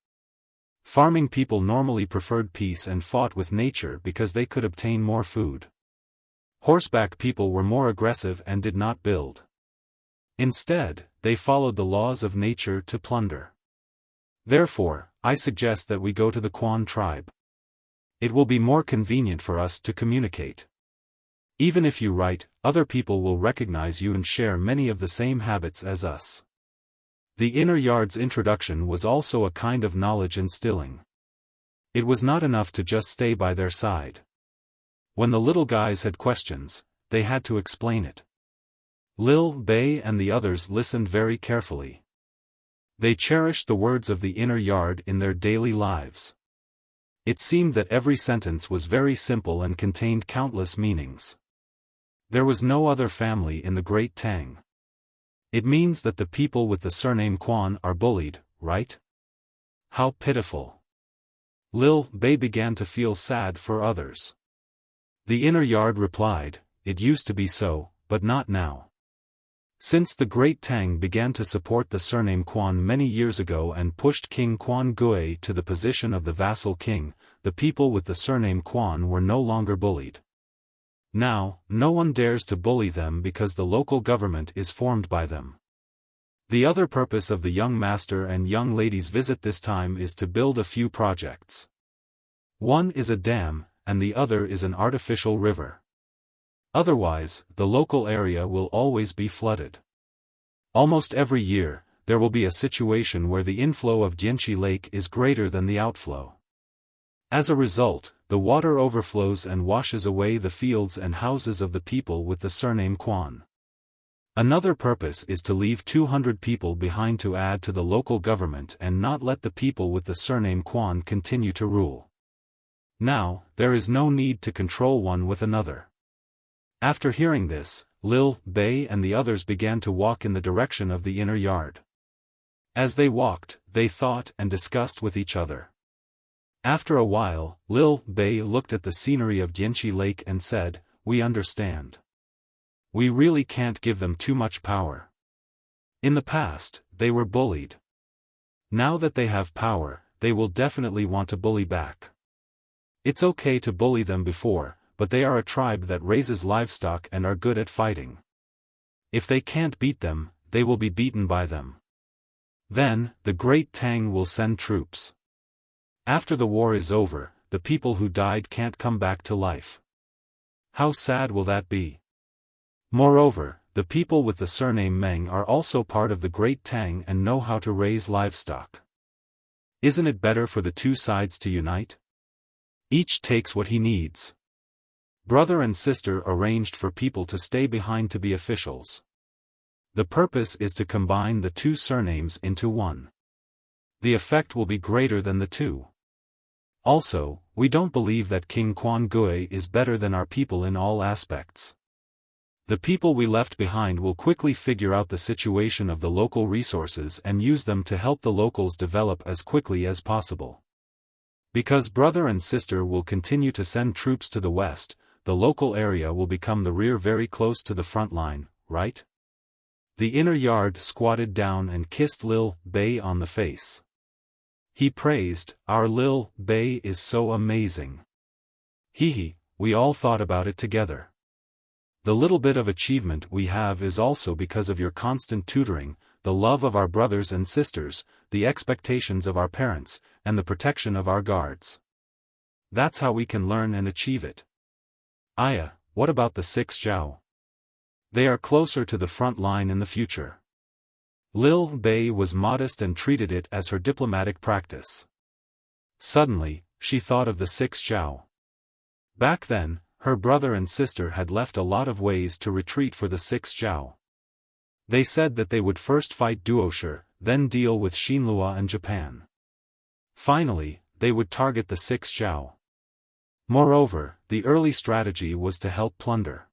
Farming people normally preferred peace and fought with nature because they could obtain more food. Horseback people were more aggressive and did not build. Instead, they followed the laws of nature to plunder. Therefore, I suggest that we go to the Quan tribe. It will be more convenient for us to communicate. Even if you write, other people will recognize you and share many of the same habits as us. The inner yard's introduction was also a kind of knowledge instilling. It was not enough to just stay by their side. When the little guys had questions, they had to explain it. Lil Bei and the others listened very carefully. They cherished the words of the inner yard in their daily lives. It seemed that every sentence was very simple and contained countless meanings. There was no other family in the Great Tang. It means that the people with the surname Quan are bullied, right? How pitiful. Lil Bei began to feel sad for others. The inner yard replied, "It used to be so, but not now. Since the Great Tang began to support the surname Quan many years ago and pushed King Quan Gui to the position of the vassal king, the people with the surname Quan were no longer bullied. Now, no one dares to bully them because the local government is formed by them." The other purpose of the young master and young lady's visit this time is to build a few projects. One is a dam, and the other is an artificial river. Otherwise, the local area will always be flooded. Almost every year, there will be a situation where the inflow of Jianqi Lake is greater than the outflow. As a result, the water overflows and washes away the fields and houses of the people with the surname Quan. Another purpose is to leave 200 people behind to add to the local government and not let the people with the surname Quan continue to rule. Now, there is no need to control one with another. After hearing this, Lil Bei and the others began to walk in the direction of the inner yard. As they walked, they thought and discussed with each other. After a while, Lil Bei looked at the scenery of Jianqi Lake and said, "We understand. We really can't give them too much power. In the past, they were bullied. Now that they have power, they will definitely want to bully back. It's okay to bully them before, but they are a tribe that raises livestock and are good at fighting. If they can't beat them, they will be beaten by them. Then, the Great Tang will send troops. After the war is over, the people who died can't come back to life. How sad will that be? Moreover, the people with the surname Meng are also part of the Great Tang and know how to raise livestock. Isn't it better for the two sides to unite? Each takes what he needs." Brother and sister arranged for people to stay behind to be officials. The purpose is to combine the two surnames into one. The effect will be greater than the two. Also, we don't believe that King Quan Gui is better than our people in all aspects. The people we left behind will quickly figure out the situation of the local resources and use them to help the locals develop as quickly as possible. Because brother and sister will continue to send troops to the west, the local area will become the rear very close to the front line, right? The inner yard squatted down and kissed Lil Bei on the face. He praised, "Our Lil Bei is so amazing. Hee hee, we all thought about it together. The little bit of achievement we have is also because of your constant tutoring, the love of our brothers and sisters, the expectations of our parents, and the protection of our guards. That's how we can learn and achieve it. Aya, what about the 6 Zhao? They are closer to the front line in the future. Lil Bei was modest and treated it as her diplomatic practice. Suddenly, she thought of the 6 Zhao. Back then, her brother and sister had left a lot of ways to retreat for the 6 Zhao. They said that they would first fight Duoshi, then deal with Xinlua and Japan. Finally, they would target the 6 Zhao. Moreover, the early strategy was to help plunder.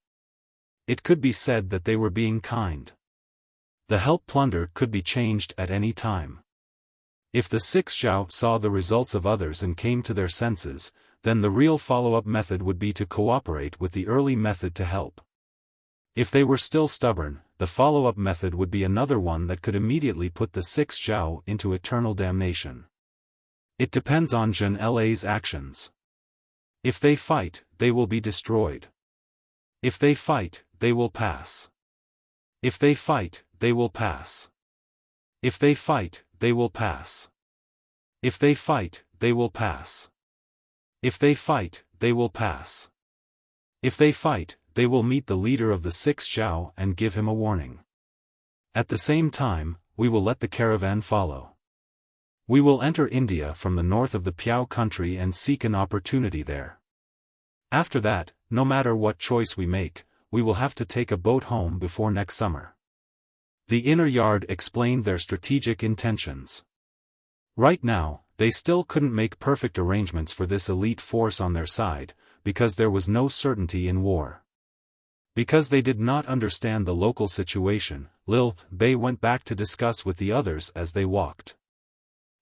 It could be said that they were being kind. The help plunder could be changed at any time. If the 6 Zhao saw the results of others and came to their senses, then the real follow-up method would be to cooperate with the early method to help. If they were still stubborn, the follow-up method would be another one that could immediately put the 6 Zhao into eternal damnation. It depends on Zhen La's actions. If they fight, they will be destroyed. If they fight, they will pass. If they fight, they will pass. If they fight, they will pass. If they fight, they will pass. If they fight, they will pass. If they fight, they will meet the leader of the 6 Zhao and give him a warning. At the same time, we will let the caravan follow. We will enter India from the north of the Piao country and seek an opportunity there. After that, no matter what choice we make, we will have to take a boat home before next summer. The inner yard explained their strategic intentions. Right now, they still couldn't make perfect arrangements for this elite force on their side, because there was no certainty in war. Because they did not understand the local situation, Lil Bei went back to discuss with the others as they walked.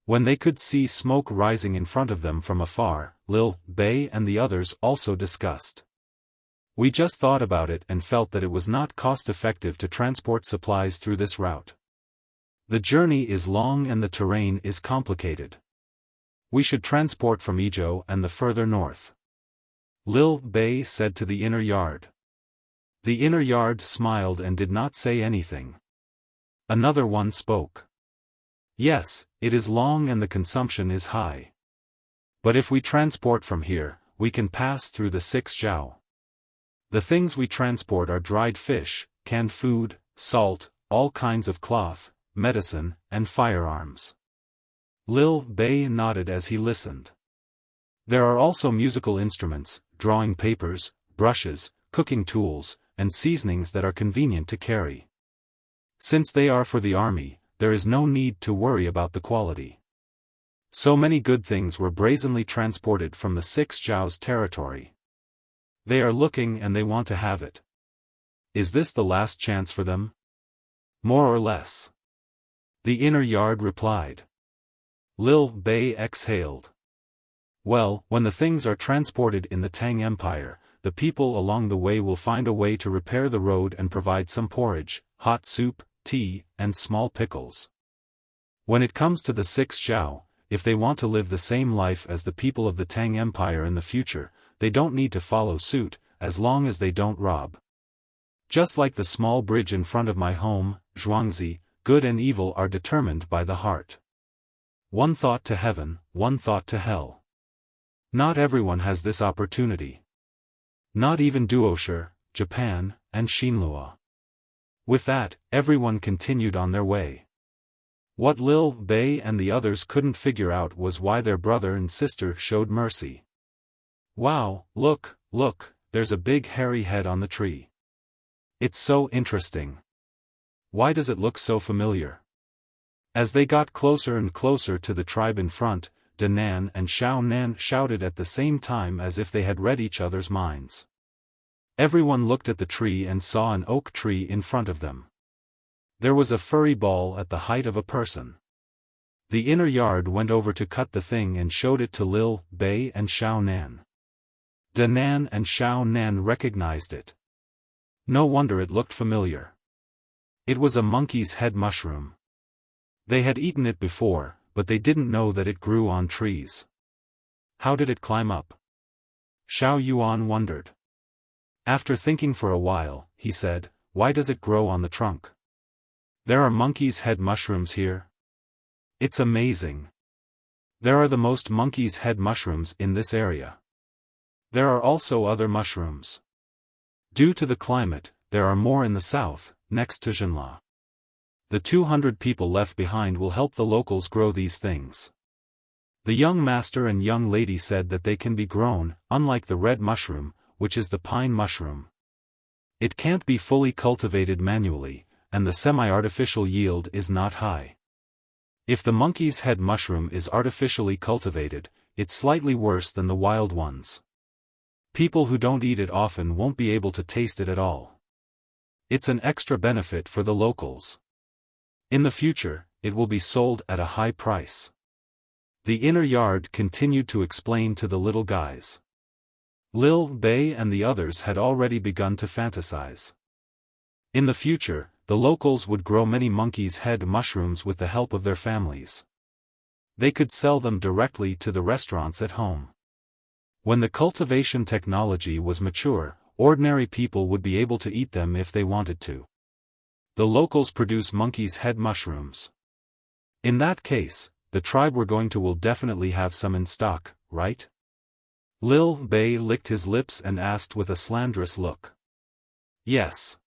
When they could see smoke rising in front of them from afar, Lil Bei and the others also discussed. We just thought about it and felt that it was not cost-effective to transport supplies through this route. The journey is long and the terrain is complicated. We should transport from Izhou and the further north. Lil Bei said to the inner yard. The inner yard smiled and did not say anything. Another one spoke. Yes, it is long and the consumption is high. But if we transport from here, we can pass through the 6 Zhao. The things we transport are dried fish, canned food, salt, all kinds of cloth, medicine, and firearms. Lil Bei nodded as he listened. There are also musical instruments, drawing papers, brushes, cooking tools, and seasonings that are convenient to carry. Since they are for the army, there is no need to worry about the quality. So many good things were brazenly transported from the 6 Zhao's territory. They are looking and they want to have it. Is this the last chance for them? More or less. The inner yard replied. Lil Bei exhaled. Well, when the things are transported in the Tang Empire, the people along the way will find a way to repair the road and provide some porridge, hot soup, tea, and small pickles. When it comes to the 6 Zhao, if they want to live the same life as the people of the Tang Empire in the future, they don't need to follow suit, as long as they don't rob. Just like the small bridge in front of my home, Zhuangzi, good and evil are determined by the heart. One thought to heaven, one thought to hell. Not everyone has this opportunity. Not even Duoshi, Japan, and Xinlua. With that, everyone continued on their way. What Lil Bei and the others couldn't figure out was why their brother and sister showed mercy. Wow, look, there's a big hairy head on the tree. It's so interesting. Why does it look so familiar? As they got closer and closer to the tribe in front, Danan and Xiaonan shouted at the same time as if they had read each other's minds. Everyone looked at the tree and saw an oak tree in front of them. There was a furry ball at the height of a person. The inner yard went over to cut the thing and showed it to Lil Bei and Xiaonan. Danan and Xiaonan recognized it. No wonder it looked familiar. It was a monkey's head mushroom. They had eaten it before, but they didn't know that it grew on trees. How did it climb up? Xiao Yuan wondered. After thinking for a while, he said, "Why does it grow on the trunk? There are monkey's head mushrooms here. It's amazing. There are the most monkey's head mushrooms in this area. There are also other mushrooms. Due to the climate, there are more in the south, next to Jinla. The 200 people left behind will help the locals grow these things." The young master and young lady said that they can be grown, unlike the red mushroom, which is the pine mushroom. It can't be fully cultivated manually, and the semi-artificial yield is not high. If the monkey's head mushroom is artificially cultivated, it's slightly worse than the wild ones. People who don't eat it often won't be able to taste it at all. It's an extra benefit for the locals. In the future, it will be sold at a high price. The inner yard continued to explain to the little guys. Lil Bei and the others had already begun to fantasize. In the future, the locals would grow many monkey's head mushrooms with the help of their families. They could sell them directly to the restaurants at home. When the cultivation technology was mature, ordinary people would be able to eat them if they wanted to. The locals produce monkey's head mushrooms. In that case, the tribe we're going to will definitely have some in stock, right? Lil Bei licked his lips and asked with a slanderous look. Yes.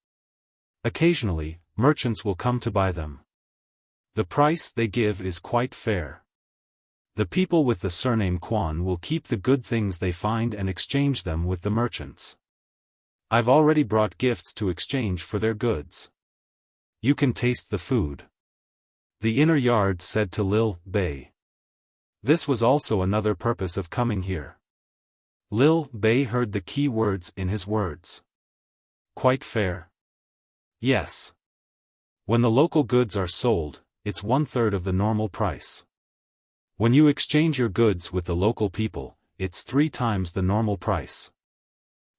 Occasionally, merchants will come to buy them. The price they give is quite fair. The people with the surname Quan will keep the good things they find and exchange them with the merchants. I've already brought gifts to exchange for their goods. You can taste the food. The inner yard said to Lil Bei. This was also another purpose of coming here. Lil Bei heard the key words in his words. Quite fair? Yes. When the local goods are sold, it's 1/3 of the normal price. When you exchange your goods with the local people, it's 3 times the normal price.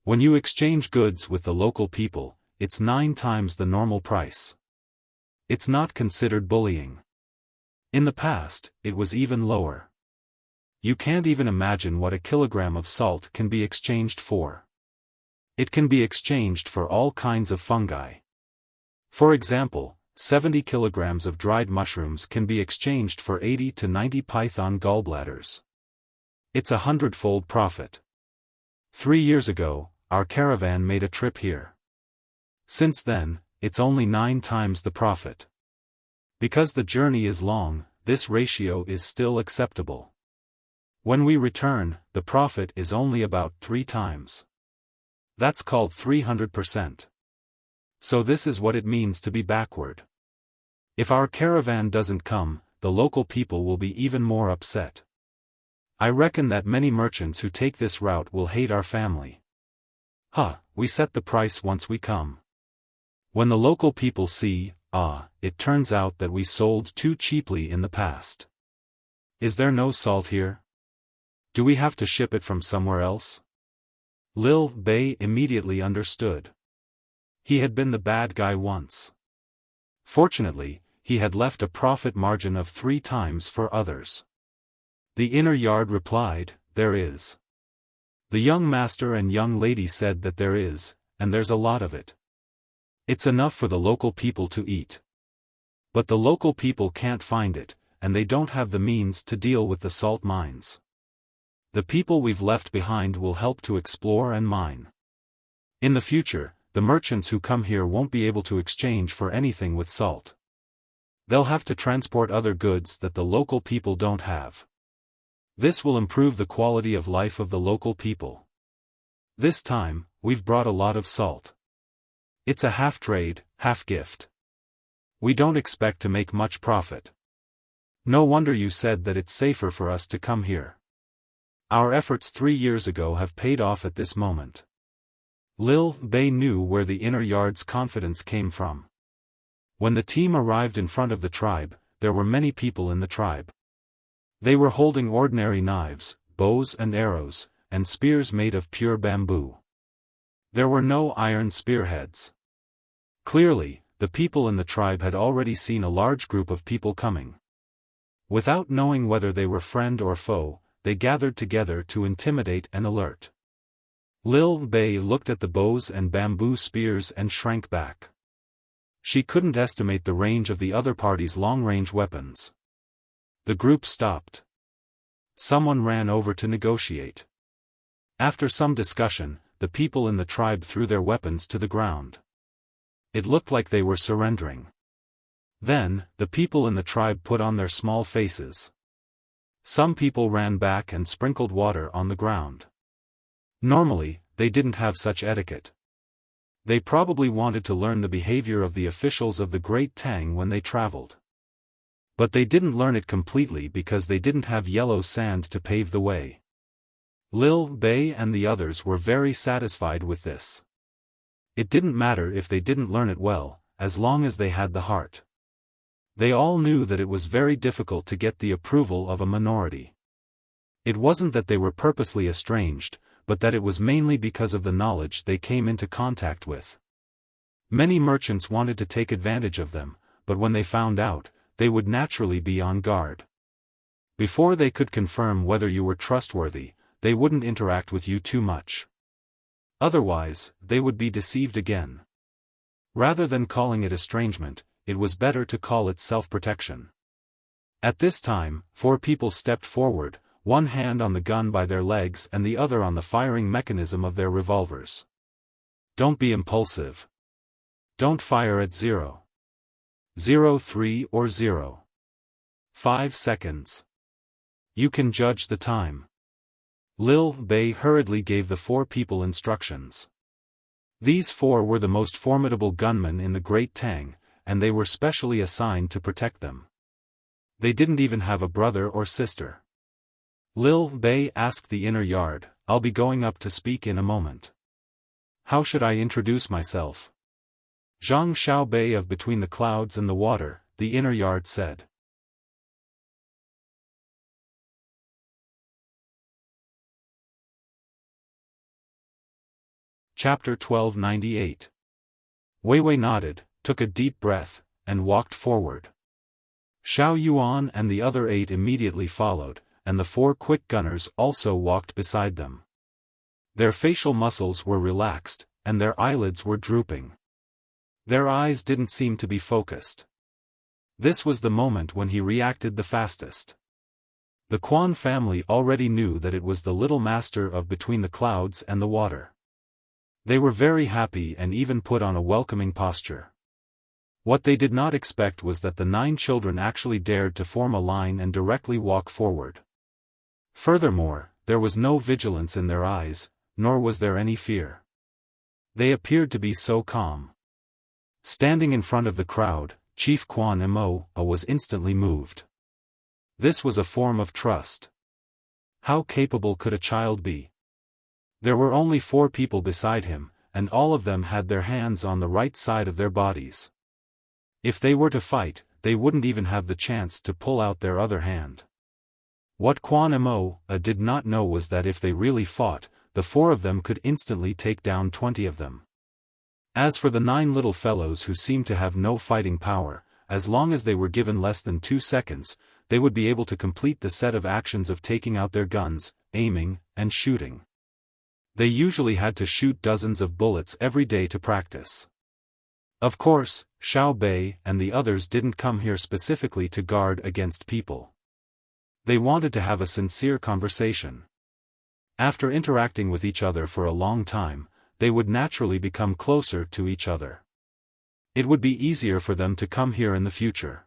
When you exchange goods with the local people, it's 9 times the normal price. It's not considered bullying. In the past, it was even lower. You can't even imagine what a kilogram of salt can be exchanged for. It can be exchanged for all kinds of fungi. For example, 70 kilograms of dried mushrooms can be exchanged for 80 to 90 python gallbladders. It's 100-fold profit. 3 years ago, our caravan made a trip here. Since then, it's only 9 times the profit. Because the journey is long, this ratio is still acceptable. When we return, the profit is only about 3 times. That's called 300%. So this is what it means to be backward. If our caravan doesn't come, the local people will be even more upset. I reckon that many merchants who take this route will hate our family. We set the price once we come. When the local people see, it turns out that we sold too cheaply in the past. Is there no salt here? Do we have to ship it from somewhere else? Lil Bei immediately understood. He had been the bad guy once. Fortunately, he had left a profit margin of 3 times for others. The inner yard replied, "There is." The young master and young lady said that there is, and there's a lot of it. It's enough for the local people to eat. But the local people can't find it, and they don't have the means to deal with the salt mines. The people we've left behind will help to explore and mine. In the future, the merchants who come here won't be able to exchange for anything with salt. They'll have to transport other goods that the local people don't have. This will improve the quality of life of the local people. This time, we've brought a lot of salt. It's a half trade, half gift. We don't expect to make much profit. No wonder you said that it's safer for us to come here. Our efforts 3 years ago have paid off at this moment. Lil Bei knew where the inner yard's confidence came from. When the team arrived in front of the tribe, there were many people in the tribe. They were holding ordinary knives, bows and arrows, and spears made of pure bamboo. There were no iron spearheads. Clearly, the people in the tribe had already seen a large group of people coming. Without knowing whether they were friend or foe, they gathered together to intimidate and alert. Lil Bei looked at the bows and bamboo spears and shrank back. She couldn't estimate the range of the other party's long-range weapons. The group stopped. Someone ran over to negotiate. After some discussion, the people in the tribe threw their weapons to the ground. It looked like they were surrendering. Then, the people in the tribe put on their small faces. Some people ran back and sprinkled water on the ground. Normally, they didn't have such etiquette. They probably wanted to learn the behavior of the officials of the Great Tang when they traveled. But they didn't learn it completely because they didn't have yellow sand to pave the way. Lil Bei and the others were very satisfied with this. It didn't matter if they didn't learn it well, as long as they had the heart. They all knew that it was very difficult to get the approval of a minority. It wasn't that they were purposely estranged, but that it was mainly because of the knowledge they came into contact with. Many merchants wanted to take advantage of them, but when they found out, they would naturally be on guard. Before they could confirm whether you were trustworthy, they wouldn't interact with you too much. Otherwise, they would be deceived again. Rather than calling it estrangement, it was better to call it self-protection. At this time, 4 people stepped forward, one hand on the gun by their legs and the other on the firing mechanism of their revolvers. Don't be impulsive. Don't fire at 0. 03 or 05 seconds. You can judge the time. Lil Bei hurriedly gave the 4 people instructions. These 4 were the most formidable gunmen in the Great Tang, and they were specially assigned to protect them. They didn't even have a brother or sister. Lil Bei asked the inner yard, "I'll be going up to speak in a moment. How should I introduce myself?" Zhang Xiaobei of Between the Clouds and the Water, the inner yard said. Chapter 1298. Wei Wei nodded, took a deep breath, and walked forward. Xiao Yuan and the other 8 immediately followed, and the 4 quick gunners also walked beside them. Their facial muscles were relaxed, and their eyelids were drooping. Their eyes didn't seem to be focused. This was the moment when he reacted the fastest. The Quan family already knew that it was the little master of Between the Clouds and the Water. They were very happy and even put on a welcoming posture. What they did not expect was that the 9 children actually dared to form a line and directly walk forward. Furthermore, there was no vigilance in their eyes, nor was there any fear. They appeared to be so calm. Standing in front of the crowd, Chief Quan Mo was instantly moved. This was a form of trust. How capable could a child be? There were only 4 people beside him, and all of them had their hands on the right side of their bodies. If they were to fight, they wouldn't even have the chance to pull out their other hand. What Quan Mo did not know was that if they really fought, the 4 of them could instantly take down 20 of them. As for the 9 little fellows who seemed to have no fighting power, as long as they were given less than 2 seconds, they would be able to complete the set of actions of taking out their guns, aiming, and shooting. They usually had to shoot dozens of bullets every day to practice. Of course, Xiao Bei and the others didn't come here specifically to guard against people. They wanted to have a sincere conversation. After interacting with each other for a long time, they would naturally become closer to each other. It would be easier for them to come here in the future.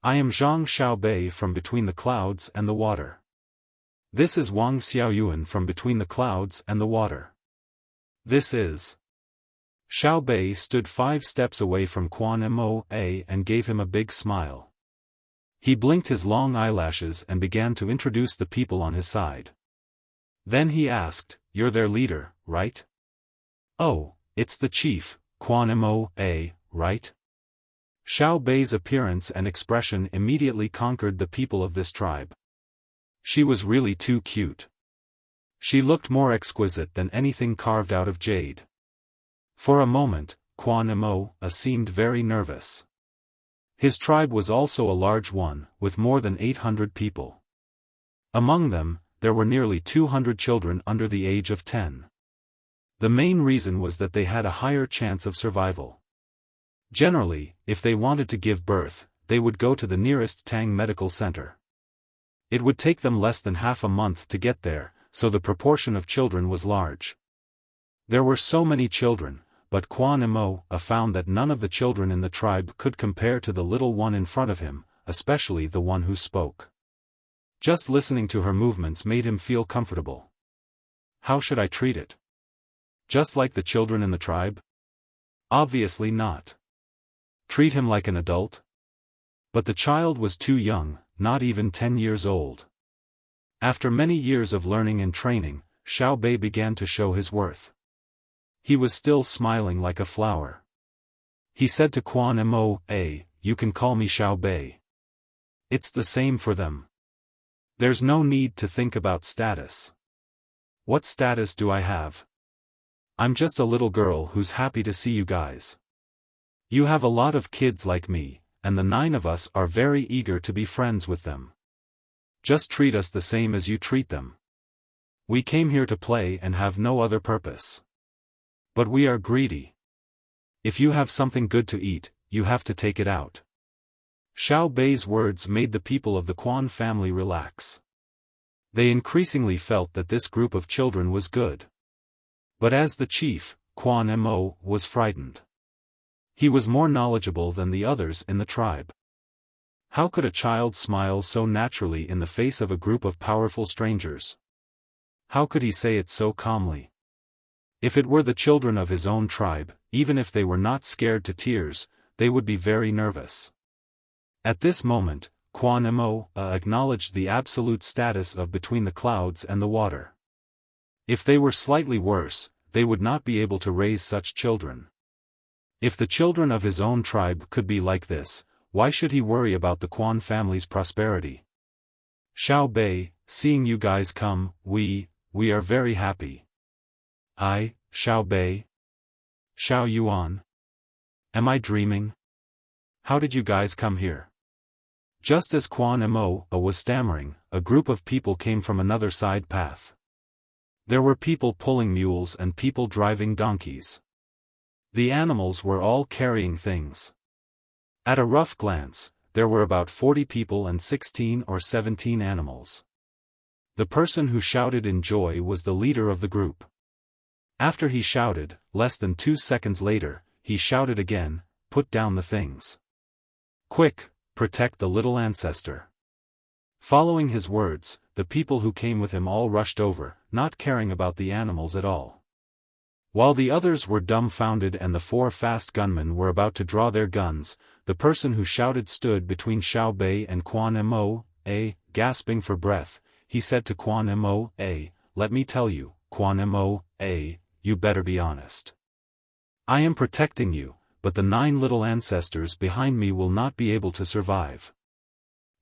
I am Zhang Xiaobei from Between the Clouds and the Water. This is Wang Xiaoyuan from Between the Clouds and the Water. This is... Xiaobei stood 5 steps away from Quan Mo and gave him a big smile. He blinked his long eyelashes and began to introduce the people on his side. Then he asked, "You're their leader, right?" "Oh, it's the chief, Quan Mo, right?" Xiaobei's appearance and expression immediately conquered the people of this tribe. She was really too cute. She looked more exquisite than anything carved out of jade. For a moment, Quan Mo seemed very nervous. His tribe was also a large one, with more than 800 people. Among them, there were nearly 200 children under the age of 10. The main reason was that they had a higher chance of survival. Generally, if they wanted to give birth, they would go to the nearest Tang medical center. It would take them less than half a month to get there, so the proportion of children was large. There were so many children, but Quan Mo found that none of the children in the tribe could compare to the little one in front of him, especially the one who spoke. Just listening to her movements made him feel comfortable. How should I treat it? Just like the children in the tribe? Obviously not. Treat him like an adult? But the child was too young, not even 10 years old. After many years of learning and training, Xiao Bei began to show his worth. He was still smiling like a flower. He said to Quan Mo, you can call me Xiao Bei. It's the same for them. There's no need to think about status. What status do I have? I'm just a little girl who's happy to see you guys. You have a lot of kids like me, and the 9 of us are very eager to be friends with them. Just treat us the same as you treat them. We came here to play and have no other purpose. But we are greedy. If you have something good to eat, you have to take it out. Xiao Bei's words made the people of the Quan family relax. They increasingly felt that this group of children was good. But as the chief, Quan Mo was frightened. He was more knowledgeable than the others in the tribe. How could a child smile so naturally in the face of a group of powerful strangers? How could he say it so calmly? If it were the children of his own tribe, even if they were not scared to tears, they would be very nervous. At this moment, Quan Mo acknowledged the absolute status of between the clouds and the water. If they were slightly worse, they would not be able to raise such children. If the children of his own tribe could be like this, why should he worry about the Quan family's prosperity? Xiao Bei, seeing you guys come, we are very happy. Xiao Bei? Xiao Yuan? Am I dreaming? How did you guys come here? Just as Quan Mo was stammering, a group of people came from another side path. There were people pulling mules and people driving donkeys. The animals were all carrying things. At a rough glance, there were about 40 people and 16 or 17 animals. The person who shouted in joy was the leader of the group. After he shouted, less than 2 seconds later, he shouted again, put down the things. Quick, protect the little ancestor. Following his words, the people who came with him all rushed over, not caring about the animals at all. While the others were dumbfounded and the 4 fast gunmen were about to draw their guns, the person who shouted stood between Xiao Bei and Quan Mo, gasping for breath. He said to Quan Mo, let me tell you, Quan Mo, you better be honest. I am protecting you, but the 9 little ancestors behind me will not be able to survive.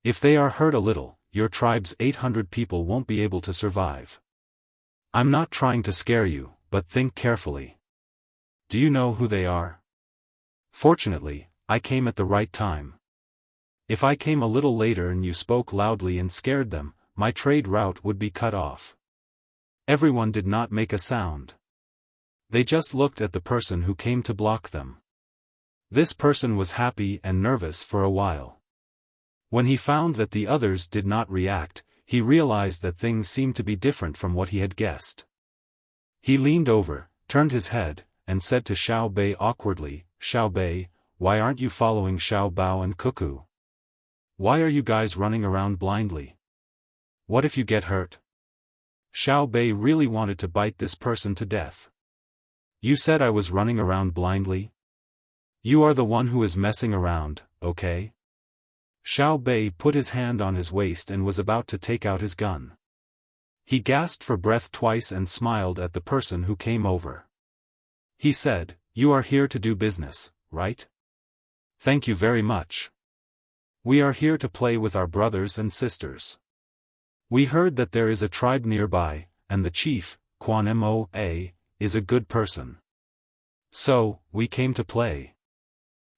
If they are hurt a little, your tribe's 800 people won't be able to survive. I'm not trying to scare you, but think carefully. Do you know who they are? Fortunately, I came at the right time. If I came a little later and you spoke loudly and scared them, my trade route would be cut off. Everyone did not make a sound. They just looked at the person who came to block them. This person was happy and nervous for a while. When he found that the others did not react, he realized that things seemed to be different from what he had guessed. He leaned over, turned his head, and said to Xiao Bei awkwardly, Xiao Bei, why aren't you following Xiao Bao and Cuckoo? Why are you guys running around blindly? What if you get hurt? Xiao Bei really wanted to bite this person to death. You said I was running around blindly? You are the one who is messing around, okay? Xiao Bei put his hand on his waist and was about to take out his gun. He gasped for breath twice and smiled at the person who came over. He said, you are here to do business, right? Thank you very much. We are here to play with our brothers and sisters. We heard that there is a tribe nearby, and the chief, Quan Mo, is a good person. So, we came to play.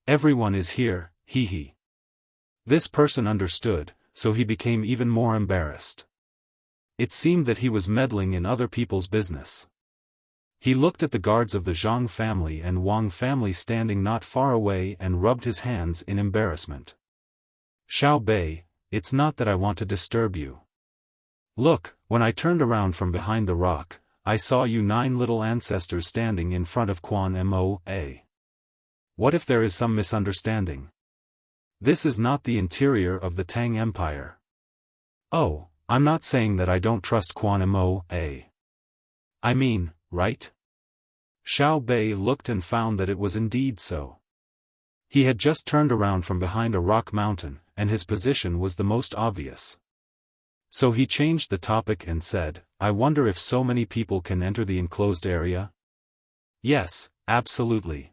Everyone is here, hee. This person understood, so he became even more embarrassed. It seemed that he was meddling in other people's business. He looked at the guards of the Zhang family and Wang family standing not far away and rubbed his hands in embarrassment. Xiao Bei, it's not that I want to disturb you. Look, when I turned around from behind the rock, I saw you 9 little ancestors standing in front of Quan Moa. What if there is some misunderstanding? This is not the interior of the Tang Empire. Oh, I'm not saying that I don't trust Quan Moa. I mean, right? Xiao Bei looked and found that it was indeed so. He had just turned around from behind a rock mountain, and his position was the most obvious. So he changed the topic and said, I wonder if so many people can enter the enclosed area? Yes, absolutely.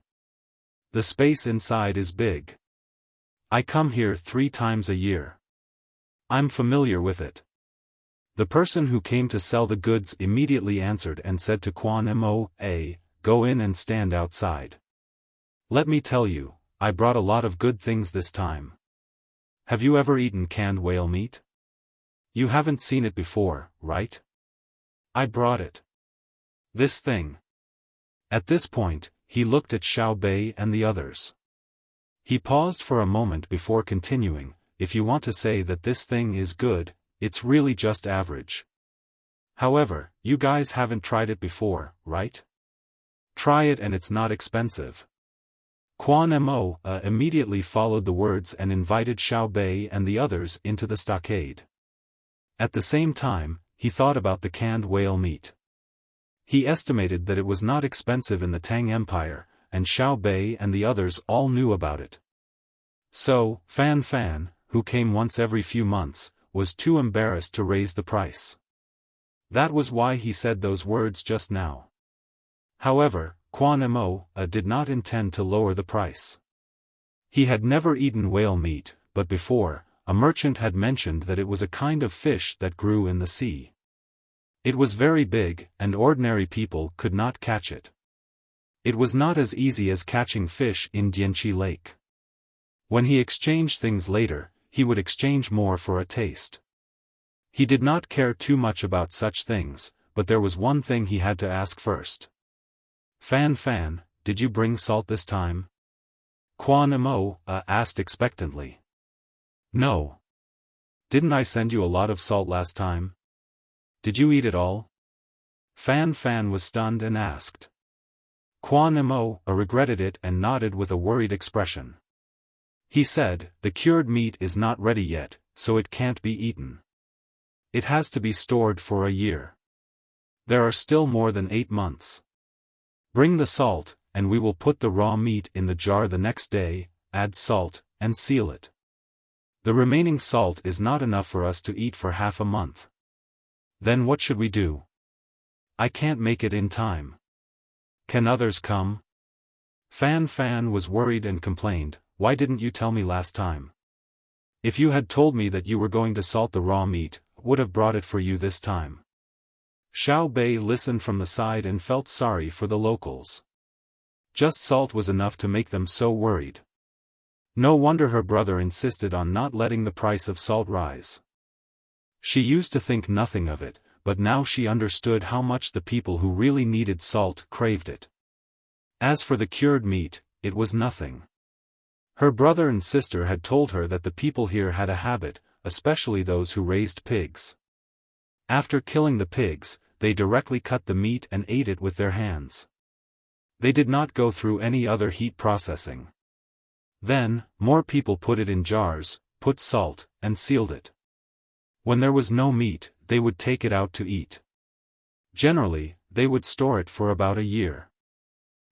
The space inside is big. I come here 3 times a year. I'm familiar with it. The person who came to sell the goods immediately answered and said to Quan Moa, go in and stand outside. Let me tell you, I brought a lot of good things this time. Have you ever eaten canned whale meat? You haven't seen it before, right? I brought it. This thing. At this point, he looked at Xiao Bei and the others. He paused for a moment before continuing, if you want to say that this thing is good, it's really just average. However, you guys haven't tried it before, right? Try it and it's not expensive. Quan Moa immediately followed the words and invited Xiao Bei and the others into the stockade. At the same time, he thought about the canned whale meat. He estimated that it was not expensive in the Tang Empire, and Xiao Bei and the others all knew about it. So, Fan, who came once every few months, was too embarrassed to raise the price. That was why he said those words just now. However, Quan Moa did not intend to lower the price. He had never eaten whale meat, but before, a merchant had mentioned that it was a kind of fish that grew in the sea. It was very big, and ordinary people could not catch it. It was not as easy as catching fish in Dianqi Lake. When he exchanged things later, he would exchange more for a taste. He did not care too much about such things, but there was one thing he had to ask first. Fan, did you bring salt this time? Quan Moa asked expectantly. No. Didn't I send you a lot of salt last time? Did you eat it all? Fan was stunned and asked. Quan Moa regretted it and nodded with a worried expression. He said, the cured meat is not ready yet, so it can't be eaten. It has to be stored for a year. There are still more than 8 months. Bring the salt, and we will put the raw meat in the jar the next day, add salt, and seal it. The remaining salt is not enough for us to eat for half a month. Then what should we do? I can't make it in time. Can others come? Fan was worried and complained, why didn't you tell me last time? If you had told me that you were going to salt the raw meat, I would have brought it for you this time. Xiao Bei listened from the side and felt sorry for the locals. Just salt was enough to make them so worried. No wonder her brother insisted on not letting the price of salt rise. She used to think nothing of it, but now she understood how much the people who really needed salt craved it. As for the cured meat, it was nothing. Her brother and sister had told her that the people here had a habit, especially those who raised pigs. After killing the pigs, they directly cut the meat and ate it with their hands. They did not go through any other heat processing. Then, more people put it in jars, put salt, and sealed it. When there was no meat, they would take it out to eat. Generally, they would store it for about a year.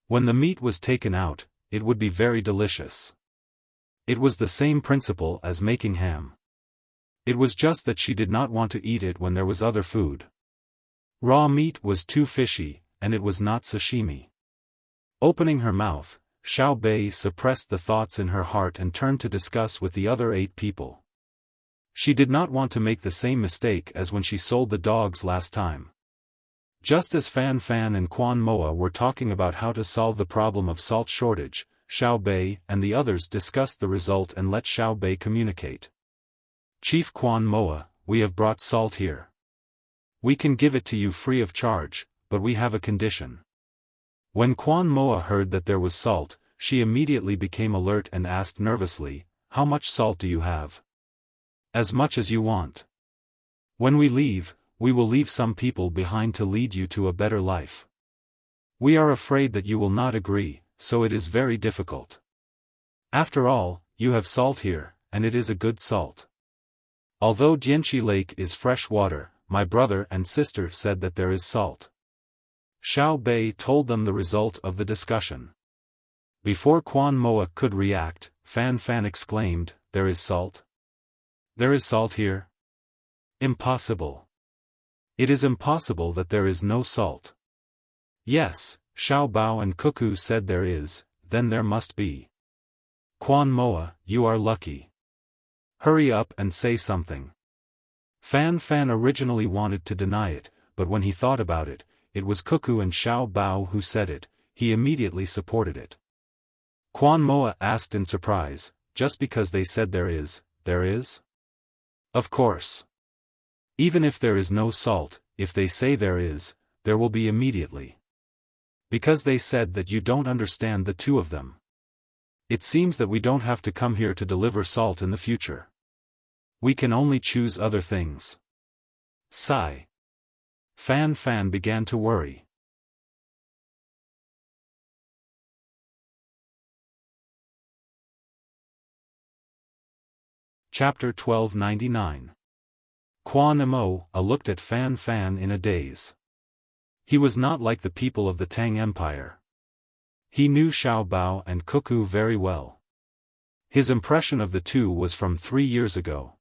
When the meat was taken out, it would be very delicious. It was the same principle as making ham. It was just that she did not want to eat it when there was other food. Raw meat was too fishy, and it was not sashimi. Opening her mouth, Xiao Bei suppressed the thoughts in her heart and turned to discuss with the other 8 people. She did not want to make the same mistake as when she sold the dogs last time. Just as Fan and Quan Moa were talking about how to solve the problem of salt shortage, Xiao Bei and the others discussed the result and let Xiao Bei communicate. Chief Quan Moa, we have brought salt here. We can give it to you free of charge, but we have a condition. When Quan Moa heard that there was salt, she immediately became alert and asked nervously, "How much salt do you have?" "As much as you want. When we leave, we will leave some people behind to lead you to a better life. We are afraid that you will not agree, so it is very difficult. After all, you have salt here, and it is a good salt. Although Jianqi Lake is fresh water, my brother and sister said that there is salt." Xiao Bei told them the result of the discussion. Before Quan Moa could react, Fan Fan exclaimed, "There is salt? There is salt here? Impossible. It is impossible that there is no salt." "Yes," Xiao Bao and Cuckoo said, "there is, then there must be." "Quan Moa, you are lucky. Hurry up and say something." Fan Fan originally wanted to deny it, but when he thought about it, it was Cuckoo and Xiao Bao who said it. He immediately supported it. Quan Moa asked in surprise, "Just because they said there is, there is?" "Of course. Even if there is no salt, if they say there is, there will be immediately. Because they said that you don't understand the two of them. It seems that we don't have to come here to deliver salt in the future. We can only choose other things." Sigh. Fan Fan began to worry. Chapter 1299. Quan Mo looked at Fan Fan in a daze. He was not like the people of the Tang Empire. He knew Xiao Bao and Cuckoo very well. His impression of the two was from 3 years ago.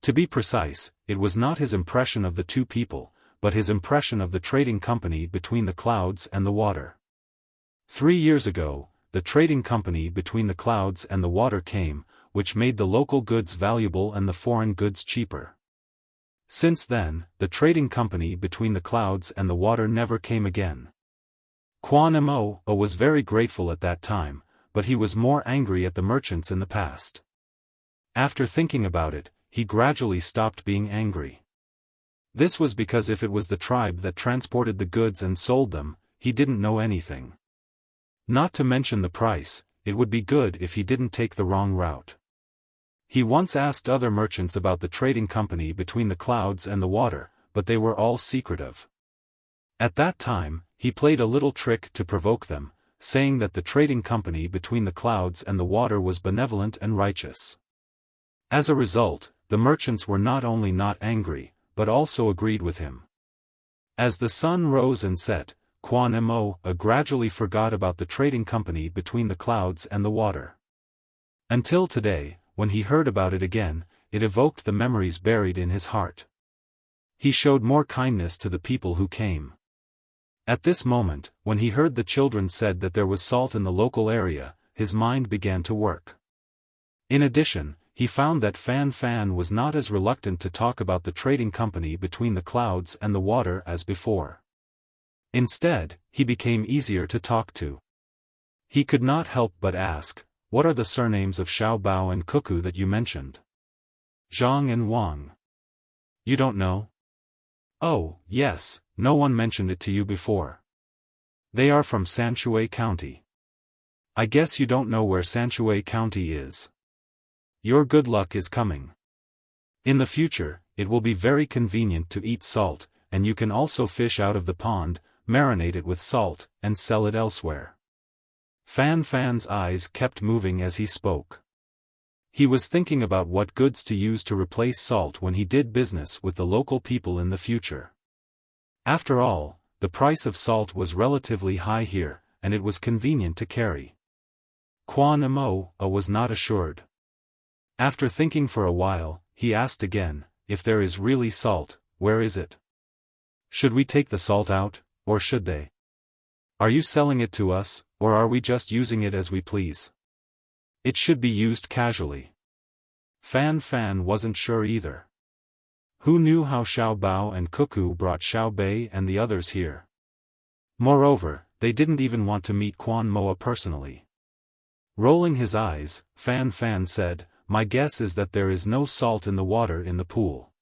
To be precise, it was not his impression of the two people, but his impression of the trading company between the clouds and the water. 3 years ago, the trading company between the clouds and the water came, which made the local goods valuable and the foreign goods cheaper. Since then, the trading company between the clouds and the water never came again. Quan Mo was very grateful at that time, but he was more angry at the merchants in the past. After thinking about it, he gradually stopped being angry. This was because if it was the tribe that transported the goods and sold them, he didn't know anything. Not to mention the price, it would be good if he didn't take the wrong route. He once asked other merchants about the trading company between the clouds and the water, but they were all secretive. At that time, he played a little trick to provoke them, saying that the trading company between the clouds and the water was benevolent and righteous. As a result, the merchants were not only not angry, but also agreed with him. As the sun rose and set, Quan Mo gradually forgot about the trading company between the clouds and the water. Until today, when he heard about it again, it evoked the memories buried in his heart. He showed more kindness to the people who came. At this moment, when he heard the children said that there was salt in the local area, his mind began to work. In addition, he found that Fan Fan was not as reluctant to talk about the trading company between the clouds and the water as before. Instead, he became easier to talk to. He could not help but ask, "What are the surnames of Xiao Bao and Cuckoo that you mentioned?" "Zhang and Wang." "You don't know?" "Oh, yes, no one mentioned it to you before. They are from Sanshui County." "I guess you don't know where Sanshui County is. Your good luck is coming. In the future, it will be very convenient to eat salt, and you can also fish out of the pond, marinate it with salt, and sell it elsewhere." Fan Fan's eyes kept moving as he spoke. He was thinking about what goods to use to replace salt when he did business with the local people in the future. After all, the price of salt was relatively high here, and it was convenient to carry. Quan Mo was not assured. After thinking for a while, he asked again, "If there is really salt, where is it? Should we take the salt out, or should they? Are you selling it to us, or are we just using it as we please? It should be used casually." Fan Fan wasn't sure either. Who knew how Xiao Bao and Cuckoo brought Xiao Bei and the others here? Moreover, they didn't even want to meet Quan Moa personally. Rolling his eyes, Fan Fan said, "My guess is that there is no salt in the water in the pool.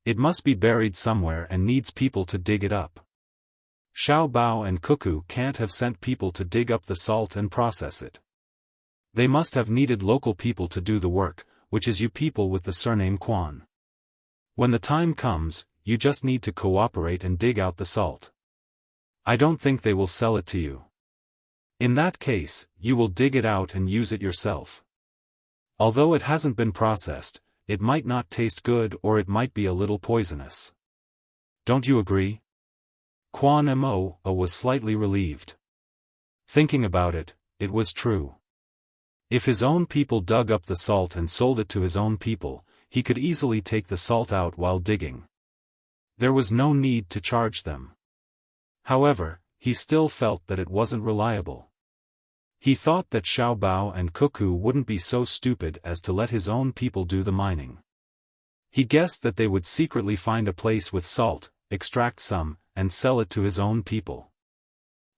It must be buried somewhere and needs people to dig it up. Xiao Bao and Cuckoo can't have sent people to dig up the salt and process it. They must have needed local people to do the work, which is you people with the surname Quan. When the time comes, you just need to cooperate and dig out the salt. I don't think they will sell it to you. In that case, you will dig it out and use it yourself. Although it hasn't been processed, it might not taste good or it might be a little poisonous. Don't you agree? Quan Mo was slightly relieved. Thinking about it, it was true. If his own people dug up the salt and sold it to his own people, he could easily take the salt out while digging. There was no need to charge them. However, he still felt that it wasn't reliable. He thought that Xiao Bao and Cuckoo wouldn't be so stupid as to let his own people do the mining. He guessed that they would secretly find a place with salt, extract some, and sell it to his own people.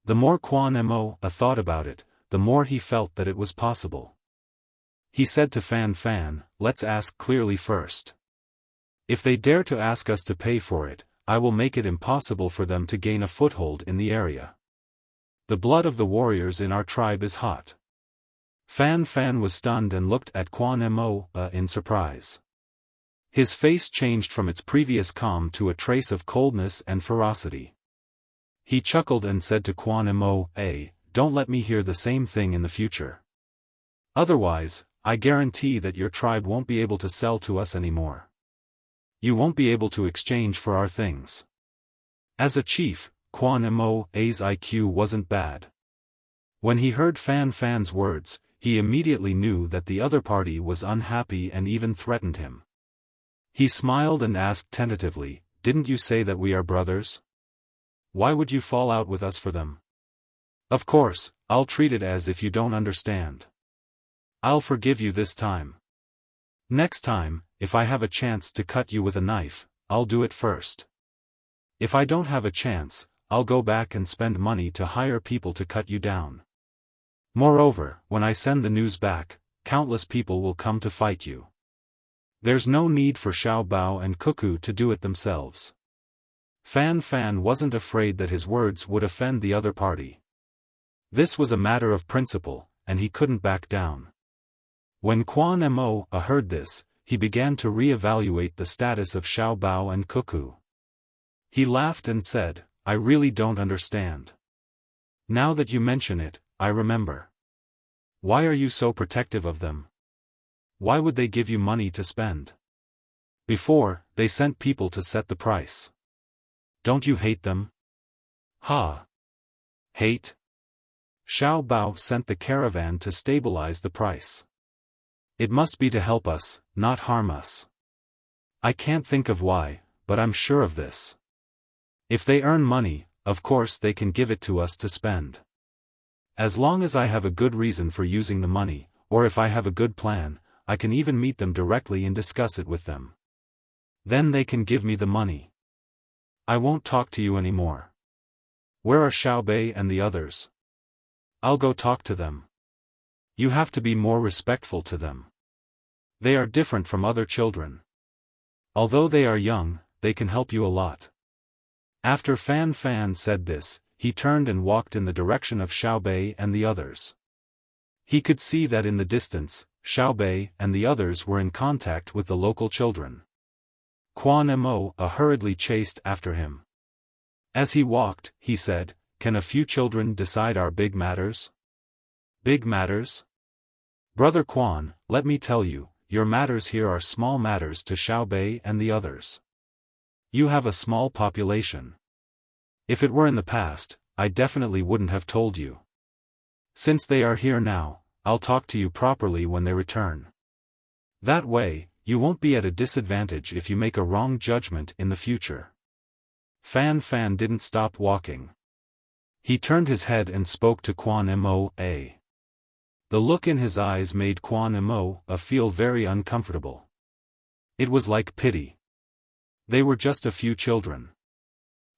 The more Quan Mo thought about it, the more he felt that it was possible. He said to Fan Fan, "Let's ask clearly first. If they dare to ask us to pay for it, I will make it impossible for them to gain a foothold in the area. The blood of the warriors in our tribe is hot." Fan Fan was stunned and looked at Quan Mo in surprise. His face changed from its previous calm to a trace of coldness and ferocity. He chuckled and said to Quan Mo, "Don't let me hear the same thing in the future. Otherwise, I guarantee that your tribe won't be able to sell to us anymore. You won't be able to exchange for our things." As a chief, Quan Mo's IQ wasn't bad. When he heard Fan Fan's words, he immediately knew that the other party was unhappy and even threatened him. He smiled and asked tentatively, "Didn't you say that we are brothers? Why would you fall out with us for them?" "Of course, I'll treat it as if you don't understand. I'll forgive you this time. Next time, if I have a chance to cut you with a knife, I'll do it first. If I don't have a chance, I'll go back and spend money to hire people to cut you down. Moreover, when I send the news back, countless people will come to fight you. There's no need for Xiao Bao and Cuckoo to do it themselves." Fan Fan wasn't afraid that his words would offend the other party. This was a matter of principle, and he couldn't back down. When Quan Mo heard this, he began to re-evaluate the status of Xiao Bao and Cuckoo. He laughed and said, "I really don't understand. Now that you mention it, I remember. Why are you so protective of them? Why would they give you money to spend? Before, they sent people to set the price. Don't you hate them?" "Ha! Hate? Xiao Bao sent the caravan to stabilize the price. It must be to help us, not harm us. I can't think of why, but I'm sure of this. If they earn money, of course they can give it to us to spend. As long as I have a good reason for using the money, or if I have a good plan, I can even meet them directly and discuss it with them. Then they can give me the money. I won't talk to you anymore. Where are Xiaobei and the others? I'll go talk to them. You have to be more respectful to them. They are different from other children. Although they are young, they can help you a lot." After Fan Fan said this, he turned and walked in the direction of Xiaobei and the others. He could see that in the distance, Xiaobei and the others were in contact with the local children. Quan Mo hurriedly chased after him. As he walked, he said, "Can a few children decide our big matters?" "Big matters? Brother Quan, let me tell you, your matters here are small matters to Xiaobei and the others. You have a small population. If it were in the past, I definitely wouldn't have told you. Since they are here now, I'll talk to you properly when they return. That way, you won't be at a disadvantage if you make a wrong judgment in the future." Fan Fan didn't stop walking. He turned his head and spoke to Quan Mo. The look in his eyes made Quan Mo feel very uncomfortable. It was like pity. They were just a few children.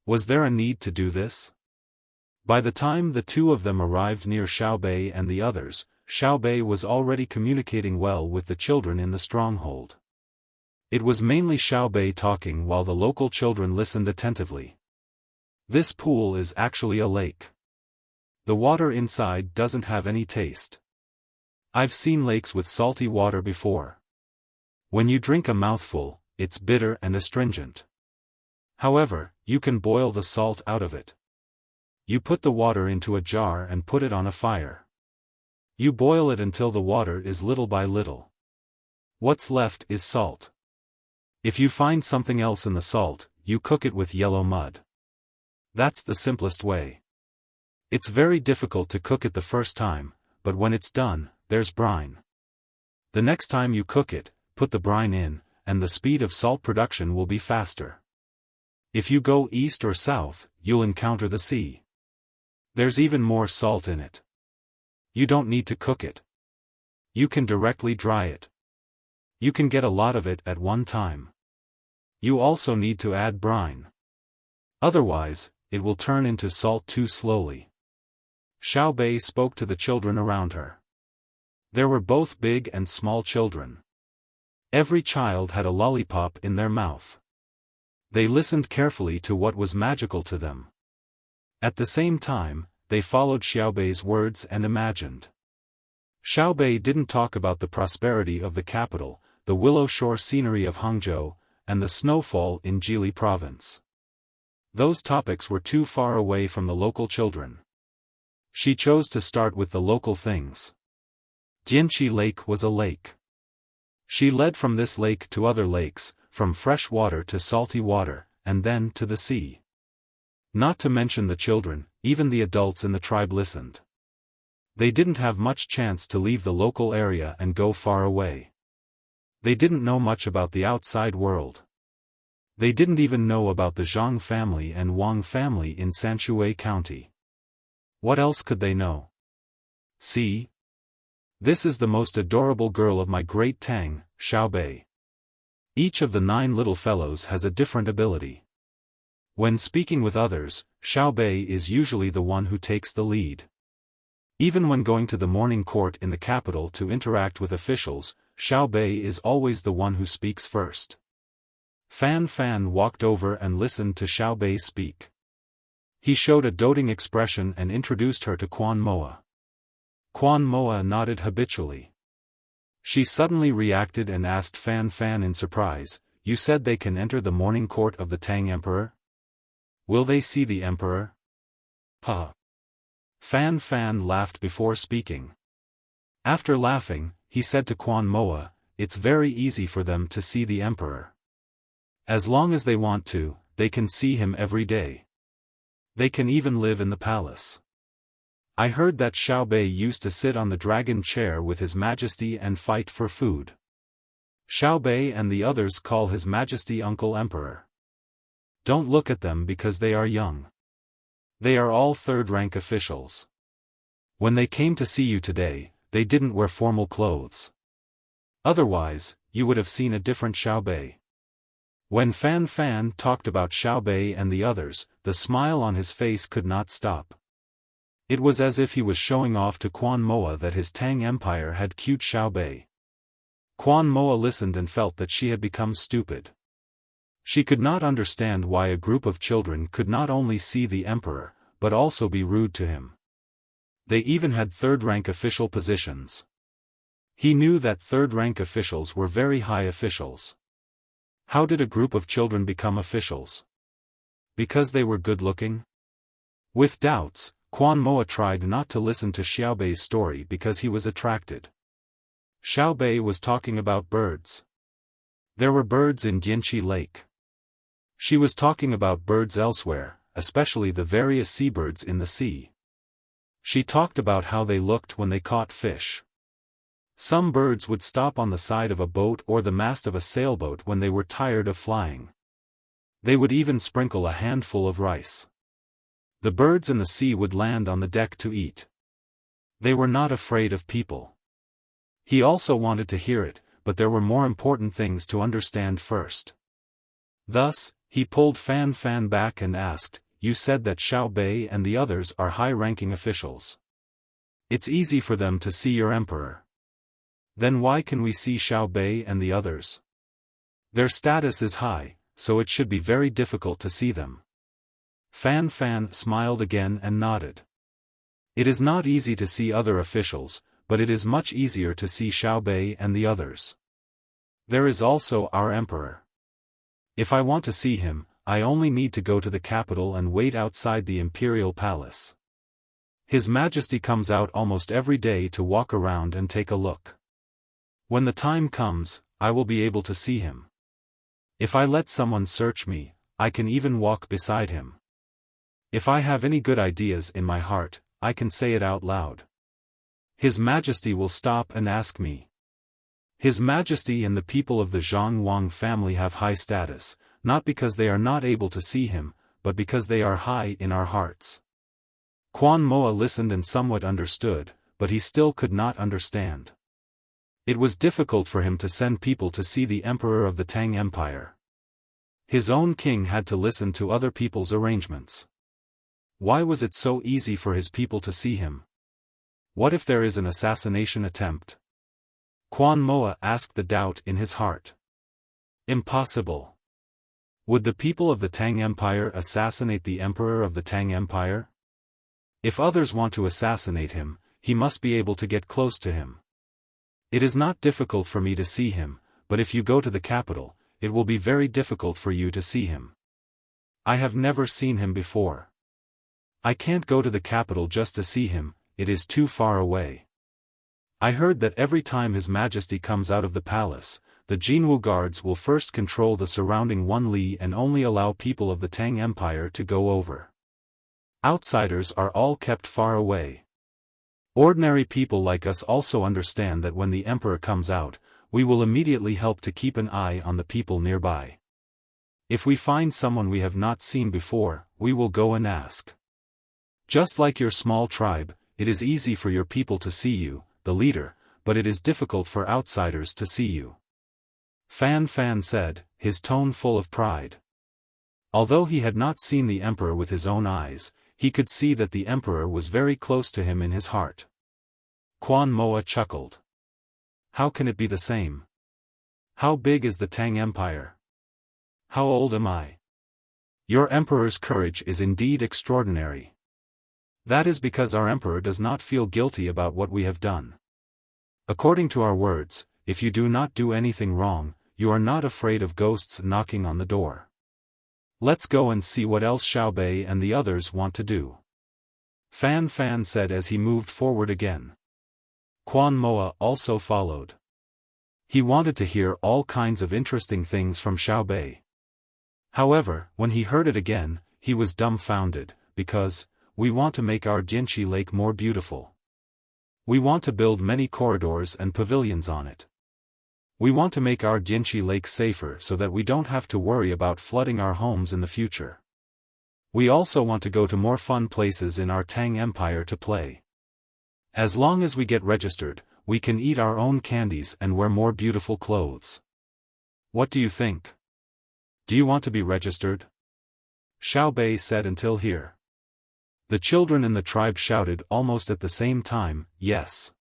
Was there a need to do this? By the time the two of them arrived near Xiaobei and the others, Xiaobei was already communicating well with the children in the stronghold. It was mainly Xiaobei talking while the local children listened attentively. This pool is actually a lake. The water inside doesn't have any taste. I've seen lakes with salty water before. When you drink a mouthful, it's bitter and astringent. However, you can boil the salt out of it. You put the water into a jar and put it on a fire. You boil it until the water is little by little. What's left is salt. If you find something else in the salt, you cook it with yellow mud. That's the simplest way. It's very difficult to cook it the first time, but when it's done, there's brine. The next time you cook it, put the brine in, and the speed of salt production will be faster. If you go east or south, you'll encounter the sea. There's even more salt in it. You don't need to cook it. You can directly dry it. You can get a lot of it at one time. You also need to add brine. Otherwise, it will turn into salt too slowly. Xiaobei spoke to the children around her. There were both big and small children. Every child had a lollipop in their mouth. They listened carefully to what was magical to them. At the same time, they followed Xiaobei's words and imagined. Xiaobei didn't talk about the prosperity of the capital, the willow shore scenery of Hangzhou, and the snowfall in Jili province. Those topics were too far away from the local children. She chose to start with the local things. Dianqi Lake was a lake. She led from this lake to other lakes, from fresh water to salty water, and then to the sea. Not to mention the children, even the adults in the tribe listened. They didn't have much chance to leave the local area and go far away. They didn't know much about the outside world. They didn't even know about the Zhang family and Wang family in Sanshui County. What else could they know? See? This is the most adorable girl of my great Tang, Xiaobei. Each of the 9 little fellows has a different ability. When speaking with others, Xiaobei is usually the one who takes the lead. Even when going to the morning court in the capital to interact with officials, Xiaobei is always the one who speaks first. Fan Fan walked over and listened to Xiaobei speak. He showed a doting expression and introduced her to Quan Moa. Quan Moa nodded habitually. She suddenly reacted and asked Fan Fan in surprise, "You said they can enter the morning court of the Tang Emperor? Will they see the Emperor?" Huh. Fan Fan laughed before speaking. After laughing, he said to Quan Moa, "It's very easy for them to see the Emperor. As long as they want to, they can see him every day. They can even live in the palace. I heard that Xiaobei used to sit on the dragon chair with His Majesty and fight for food. Xiaobei and the others call His Majesty Uncle Emperor. Don't look at them because they are young. They are all third-rank officials. When they came to see you today, they didn't wear formal clothes. Otherwise, you would have seen a different Xiaobei." When Fan Fan talked about Xiaobei and the others, the smile on his face could not stop. It was as if he was showing off to Quan Moa that his Tang Empire had cute Xiaobei. Quan Moa listened and felt that she had become stupid. She could not understand why a group of children could not only see the emperor, but also be rude to him. They even had third-rank official positions. He knew that third-rank officials were very high officials. How did a group of children become officials? Because they were good-looking? With doubts, Quan Moa tried not to listen to Xiaobei's story because he was attracted. Xiaobei was talking about birds. There were birds in Dianqi Lake. She was talking about birds elsewhere, especially the various seabirds in the sea. She talked about how they looked when they caught fish. Some birds would stop on the side of a boat or the mast of a sailboat when they were tired of flying. They would even sprinkle a handful of rice. The birds in the sea would land on the deck to eat. They were not afraid of people. He also wanted to hear it, but there were more important things to understand first. Thus, he pulled Fan Fan back and asked, "You said that Xiaobei and the others are high-ranking officials. It's easy for them to see your emperor. Then why can we see Xiaobei and the others? Their status is high, so it should be very difficult to see them." Fan Fan smiled again and nodded. It is not easy to see other officials, but it is much easier to see Xiaobei and the others. There is also our emperor. If I want to see him, I only need to go to the capital and wait outside the imperial palace. His Majesty comes out almost every day to walk around and take a look. When the time comes, I will be able to see him. If I let someone search me, I can even walk beside him. If I have any good ideas in my heart, I can say it out loud. His Majesty will stop and ask me. His Majesty and the people of the Zhang Wang family have high status, not because they are not able to see him, but because they are high in our hearts. Quan Moa listened and somewhat understood, but he still could not understand. It was difficult for him to send people to see the emperor of the Tang Empire. His own king had to listen to other people's arrangements. Why was it so easy for his people to see him? What if there is an assassination attempt? Quan Moa asked the doubt in his heart. Impossible. Would the people of the Tang Empire assassinate the emperor of the Tang Empire? If others want to assassinate him, he must be able to get close to him. It is not difficult for me to see him, but if you go to the capital, it will be very difficult for you to see him. I have never seen him before. I can't go to the capital just to see him, it is too far away. I heard that every time His Majesty comes out of the palace, the Jinwu guards will first control the surrounding 1 li and only allow people of the Tang Empire to go over. Outsiders are all kept far away. Ordinary people like us also understand that when the emperor comes out, we will immediately help to keep an eye on the people nearby. If we find someone we have not seen before, we will go and ask. Just like your small tribe, it is easy for your people to see you, the leader, but it is difficult for outsiders to see you. Fan Fan said, his tone full of pride. Although he had not seen the emperor with his own eyes, he could see that the emperor was very close to him in his heart. Quan Moa chuckled. How can it be the same? How big is the Tang Empire? How old am I? Your emperor's courage is indeed extraordinary. That is because our emperor does not feel guilty about what we have done. According to our words, if you do not do anything wrong, you are not afraid of ghosts knocking on the door. Let's go and see what else Xiaobei and the others want to do. Fan Fan said as he moved forward again. Quan Moa also followed. He wanted to hear all kinds of interesting things from Xiaobei. However, when he heard it again, he was dumbfounded, because, we want to make our Jianqi Lake more beautiful. We want to build many corridors and pavilions on it. We want to make our Jianqi Lake safer so that we don't have to worry about flooding our homes in the future. We also want to go to more fun places in our Tang Empire to play. As long as we get registered, we can eat our own candies and wear more beautiful clothes. What do you think? Do you want to be registered? Xiaobei said until here. The children in the tribe shouted almost at the same time, yes.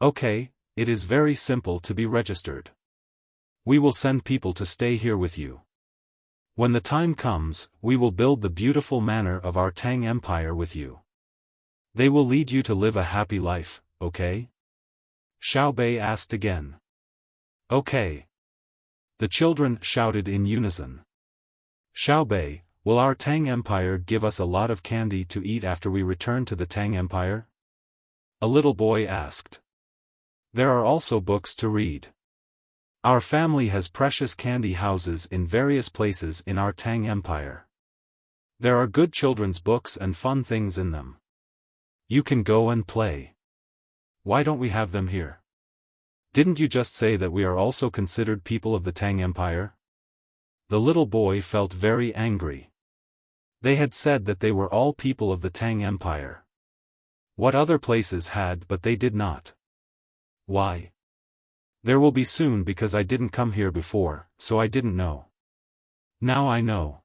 Okay, it is very simple to be registered. We will send people to stay here with you. When the time comes, we will build the beautiful manor of our Tang Empire with you. They will lead you to live a happy life, okay? Xiaobei asked again. Okay. The children shouted in unison. Xiaobei, will our Tang Empire give us a lot of candy to eat after we return to the Tang Empire? A little boy asked. There are also books to read. Our family has precious candy houses in various places in our Tang Empire. There are good children's books and fun things in them. You can go and play. Why don't we have them here? Didn't you just say that we are also considered people of the Tang Empire? The little boy felt very angry. They had said that they were all people of the Tang Empire. What other places had but they did not? Why? There will be soon because I didn't come here before, so I didn't know. Now I know.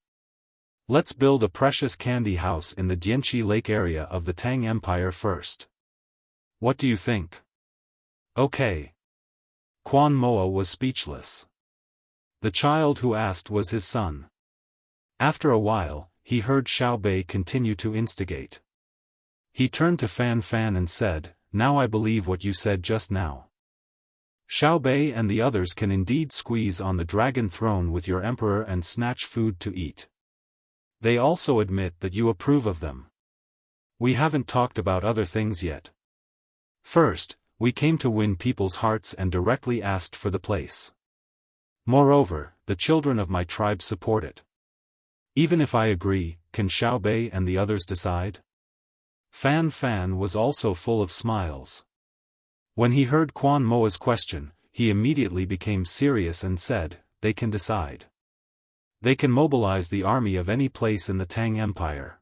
Let's build a precious candy house in the Jianqi Lake area of the Tang Empire first. What do you think? Okay. Quan Moa was speechless. The child who asked was his son. After a while, he heard Xiaobei continue to instigate. He turned to Fan Fan and said, "Now I believe what you said just now. Xiaobei and the others can indeed squeeze on the dragon throne with your emperor and snatch food to eat. They also admit that you approve of them. We haven't talked about other things yet. First, we came to win people's hearts and directly asked for the place. Moreover, the children of my tribe support it. Even if I agree, can Xiaobei and the others decide?" Fan Fan was also full of smiles. When he heard Quan Moa's question, he immediately became serious and said, "They can decide. They can mobilize the army of any place in the Tang Empire.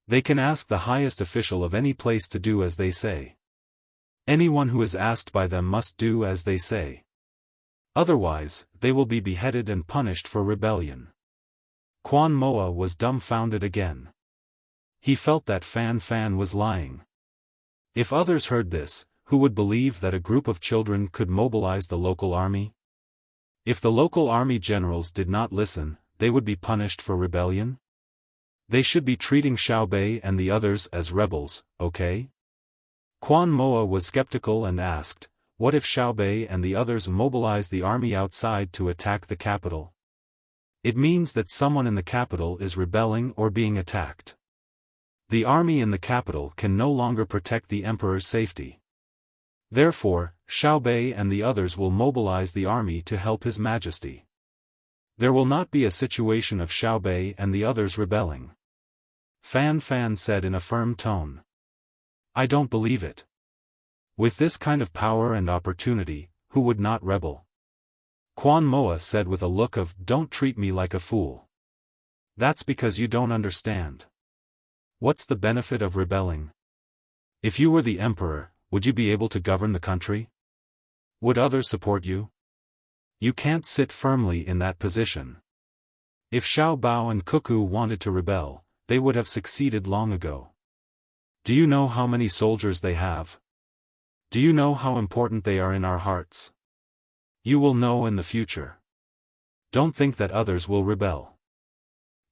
They can ask the highest official of any place to do as they say. Anyone who is asked by them must do as they say. Otherwise, they will be beheaded and punished for rebellion." Quan Moa was dumbfounded again. He felt that Fan Fan was lying. If others heard this, who would believe that a group of children could mobilize the local army? If the local army generals did not listen, they would be punished for rebellion? They should be treating Xiaobei and the others as rebels, okay? Quan Moa was skeptical and asked, "What if Xiaobei and the others mobilize the army outside to attack the capital? It means that someone in the capital is rebelling or being attacked. The army in the capital can no longer protect the emperor's safety. Therefore, Xiaobei and the others will mobilize the army to help His Majesty. There will not be a situation of Xiaobei and the others rebelling." Fan Fan said in a firm tone. "I don't believe it. With this kind of power and opportunity, who would not rebel?" Quan Moa said with a look of, "Don't treat me like a fool. That's because you don't understand. What's the benefit of rebelling? If you were the emperor, would you be able to govern the country? Would others support you? You can't sit firmly in that position. If Xiao Bao and Cuckoo wanted to rebel, they would have succeeded long ago. Do you know how many soldiers they have? Do you know how important they are in our hearts? You will know in the future. Don't think that others will rebel.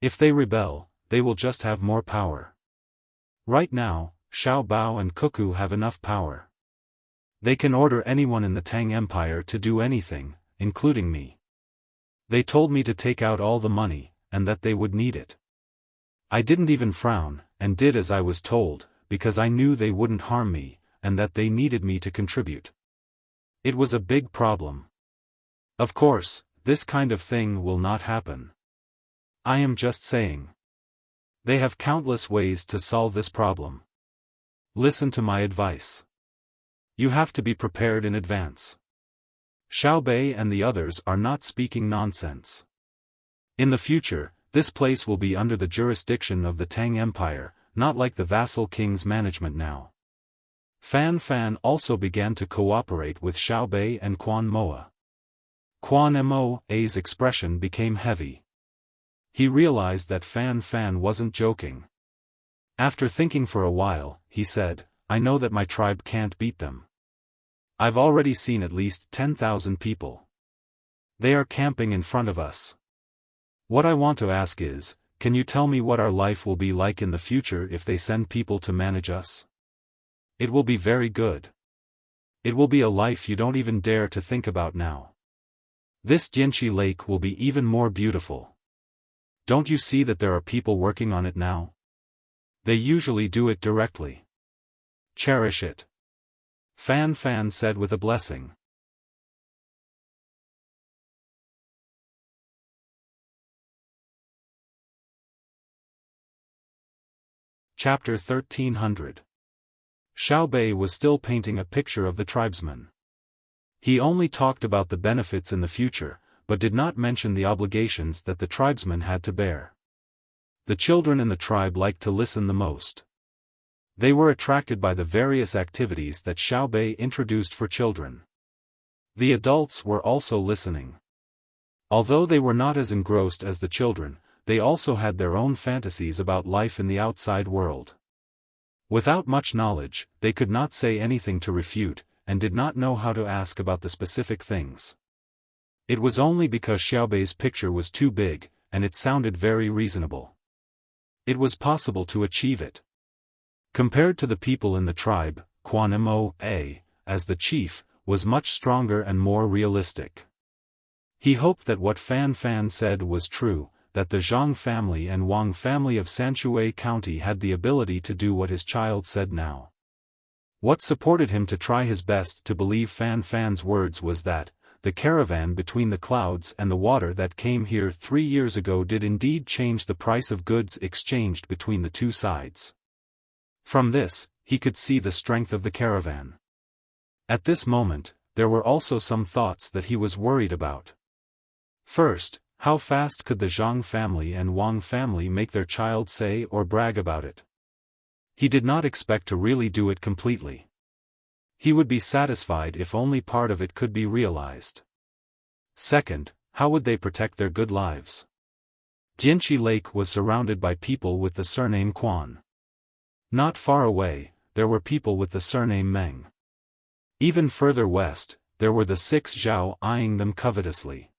If they rebel, they will just have more power. Right now, Xiao Bao and Cuckoo have enough power. They can order anyone in the Tang Empire to do anything, including me. They told me to take out all the money, and that they would need it. I didn't even frown, and did as I was told, because I knew they wouldn't harm me, and that they needed me to contribute. It was a big problem. Of course, this kind of thing will not happen. I am just saying. They have countless ways to solve this problem. Listen to my advice. You have to be prepared in advance. Xiaobei and the others are not speaking nonsense. In the future, this place will be under the jurisdiction of the Tang Empire, not like the vassal king's management now." Fan Fan also began to cooperate with Xiaobei and Quan Moa. Quan Moa's expression became heavy. He realized that Fan Fan wasn't joking. After thinking for a while, he said, "I know that my tribe can't beat them. I've already seen at least 10,000 people. They are camping in front of us. What I want to ask is, can you tell me what our life will be like in the future if they send people to manage us? It will be very good. It will be a life you don't even dare to think about now. This Jianxi Lake will be even more beautiful. Don't you see that there are people working on it now? They usually do it directly. Cherish it." Fan Fan said with a blessing. Chapter 1300. Xiaobei was still painting a picture of the tribesmen. He only talked about the benefits in the future, but did not mention the obligations that the tribesmen had to bear. The children in the tribe liked to listen the most. They were attracted by the various activities that Xiaobei introduced for children. The adults were also listening. Although they were not as engrossed as the children, they also had their own fantasies about life in the outside world. Without much knowledge, they could not say anything to refute, and did not know how to ask about the specific things. It was only because Xiaobei's picture was too big, and it sounded very reasonable. It was possible to achieve it. Compared to the people in the tribe, Quan Mo, as the chief, was much stronger and more realistic. He hoped that what Fan Fan said was true, that the Zhang family and Wang family of Sanshui County had the ability to do what his child said now. What supported him to try his best to believe Fan Fan's words was that, the caravan between the clouds and the water that came here 3 years ago did indeed change the price of goods exchanged between the two sides. From this, he could see the strength of the caravan. At this moment, there were also some thoughts that he was worried about. First, how fast could the Zhang family and Wang family make their child say or brag about it? He did not expect to really do it completely. He would be satisfied if only part of it could be realized. Second, how would they protect their good lives? Dynasty Lake was surrounded by people with the surname Quan. Not far away, there were people with the surname Meng. Even further west, there were the 6 Zhao eyeing them covetously.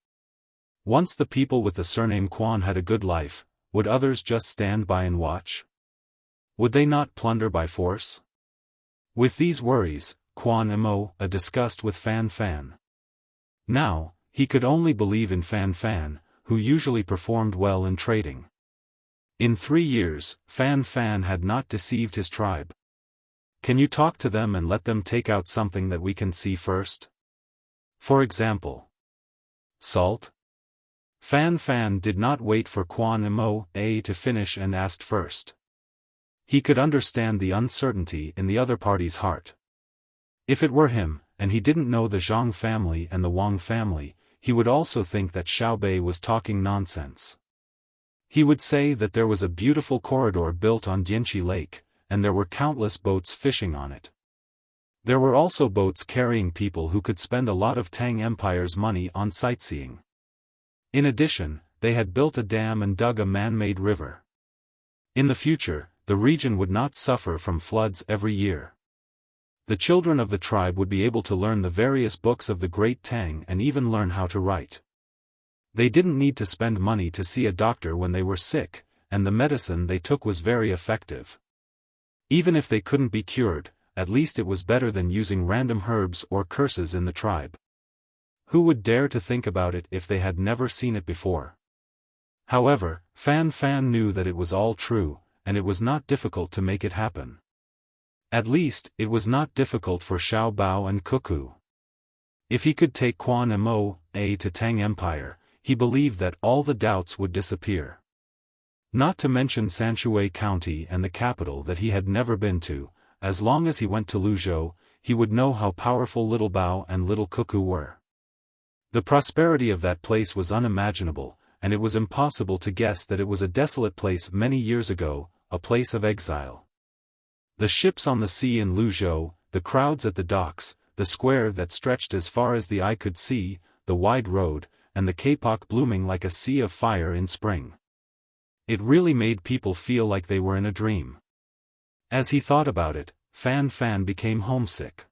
Once the people with the surname Quan had a good life, would others just stand by and watch? Would they not plunder by force? With these worries, Quan Mo discussed with Fan Fan. Now, he could only believe in Fan Fan, who usually performed well in trading. In 3 years, Fan Fan had not deceived his tribe. Can you talk to them and let them take out something that we can see first? For example, salt? Fan Fan did not wait for Quan Mo to finish and asked first. He could understand the uncertainty in the other party's heart. If it were him, and he didn't know the Zhang family and the Wang family, he would also think that Xiaobei was talking nonsense. He would say that there was a beautiful corridor built on Dynasty Lake, and there were countless boats fishing on it. There were also boats carrying people who could spend a lot of Tang Empire's money on sightseeing. In addition, they had built a dam and dug a man-made river. In the future, the region would not suffer from floods every year. The children of the tribe would be able to learn the various books of the Great Tang and even learn how to write. They didn't need to spend money to see a doctor when they were sick, and the medicine they took was very effective. Even if they couldn't be cured, at least it was better than using random herbs or curses in the tribe. Who would dare to think about it if they had never seen it before? However, Fan Fan knew that it was all true, and it was not difficult to make it happen. At least, it was not difficult for Xiao Bao and Cuckoo. If he could take Quan Mo to Tang Empire, he believed that all the doubts would disappear. Not to mention Sanshui County and the capital that he had never been to, as long as he went to Luzhou, he would know how powerful Little Bao and Little Cuckoo were. The prosperity of that place was unimaginable, and it was impossible to guess that it was a desolate place many years ago, a place of exile. The ships on the sea in Luzhou, the crowds at the docks, the square that stretched as far as the eye could see, the wide road, and the kapok blooming like a sea of fire in spring. It really made people feel like they were in a dream. As he thought about it, Fan Fan became homesick.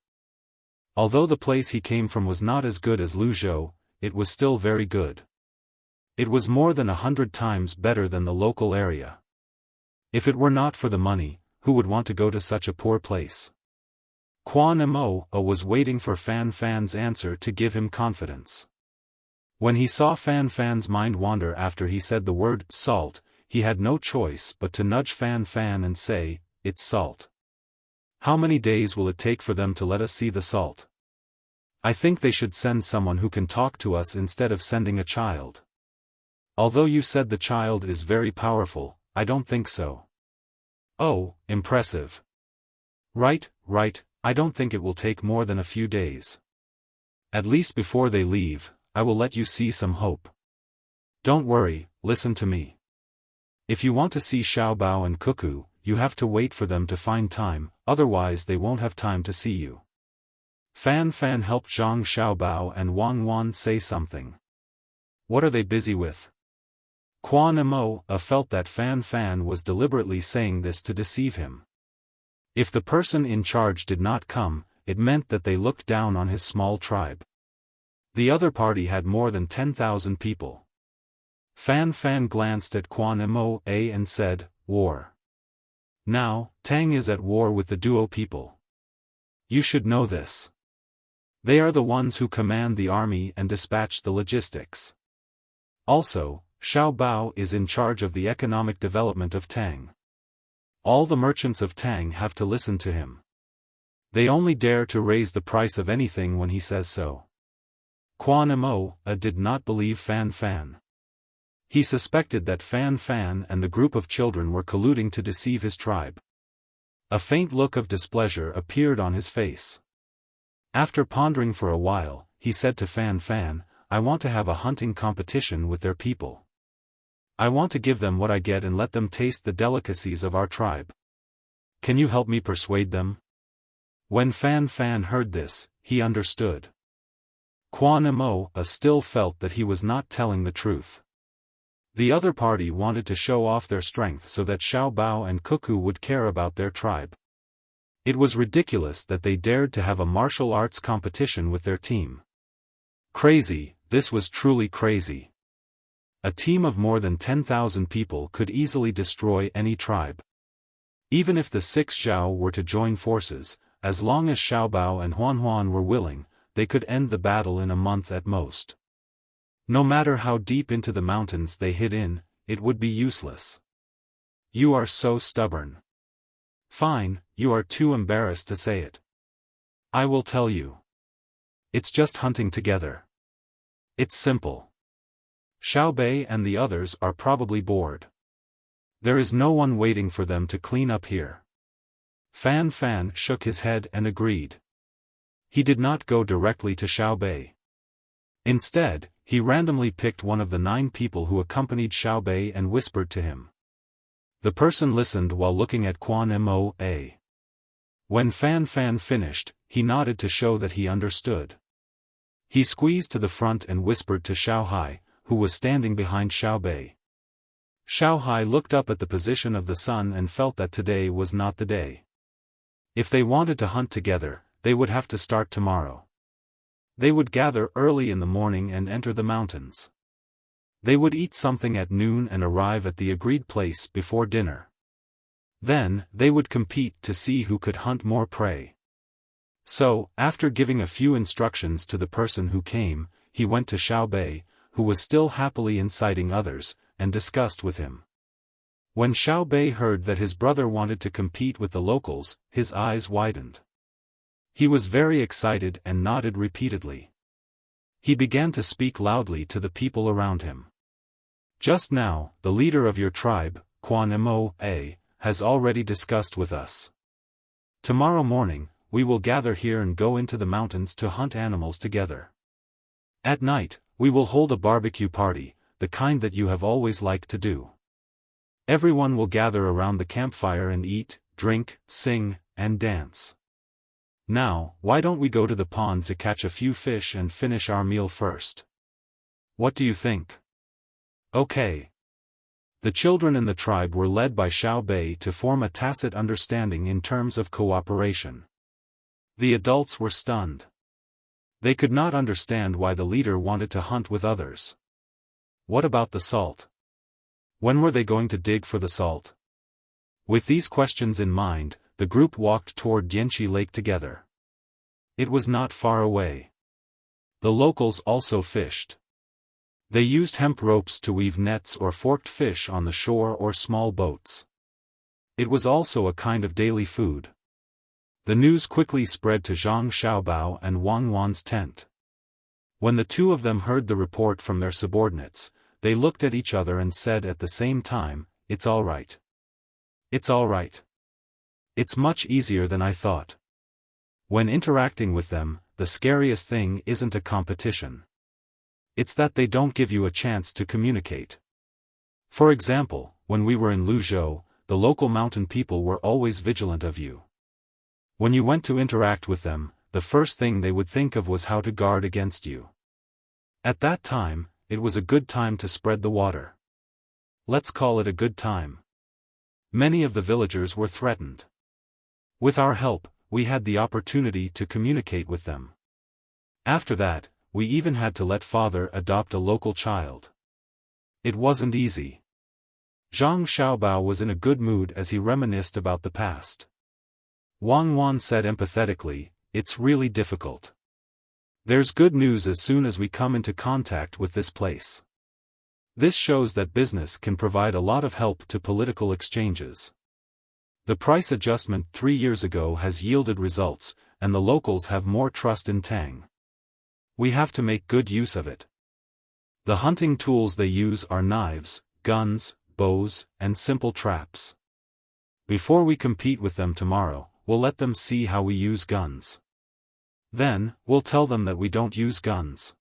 Although the place he came from was not as good as Luzhou, it was still very good. It was more than 100 times better than the local area. If it were not for the money, who would want to go to such a poor place? Quan Mo was waiting for Fan Fan's answer to give him confidence. When he saw Fan Fan's mind wander after he said the word salt, he had no choice but to nudge Fan Fan and say, "It's salt. How many days will it take for them to let us see the salt? I think they should send someone who can talk to us instead of sending a child. Although you said the child is very powerful, I don't think so." "Oh, impressive. Right, I don't think it will take more than a few days. At least before they leave, I will let you see some hope. Don't worry, listen to me. If you want to see Xiao Bao and Cuckoo, you have to wait for them to find time, otherwise they won't have time to see you." Fan Fan helped Zhang Xiaobao and Wang Wan say something. What are they busy with? Quan Mo felt that Fan Fan was deliberately saying this to deceive him. If the person in charge did not come, it meant that they looked down on his small tribe. The other party had more than 10,000 people. Fan Fan glanced at Quan Mo and said, war. Now, Tang is at war with the Duo people. You should know this. They are the ones who command the army and dispatch the logistics. Also, Xiao Bao is in charge of the economic development of Tang. All the merchants of Tang have to listen to him. They only dare to raise the price of anything when he says so. Quan Mo did not believe Fan Fan. He suspected that Fan Fan and the group of children were colluding to deceive his tribe. A faint look of displeasure appeared on his face. After pondering for a while, he said to Fan Fan, I want to have a hunting competition with their people. I want to give them what I get and let them taste the delicacies of our tribe. Can you help me persuade them? When Fan Fan heard this, he understood. Quan Mo still felt that he was not telling the truth. The other party wanted to show off their strength so that Xiao Bao and Cuckoo would care about their tribe. It was ridiculous that they dared to have a martial arts competition with their team. Crazy, this was truly crazy. A team of more than 10,000 people could easily destroy any tribe. Even if the 6 Zhao were to join forces, as long as Xiao Bao and Huan Huan were willing, they could end the battle in a month at most. No matter how deep into the mountains they hid in, it would be useless. You are so stubborn. Fine, you are too embarrassed to say it. I will tell you. It's just hunting together. It's simple. Xiao Bei and the others are probably bored. There is no one waiting for them to clean up here. Fan Fan shook his head and agreed. He did not go directly to Xiao Bei. Instead, he randomly picked one of the 9 people who accompanied Xiao Bei and whispered to him. The person listened while looking at Quan Mo. When Fan Fan finished, he nodded to show that he understood. He squeezed to the front and whispered to Xiao Hai, who was standing behind Xiao Bei. Xiao Hai looked up at the position of the sun and felt that today was not the day. If they wanted to hunt together, they would have to start tomorrow. They would gather early in the morning and enter the mountains. They would eat something at noon and arrive at the agreed place before dinner. Then, they would compete to see who could hunt more prey. So, after giving a few instructions to the person who came, he went to Xiao Bei, who was still happily inciting others, and discussed with him. When Xiao Bei heard that his brother wanted to compete with the locals, his eyes widened. He was very excited and nodded repeatedly. He began to speak loudly to the people around him. Just now, the leader of your tribe, Quan Mo, has already discussed with us. Tomorrow morning, we will gather here and go into the mountains to hunt animals together. At night, we will hold a barbecue party, the kind that you have always liked to do. Everyone will gather around the campfire and eat, drink, sing, and dance. Now, why don't we go to the pond to catch a few fish and finish our meal first? What do you think? Okay. The children in the tribe were led by Xiao Bei to form a tacit understanding in terms of cooperation. The adults were stunned. They could not understand why the leader wanted to hunt with others. What about the salt? When were they going to dig for the salt? With these questions in mind, the group walked toward Dianqi Lake together. It was not far away. The locals also fished. They used hemp ropes to weave nets or forked fish on the shore or small boats. It was also a kind of daily food. The news quickly spread to Zhang Xiaobao and Wang Wan's tent. When the two of them heard the report from their subordinates, they looked at each other and said at the same time, "It's all right. It's all right. It's much easier than I thought." When interacting with them, the scariest thing isn't a competition. It's that they don't give you a chance to communicate. For example, when we were in Luzhou, the local mountain people were always vigilant of you. When you went to interact with them, the first thing they would think of was how to guard against you. At that time, it was a good time to spread the water. Let's call it a good time. Many of the villagers were threatened. With our help, we had the opportunity to communicate with them. After that, we even had to let father adopt a local child. It wasn't easy. Zhang Xiaobao was in a good mood as he reminisced about the past. Wang Wan said empathetically, "It's really difficult. There's good news as soon as we come into contact with this place. This shows that business can provide a lot of help to political exchanges. The price adjustment 3 years ago has yielded results, and the locals have more trust in Tang. We have to make good use of it. The hunting tools they use are knives, guns, bows, and simple traps. Before we compete with them tomorrow, we'll let them see how we use guns. Then, we'll tell them that we don't use guns.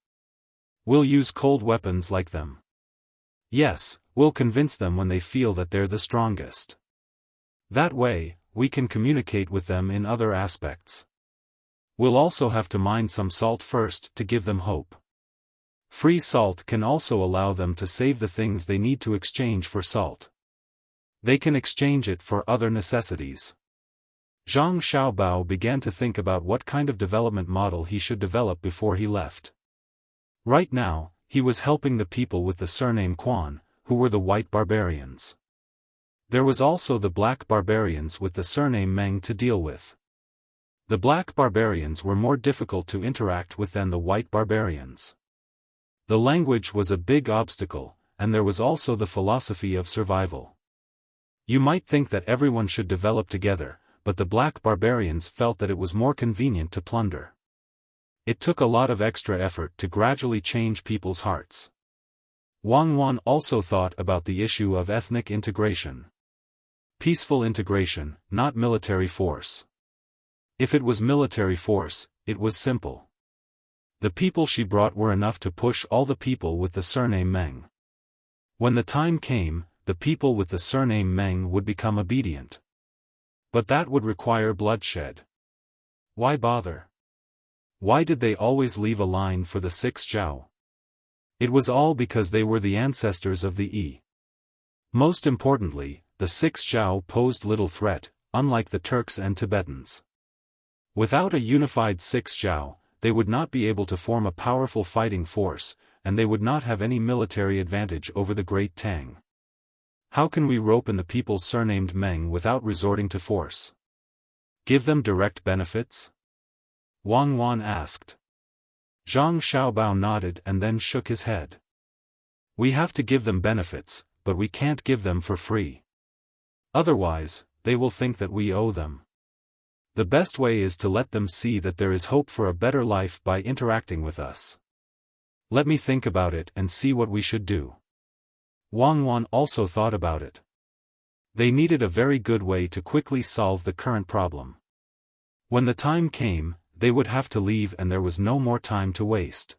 We'll use cold weapons like them. Yes, we'll convince them when they feel that they're the strongest. That way, we can communicate with them in other aspects. We'll also have to mine some salt first to give them hope. Free salt can also allow them to save the things they need to exchange for salt. They can exchange it for other necessities." Zhang Xiaobao began to think about what kind of development model he should develop before he left. Right now, he was helping the people with the surname Quan, who were the white barbarians. There was also the black barbarians with the surname Meng to deal with. The black barbarians were more difficult to interact with than the white barbarians. The language was a big obstacle, and there was also the philosophy of survival. You might think that everyone should develop together, but the black barbarians felt that it was more convenient to plunder. It took a lot of extra effort to gradually change people's hearts. Wang Wan also thought about the issue of ethnic integration. Peaceful integration, not military force. If it was military force, it was simple. The people she brought were enough to push all the people with the surname Meng. When the time came, the people with the surname Meng would become obedient. But that would require bloodshed. Why bother? Why did they always leave a line for the 6 Zhao? It was all because they were the ancestors of the Yi. Most importantly, the 6 Zhao posed little threat, unlike the Turks and Tibetans. Without a unified 6 Zhao, they would not be able to form a powerful fighting force, and they would not have any military advantage over the great Tang. How can we rope in the people surnamed Meng without resorting to force? Give them direct benefits? Wang Wan asked. Zhang Xiaobao nodded and then shook his head. We have to give them benefits, but we can't give them for free. Otherwise, they will think that we owe them. The best way is to let them see that there is hope for a better life by interacting with us. Let me think about it and see what we should do. Wang Wan also thought about it. They needed a very good way to quickly solve the current problem. When the time came, they would have to leave and there was no more time to waste.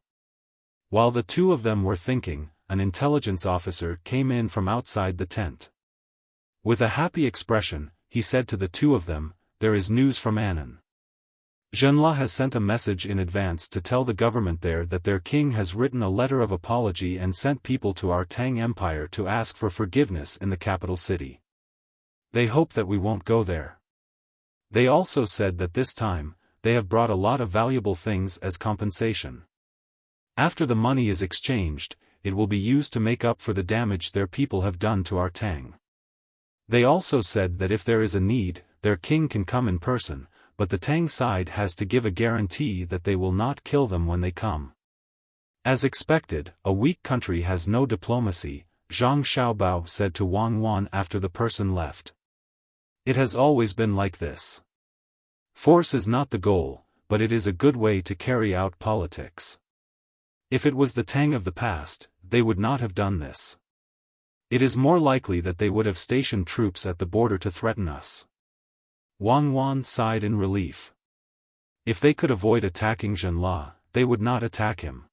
While the two of them were thinking, an intelligence officer came in from outside the tent. With a happy expression, he said to the two of them, "There is news from Annan. Zhenla has sent a message in advance to tell the government there that their king has written a letter of apology and sent people to our Tang Empire to ask for forgiveness in the capital city. They hope that we won't go there. They also said that this time, they have brought a lot of valuable things as compensation. After the money is exchanged, it will be used to make up for the damage their people have done to our Tang. They also said that if there is a need, their king can come in person, but the Tang side has to give a guarantee that they will not kill them when they come." As expected, a weak country has no diplomacy, Zhang Xiaobao said to Wang Wan after the person left. It has always been like this. Force is not the goal, but it is a good way to carry out politics. If it was the Tang of the past, they would not have done this. It is more likely that they would have stationed troops at the border to threaten us. Wang Wan sighed in relief. If they could avoid attacking Zhenla, they would not attack him.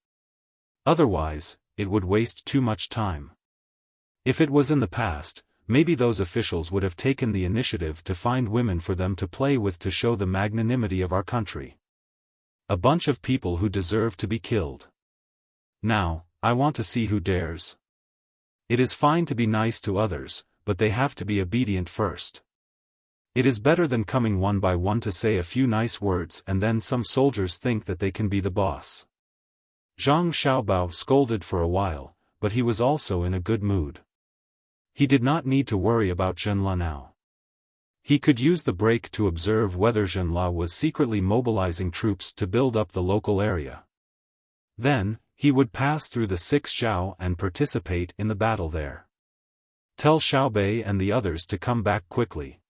Otherwise, it would waste too much time. If it was in the past, maybe those officials would have taken the initiative to find women for them to play with to show the magnanimity of our country. A bunch of people who deserve to be killed. Now, I want to see who dares. It is fine to be nice to others, but they have to be obedient first. It is better than coming one by one to say a few nice words and then some soldiers think that they can be the boss. Zhang Xiaobao scolded for a while, but he was also in a good mood. He did not need to worry about Zhenla now. He could use the break to observe whether Zhenla was secretly mobilizing troops to build up the local area. Then, he would pass through the 6 Zhao and participate in the battle there. Tell Xiaobei and the others to come back quickly.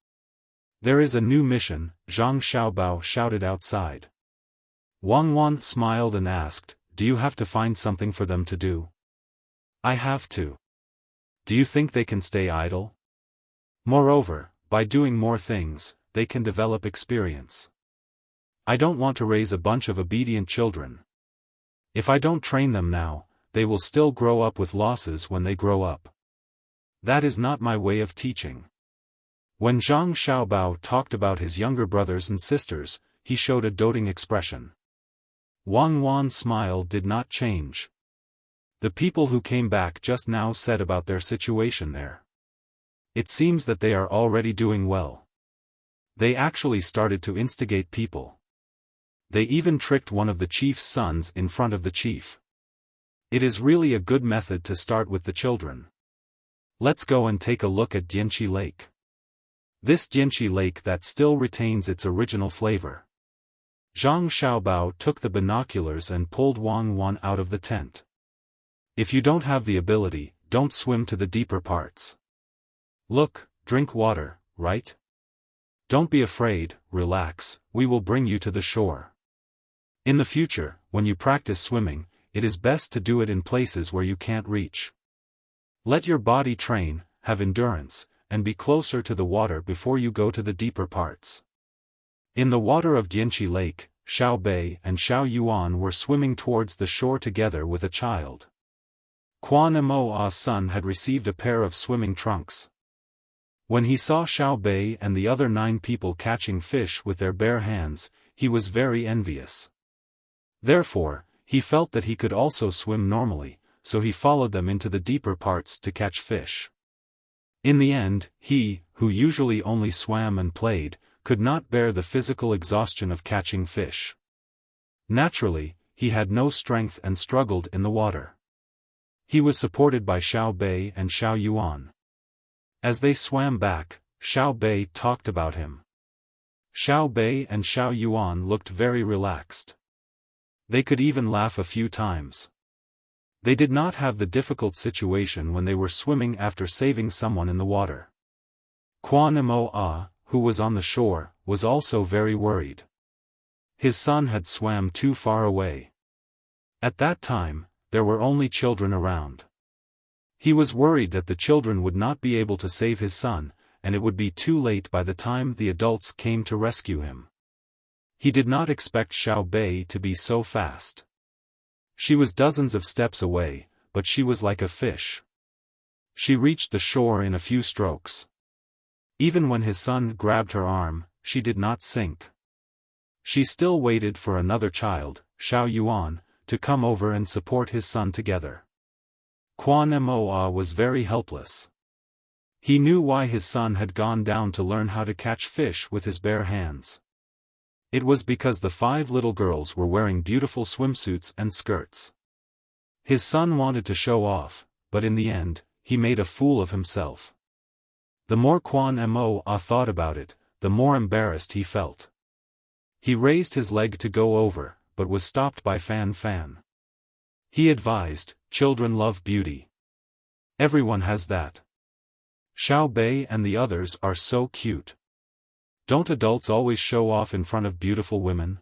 There is a new mission, Zhang Xiaobao shouted outside. Wang Wan smiled and asked, do you have to find something for them to do? I have to. Do you think they can stay idle? Moreover, by doing more things, they can develop experience. I don't want to raise a bunch of obedient children. If I don't train them now, they will still grow up with losses when they grow up. That is not my way of teaching. When Zhang Xiaobao talked about his younger brothers and sisters, he showed a doting expression. Wang Wan's smile did not change. The people who came back just now said about their situation there. It seems that they are already doing well. They actually started to instigate people. They even tricked one of the chief's sons in front of the chief. It is really a good method to start with the children. Let's go and take a look at Dianqi Lake. This Dianqi Lake that still retains its original flavor. Zhang Xiaobao took the binoculars and pulled Wang Wan out of the tent. If you don't have the ability, don't swim to the deeper parts. Look, drink water, right? Don't be afraid, relax, we will bring you to the shore. In the future, when you practice swimming, it is best to do it in places where you can't reach. Let your body train, have endurance, and be closer to the water before you go to the deeper parts. In the water of Dianqi Lake, Xiao Bei and Xiao Yuan were swimming towards the shore together with a child. Quan Mo's son had received a pair of swimming trunks. When he saw Xiao Bei and the other 9 people catching fish with their bare hands, he was very envious. Therefore, he felt that he could also swim normally, so he followed them into the deeper parts to catch fish. In the end, he, who usually only swam and played, could not bear the physical exhaustion of catching fish. Naturally, he had no strength and struggled in the water. He was supported by Xiao Bei and Xiao Yuan. As they swam back, Xiao Bei talked about him. Xiao Bei and Xiao Yuan looked very relaxed. They could even laugh a few times. They did not have the difficult situation when they were swimming after saving someone in the water. Quan Mo, who was on the shore, was also very worried. His son had swam too far away. At that time, there were only children around. He was worried that the children would not be able to save his son, and it would be too late by the time the adults came to rescue him. He did not expect Xiao Bei to be so fast. She was dozens of steps away, but she was like a fish. She reached the shore in a few strokes. Even when his son grabbed her arm, she did not sink. She still waited for another child, Xiao Yuan, to come over and support his son together. Quan Mo was very helpless. He knew why his son had gone down to learn how to catch fish with his bare hands. It was because the 5 little girls were wearing beautiful swimsuits and skirts. His son wanted to show off, but in the end, he made a fool of himself. The more Quan Mo thought about it, the more embarrassed he felt. He raised his leg to go over, but was stopped by Fan Fan. He advised, children love beauty. Everyone has that. Xiao Bei and the others are so cute. Don't adults always show off in front of beautiful women?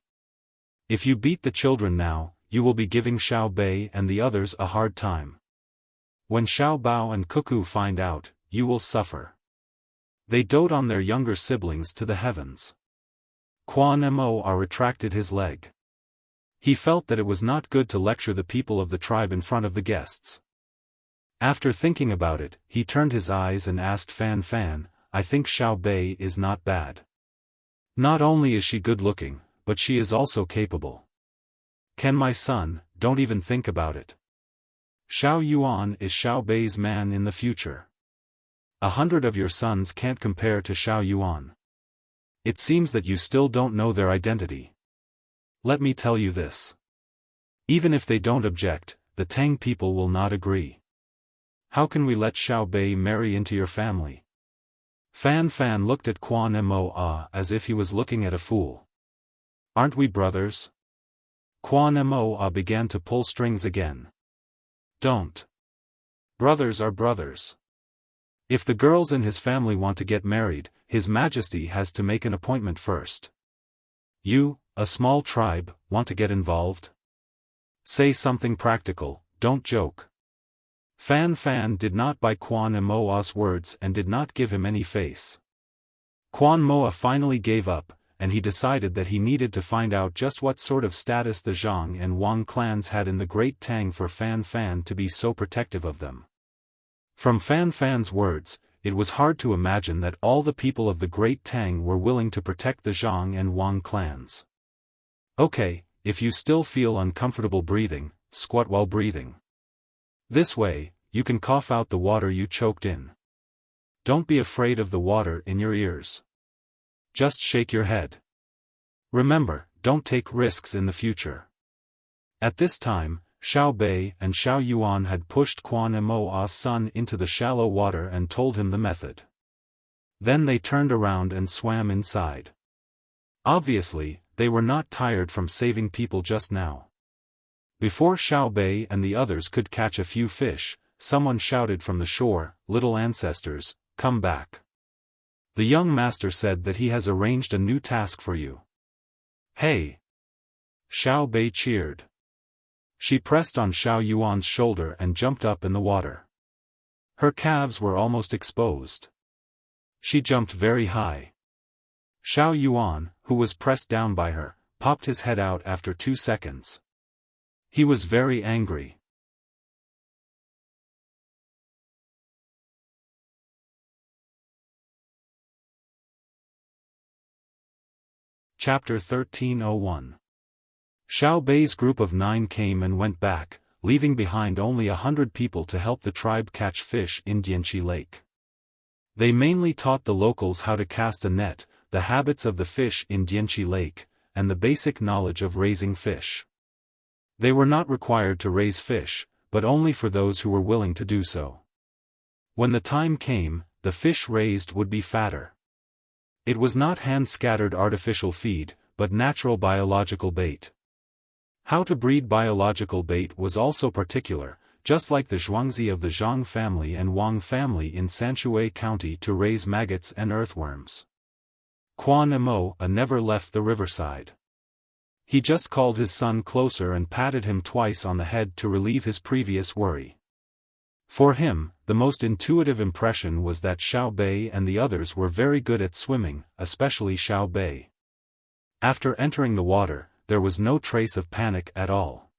If you beat the children now, you will be giving Xiao Bei and the others a hard time. When Xiao Bao and Cuckoo find out, you will suffer. They dote on their younger siblings to the heavens. Quan Mo retracted his leg. He felt that it was not good to lecture the people of the tribe in front of the guests. After thinking about it, he turned his eyes and asked Fan Fan, I think Xiao Bei is not bad. Not only is she good-looking, but she is also capable. Can my son, don't even think about it. Xiao Yuan is Xiao Bei's man in the future. 100 of your sons can't compare to Xiao Yuan. It seems that you still don't know their identity. Let me tell you this. Even if they don't object, the Tang people will not agree. How can we let Xiao Bei marry into your family? Fan Fan looked at Quan Mo as if he was looking at a fool. Aren't we brothers? Quan Mo began to pull strings again. Don't. Brothers are brothers. If the girls in his family want to get married, His Majesty has to make an appointment first. You, a small tribe, want to get involved? Say something practical, don't joke. Fan Fan did not buy Quan Moa's words and did not give him any face. Quan Moa finally gave up, and he decided that he needed to find out just what sort of status the Zhang and Wang clans had in the Great Tang for Fan Fan to be so protective of them. From Fan Fan's words, it was hard to imagine that all the people of the Great Tang were willing to protect the Zhang and Wang clans. Okay, if you still feel uncomfortable breathing, squat while breathing. This way, you can cough out the water you choked in. Don't be afraid of the water in your ears. Just shake your head. Remember, don't take risks in the future. At this time, Xiao Bei and Xiao Yuan had pushed Quan Moa's son into the shallow water and told him the method. Then they turned around and swam inside. Obviously, they were not tired from saving people just now. Before Xiao Bei and the others could catch a few fish, someone shouted from the shore, "Little ancestors, come back. The young master said that he has arranged a new task for you." Hey! Xiao Bei cheered. She pressed on Xiao Yuan's shoulder and jumped up in the water. Her calves were almost exposed. She jumped very high. Xiao Yuan, who was pressed down by her, popped his head out after 2 seconds. He was very angry. Chapter 1301. Xiao Bei's group of 9 came and went back, leaving behind only 100 people to help the tribe catch fish in Dianqi Lake. They mainly taught the locals how to cast a net, the habits of the fish in Dianqi Lake, and the basic knowledge of raising fish. They were not required to raise fish, but only for those who were willing to do so. When the time came, the fish raised would be fatter. It was not hand-scattered artificial feed, but natural biological bait. How to breed biological bait was also particular, just like the Zhuangzi of the Zhang family and Wang family in Sanshui County to raise maggots and earthworms. Quan Mo never left the riverside. He just called his son closer and patted him twice on the head to relieve his previous worry. For him, the most intuitive impression was that Xiao Bei and the others were very good at swimming, especially Xiao Bei. After entering the water, there was no trace of panic at all.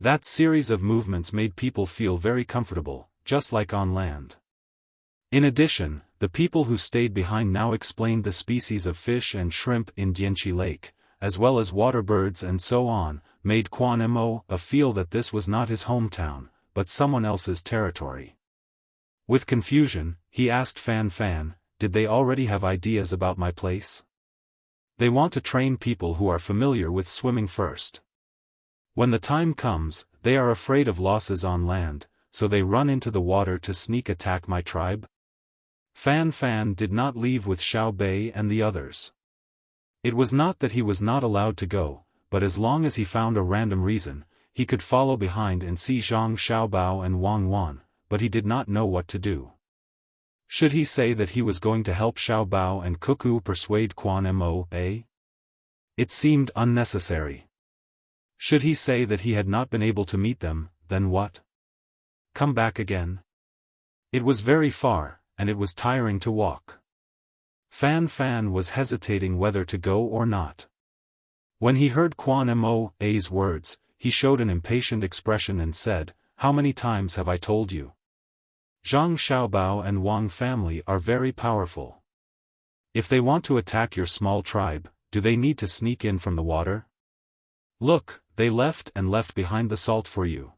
That series of movements made people feel very comfortable, just like on land. In addition, the people who stayed behind now explained the species of fish and shrimp in Dianqi Lake, as well as water birds and so on, made Quan Mo feel that this was not his hometown, but someone else's territory. With confusion, he asked Fan Fan, "Did they already have ideas about my place?" They want to train people who are familiar with swimming first. When the time comes, they are afraid of losses on land, so they run into the water to sneak attack my tribe? Fan Fan did not leave with Xiao Bei and the others. It was not that he was not allowed to go, but as long as he found a random reason, he could follow behind and see Zhang Xiaobao and Wang Wan, but he did not know what to do. Should he say that he was going to help Xiaobao and Cuckoo persuade Quan Mo? It seemed unnecessary. Should he say that he had not been able to meet them, then what? Come back again? It was very far, and it was tiring to walk. Fan Fan was hesitating whether to go or not. When he heard Quan Mo's words, he showed an impatient expression and said, "How many times have I told you? Zhang Xiaobao and Wang family are very powerful. If they want to attack your small tribe, do they need to sneak in from the water? Look, they left behind the salt for you.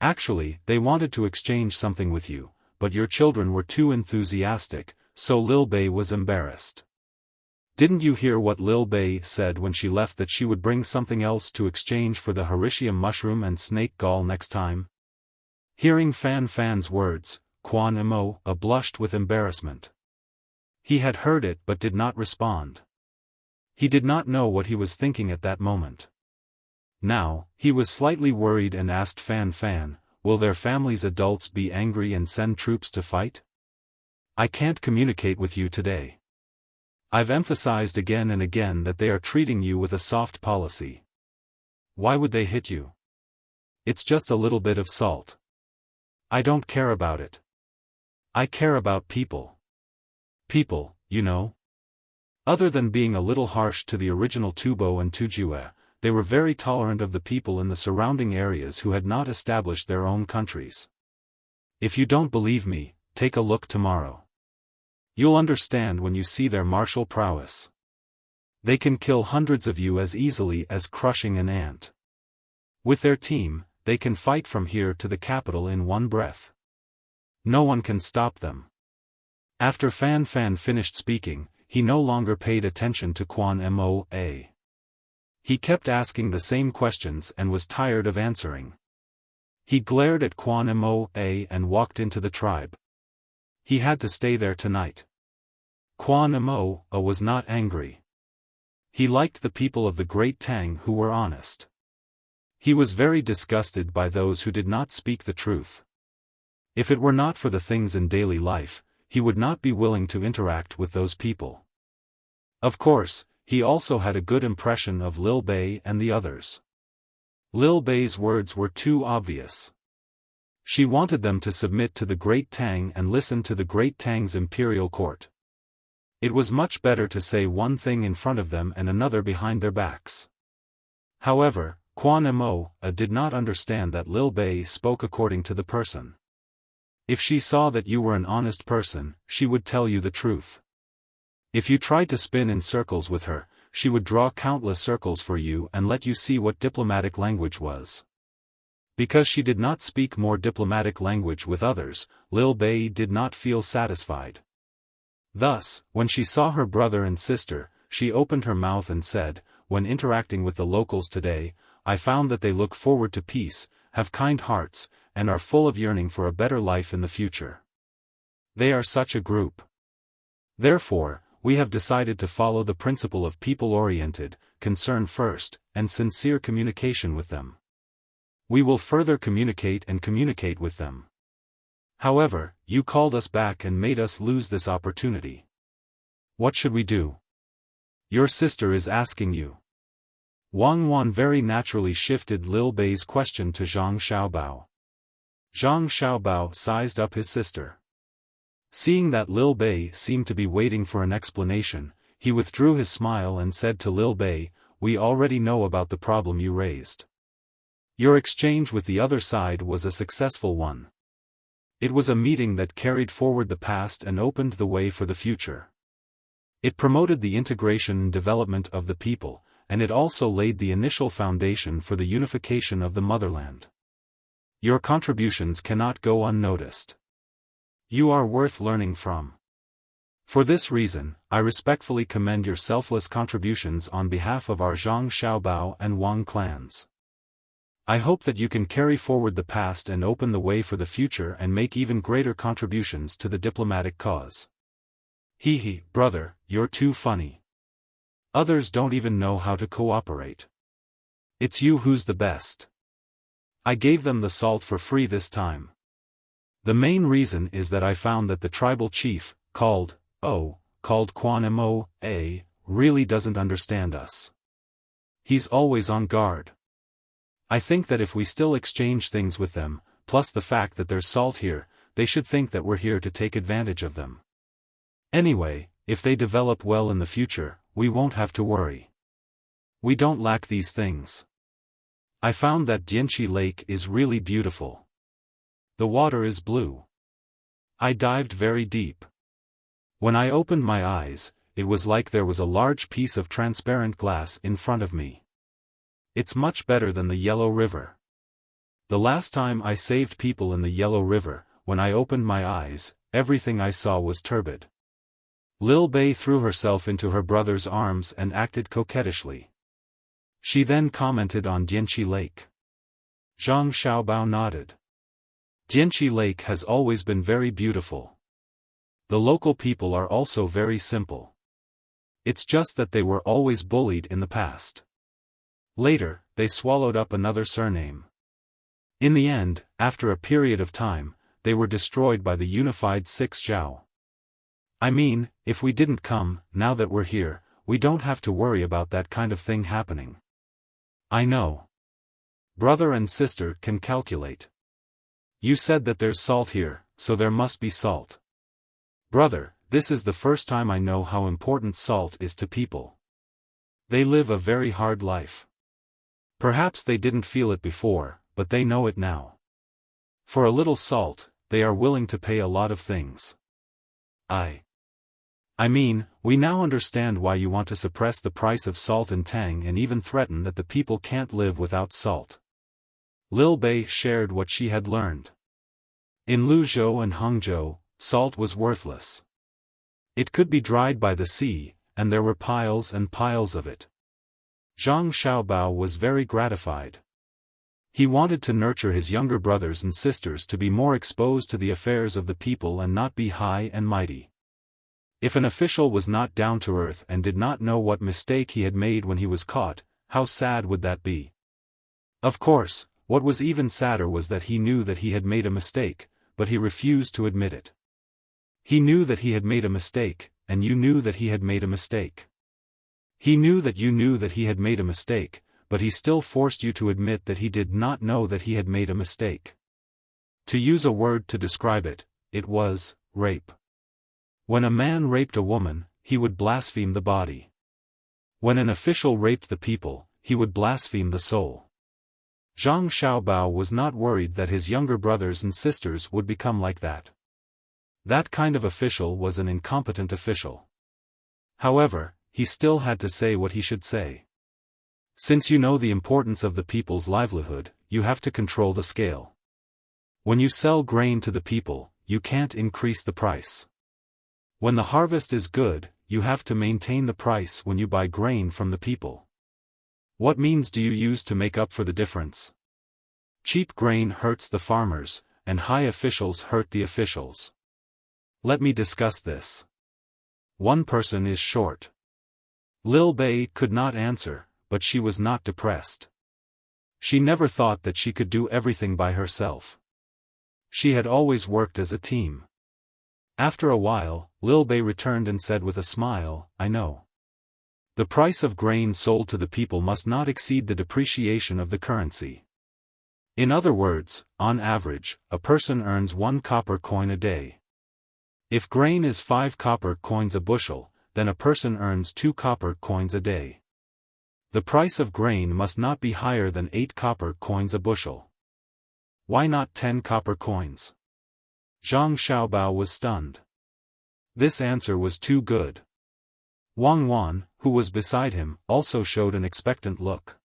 Actually, they wanted to exchange something with you, but your children were too enthusiastic, so Lil Bei was embarrassed. Didn't you hear what Lil Bei said when she left, that she would bring something else to exchange for the Hericium mushroom and snake gall next time? Hearing Fan Fan's words, Quan Imo blushed with embarrassment. He had heard it but did not respond. He did not know what he was thinking at that moment. Now, he was slightly worried and asked Fan Fan, will their family's adults be angry and send troops to fight? I can't communicate with you today. I've emphasized again and again that they are treating you with a soft policy. Why would they hit you? It's just a little bit of salt. I don't care about it. I care about people. People, you know. Other than being a little harsh to the original Tubo and Tujue, they were very tolerant of the people in the surrounding areas who had not established their own countries. If you don't believe me, take a look tomorrow. You'll understand when you see their martial prowess. They can kill hundreds of you as easily as crushing an ant. With their team, they can fight from here to the capital in one breath. No one can stop them. After Fan Fan finished speaking, he no longer paid attention to Quan Mo. He kept asking the same questions and was tired of answering. He glared at Quan Mo and walked into the tribe. He had to stay there tonight. Quan Mo was not angry. He liked the people of the Great Tang who were honest. He was very disgusted by those who did not speak the truth. If it were not for the things in daily life, he would not be willing to interact with those people. Of course, he also had a good impression of Lil Bei and the others. Lil Bei's words were too obvious. She wanted them to submit to the Great Tang and listen to the Great Tang's imperial court. It was much better to say one thing in front of them and another behind their backs. However, Quan Mo did not understand that Lil Bei spoke according to the person. If she saw that you were an honest person, she would tell you the truth. If you tried to spin in circles with her, she would draw countless circles for you and let you see what diplomatic language was. Because she did not speak more diplomatic language with others, Lil Bei did not feel satisfied. Thus, when she saw her brother and sister, she opened her mouth and said, when interacting with the locals today, I found that they look forward to peace, have kind hearts, and are full of yearning for a better life in the future. They are such a group. Therefore, we have decided to follow the principle of people-oriented, concern first, and sincere communication with them. We will further communicate with them. However, you called us back and made us lose this opportunity. What should we do? Your sister is asking you. Wang Wan very naturally shifted Lil Bei's question to Zhang Xiaobao. Zhang Xiaobao sized up his sister. Seeing that Lil Bei seemed to be waiting for an explanation, he withdrew his smile and said to Lil Bei, we already know about the problem you raised. Your exchange with the other side was a successful one. It was a meeting that carried forward the past and opened the way for the future. It promoted the integration and development of the people, and it also laid the initial foundation for the unification of the motherland. Your contributions cannot go unnoticed. You are worth learning from. For this reason, I respectfully commend your selfless contributions on behalf of our Zhang Xiaobao and Wang clans. I hope that you can carry forward the past and open the way for the future and make even greater contributions to the diplomatic cause. Hee, brother, you're too funny. Others don't even know how to cooperate. It's you who's the best. I gave them the salt for free this time. The main reason is that I found that the tribal chief, called Quan Mo, really doesn't understand us. He's always on guard. I think that if we still exchange things with them, plus the fact that there's salt here, they should think that we're here to take advantage of them. Anyway, if they develop well in the future, we won't have to worry. We don't lack these things. I found that Dynasty Lake is really beautiful. The water is blue. I dived very deep. When I opened my eyes, it was like there was a large piece of transparent glass in front of me. It's much better than the Yellow River. The last time I saved people in the Yellow River, when I opened my eyes, everything I saw was turbid. Lil Bei threw herself into her brother's arms and acted coquettishly. She then commented on Dynasty Lake. Zhang Xiaobao nodded. Tianqi Lake has always been very beautiful. The local people are also very simple. It's just that they were always bullied in the past. Later, they swallowed up another surname. In the end, after a period of time, they were destroyed by the unified Six Zhao. I mean, if we didn't come, now that we're here, we don't have to worry about that kind of thing happening. I know. Brother and sister can calculate. You said that there's salt here, so there must be salt. Brother, this is the first time I know how important salt is to people. They live a very hard life. Perhaps they didn't feel it before, but they know it now. For a little salt, they are willing to pay a lot of things. I mean, we now understand why you want to suppress the price of salt in Tang and even threaten that the people can't live without salt. Lil Bei shared what she had learned. In Luzhou and Hangzhou, salt was worthless. It could be dried by the sea, and there were piles and piles of it. Zhang Xiaobao was very gratified. He wanted to nurture his younger brothers and sisters to be more exposed to the affairs of the people and not be high and mighty. If an official was not down to earth and did not know what mistake he had made when he was caught, how sad would that be? Of course, what was even sadder was that he knew that he had made a mistake, but he refused to admit it. He knew that he had made a mistake, and you knew that he had made a mistake. He knew that you knew that he had made a mistake, but he still forced you to admit that he did not know that he had made a mistake. To use a word to describe it, it was rape. When a man raped a woman, he would blaspheme the body. When an official raped the people, he would blaspheme the soul. Zhang Xiaobao was not worried that his younger brothers and sisters would become like that. That kind of official was an incompetent official. However, he still had to say what he should say. Since you know the importance of the people's livelihood, you have to control the scale. When you sell grain to the people, you can't increase the price. When the harvest is good, you have to maintain the price when you buy grain from the people. What means do you use to make up for the difference? Cheap grain hurts the farmers, and high officials hurt the officials. Let me discuss this. One person is short. Lil Bei could not answer, but she was not depressed. She never thought that she could do everything by herself. She had always worked as a team. After a while, Lil Bei returned and said with a smile, I know. The price of grain sold to the people must not exceed the depreciation of the currency. In other words, on average, a person earns 1 copper coin a day. If grain is 5 copper coins a bushel, then a person earns 2 copper coins a day. The price of grain must not be higher than 8 copper coins a bushel. Why not 10 copper coins? Zhang Xiaobao was stunned. This answer was too good. Wang Wan, who was beside him, also showed an expectant look.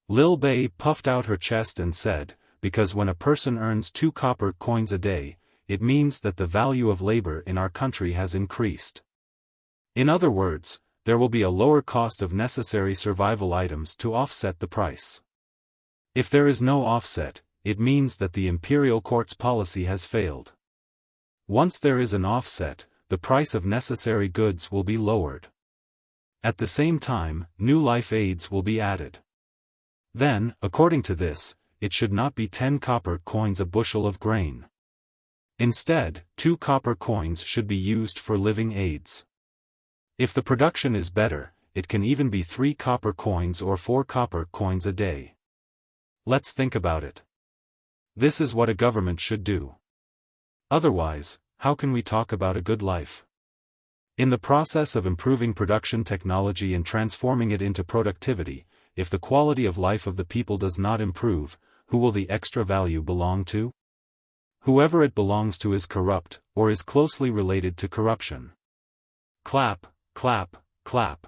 Lil Bei puffed out her chest and said, because when a person earns 2 copper coins a day, it means that the value of labor in our country has increased. In other words, there will be a lower cost of necessary survival items to offset the price. If there is no offset, it means that the imperial court's policy has failed. Once there is an offset, the price of necessary goods will be lowered. At the same time, new life aids will be added. Then, according to this, it should not be 10 copper coins a bushel of grain. Instead, 2 copper coins should be used for living aids. If the production is better, it can even be 3 copper coins or 4 copper coins a day. Let's think about it. This is what a government should do. Otherwise, how can we talk about a good life? In the process of improving production technology and transforming it into productivity, if the quality of life of the people does not improve, who will the extra value belong to? Whoever it belongs to is corrupt, or is closely related to corruption. Clap, clap, clap.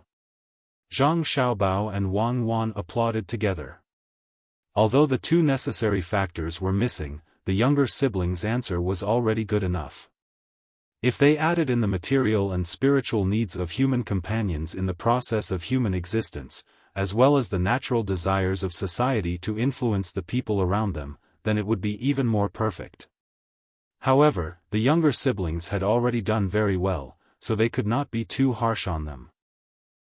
Zhang Xiaobao and Wang Wan applauded together. Although the 2 necessary factors were missing, the younger siblings' answer was already good enough. If they added in the material and spiritual needs of human companions in the process of human existence, as well as the natural desires of society to influence the people around them, then it would be even more perfect. However, the younger siblings had already done very well, so they could not be too harsh on them.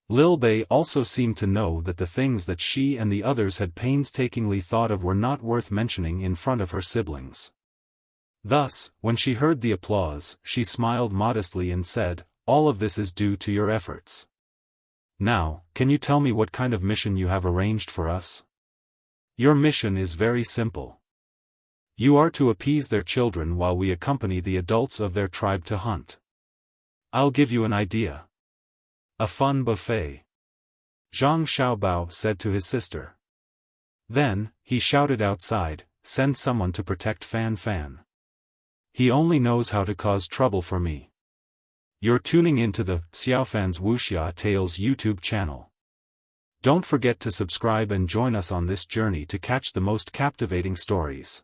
Lil Bei also seemed to know that the things that she and the others had painstakingly thought of were not worth mentioning in front of her siblings. Thus, when she heard the applause, she smiled modestly and said, "All of this is due to your efforts. Now, can you tell me what kind of mission you have arranged for us?" "Your mission is very simple. You are to appease their children while we accompany the adults of their tribe to hunt. I'll give you an idea. A fun buffet," Zhang Xiaobao said to his sister. Then, he shouted outside, "Send someone to protect Fan Fan. He only knows how to cause trouble for me." You're tuning into the Xiaofan's Wuxia Tales YouTube channel. Don't forget to subscribe and join us on this journey to catch the most captivating stories.